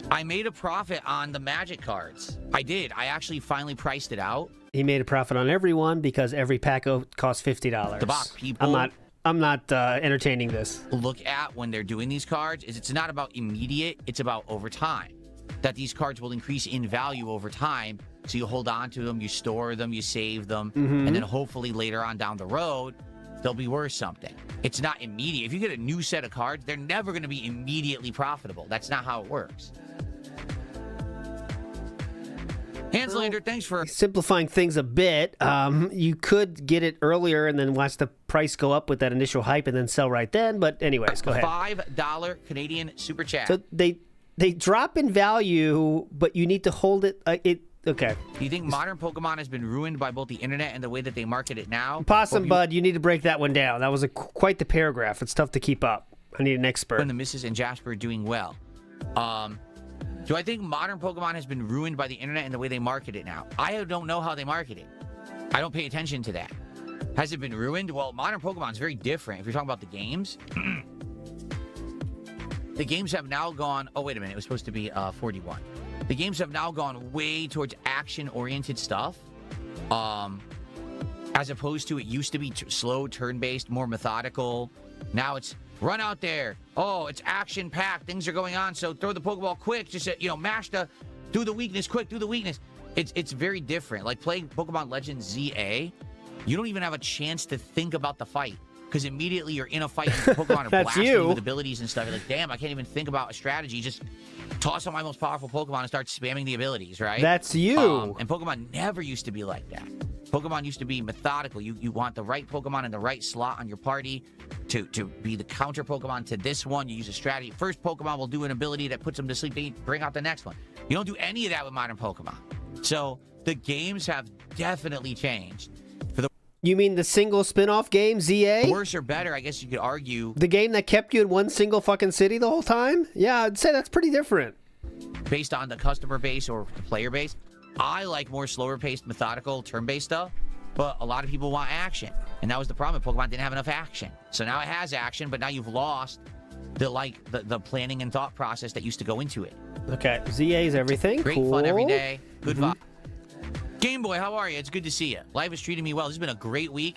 I made a profit on the Magic cards. I did. I actually finally priced it out. He made a profit on everyone because every pack costs $50. The Bach people. I'm not entertaining this. Look at when they're doing these cards is it's not about immediate, it's about over time. That these cards will increase in value over time. So you hold on to them, you store them, you save them, and then hopefully later on down the road, they'll be worth something. It's not immediate. If you get a new set of cards, they're never going to be immediately profitable. That's not how it works. Hanslander, thanks for simplifying things a bit. You could get it earlier and then watch the price go up with that initial hype and then sell right then. But anyways, go ahead. $5 Canadian super chat. So they drop in value, but you need to hold it. Okay. Do you think modern Pokemon has been ruined by both the internet and the way that they market it now? Possum Bud, you need to break that one down. That was quite the paragraph. It's tough to keep up. I need an expert. And the Mrs. and Jasper are doing well. Do I think modern Pokemon has been ruined by the internet and the way they market it now? I don't know how they market it. I don't pay attention to that. Has it been ruined? Well, modern Pokemon is very different. If you're talking about the games, the games have now gone... Oh, wait a minute. It was supposed to be 41. The games have now gone way towards action-oriented stuff. As opposed to it used to be slow, turn-based, more methodical. Now it's... Run out there. Oh, it's action-packed. Things are going on, so throw the Pokeball quick. Just, mash do the weakness quick. Do the weakness. It's very different. Like playing Pokemon Legends ZA, you don't even have a chance to think about the fight because immediately you're in a fight and Pokemon are blasting you with abilities and stuff. You're like, damn, I can't even think about a strategy. Just toss on my most powerful Pokemon and start spamming the abilities, right? That's you. And Pokemon never used to be like that. Pokemon used to be methodical. You want the right Pokemon in the right slot on your party to be the counter Pokemon to this one. You use a strategy. First Pokemon will do an ability that puts them to sleep. Then you bring out the next one. You don't do any of that with modern Pokemon. So the games have definitely changed. You mean the single spin-off game, ZA? Worse or better, I guess you could argue. The game that kept you in one single fucking city the whole time? Yeah, I'd say that's pretty different. Based on the customer base or the player base. I like more slower-paced, methodical, turn-based stuff, but a lot of people want action. And that was the problem. Pokemon didn't have enough action. So now it has action, but now you've lost the planning and thought process that used to go into it. Okay, ZA is everything. Great cool. Fun every day. Good vibe. Game Boy, how are you? It's good to see you. Life is treating me well. This has been a great week.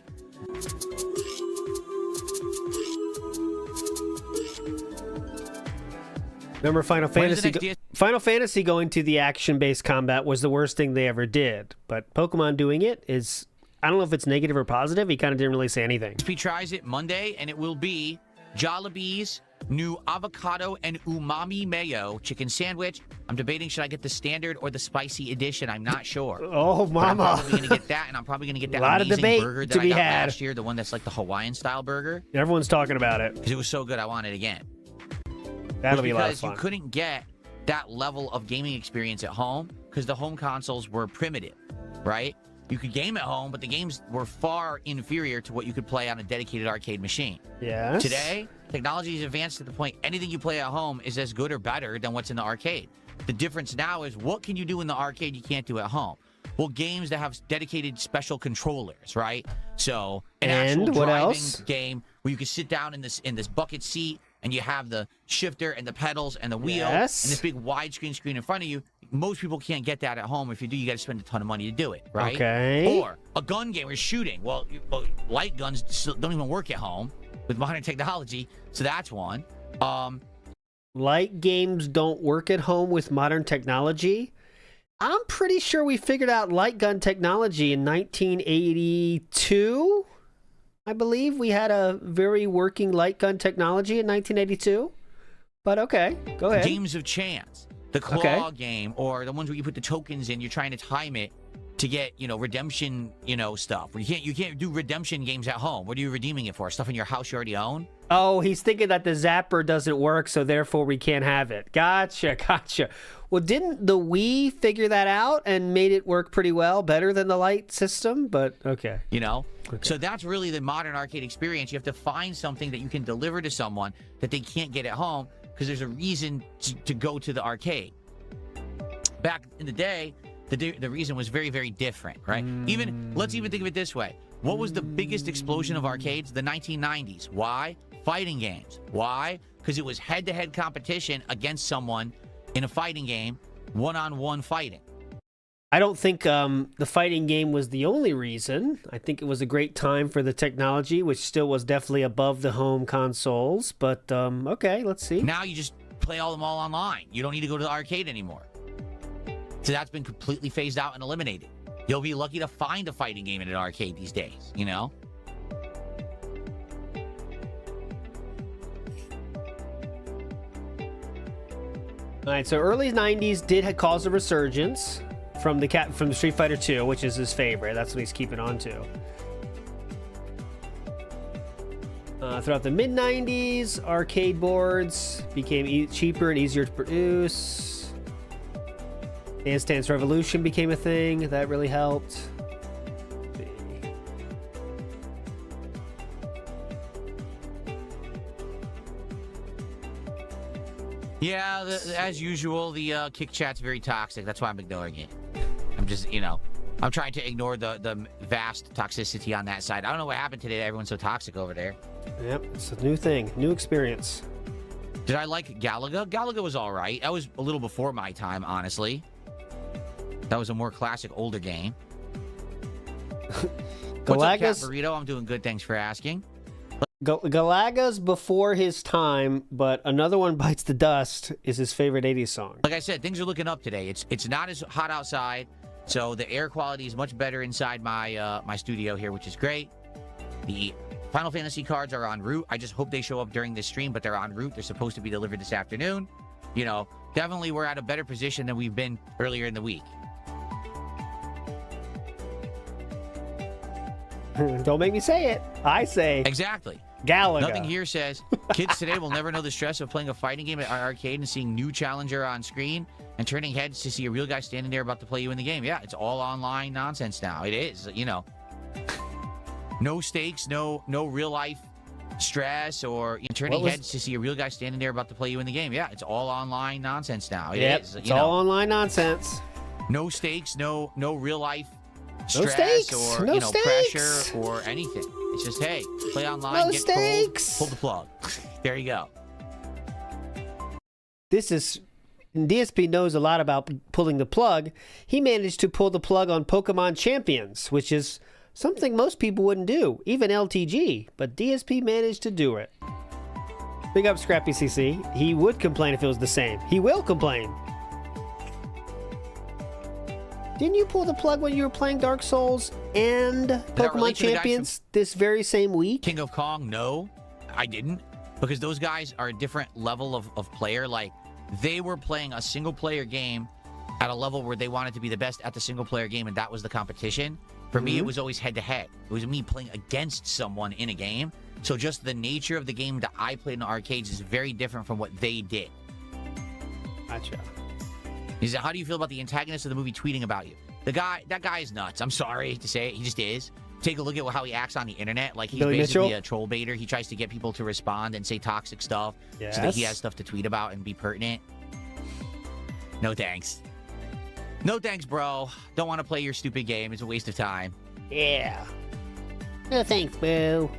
Remember Final Fantasy Final Fantasy going to the action-based combat was the worst thing they ever did. But Pokemon doing it is, I don't know if it's negative or positive. He kind of didn't really say anything. DSP tries it Monday, and it will be Jollibee's new avocado and umami mayo chicken sandwich. I'm debating, should I get the standard or the spicy edition? I'm not sure. Oh, But mama. I'm probably going to get that, and I'm probably going to get that Lot of amazing debate burger that to I be got had. last year, the one that's like the Hawaiian-style burger. Everyone's talking about it. Because it was so good, I want it again. That'll be a lot of Because fun. you couldn't get that level of gaming experience at home because the home consoles were primitive, right? You could game at home, but the games were far inferior to what you could play on a dedicated arcade machine. Yes. Today, technology is advanced to the point anything you play at home is as good or better than what's in the arcade. The difference now is what can you do in the arcade you can't do at home? Well, games that have dedicated special controllers, right? So an And actual what driving else? game where you can sit down in this bucket seat and you have the shifter and the pedals and the wheel Yes. and this big widescreen screen in front of you. Most people can't get that at home. If you do, you got to spend a ton of money to do it, right? Okay. Or a gun game where you're shooting. Well, light guns still don't even work at home with modern technology, so that's one. Light games don't work at home with modern technology. I'm pretty sure we figured out light gun technology in 1982. I believe we had a very working light gun technology in 1982. But okay, go ahead. Games of chance. The claw game, or the ones where you put the tokens in, you're trying to time it to get, redemption, stuff. You can't do redemption games at home. What are you redeeming it for? Stuff in your house you already own? Oh, he's thinking that the zapper doesn't work, so therefore we can't have it. Gotcha. Well, didn't the Wii figure that out and made it work pretty well, better than the light system? But okay. So that's really the modern arcade experience. You have to find something that you can deliver to someone that they can't get at home because there's a reason to go to the arcade. Back in the day, the reason was very, very different, right? Let's even think of it this way. What was the biggest explosion of arcades? The 1990s. Why? Fighting games. Why? Because it was head-to-head competition against someone in a fighting game, one-on-one fighting. I don't think the fighting game was the only reason. I think it was a great time for the technology, which still was definitely above the home consoles. But, okay, let's see. Now you just play them all online. You don't need to go to the arcade anymore. So that's been completely phased out and eliminated. You'll be lucky to find a fighting game in an arcade these days, All right, so early 90s did cause a resurgence from the Street Fighter 2, which is his favorite. That's what he's keeping on to. Throughout the mid-90s, arcade boards became cheaper and easier to produce. Dance Dance Revolution became a thing. That really helped. Yeah, as usual, the kick chat's very toxic. That's why I'm ignoring it. I'm just, I'm trying to ignore the vast toxicity on that side. I don't know what happened today. Everyone's so toxic over there. Yep, it's a new thing, new experience. Did I like Galaga? Galaga was all right. That was a little before my time, honestly. That was a more classic, older game. What's up, Cat Burrito? I'm doing good. Thanks for asking. Galaga's before his time, but Another One Bites the Dust is his favorite 80s song. Like I said, things are looking up today. It's not as hot outside, so the air quality is much better inside my my studio here, which is great. The Final Fantasy cards are en route. I just hope they show up during this stream, but they're en route. They're supposed to be delivered this afternoon. Definitely we're at a better position than we've been earlier in the week. Don't make me say it. I say exactly. Galaga. Nothing here says kids today will never know the stress of playing a fighting game at our arcade and seeing new challenger on screen and turning heads to see a real guy standing there about to play you in the game. Yeah, it's all online nonsense now. It is, no stakes, no real life stress or turning heads to see a real guy standing there about to play you in the game. Yeah, it's all online nonsense now. It is. It's all online nonsense. No stakes, no real life no stress stakes. or no stakes. pressure or anything. It's just, hey, play online, get stakes. Pull the plug. There you go. DSP knows a lot about pulling the plug. He managed to pull the plug on Pokemon Champions, which is something most people wouldn't do, even LTG, but DSP managed to do it. Big up Scrappy CC. He would complain if it was the same. He will complain. Didn't you pull the plug when you were playing Dark Souls and Pokemon relate to the guys Champions this very same week? King of Kong, no, I didn't. Because those guys are a different level of player. Like, they were playing a single-player game at a level where they wanted to be the best at the single-player game, and that was the competition. For me, it was always head-to-head. It was me playing against someone in a game. So just the nature of the game that I played in the arcades is very different from what they did. Gotcha. How do you feel about the antagonist of the movie tweeting about you? That guy is nuts. I'm sorry to say it. He just is. Take a look at how he acts on the internet. Like, he's Billy basically Mitchell? a troll baiter. He tries to get people to respond and say toxic stuff so that he has stuff to tweet about and be pertinent. No thanks. No thanks, bro. Don't want to play your stupid game. It's a waste of time. Yeah. No thanks, boo.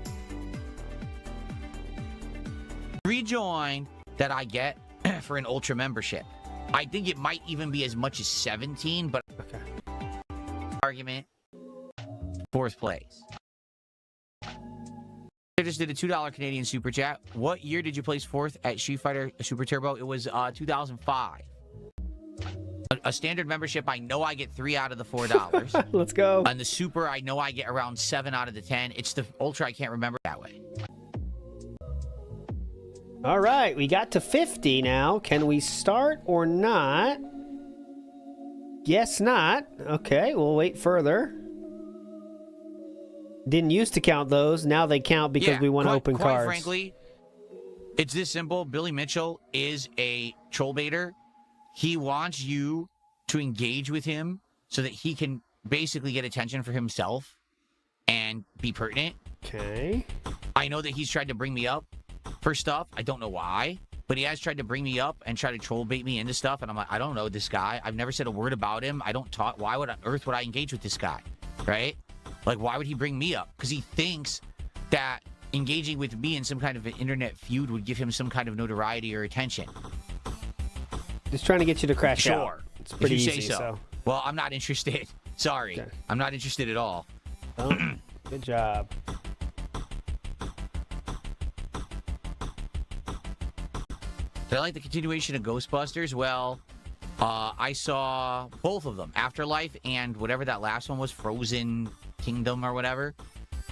Rejoin that I get for an Ultra membership. I think it might even be as much as 17, but argument. 4th place. I just did a $2 Canadian super chat. What year did you place 4th at Street Fighter Super Turbo? It was 2005. A standard membership, I know I get 3 out of the $4. Let's go. On the Super, I know I get around 7 out of the 10. It's the Ultra I can't remember that way. All right, we got to 50 now. Can we start or not? Guess not. Okay, we'll wait further. Didn't used to count those. Now they count because we want to open quite cards. Frankly, it's this simple. Billy Mitchell is a troll baiter. He wants you to engage with him so that he can basically get attention for himself and be pertinent. Okay. I know that he's tried to bring me up for stuff. I don't know why, but he has tried to bring me up and try to troll bait me into stuff. And I'm like, I don't know this guy. I've never said a word about him. I don't talk. Why on earth would I engage with this guy? Right? Like, why would he bring me up? Because he thinks that engaging with me in some kind of an internet feud would give him some kind of notoriety or attention. Just trying to get you to crash out. Sure. It's pretty if you easy, say so. Well, I'm not interested. Sorry. Okay. I'm not interested at all. Oh, good job. Did I like the continuation of Ghostbusters? Well, I saw both of them, Afterlife and whatever that last one was, Frozen Kingdom or whatever.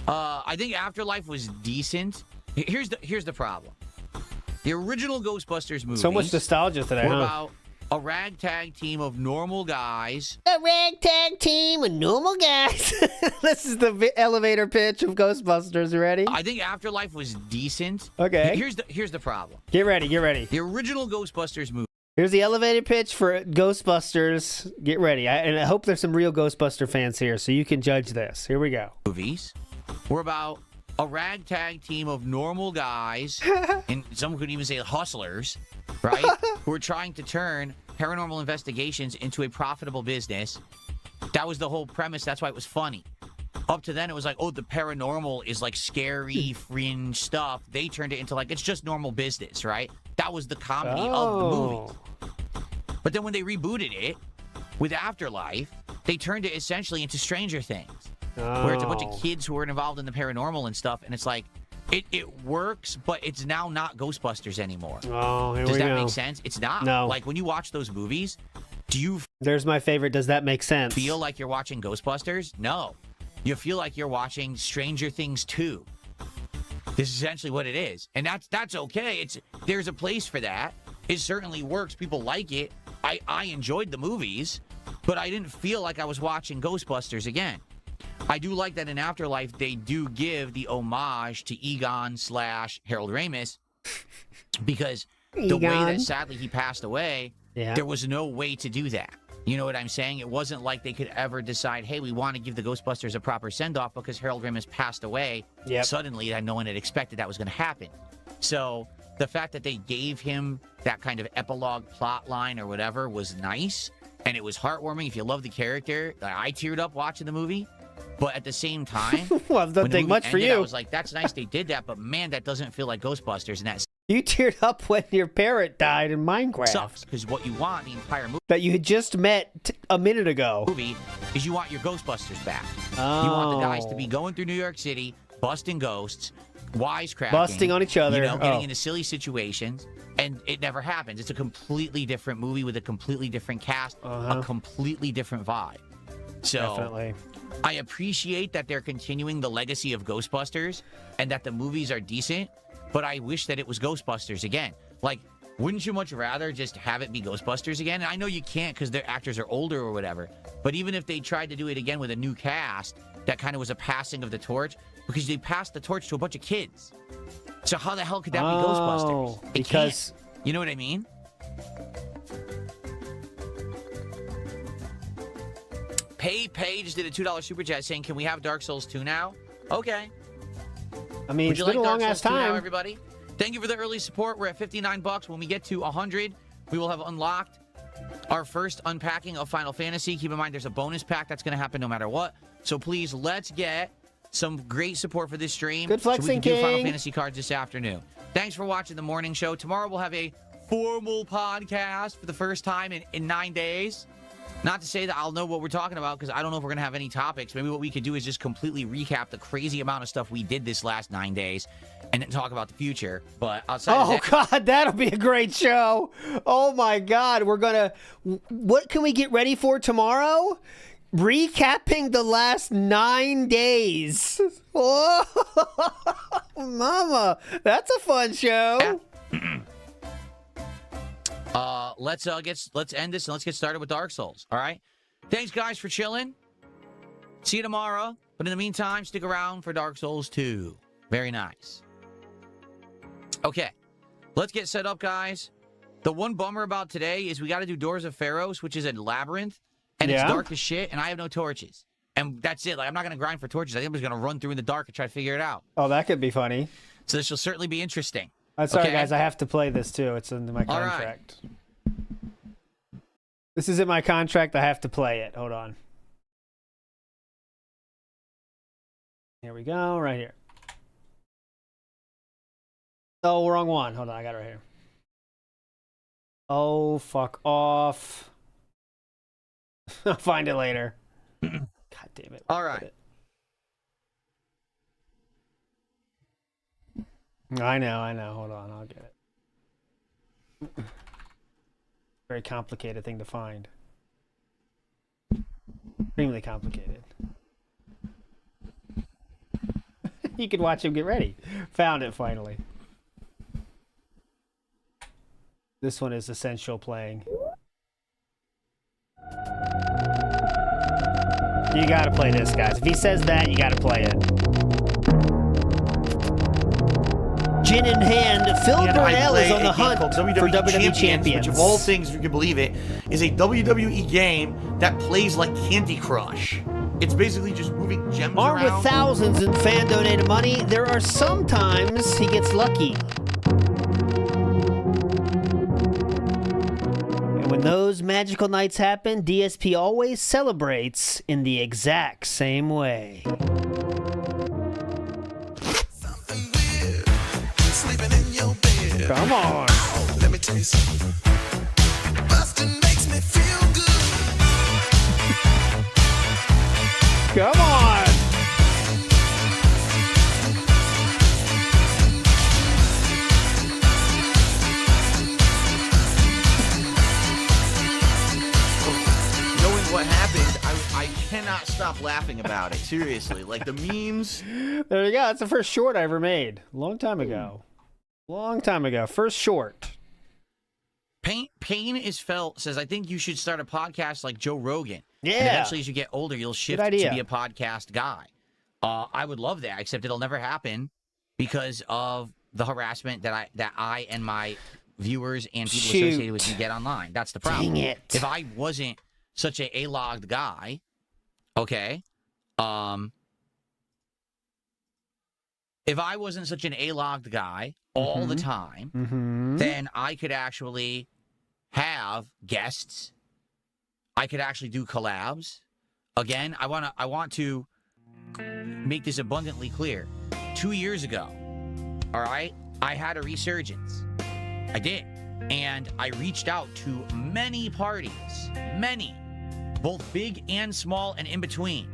I think Afterlife was decent. Here's the problem. The original Ghostbusters movies. So much nostalgia today, were huh? about a ragtag team of normal guys. A ragtag team of normal guys. This is the elevator pitch of Ghostbusters. You ready? I think Afterlife was decent. Okay. Here's the problem. Get ready. Get ready. The original Ghostbusters movie. Here's the elevator pitch for Ghostbusters. Get ready. And I hope there's some real Ghostbuster fans here so you can judge this. Here we go. Movies were about a ragtag team of normal guys, and some could even say hustlers, right? Who were trying to turn paranormal investigations into a profitable business. That was the whole premise. That's why it was funny. Up to then, it was like, oh, the paranormal is like scary, fringe stuff. They turned it into like, it's just normal business, right? That was the comedy of the movie. But then when they rebooted it with Afterlife, they turned it essentially into Stranger Things. Where it's a bunch of kids who are involved in the paranormal and stuff, and it's like, it works, but it's now not Ghostbusters anymore. Oh, here Does we that go. make sense? It's not. No. Like, when you watch those movies, do you There's my favorite. Does that make sense? feel like you're watching Ghostbusters? No. You feel like you're watching Stranger Things 2. This is essentially what it is. And that's okay. There's a place for that. It certainly works. People like it. I enjoyed the movies, but I didn't feel like I was watching Ghostbusters again. I do like that in Afterlife, they do give the homage to Egon / Harold Ramis, because the way that sadly he passed away, there was no way to do that. You know what I'm saying? It wasn't like they could ever decide, hey, we want to give the Ghostbusters a proper send-off because Harold Ramis passed away suddenly, and no one had expected that was going to happen. So the fact that they gave him that kind of epilogue plot line or whatever was nice, and it was heartwarming. If you love the character, I teared up watching the movie. But at the same time, well, it doesn't take much for you. I was like, that's nice they did that, but man, that doesn't feel like Ghostbusters. And that You teared up when your parrot died in Minecraft. sucks, because what you want the entire movie That you had just met a minute ago. Is you want your Ghostbusters back. Oh. You want the guys to be going through New York City, busting ghosts, wisecracking. Busting on each other. You know, getting into silly situations. And it never happens. It's a completely different movie with a completely different cast, a completely different vibe. So Definitely. I appreciate that they're continuing the legacy of Ghostbusters and that the movies are decent, but I wish that it was Ghostbusters again. Like, wouldn't you much rather just have it be Ghostbusters again? And I know you can't because their actors are older or whatever, but even if they tried to do it again with a new cast, that kind of was a passing of the torch, because they passed the torch to a bunch of kids. So how the hell could that be Ghostbusters? It because... can't. You know what I mean? Pay just did a $2 super chat saying, can we have Dark Souls 2 now? Okay. I mean, Would it's you been like a long Dark ass Souls 2 now, time. everybody? Thank you for the early support. We're at $59. When we get to 100, we will have unlocked our first unpacking of Final Fantasy. Keep in mind, there's a bonus pack that's going to happen no matter what. So please, let's get some great support for this stream. Good flexing, so we can do Final King. Fantasy cards this afternoon. Thanks for watching the morning show. Tomorrow we'll have a formal podcast for the first time in 9 days. Not to say that I'll know what we're talking about, because I don't know if we're going to have any topics. Maybe what we could do is just completely recap the crazy amount of stuff we did this last 9 days and then talk about the future. But outside of that... God, that'll be a great show. Oh, my God. We're going to... What can we get ready for tomorrow? Recapping the last 9 days. Oh, Mama. That's a fun show. Yeah. Let's end this and let's get started with Dark Souls. All right. Thanks, guys, for chilling. See you tomorrow. But in the meantime, stick around for Dark Souls 2. Very nice. Okay. Let's get set up, guys. The one bummer about today is we got to do Doors of Pharos, which is a labyrinth, and it's dark as shit, and I have no torches. And that's it. Like, I'm not going to grind for torches. I think I'm just going to run through in the dark and try to figure it out. Oh, that could be funny. So this will certainly be interesting. I'm sorry, guys. I have to play this, too. It's in my All contract. Right. This is in my contract. I have to play it. Hold on. Here we go. Right here. Oh, wrong one. Hold on. I got it right here. Oh, fuck off. I'll find it later. God damn it. All right. I know. Hold on. I'll get it. Very complicated thing to find. Extremely complicated. You could watch him get ready. Found it finally. This one is essential playing. You gotta play this, guys. If he says that, you gotta play it. Gin in hand, Phil Burnell is on the hunt for WWE Champions. Which, of all things, if you can believe it, is a WWE game that plays like Candy Crush. It's basically just moving gems Armed around. with thousands in fan-donated money, there are some times he gets lucky. And when those magical nights happen, DSP always celebrates in the exact same way. Come on. Oh, let me tell you something. Bustin' makes me feel good. Come on. Knowing what happened, I cannot stop laughing about it. Seriously, like the memes. There you go. That's the first short I ever made. A long time ago. Long time ago. First short. Pain is felt says, I think you should start a podcast like Joe Rogan. Yeah. And eventually, as you get older, you'll shift to be a podcast guy. I would love that, except it'll never happen because of the harassment that I and my viewers and people associated with me get online. That's the problem. Dang it. If I wasn't such a logged guy, okay, if I wasn't such an A-logged guy all the time, then I could actually have guests. I could actually do collabs. Again, I want to make this abundantly clear. 2 years ago, all right, I had a resurgence. I did. And I reached out to many parties, many, both big and small and in between.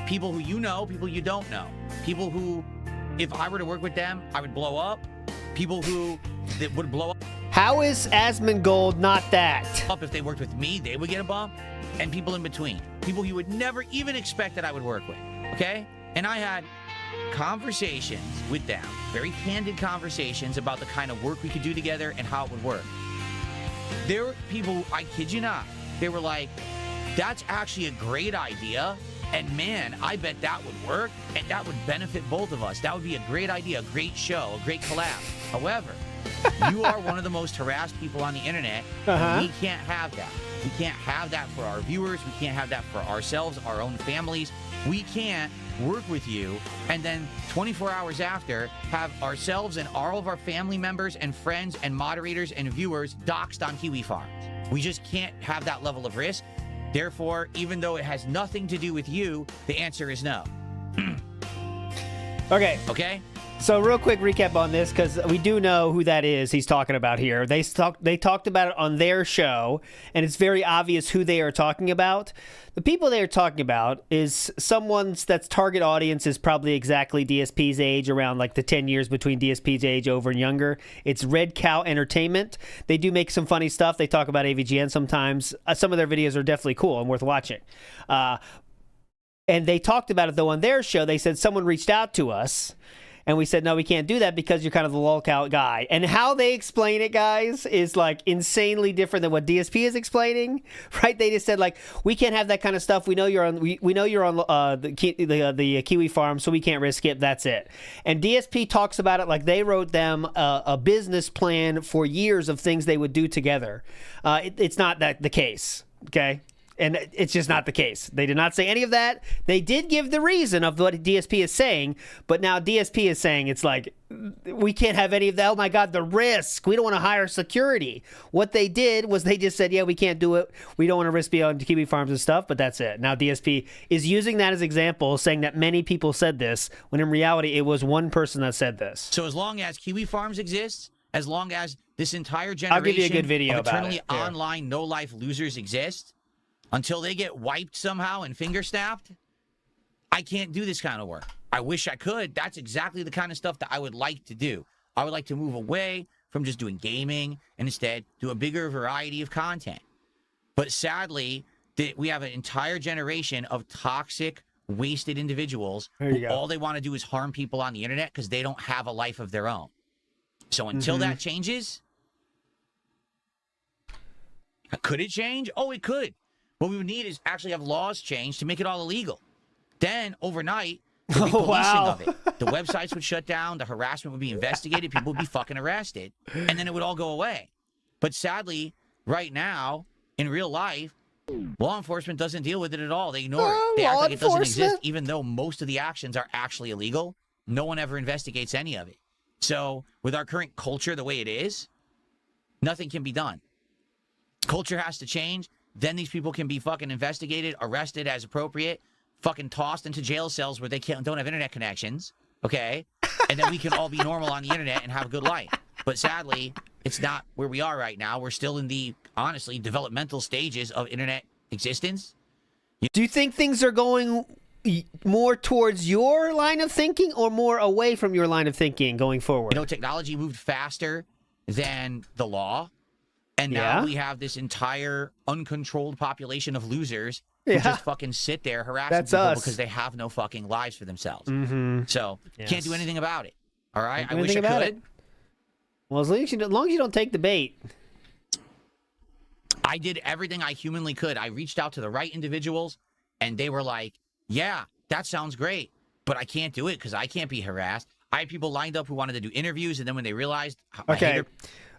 People who you know, people you don't know. People who, if I were to work with them, I would blow up. People who that would blow up. How is Asmongold not that? If they worked with me, they would get a bump. and people in between. People you would never even expect that I would work with, okay? And I had conversations with them, very candid conversations about the kind of work we could do together and how it would work. There were people, I kid you not, they were like, that's actually a great idea, and man, I bet that would work, and that would benefit both of us. That would be a great idea, a great show, a great collab. However, you are one of the most harassed people on the internet, and we can't have that. We can't have that for our viewers. We can't have that for ourselves, our own families. We can't work with you and then 24 hours after have ourselves and all of our family members and friends and moderators and viewers doxxed on Kiwi Farms. We just can't have that level of risk. Therefore, even though it has nothing to do with you, the answer is no. Okay. Okay? So real quick recap on this, because we do know who that is he's talking about here. They talked about it on their show, and it's very obvious who they are talking about. The people they are talking about is someone's that's target audience is probably exactly DSP's age, around like the 10 years between DSP's age over and younger. It's Red Cow Entertainment. They do make some funny stuff. They talk about AVGN sometimes. Some of their videos are definitely cool and worth watching. And they talked about it, though, on their show. They said someone reached out to us, and we said, no, we can't do that because you're kind of the lolcow guy. And how they explain it, guys, is like insanely different than what DSP is explaining, right? They just said, like, we can't have that kind of stuff. We know you're on. We know you're on the Kiwi Farm, so we can't risk it. That's it. And DSP talks about it like they wrote them a business plan for years of things they would do together. It's not that the case, okay? And it's just not the case. They did not say any of that. They did give the reason of what DSP is saying, but now DSP is saying it's like, we can't have any of that. Oh my God, the risk. We don't want to hire security. What they did was they just said, yeah, we can't do it. We don't want to risk being on Kiwi Farms and stuff, but that's it. Now DSP is using that as example, saying that many people said this, when in reality it was one person that said this. So as long as Kiwi Farms exists, as long as this entire generation I'll give you a good video of eternally online no-life losers exists, until they get wiped somehow and finger snapped, I can't do this kind of work. I wish I could. That's exactly the kind of stuff that I would like to do. I would like to move away from just doing gaming and instead do a bigger variety of content. But sadly, we have an entire generation of toxic, wasted individuals who all they want to do is harm people on the internet because they don't have a life of their own. So until that changes, could it change? Oh, it could. What we would need is actually have laws changed to make it all illegal. Then, overnight, there'd be policing of it. The websites would shut down, the harassment would be investigated, people would be fucking arrested, and then it would all go away. But sadly, right now, in real life, law enforcement doesn't deal with it at all. They ignore it. They act like it doesn't exist, even though most of the actions are actually illegal. No one ever investigates any of it. So, with our current culture the way it is, nothing can be done. Culture has to change. Then these people can be fucking investigated, arrested as appropriate, fucking tossed into jail cells where they don't have internet connections, okay? And then we can all be normal on the internet and have a good life. But sadly, it's not where we are right now. We're still in the, honestly, developmental stages of internet existence. Do you think things are going more towards your line of thinking or more away from your line of thinking going forward? You know, technology moved faster than the law. And now we have this entire uncontrolled population of losers who just fucking sit there harassing people because they have no fucking lives for themselves. So, can't do anything about it. All right? I wish I could. Well, as long as you don't take the bait. I did everything I humanly could. I reached out to the right individuals, and they were like, yeah, that sounds great, but I can't do it because I can't be harassed. I had people lined up who wanted to do interviews, and then when they realized...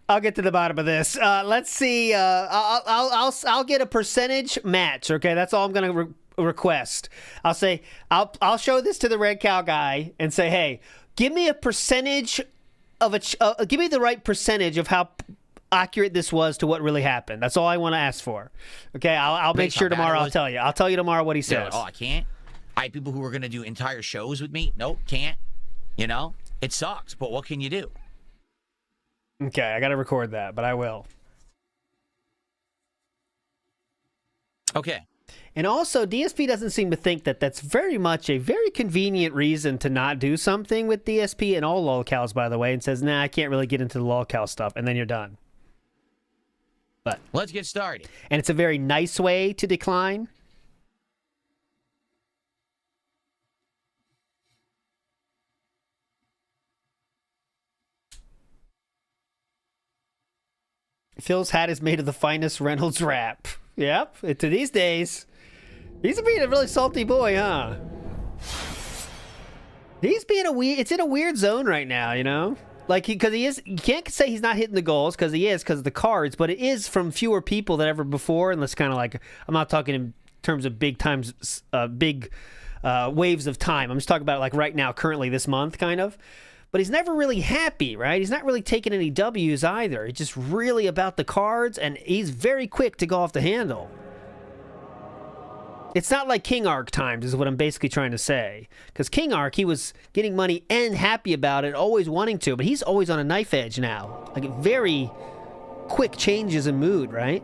I'll get to the bottom of this. Let's see. I'll get a percentage match. Okay, that's all I'm gonna request. I'll say I'll show this to the Red Cow guy and say, hey, give me a percentage of give me the right percentage of how accurate this was to what really happened. That's all I want to ask for. Okay, I'll make sure tomorrow. I'll tell you. I'll tell you tomorrow what he says. Oh, I can't. I had people who were gonna do entire shows with me. Nope, can't. You know, it sucks. But what can you do? Okay, I got to record that, but I will. Okay. And also, DSP doesn't seem to think that that's very much a very convenient reason to not do something with DSP and all lolcows, by the way, and says, nah, I can't really get into the lolcow stuff, and then you're done. But let's get started. And it's a very nice way to decline. Phil's hat is made of the finest Reynolds wrap. Yep, to these days. He's being a really salty boy, huh? He's being it's in a weird zone right now, you know? Like, because he is, you can't say he's not hitting the goals, because he is, because of the cards, but it is from fewer people than ever before, and that's kind of like, I'm not talking in terms of big waves of time. I'm just talking about, like, right now, currently, this month, kind of. But he's never really happy, right? He's not really taking any W's either. It's just really about the cards, and he's very quick to go off the handle. It's not like King Arc times, is what I'm basically trying to say. Because King Arc, he was getting money and happy about it, always wanting to, but he's always on a knife edge now. Like, very quick changes in mood, right?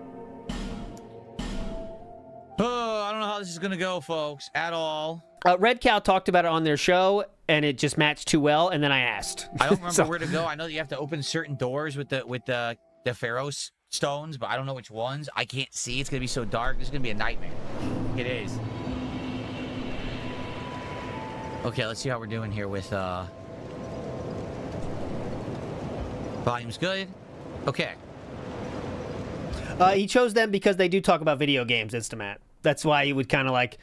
Oh, I don't know how this is going to go, folks, at all. Red Cow talked about it on their show, and it just matched too well, and then I asked. I don't remember where to go. I know that you have to open certain doors with the Pharaoh's stones, but I don't know which ones. I can't see. It's going to be so dark. This is going to be a nightmare. It is. Okay, let's see how we're doing here with volume's good. Okay. He chose them because they do talk about video games, Instamat. That's why he would kind of like...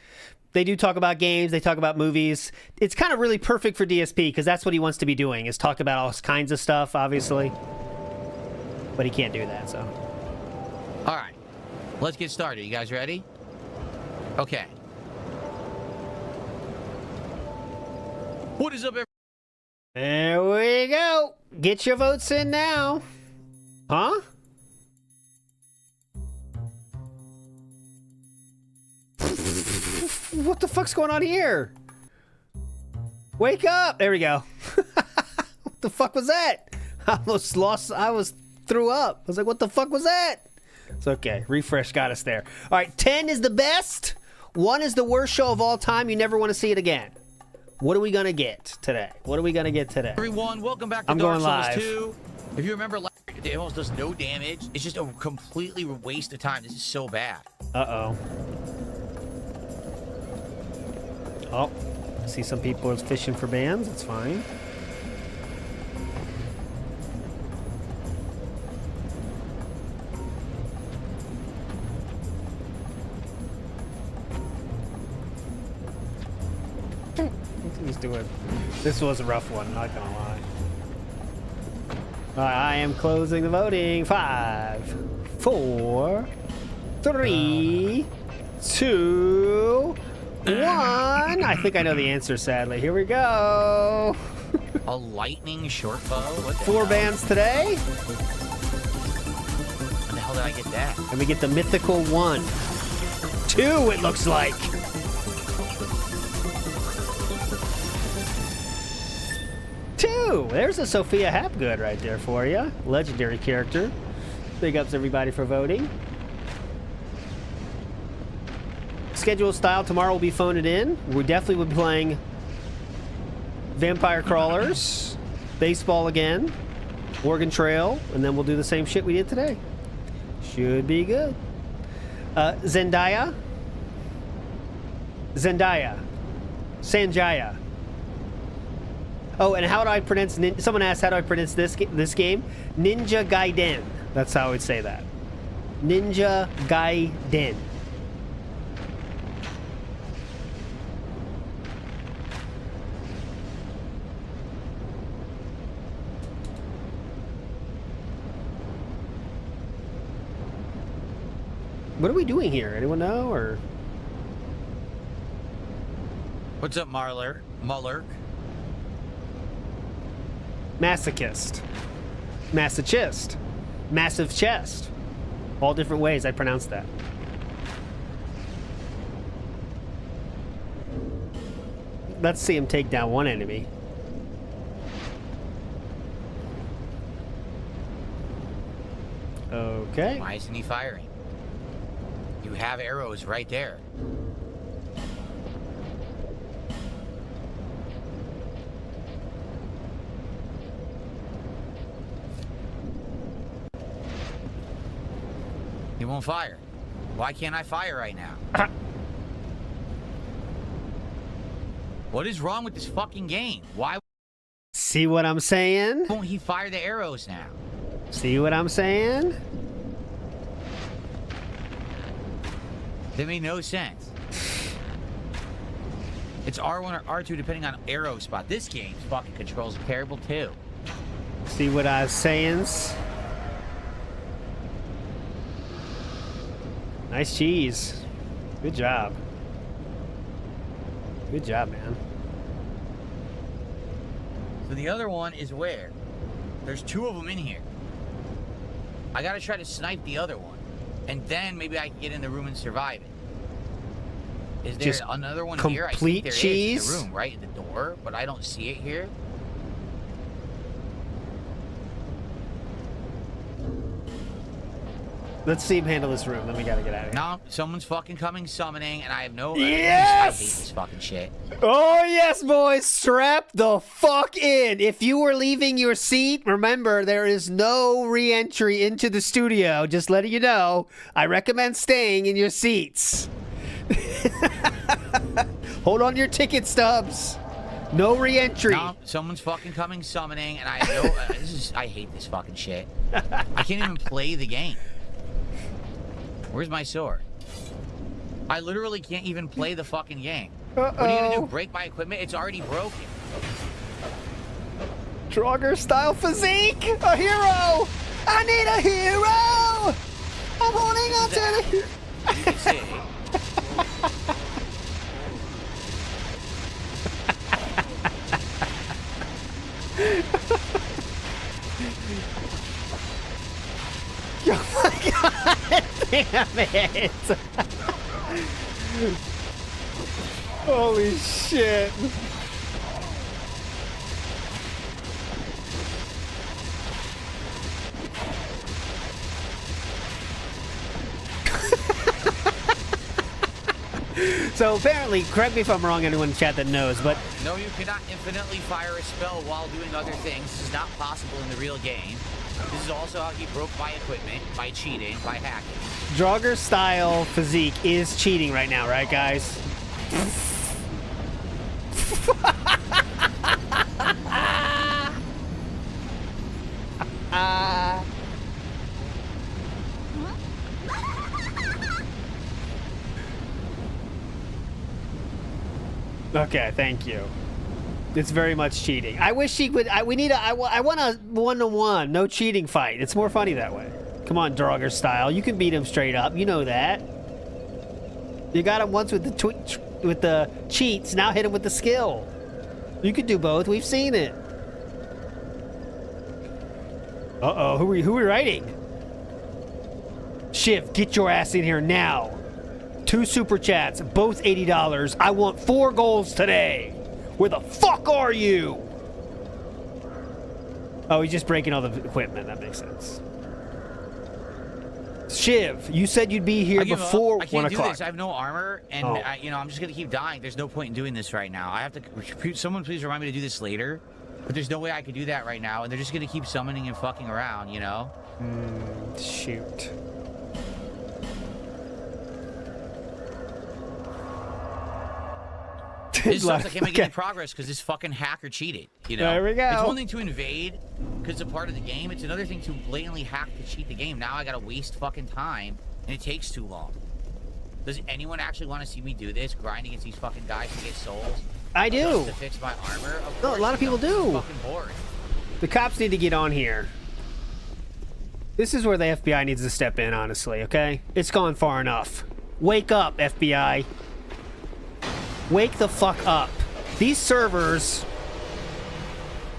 They do talk about games. They talk about movies. It's kind of really perfect for DSP because that's what he wants to be doing, is talk about all kinds of stuff, obviously. But he can't do that, so... All right. Let's get started. You guys ready? Okay. What is up, everybody? There we go. Get your votes in now. Huh? What the fuck's going on here? Wake up! There we go. What the fuck was that? I almost lost. Threw up. I was like, what the fuck was that? It's okay. Refresh got us there. All right, 10 is the best. 1 is the worst show of all time. You never want to see it again. What are we going to get today? What are we going to get today? Everyone, welcome back to Dark Souls 2. If you remember, it almost does no damage. It's just a completely waste of time. This is so bad. Uh-oh. Oh, I see some people are fishing for bands. That's fine. He's doing. This was a rough one, not gonna lie. I am closing the voting. 5, 4, 3, 2, 1. I think I know the answer, sadly. Here we go. A lightning short bow? What the 4 hell? bands today. When the hell did I get that? And we get the mythical 1. 2, it looks like. 2. There's a Sophia Hapgood right there for you. Legendary character. Big ups everybody for voting. Schedule style, tomorrow we'll be phoning in. We definitely will be playing Vampire Crawlers, baseball again, Oregon Trail, and then we'll do the same shit we did today. Should be good. Sanjaya. Oh, and how do I pronounce... Someone asked, how do I pronounce this game? Ninja Gaiden. That's how I would say that. Ninja Gaiden. What are we doing here? Anyone know, or... What's up, Muller? Masochist. Masochist. Massive chest. All different ways I pronounce that. Let's see him take down one enemy. Okay. Why isn't he firing? You have arrows right there. won't fire. Why can't I fire right now? What is wrong with this fucking game? Why? See what I'm saying? Won't he fire the arrows now? See what I'm saying? That made no sense. It's R1 or R2 depending on arrow spot. This game's fucking controls are terrible too. See what I was saying? Nice cheese. Good job. Good job, man. So the other one is where? There's 2 of them in here. I gotta try to snipe the other one. And then maybe I can get in the room and survive it. Is there Just another one here? I complete think there cheese? is in the room, right? In the door, but I don't see it here. Let's see him handle this room. Then we gotta get out of here. No, someone's fucking coming summoning, and I have no... Yes! I hate this fucking shit. Oh, yes, boys. Strap the fuck in. If you were leaving your seat, remember, there is no re-entry into the studio. Just letting you know. I recommend staying in your seats. Hold on to your ticket stubs. No re-entry. No, someone's fucking coming summoning, and I have no... I hate this fucking shit. I can't even play the game. Where's my sword? I literally can't even play the fucking game. What are you gonna do? Break my equipment? It's already broken. Draugr style physique! A hero! I need a hero! I'm holding on to the hero! You can see. Oh my god! Damn it! Holy shit! So apparently, correct me if I'm wrong, anyone in chat that knows, but... No, you cannot infinitely fire a spell while doing other things. This is not possible in the real game. This is also how he broke my equipment, by cheating, by hacking. Draugr style physique is cheating right now, right, guys? Okay, thank you. It's very much cheating. I wish he would. I want a 1-to-1, no cheating fight. It's more funny that way. Come on, Draugr style. You can beat him straight up. You know that. You got him once with the cheats. Now hit him with the skill. You could do both. We've seen it. Uh-oh. Who are we writing? Shiv, get your ass in here now. 2 super chats, both $80. I want 4 goals today. Where the fuck are you? Oh, he's just breaking all the equipment. That makes sense. Shiv, you said you'd be here before 1 o'clock. I can't do this. I have no armor, and I'm just gonna keep dying. There's no point in doing this right now. I have to. Someone please remind me to do this later. But there's no way I could do that right now, and they're just gonna keep summoning and fucking around, you know? Shoot. This sucks. I can't make any progress because this fucking hacker cheated. You know, there we go. It's one thing to invade because it's a part of the game. It's another thing to blatantly hack to cheat the game. Now I gotta waste fucking time, and it takes too long. Does anyone actually want to see me do this? Grind against these fucking guys to get souls? I do. Just to fix my armor? No, a lot of people do. I'm fucking bored. The cops need to get on here. This is where the FBI needs to step in, honestly, okay? It's gone far enough. Wake up, FBI. Wake the fuck up. These servers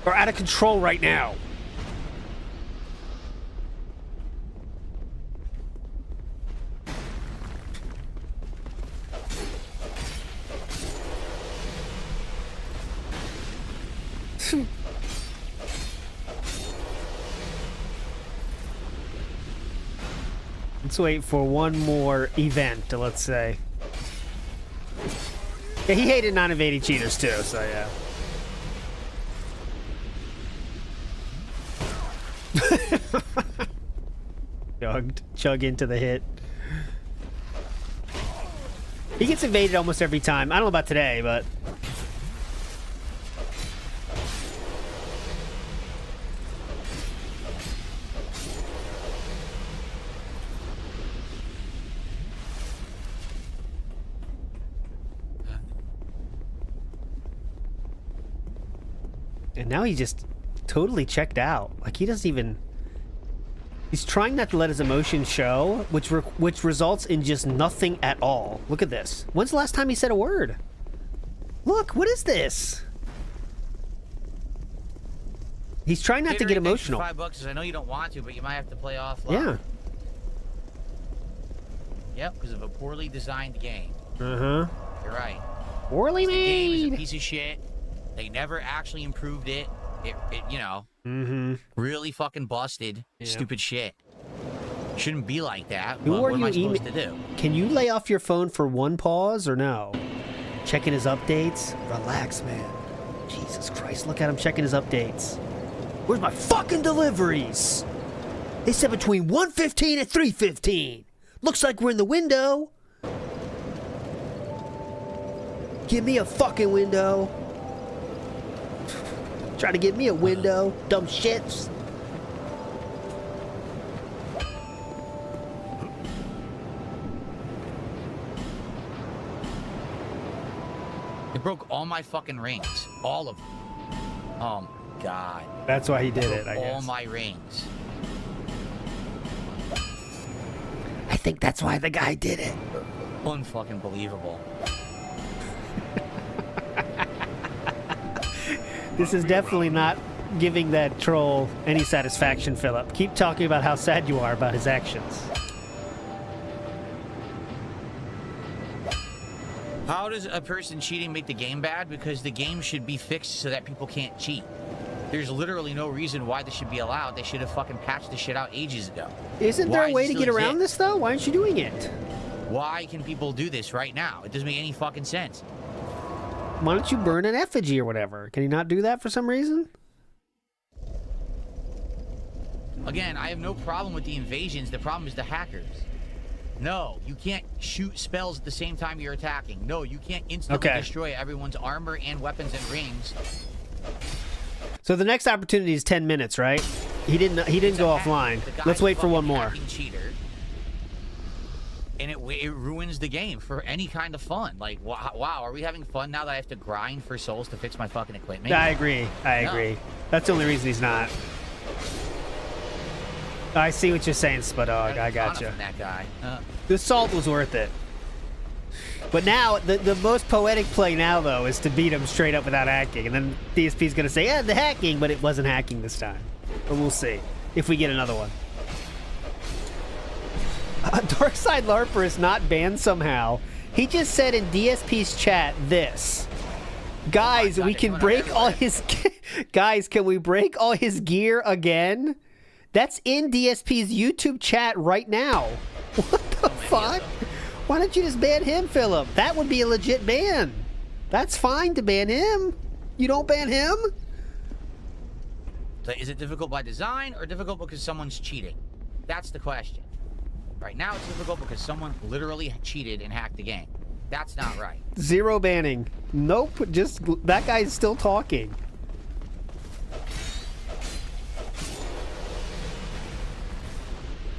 are out of control right now. Let's wait for one more event, let's say. Yeah, he hated non-evading cheaters too, so yeah. Chug into the hit. He gets invaded almost every time. I don't know about today, but... And now he just totally checked out. Like, he doesn't even... He's trying not to let his emotions show, which results in just nothing at all. Look at this. When's the last time he said a word? Look, what is this? He's trying not to get emotional. $5, I know you don't want to, but you might have to play offline. Yeah. Yep, because of a poorly designed game. Uh-huh. You're right. Poorly made. The game is a piece of shit. They never actually improved it. It you know, really fucking busted. Yeah. Stupid shit. Shouldn't be like that. Who What are am you I supposed to do? Can you lay off your phone for one pause or no? Checking his updates? Relax, man. Jesus Christ, look at him checking his updates. Where's my fucking deliveries? They said between 1:15 and 3:15. Looks like we're in the window. Give me a fucking window. Try to give me a window, dumb shits. It broke all my fucking rings. All of them. Oh my god. That's why he did it, I all guess. All my rings. I think that's why the guy did it. Unfucking believable. This is definitely not giving that troll any satisfaction, Philip. Keep talking about how sad you are about his actions. How does a person cheating make the game bad? Because the game should be fixed so that people can't cheat. There's literally no reason why this should be allowed. They should have fucking patched the shit out ages ago. Isn't there a way to get around this, though? Why aren't you doing it? Why can people do this right now? It doesn't make any fucking sense. Why don't you burn an effigy or whatever? Can you not do that for some reason? Again, I have no problem with the invasions. The problem is the hackers. No, you can't shoot spells at the same time you're attacking. No, you can't instantly destroy everyone's armor and weapons and rings. So the next opportunity is 10 minutes, right? He didn't go offline. Let's wait for one more. Cheater. And it ruins the game for any kind of fun. Like, wow, are we having fun now that I have to grind for souls to fix my fucking equipment? I agree. I agree. That's the only reason he's not. I see what you're saying, Spadog. I got you. That guy. The salt was worth it. But now, the most poetic play now, though, is to beat him straight up without hacking. And then DSP's going to say, yeah, the hacking, but it wasn't hacking this time. But we'll see if we get another one. Darkside Larper is not banned somehow. He just said in DSP's chat this. Guys, we can break all his... Guys, can we break all his gear again? That's in DSP's YouTube chat right now. What the fuck? Why don't you just ban him, Philip? That would be a legit ban. That's fine to ban him. You don't ban him? So is it difficult by design or difficult because someone's cheating? That's the question. Right now it's difficult because someone literally cheated and hacked the game. That's not right. Zero banning. Nope, just that guy's still talking.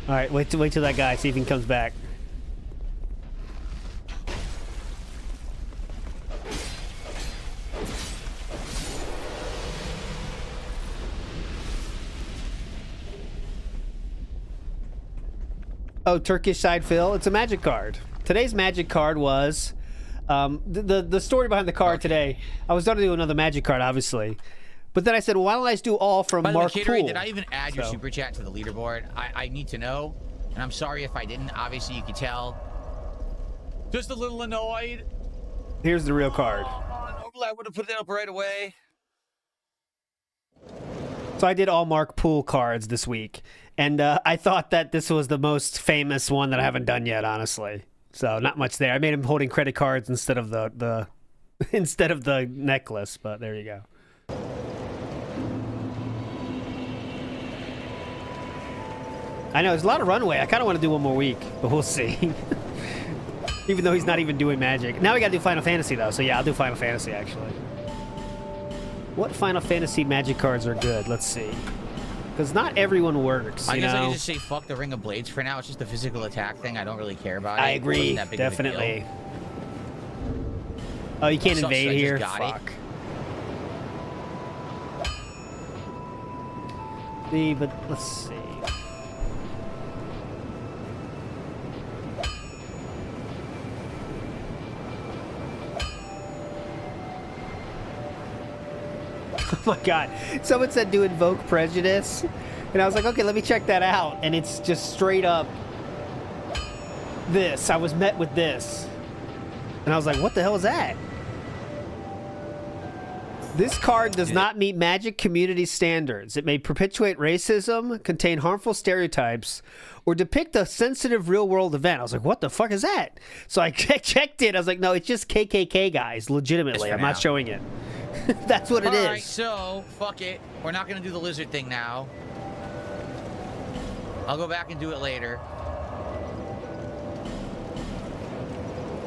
All right, wait till that guy, see if he comes back. Oh, Turkish side fill. It's a magic card. Today's magic card was the story behind the card today. I was going to do another magic card, obviously, but then I said, well, why don't I just do all from Mark Poole? Did I even add your super chat to the leaderboard? I need to know, and I'm sorry if I didn't. Obviously, you could tell. Just a little annoyed. Here's the real card. Normally, I would have put it up right away. So I did all Mark Poole cards this week, and I thought that this was the most famous one that I haven't done yet, honestly. So not much there. I made him holding credit cards instead of the instead of the necklace, but there you go. I know there's a lot of runway. I kind of want to do one more week, but we'll see. Even though he's not even doing magic. Now we gotta do Final Fantasy, though. So yeah, I'll do Final Fantasy, actually. What Final Fantasy magic cards are good? Let's see. Because not everyone works, I guess know? I can just say fuck the Ring of Blades for now. It's just a physical attack thing. I don't really care about it. I It wasn't agree, that big of a deal. definitely. Oh, you can't Sucks invade I just here? got it. Fuck. See, but let's see. Oh my god. Someone said to invoke prejudice. And I was like, okay, let me check that out. And it's just straight up this. I was met with this. And I was like, what the hell is that? This card does not meet magic community standards. It may perpetuate racism, contain harmful stereotypes, or depict a sensitive real-world event. I was like, what the fuck is that? So I checked it. I was like, no, it's just KKK guys, legitimately. I'm not showing it. That's what it is. Alright, so, fuck it. We're not gonna do the lizard thing now. I'll go back and do it later.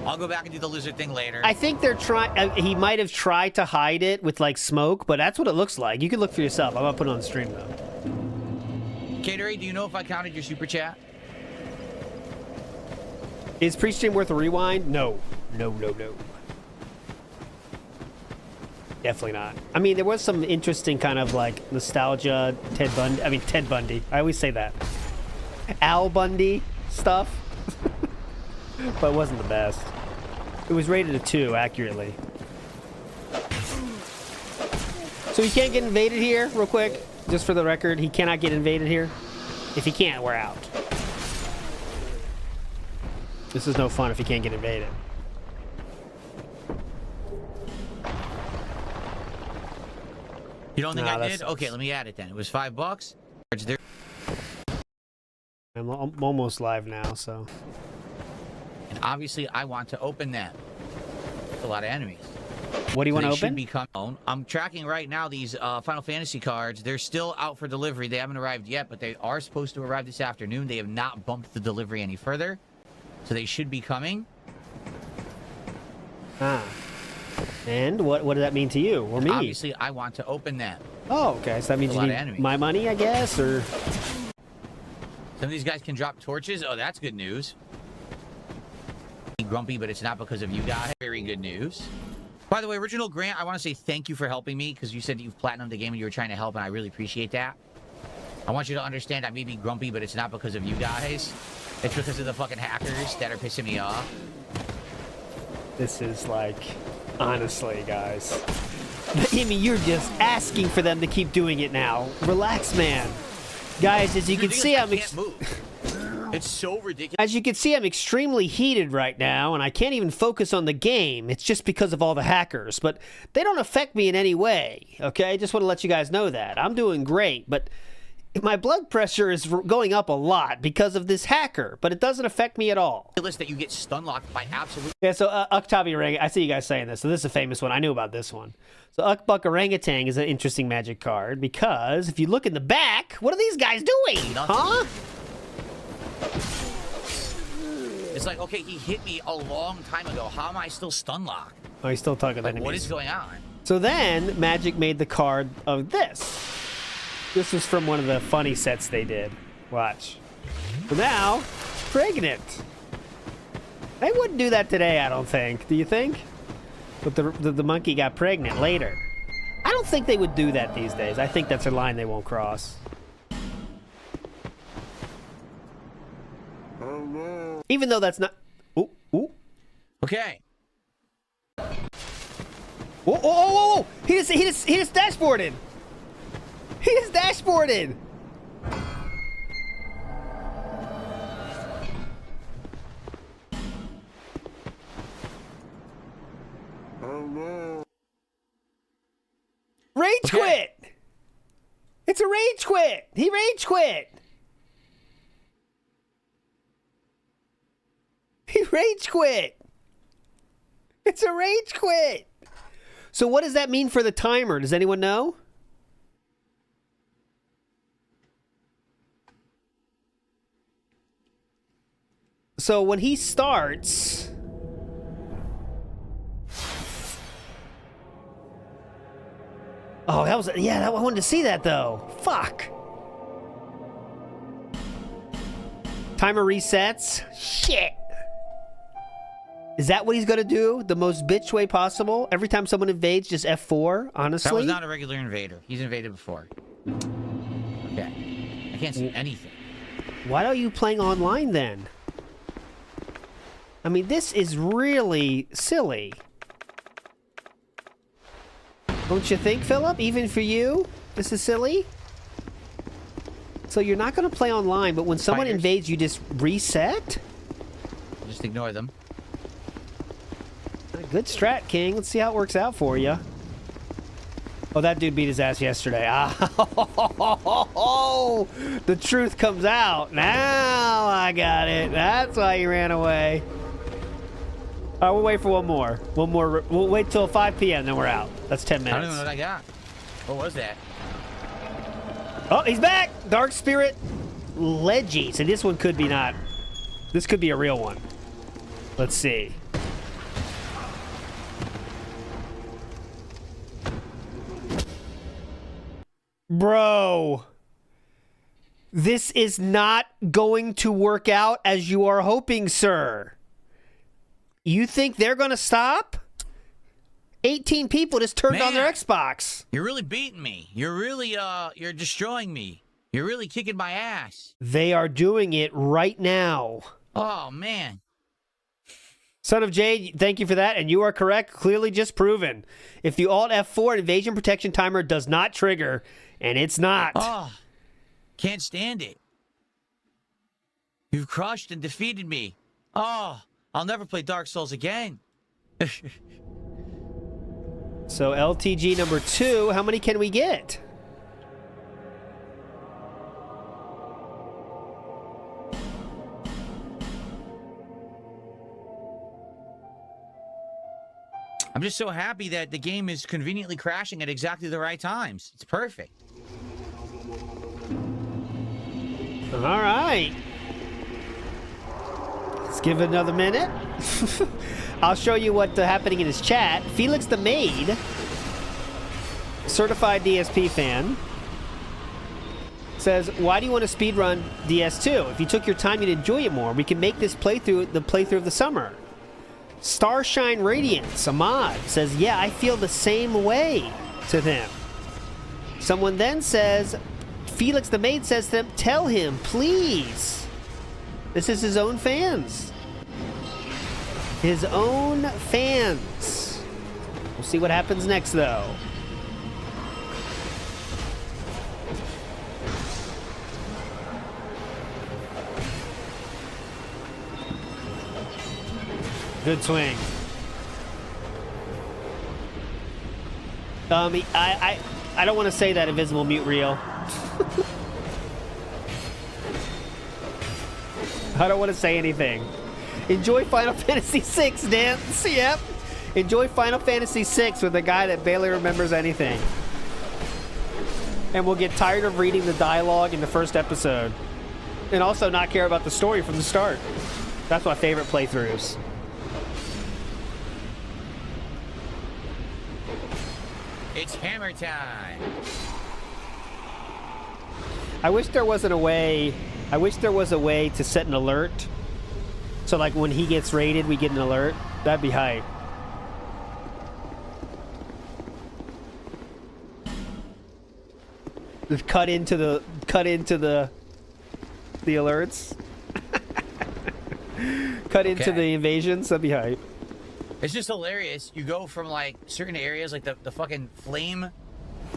I'll go back and do the lizard thing later. I think they're trying... he might have tried to hide it with, like, smoke, but that's what it looks like. You can look for yourself. I'm gonna put it on the stream, though. Catery, do you know if I counted your super chat? Is PREEStream worth a rewind? No. No, no, no. Definitely not. I mean, there was some interesting kind of, like, nostalgia Ted Bundy... I mean, Ted Bundy. I always say that. Al Bundy stuff. But it wasn't the best. It was rated a 2, accurately. So he can't get invaded here, real quick. Just for the record, he cannot get invaded here. If he can't, we're out. This is no fun if he can't get invaded. You don't think I did? Okay, let me add it then. It was $5. I'm almost live now, so... And obviously, I want to open that. There's a lot of enemies. What do you want to They should open? become known. I'm tracking right now these Final Fantasy cards. They're still out for delivery. They haven't arrived yet, but they are supposed to arrive this afternoon. They have not bumped the delivery any further. So they should be coming. Ah. And what does that mean to you or me? Obviously, I want to open that. Oh, okay. So that means There's a you lot of need enemies. my money, I guess, or... Some of these guys can drop torches. Oh, that's good news. Grumpy, but it's not because of you guys. Very good news. By the way, Original Grant, I want to say thank you for helping me, because you said that you've platinumed the game and you were trying to help, and I really appreciate that. I want you to understand I may be grumpy, but it's not because of you guys. It's because of the fucking hackers that are pissing me off. This is like... Honestly, guys. I mean, you're just asking for them to keep doing it now. Relax, man. Guys, as you can see, I'm... It's so ridiculous. As you can see, I'm extremely heated right now, and I can't even focus on the game. It's just because of all the hackers, but they don't affect me in any way, okay? Just want to let you guys know that. I'm doing great, but my blood pressure is going up a lot because of this hacker, but it doesn't affect me at all. That you get stun locked by absolute... Yeah, so Octavia Orang, I see you guys saying this, so this is a famous one. I knew about this one. So Ukbuk Orangutan is an interesting magic card because if you look in the back, what are these guys doing? Huh? It's like, okay, he hit me a long time ago. How am I still stun locked? Oh, he's still talking Like, enemies. what is going on? So then, Magic made the card of this. This was from one of the funny sets they did. Watch. So now, pregnant. They wouldn't do that today, I don't think. Do you think? But the monkey got pregnant later. I don't think they would do that these days. I think that's a line they won't cross. Even though that's not... Ooh, ooh. Okay. Whoa, whoa, whoa, whoa! He just dashboarded! He just dashboarded! Rage quit! It's a rage quit! He rage quit! He rage quit! It's a rage quit! So what does that mean for the timer? Does anyone know? So when he starts... Oh, that was... Yeah, I wanted to see that, though. Fuck. Timer resets. Shit. Is that what he's going to do? The most bitch way possible? Every time someone invades, just F4, honestly? That was not a regular invader. He's invaded before. Okay. I can't see anything. Why are you playing online, then? I mean, this is really silly. Don't you think, Philip? Even for you? This is silly? So you're not going to play online, but when someone invades, you just reset? Just ignore them. Good strat, King. Let's see how it works out for you. Oh, that dude beat his ass yesterday. Oh, the truth comes out. Now I got it. That's why he ran away. All right, we'll wait for one more. One more. We'll wait till 5 p.m., then we're out. That's 10 minutes. I don't even know what I got. What was that? Oh, he's back! Dark Spirit Leggy. So this one could be not... This could be a real one. Let's see. Bro. This is not going to work out as you are hoping, sir. You think they're going to stop? 18 people just turned on their Xbox. You're really beating me. You're really, you're destroying me. You're really kicking my ass. They are doing it right now. Oh, man. Son of Jade, thank you for that, and you are correct. Clearly just proven. If the Alt F4 invasion protection timer does not trigger, and it's not. Oh, can't stand it. You've crushed and defeated me. Oh, I'll never play Dark Souls again. So LTG number 2, how many can we get? I'm just so happy that the game is conveniently crashing at exactly the right times. It's perfect. All right. Let's give it another minute. I'll show you what's happening in his chat. Felix the Maid, certified DSP fan, says, why do you want to speedrun DS2? If you took your time, you'd enjoy it more. We can make this playthrough the playthrough of the summer. Starshine Radiance, Ahmad, says, yeah, I feel the same way to them. Someone then says, Felix the Maid says to them, tell him, please. This is his own fans. His own fans. We'll see what happens next, though. Good swing. I don't want to say that invisible mute reel. I don't want to say anything. Enjoy Final Fantasy VI, Dance. Yep. Enjoy Final Fantasy VI with a guy that barely remembers anything. And we'll get tired of reading the dialogue in the first episode. And also not care about the story from the start. That's my favorite playthroughs. It's hammer time. I wish there wasn't a way. I wish there was a way to set an alert. So like when he gets raided, we get an alert. That'd be hype. Just cut into the alerts. Cut into the invasions. That'd be hype. It's just hilarious. You go from like certain areas, like the fucking flame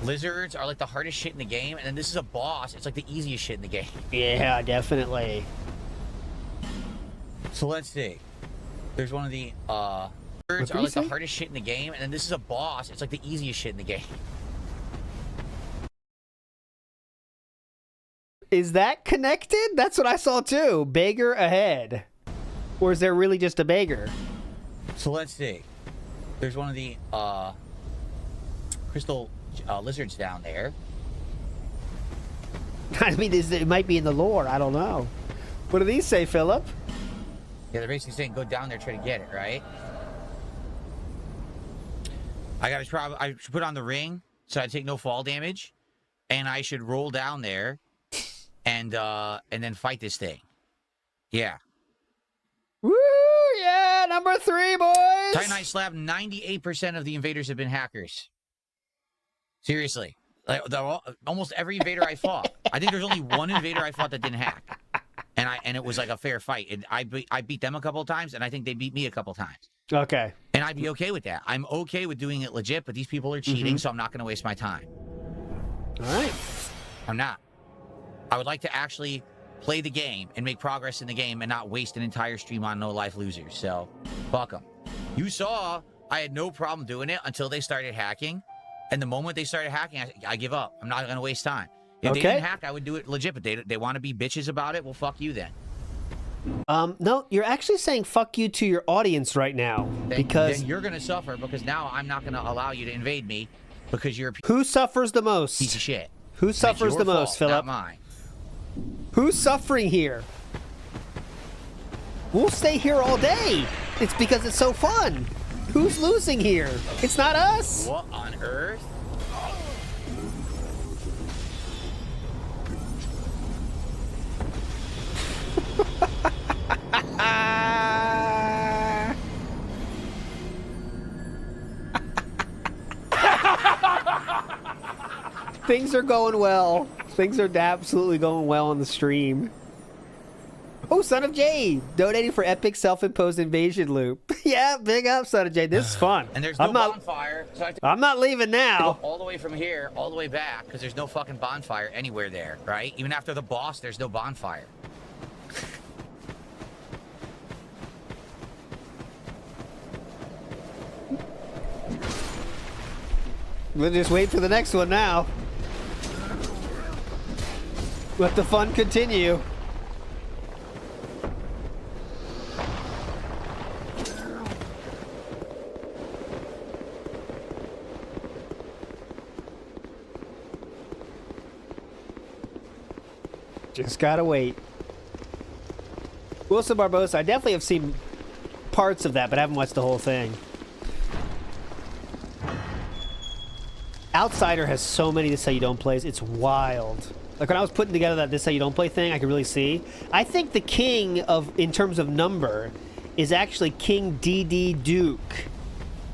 lizards are like the hardest shit in the game, and then this is a boss. It's like the easiest shit in the game. Yeah, definitely. So let's see. There's one of the lizards are like the hardest shit in the game, and then this is a boss. It's like the easiest shit in the game. Is that connected? That's what I saw too. Beggar ahead. Or is there really just a beggar? So let's see. There's one of the crystal lizards down there. I mean, it might be in the lore. I don't know. What do these say, Philip? Yeah, they're basically saying go down there, try to get it, right? I should put on the ring, so I take no fall damage, and I should roll down there, and then fight this thing. Yeah. Woo! Yeah, number 3, boys. Titanite Slab. 98% of the invaders have been hackers. Seriously, like almost every invader I fought. I think there's only one invader I fought that didn't hack, and it was like a fair fight. And I beat them a couple of times, and I think they beat me a couple of times. Okay. And I'd be okay with that. I'm okay with doing it legit, but these people are cheating, so I'm not going to waste my time. All right. I'm not. I would like to actually play the game and make progress in the game and not waste an entire stream on no-life losers. So, fuck them. You saw I had no problem doing it until they started hacking. And the moment they started hacking, I give up. I'm not going to waste time. If they didn't hack, I would do it legit. But they want to be bitches about it, well, fuck you then. No, you're actually saying fuck you to your audience right now. Because then you're going to suffer because now I'm not going to allow you to invade me because you're who suffers the most? Piece of shit. Who suffers the most, Philip? Not mine. Who's suffering here? We'll stay here all day. It's because it's so fun. Who's losing here? It's not us. What on earth? Things are going well. Things are absolutely going well on the stream. Oh, Son of Jade, donating for epic self-imposed invasion loop. Yeah, big up, Son of Jade. This is fun. And there's no bonfire. So I'm not leaving now. Go all the way from here, all the way back, because there's no fucking bonfire anywhere there, right? Even after the boss, there's no bonfire. We'll just wait for the next one now. Let the fun continue. Just gotta wait. Wilson Barbosa, I definitely have seen parts of that, but I haven't watched the whole thing. Outsider has so many This How You Don't plays. It's wild. Like when I was putting together that This How You Don't Play thing, I could really see. I think the king of, in terms of number, is actually King DD Duke.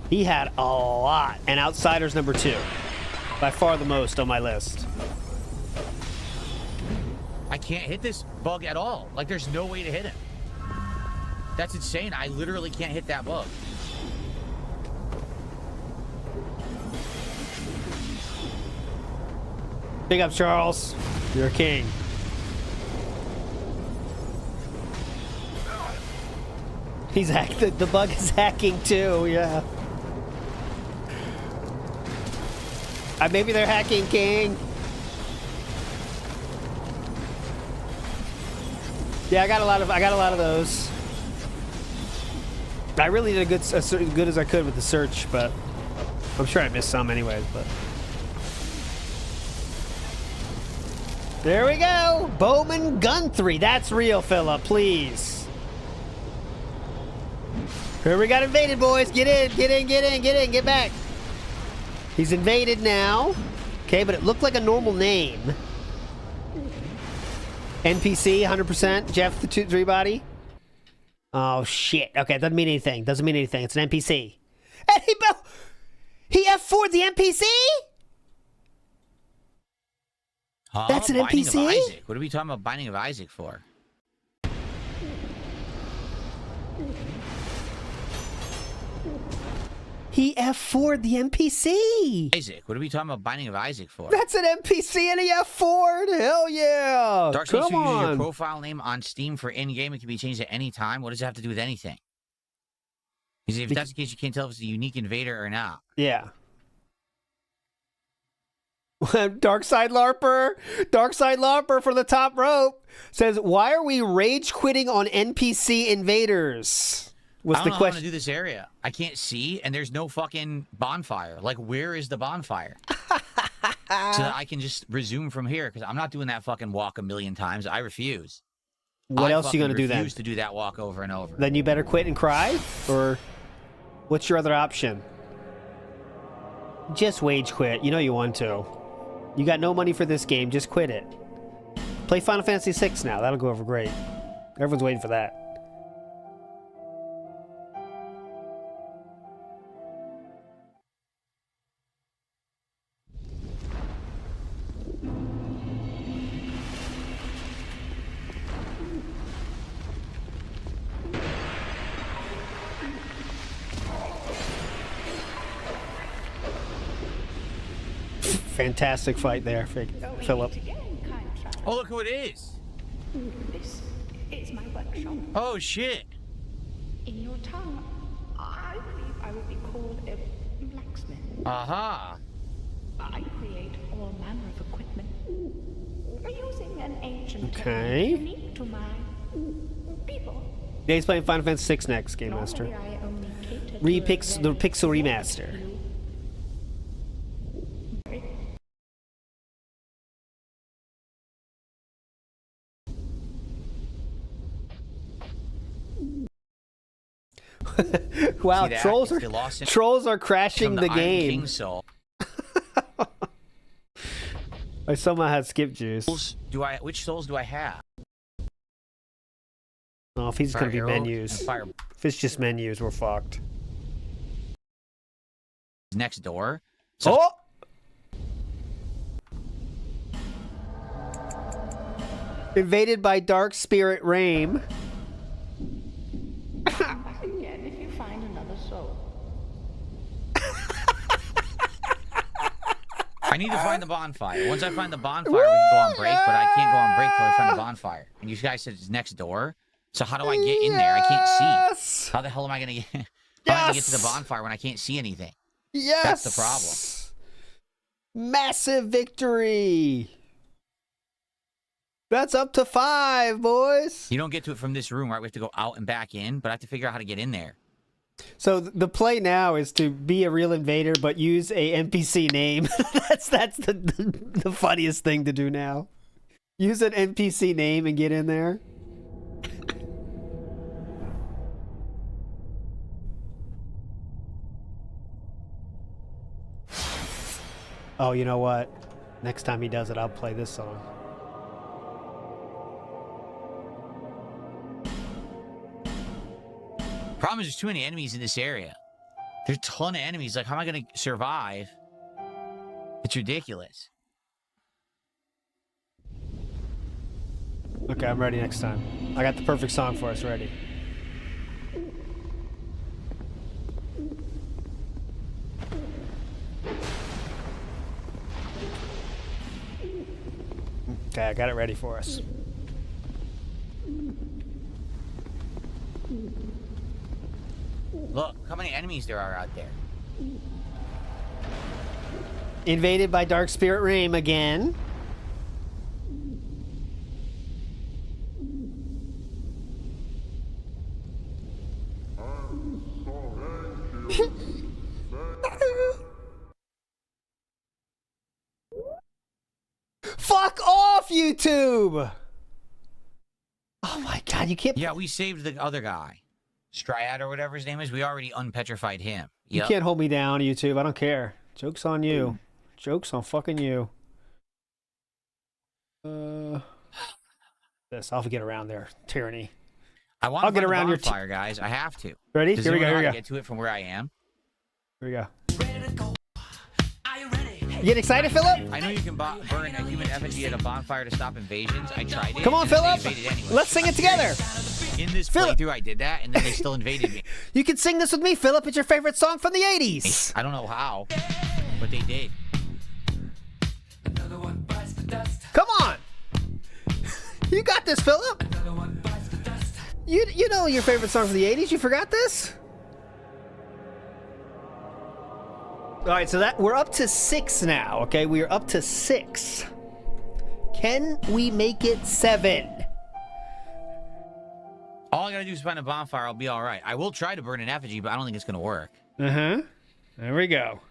He had a lot. And Outsider's number 2. By far the most on my list. I can't hit this bug at all. Like, there's no way to hit him. That's insane. I literally can't hit that bug. Big up, Charles. You're a king. He's hacked. The bug is hacking too, yeah. Maybe they're hacking, King. Yeah, I got a lot of those. I really did as good as I could with the search, but I'm sure I missed some anyways, but. There we go. Bowman Guthrie. That's real, Philip. Please. Here we got invaded, boys. Get in, get in, get in, get in, get back. He's invaded now. Okay, but it looked like a normal name. NPC, 100%. Jeff the 3 body. Oh, shit. Okay, it doesn't mean anything. Doesn't mean anything. It's an NPC. And he F4'd the NPC? Huh? That's an Binding NPC? Of Isaac. What are we talking about Binding of Isaac for? He F4'd the NPC. Isaac. What are we talking about Binding of Isaac for? That's an NPC and he F4'd? Hell yeah. Dark Souls 2 Come uses your on. profile name on Steam for in-game. It can be changed at any time. What does it have to do with anything? Because if that's the case, you can't tell if it's a unique invader or not. Yeah. Darkside Larper for the top rope says, why are we rage quitting on NPC invaders? Was I don't the know question. how to do this area. I can't see, and there's no fucking bonfire. Like, where is the bonfire? So that I can just resume from here, because I'm not doing that fucking walk a million times. I refuse. What else are you going to do then? I refuse to do that walk over and over. Then you better quit and cry? Or what's your other option? Just wage quit. You know you want to. You got no money for this game. Just quit it. Play Final Fantasy VI now. That'll go over great. Everyone's waiting for that. Fantastic fight there, Philip. Oh, look who it is. This is my workshop. Oh, shit. In your tongue, I believe I would be called a blacksmith. Aha. I create all manner of equipment using an ancient Okay. technique unique to my people. Yeah, he's playing Final Fantasy VI next, Game Master. Normally, I only cater to The a Pixel Remaster. Wow, See that? trolls It's the lost in- trolls are crashing From the Iron game. King Soul. I somehow had skip juice. Which souls do I have? Oh, if he's Fire gonna be arrow menus. and fire- If it's just menus, we're fucked. Next door. Oh! Invaded by Dark Spirit Raim. Come back again if you find another soul. I need to find the bonfire. Once I find the bonfire, we can go on break, but I can't go on break till I find the bonfire. And you guys said it's next door. So how do I get in there? I can't see. How the hell am I gonna get? How am I gonna get to the bonfire when I can't see anything? Yes. That's the problem. Massive victory. That's up to 5, boys. You don't get to it from this room, right? We have to go out and back in, but I have to figure out how to get in there. So the play now is to be a real invader, but use a NPC name. that's the funniest thing to do now. Use an NPC name and get in there. Oh, you know what? Next time he does it, I'll play this song. Problem is there's too many enemies in this area. There's a ton of enemies. Like, how am I going to survive? It's ridiculous. Okay, I'm ready next time. I got the perfect song for us ready. Okay, I got it ready for us. Look, how many enemies there are out there. Invaded by Dark Spirit Raim again. Fuck off, YouTube! Oh my god, you can't... Yeah, we saved the other guy. Striad or whatever his name is. We already unpetrified him. You can't hold me down, YouTube. I don't care. Joke's on you. Joke's on fucking you. This. I'll get around there. Tyranny. I'll get around your fire, guys. I have to. Ready? Does Here we go. anyone know Here how we to go. get to it from where I am? Here we go. You get excited, Philip? I know you can burn a human effigy at a bonfire to stop invasions. I tried it. Come on, and they Philip. invaded anyway. Let's sing it together. In this playthrough, I did that, and then they still invaded me. You can sing this with me, Philip. It's your favorite song from the 80s. I don't know how, but they did. Come on. You got this, Philip. You know your favorite song from the 80s. You forgot this? All right, so we're up to 6 now, okay? We are up to 6. Can we make it 7? All I gotta do is find a bonfire. I'll be all right. I will try to burn an effigy, but I don't think it's gonna work. Uh-huh. There we go.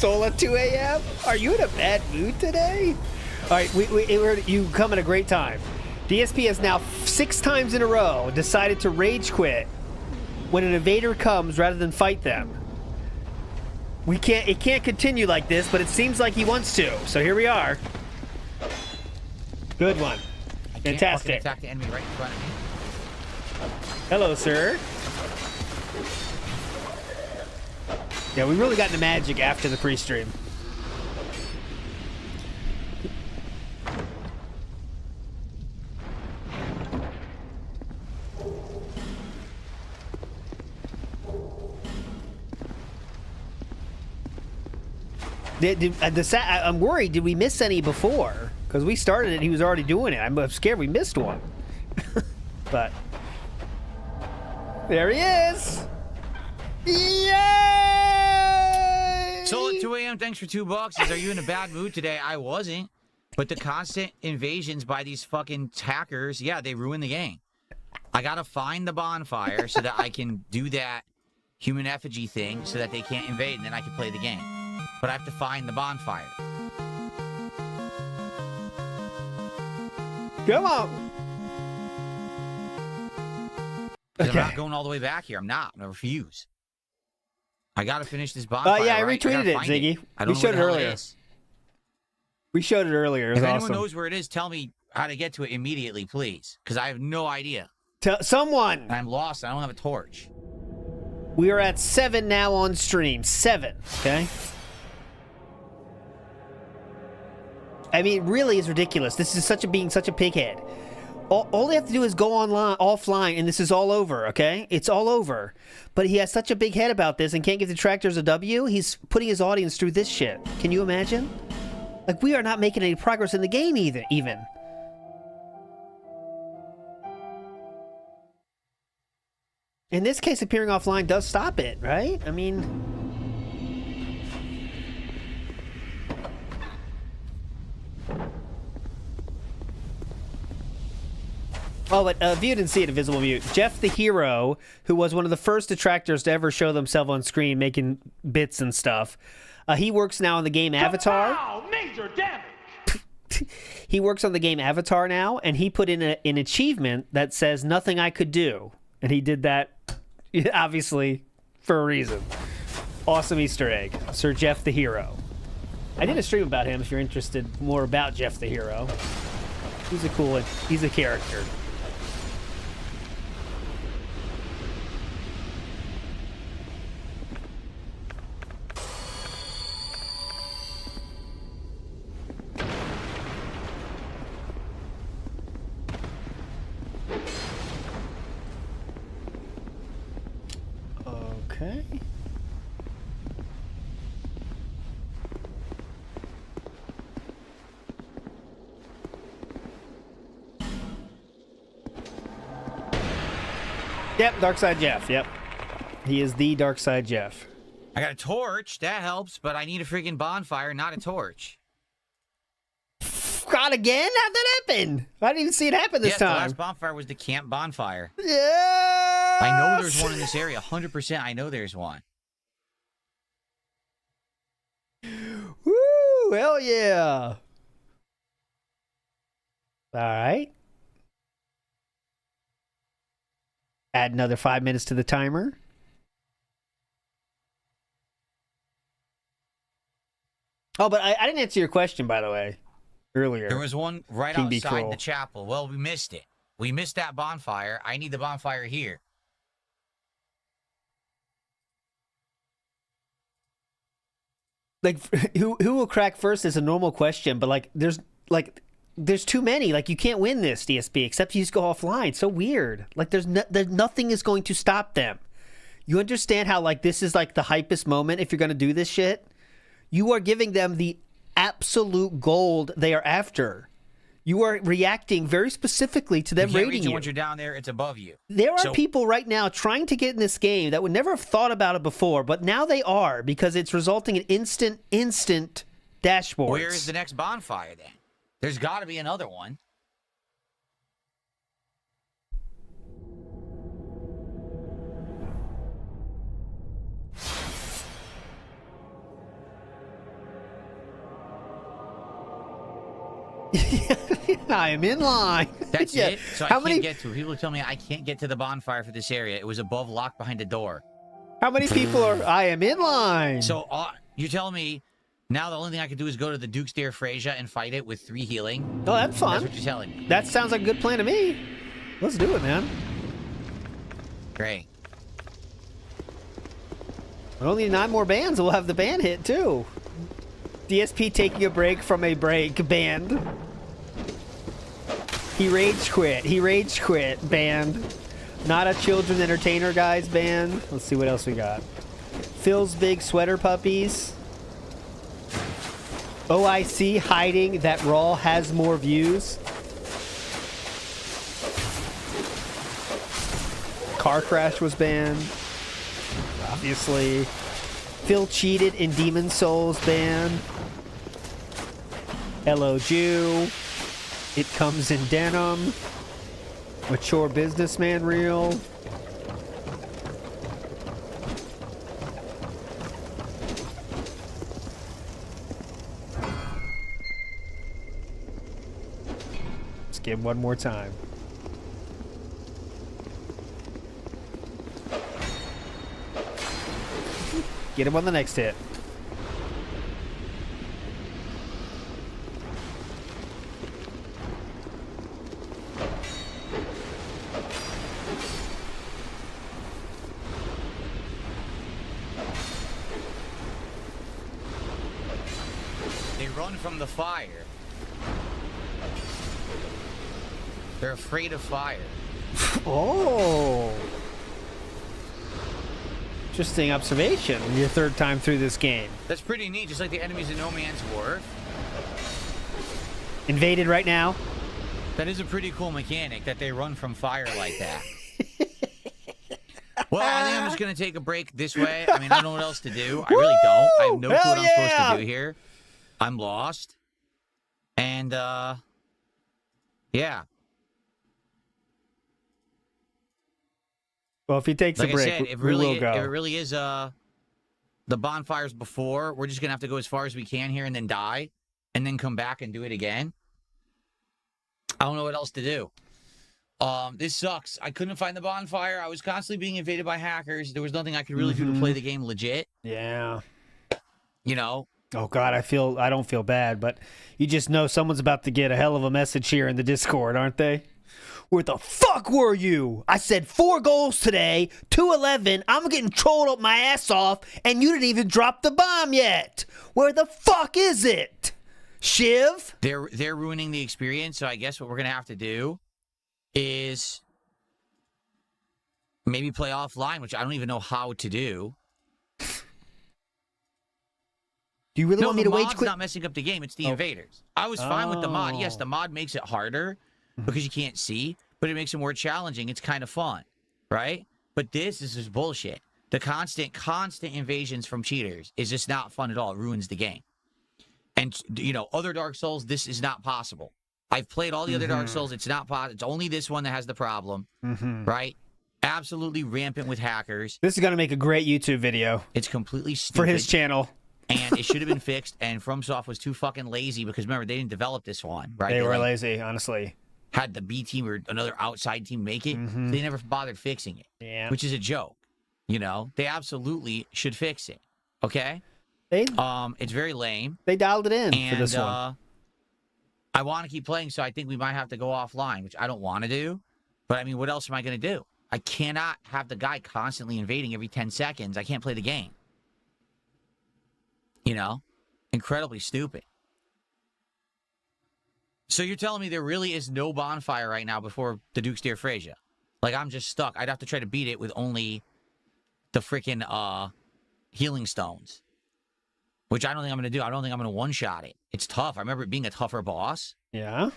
Soul at 2 a.m.? Are you in a bad mood today? All right, you come at a great time. DSP has now 6 times in a row decided to rage quit when an invader comes rather than fight them. It can't continue like this, but it seems like he wants to. So here we are. Good one. Fantastic. Attack the enemy right in front of me. Hello, sir. Yeah, we really got into magic after the pre-stream. I'm worried, did we miss any before? Because we started it, he was already doing it. I'm scared we missed one. But there he is. Yay! Soul at 2 a.m. Thanks for $2. Are you in a bad mood today? I wasn't. But the constant invasions by these fucking hackers, yeah, they ruin the game. I gotta find the bonfire so that I can do that human effigy thing so that they can't invade, and then I can play the game. But I have to find the bonfire. Come on. Okay. I'm not going all the way back here. I'm not. I refuse. I gotta finish this bonfire. Yeah, I retweeted it, Ziggy. We showed it earlier. We showed it earlier. It was if awesome. anyone knows where it is, tell me how to get to it immediately, please. Because I have no idea. Tell someone. I'm lost. I don't have a torch. We are at 7 now on stream. 7. Okay. I mean, it really is ridiculous. This is being such a pighead. All they have to do is go offline, and this is all over, okay? It's all over. But he has such a big head about this and can't give the detractors a W. He's putting his audience through this shit. Can you imagine? Like, we are not making any progress in the game even. In this case, appearing offline does stop it, right? I mean... Oh, but if you didn't see it, a visible mute. Jeff the Hero, who was one of the first detractors to ever show themselves on screen making bits and stuff, he works now on the game Avatar. Wow, major damage! He works on the game Avatar now, and he put in an achievement that says nothing I could do. And he did that, obviously, for a reason. Awesome Easter egg. Sir Jeff the Hero. I did a stream about him if you're interested more about Jeff the Hero. He's a character. Okay. Yep, Darkside Jeff. Yep. He is the Darkside Jeff. I got a torch. That helps, but I need a freaking bonfire, not a torch. God, again? How'd that happen? I didn't even see it happen this time. The last bonfire was the camp bonfire. Yeah. I know there's one in this area. 100% I know there's one. Woo! Hell yeah. All right. Add another 5 minutes to the timer. Oh, but I didn't answer your question, by the way, earlier. There was one right King outside the chapel. Well, we missed it. We missed that bonfire. I need the bonfire here. Like, who will crack first is a normal question, but there's too many. Like, you can't win this, DSP, except you just go offline. So weird. Like, there's nothing is going to stop them. You understand how, like, this is, like, the hypest moment if you're going to do this shit? You are giving them the absolute gold they are after. You are reacting very specifically to them rating you. Once you're down there, it's above you. There are people right now trying to get in this game that would never have thought about it before, but now they are because it's resulting in instant dashboards. Where is the next bonfire, then? There's got to be another one. I am in line. That's Yeah. it? So I can't get to it. People tell me I can't get to the bonfire for this area. It was above locked behind a door. How many people are... I am in line. So you're telling me now the only thing I can do is go to the Duke's Dear Frasier and fight it with 3 healing? Oh, that's fun. That's what you're telling me. That sounds like a good plan to me. Let's do it, man. Great. Only 9 more bands. We'll have the band hit, too. DSP taking a break from a break band. He rage quit. He rage quit band. Not a children's entertainer, guys, band. Let's see what else we got. Phil's Big Sweater Puppies. OIC hiding that Raw has more views. Car Crash was banned. Obviously. Phil cheated in Demon Souls banned. Hello Jew. It comes in denim. Mature businessman reel. Let's give him one more time. Get him on the next hit. They run from the fire. They're afraid of fire. Oh. Interesting observation. Your 3rd time through this game. That's pretty neat, just like the enemies in No Man's Wharf. Invaded right now. That is a pretty cool mechanic, that they run from fire like that. Well, I think I'm just going to take a break this way. I mean, I don't know what else to do. I really don't. I have no clue what I'm supposed to do here. I'm lost. And, yeah. Well, if he takes like a break, I said, we will go. If it really is the bonfires before, we're just going to have to go as far as we can here and then die, and then come back and do it again. I don't know what else to do. This sucks. I couldn't find the bonfire. I was constantly being invaded by hackers. There was nothing I could really do to play the game legit. Yeah. You know? Oh, God, I don't feel bad, but you just know someone's about to get a hell of a message here in the Discord, aren't they? Where the fuck were you? I said 4 goals today, 2-11. I'm getting trolled up my ass off, and you didn't even drop the bomb yet. Where the fuck is it? Shiv? They're ruining the experience, so I guess what we're going to have to do is maybe play offline, which I don't even know how to do. Do you really want me to wage quit? quit? Not messing up the game. It's the invaders. I was fine with the mod. Yes, the mod makes it harder because you can't see, but it makes it more challenging. It's kind of fun, right? But this is just bullshit. The constant invasions from cheaters is just not fun at all. It ruins the game. And, you know, other Dark Souls, this is not possible. I've played all the other Dark Souls. It's not possible. It's only this one that has the problem, right? Absolutely rampant with hackers. This is going to make a great YouTube video. It's completely stupid. For his channel. And it should have been fixed, and FromSoft was too fucking lazy because, remember, they didn't develop this one, right? They were lazy, honestly. Had the B team or another outside team make it. So they never bothered fixing it, which is a joke. You know, they absolutely should fix it, okay? It's very lame. They dialed it in and, for this one. I want to keep playing, so I think we might have to go offline, which I don't want to do. But, I mean, what else am I going to do? I cannot have the guy constantly invading every 10 seconds. I can't play the game. You know? Incredibly stupid. So you're telling me there really is no bonfire right now before the Duke's Dear Frasier? Like, I'm just stuck. I'd have to try to beat it with only the freaking healing stones. Which I don't think I'm going to do. I don't think I'm going to one-shot it. It's tough. I remember it being a tougher boss. Yeah?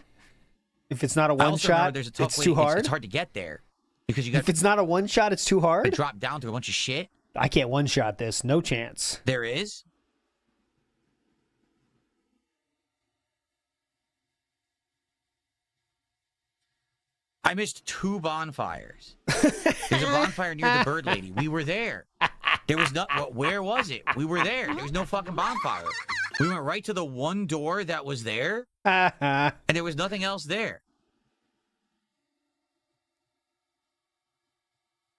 If it's not a one-shot, it's too hard? It's hard to get there. Because you got. If it's not a one-shot, it's too hard? To drop down through a bunch of shit. I can't one-shot this. No chance. There is? I missed 2 bonfires. There's a bonfire near the Bird Lady. We were there. There was not. Where was it? We were there. There was no fucking bonfire. We went right to the one door that was there. And there was nothing else there.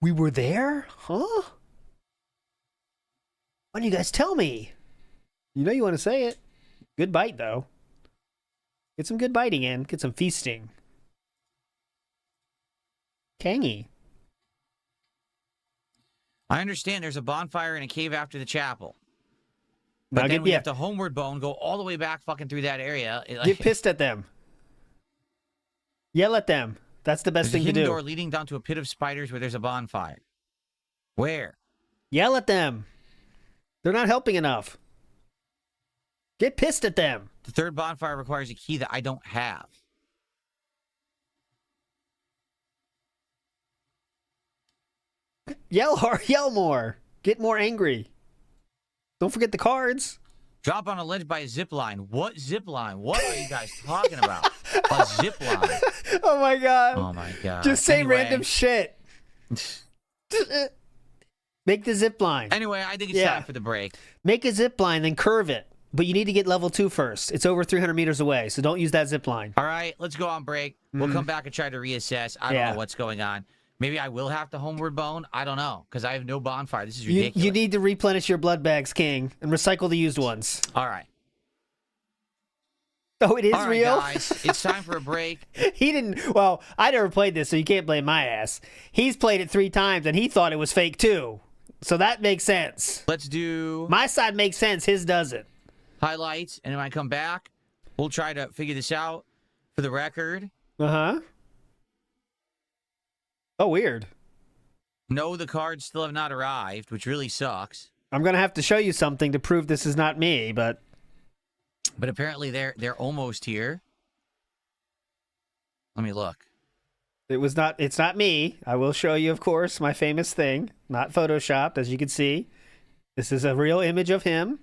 We were there? Huh? Why don't you guys tell me? You know you want to say it. Good bite, though. Get some good biting in. Get some feasting. Kangy. I understand there's a bonfire in a cave after the chapel. But then we have to homeward bone, go all the way back fucking through that area. Get pissed at them. Yell at them. That's the best thing to do. There's a hidden door leading down to a pit of spiders where there's a bonfire. Where? Yell at them. They're not helping enough. Get pissed at them. The third bonfire requires a key that I don't have. Yell hard, yell more. Get more angry. Don't forget the cards. Drop on a ledge by a zip line. What zip line? What are you guys talking about? A zip line. Oh my god. Oh my god. Just say random shit. Make the zip line. Anyway, I think it's time for the break. Make a zip line, then curve it. But you need to get level 2 first. It's over 300 meters away, so don't use that zip line. All right, let's go on break. We'll come back and try to reassess. I don't know what's going on. Maybe I will have to homeward bone. I don't know, because I have no bonfire. This is ridiculous. You need to replenish your blood bags, King, and recycle the used ones. All right. Oh, it is All right, real? guys, it's time for a break. He didn't... Well, I never played this, so you can't blame my ass. He's played it 3 times, and he thought it was fake, too. So that makes sense. Let's do... My side makes sense. His doesn't. Highlights, and when I come back, we'll try to figure this out for the record. Uh-huh. Oh, weird. No, the cards still have not arrived, which really sucks. I'm going to have to show you something to prove this is not me, but... But apparently they're almost here. Let me look. It's not me. I will show you, of course, my famous thing. Not photoshopped, as you can see. This is a real image of him.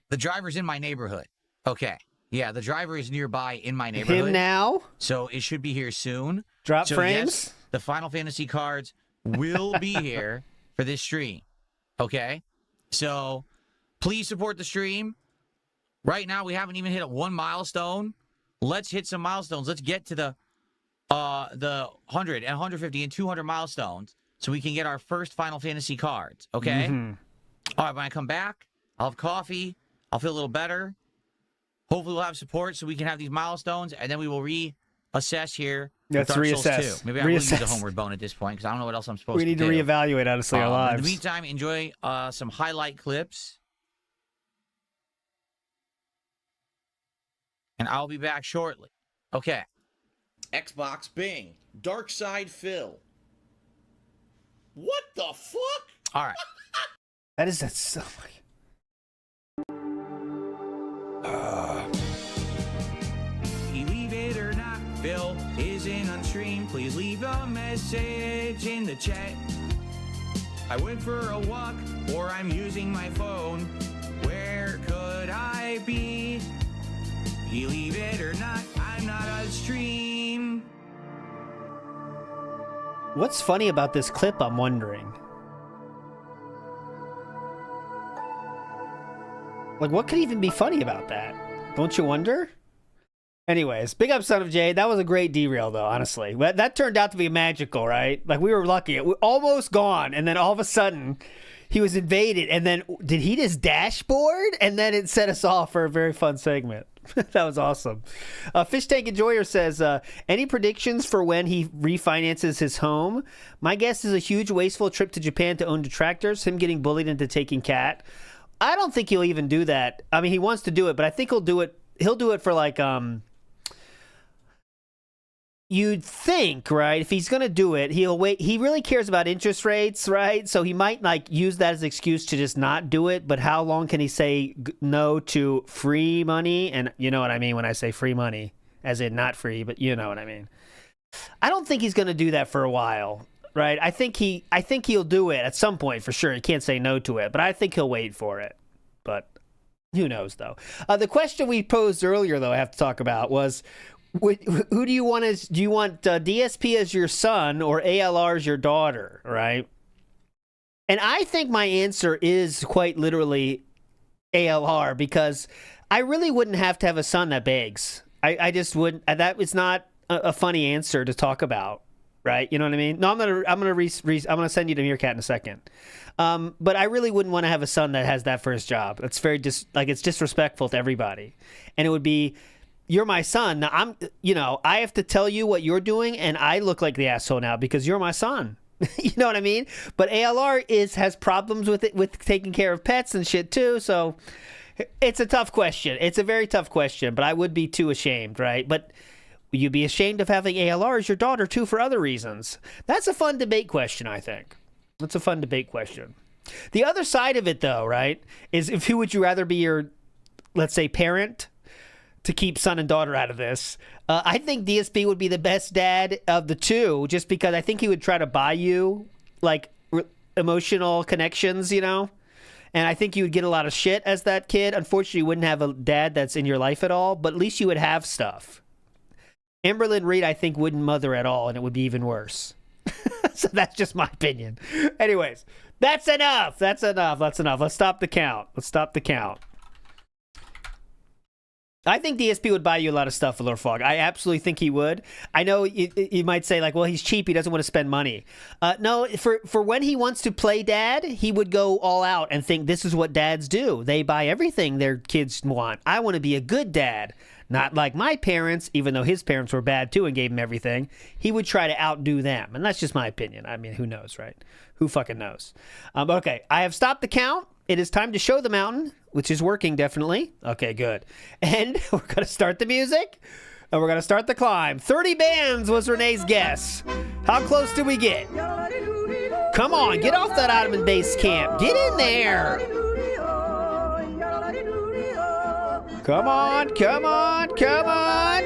The driver's in my neighborhood. Okay. Yeah, the driver is nearby in my neighborhood. Him now? So it should be here soon. Drop frames? Yes, the Final Fantasy cards will be here for this stream. Okay? So please support the stream. Right now, we haven't even hit 1 milestone. Let's hit some milestones. Let's get to the 100 and 150 and 200 milestones so we can get our first Final Fantasy cards. Okay? All right, when I come back, I'll have coffee. I'll feel a little better. Hopefully we'll have support so we can have these milestones, and then we will reassess here. Let's reassess. Maybe I will use a homeward bone at this point, because I don't know what else I'm supposed to do. We need to reevaluate, honestly, our lives. In the meantime, enjoy some highlight clips. And I'll be back shortly. Okay. Xbox Bing. Dark Side Phil. What the fuck? All right. That's so... Believe it or not, Phil isn't on stream. Please leave a message in the chat. I went for a walk, or I'm using my phone. Where could I be? Believe it or not, I'm not on stream. What's funny about this clip, I'm wondering? Like, what could even be funny about that? Don't you wonder? Anyways, big up, Son of Jade. That was a great derail, though, honestly. That turned out to be magical, right? Like, we were lucky. We almost gone, and then all of a sudden, he was invaded, and then did he just dashboard? And then it set us off for a very fun segment. That was awesome. Fish Tank Enjoyer says, any predictions for when he refinances his home? My guess is a huge wasteful trip to Japan to own detractors, him getting bullied into taking cat. I don't think he'll even do that. I mean, he wants to do it, but I think he'll do it. He'll do it for like, you'd think, right? If he's going to do it, he'll wait. He really cares about interest rates, right? So he might like use that as an excuse to just not do it. But how long can he say no to free money? And you know what I mean when I say free money, as in not free, but you know what I mean. I don't think he's going to do that for a while. Right, I think he'll do it at some point for sure. He can't say no to it, but I think he'll wait for it. But who knows, though? The question we posed earlier, though, I have to talk about was, who do you want as? Do you want DSP as your son or ALR as your daughter? Right? And I think my answer is quite literally ALR, because I really wouldn't have to have a son that begs. I just wouldn't. That is not a funny answer to talk about, right? You know what I mean? No, I'm gonna send you to Meerkat in a second. But I really wouldn't want to have a son that has that for his job. That's very it's disrespectful to everybody, and it would be. You're my son. Now I have to tell you what you're doing, and I look like the asshole now because you're my son. You know what I mean? But ALR has problems with taking care of pets and shit too. So it's a tough question. It's a very tough question. But I would be too ashamed, right? But will you be ashamed of having ALR as your daughter too for other reasons? That's a fun debate question, I think. That's a fun debate question. The other side of it, though, right, is who would you rather be your, let's say, parent? To keep son and daughter out of this. I think DSP would be the best dad of the two, just because I think he would try to buy you, like, emotional connections, you know? And I think you would get a lot of shit as that kid. Unfortunately, you wouldn't have a dad that's in your life at all, but at least you would have stuff. Amberlynn Reed, I think, wouldn't mother at all, and it would be even worse. So that's just my opinion. Anyways, that's enough. That's enough. That's enough. Let's stop the count. Let's stop the count. I think DSP would buy you a lot of stuff, Lord Fog. I absolutely think he would. I know you might say, like, well, he's cheap. He doesn't want to spend money. No, for when he wants to play dad, he would go all out and think this is what dads do. They buy everything their kids want. I want to be a good dad. Not like my parents, even though his parents were bad too and gave him everything. He would try to outdo them. And that's just my opinion. I mean, who knows, right? Who fucking knows? Okay, I have stopped the count. It is time to show the mountain, which is working definitely. Okay, good. And we're going to start the music, and we're going to start the climb. 30 bands was Renee's guess. How close do we get? Come on, get off that Ottoman base camp. Get in there. Come on, come on, come on.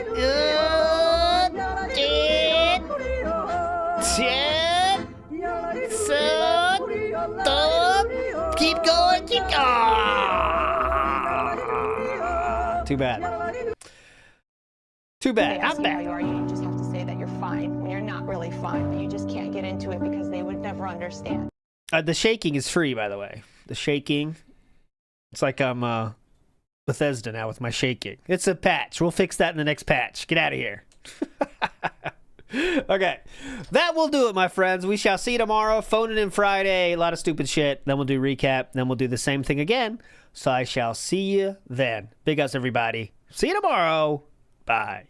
10, 7, keep going, keep going. Too bad. Too bad. They ask you how you are, you just have to say that you're fine when you're not really fine, but you just can't get into it because they would never understand. The shaking is free, by the way. The shaking. It's like I'm Bethesda now with my shaking. It's a patch. We'll fix that in the next patch. Get out of here. Okay. That will do it, my friends. We shall see you tomorrow. Phone it in Friday. A lot of stupid shit. Then we'll do recap. Then we'll do the same thing again. So I shall see you then. Big ups, everybody. See you tomorrow. Bye.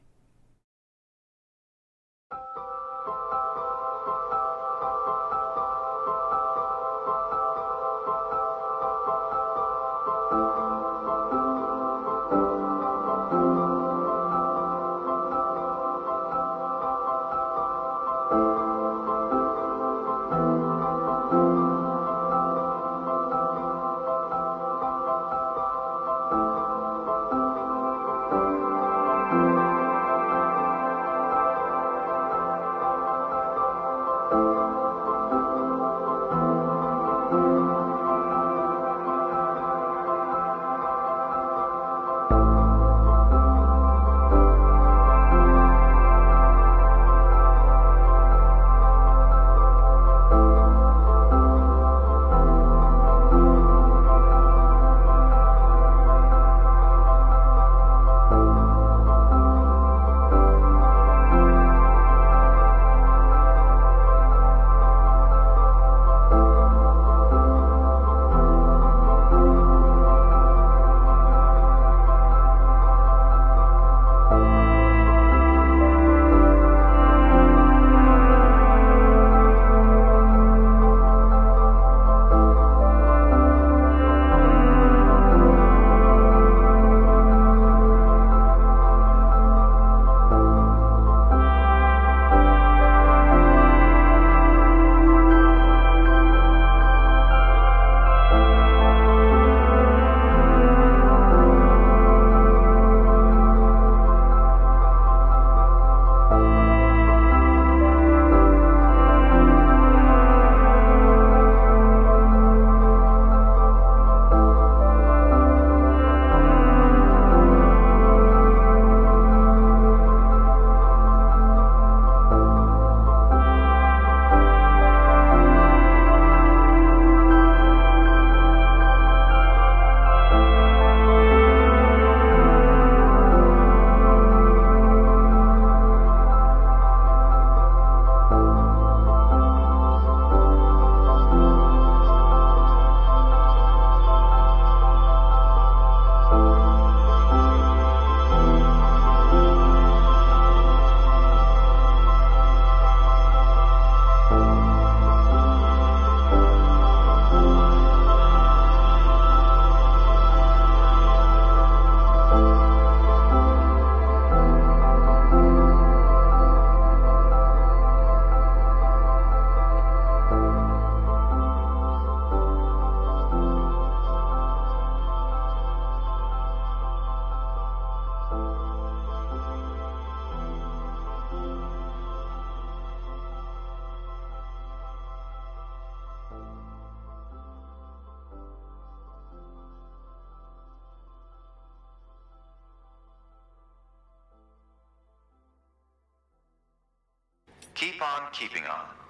keep on keeping on.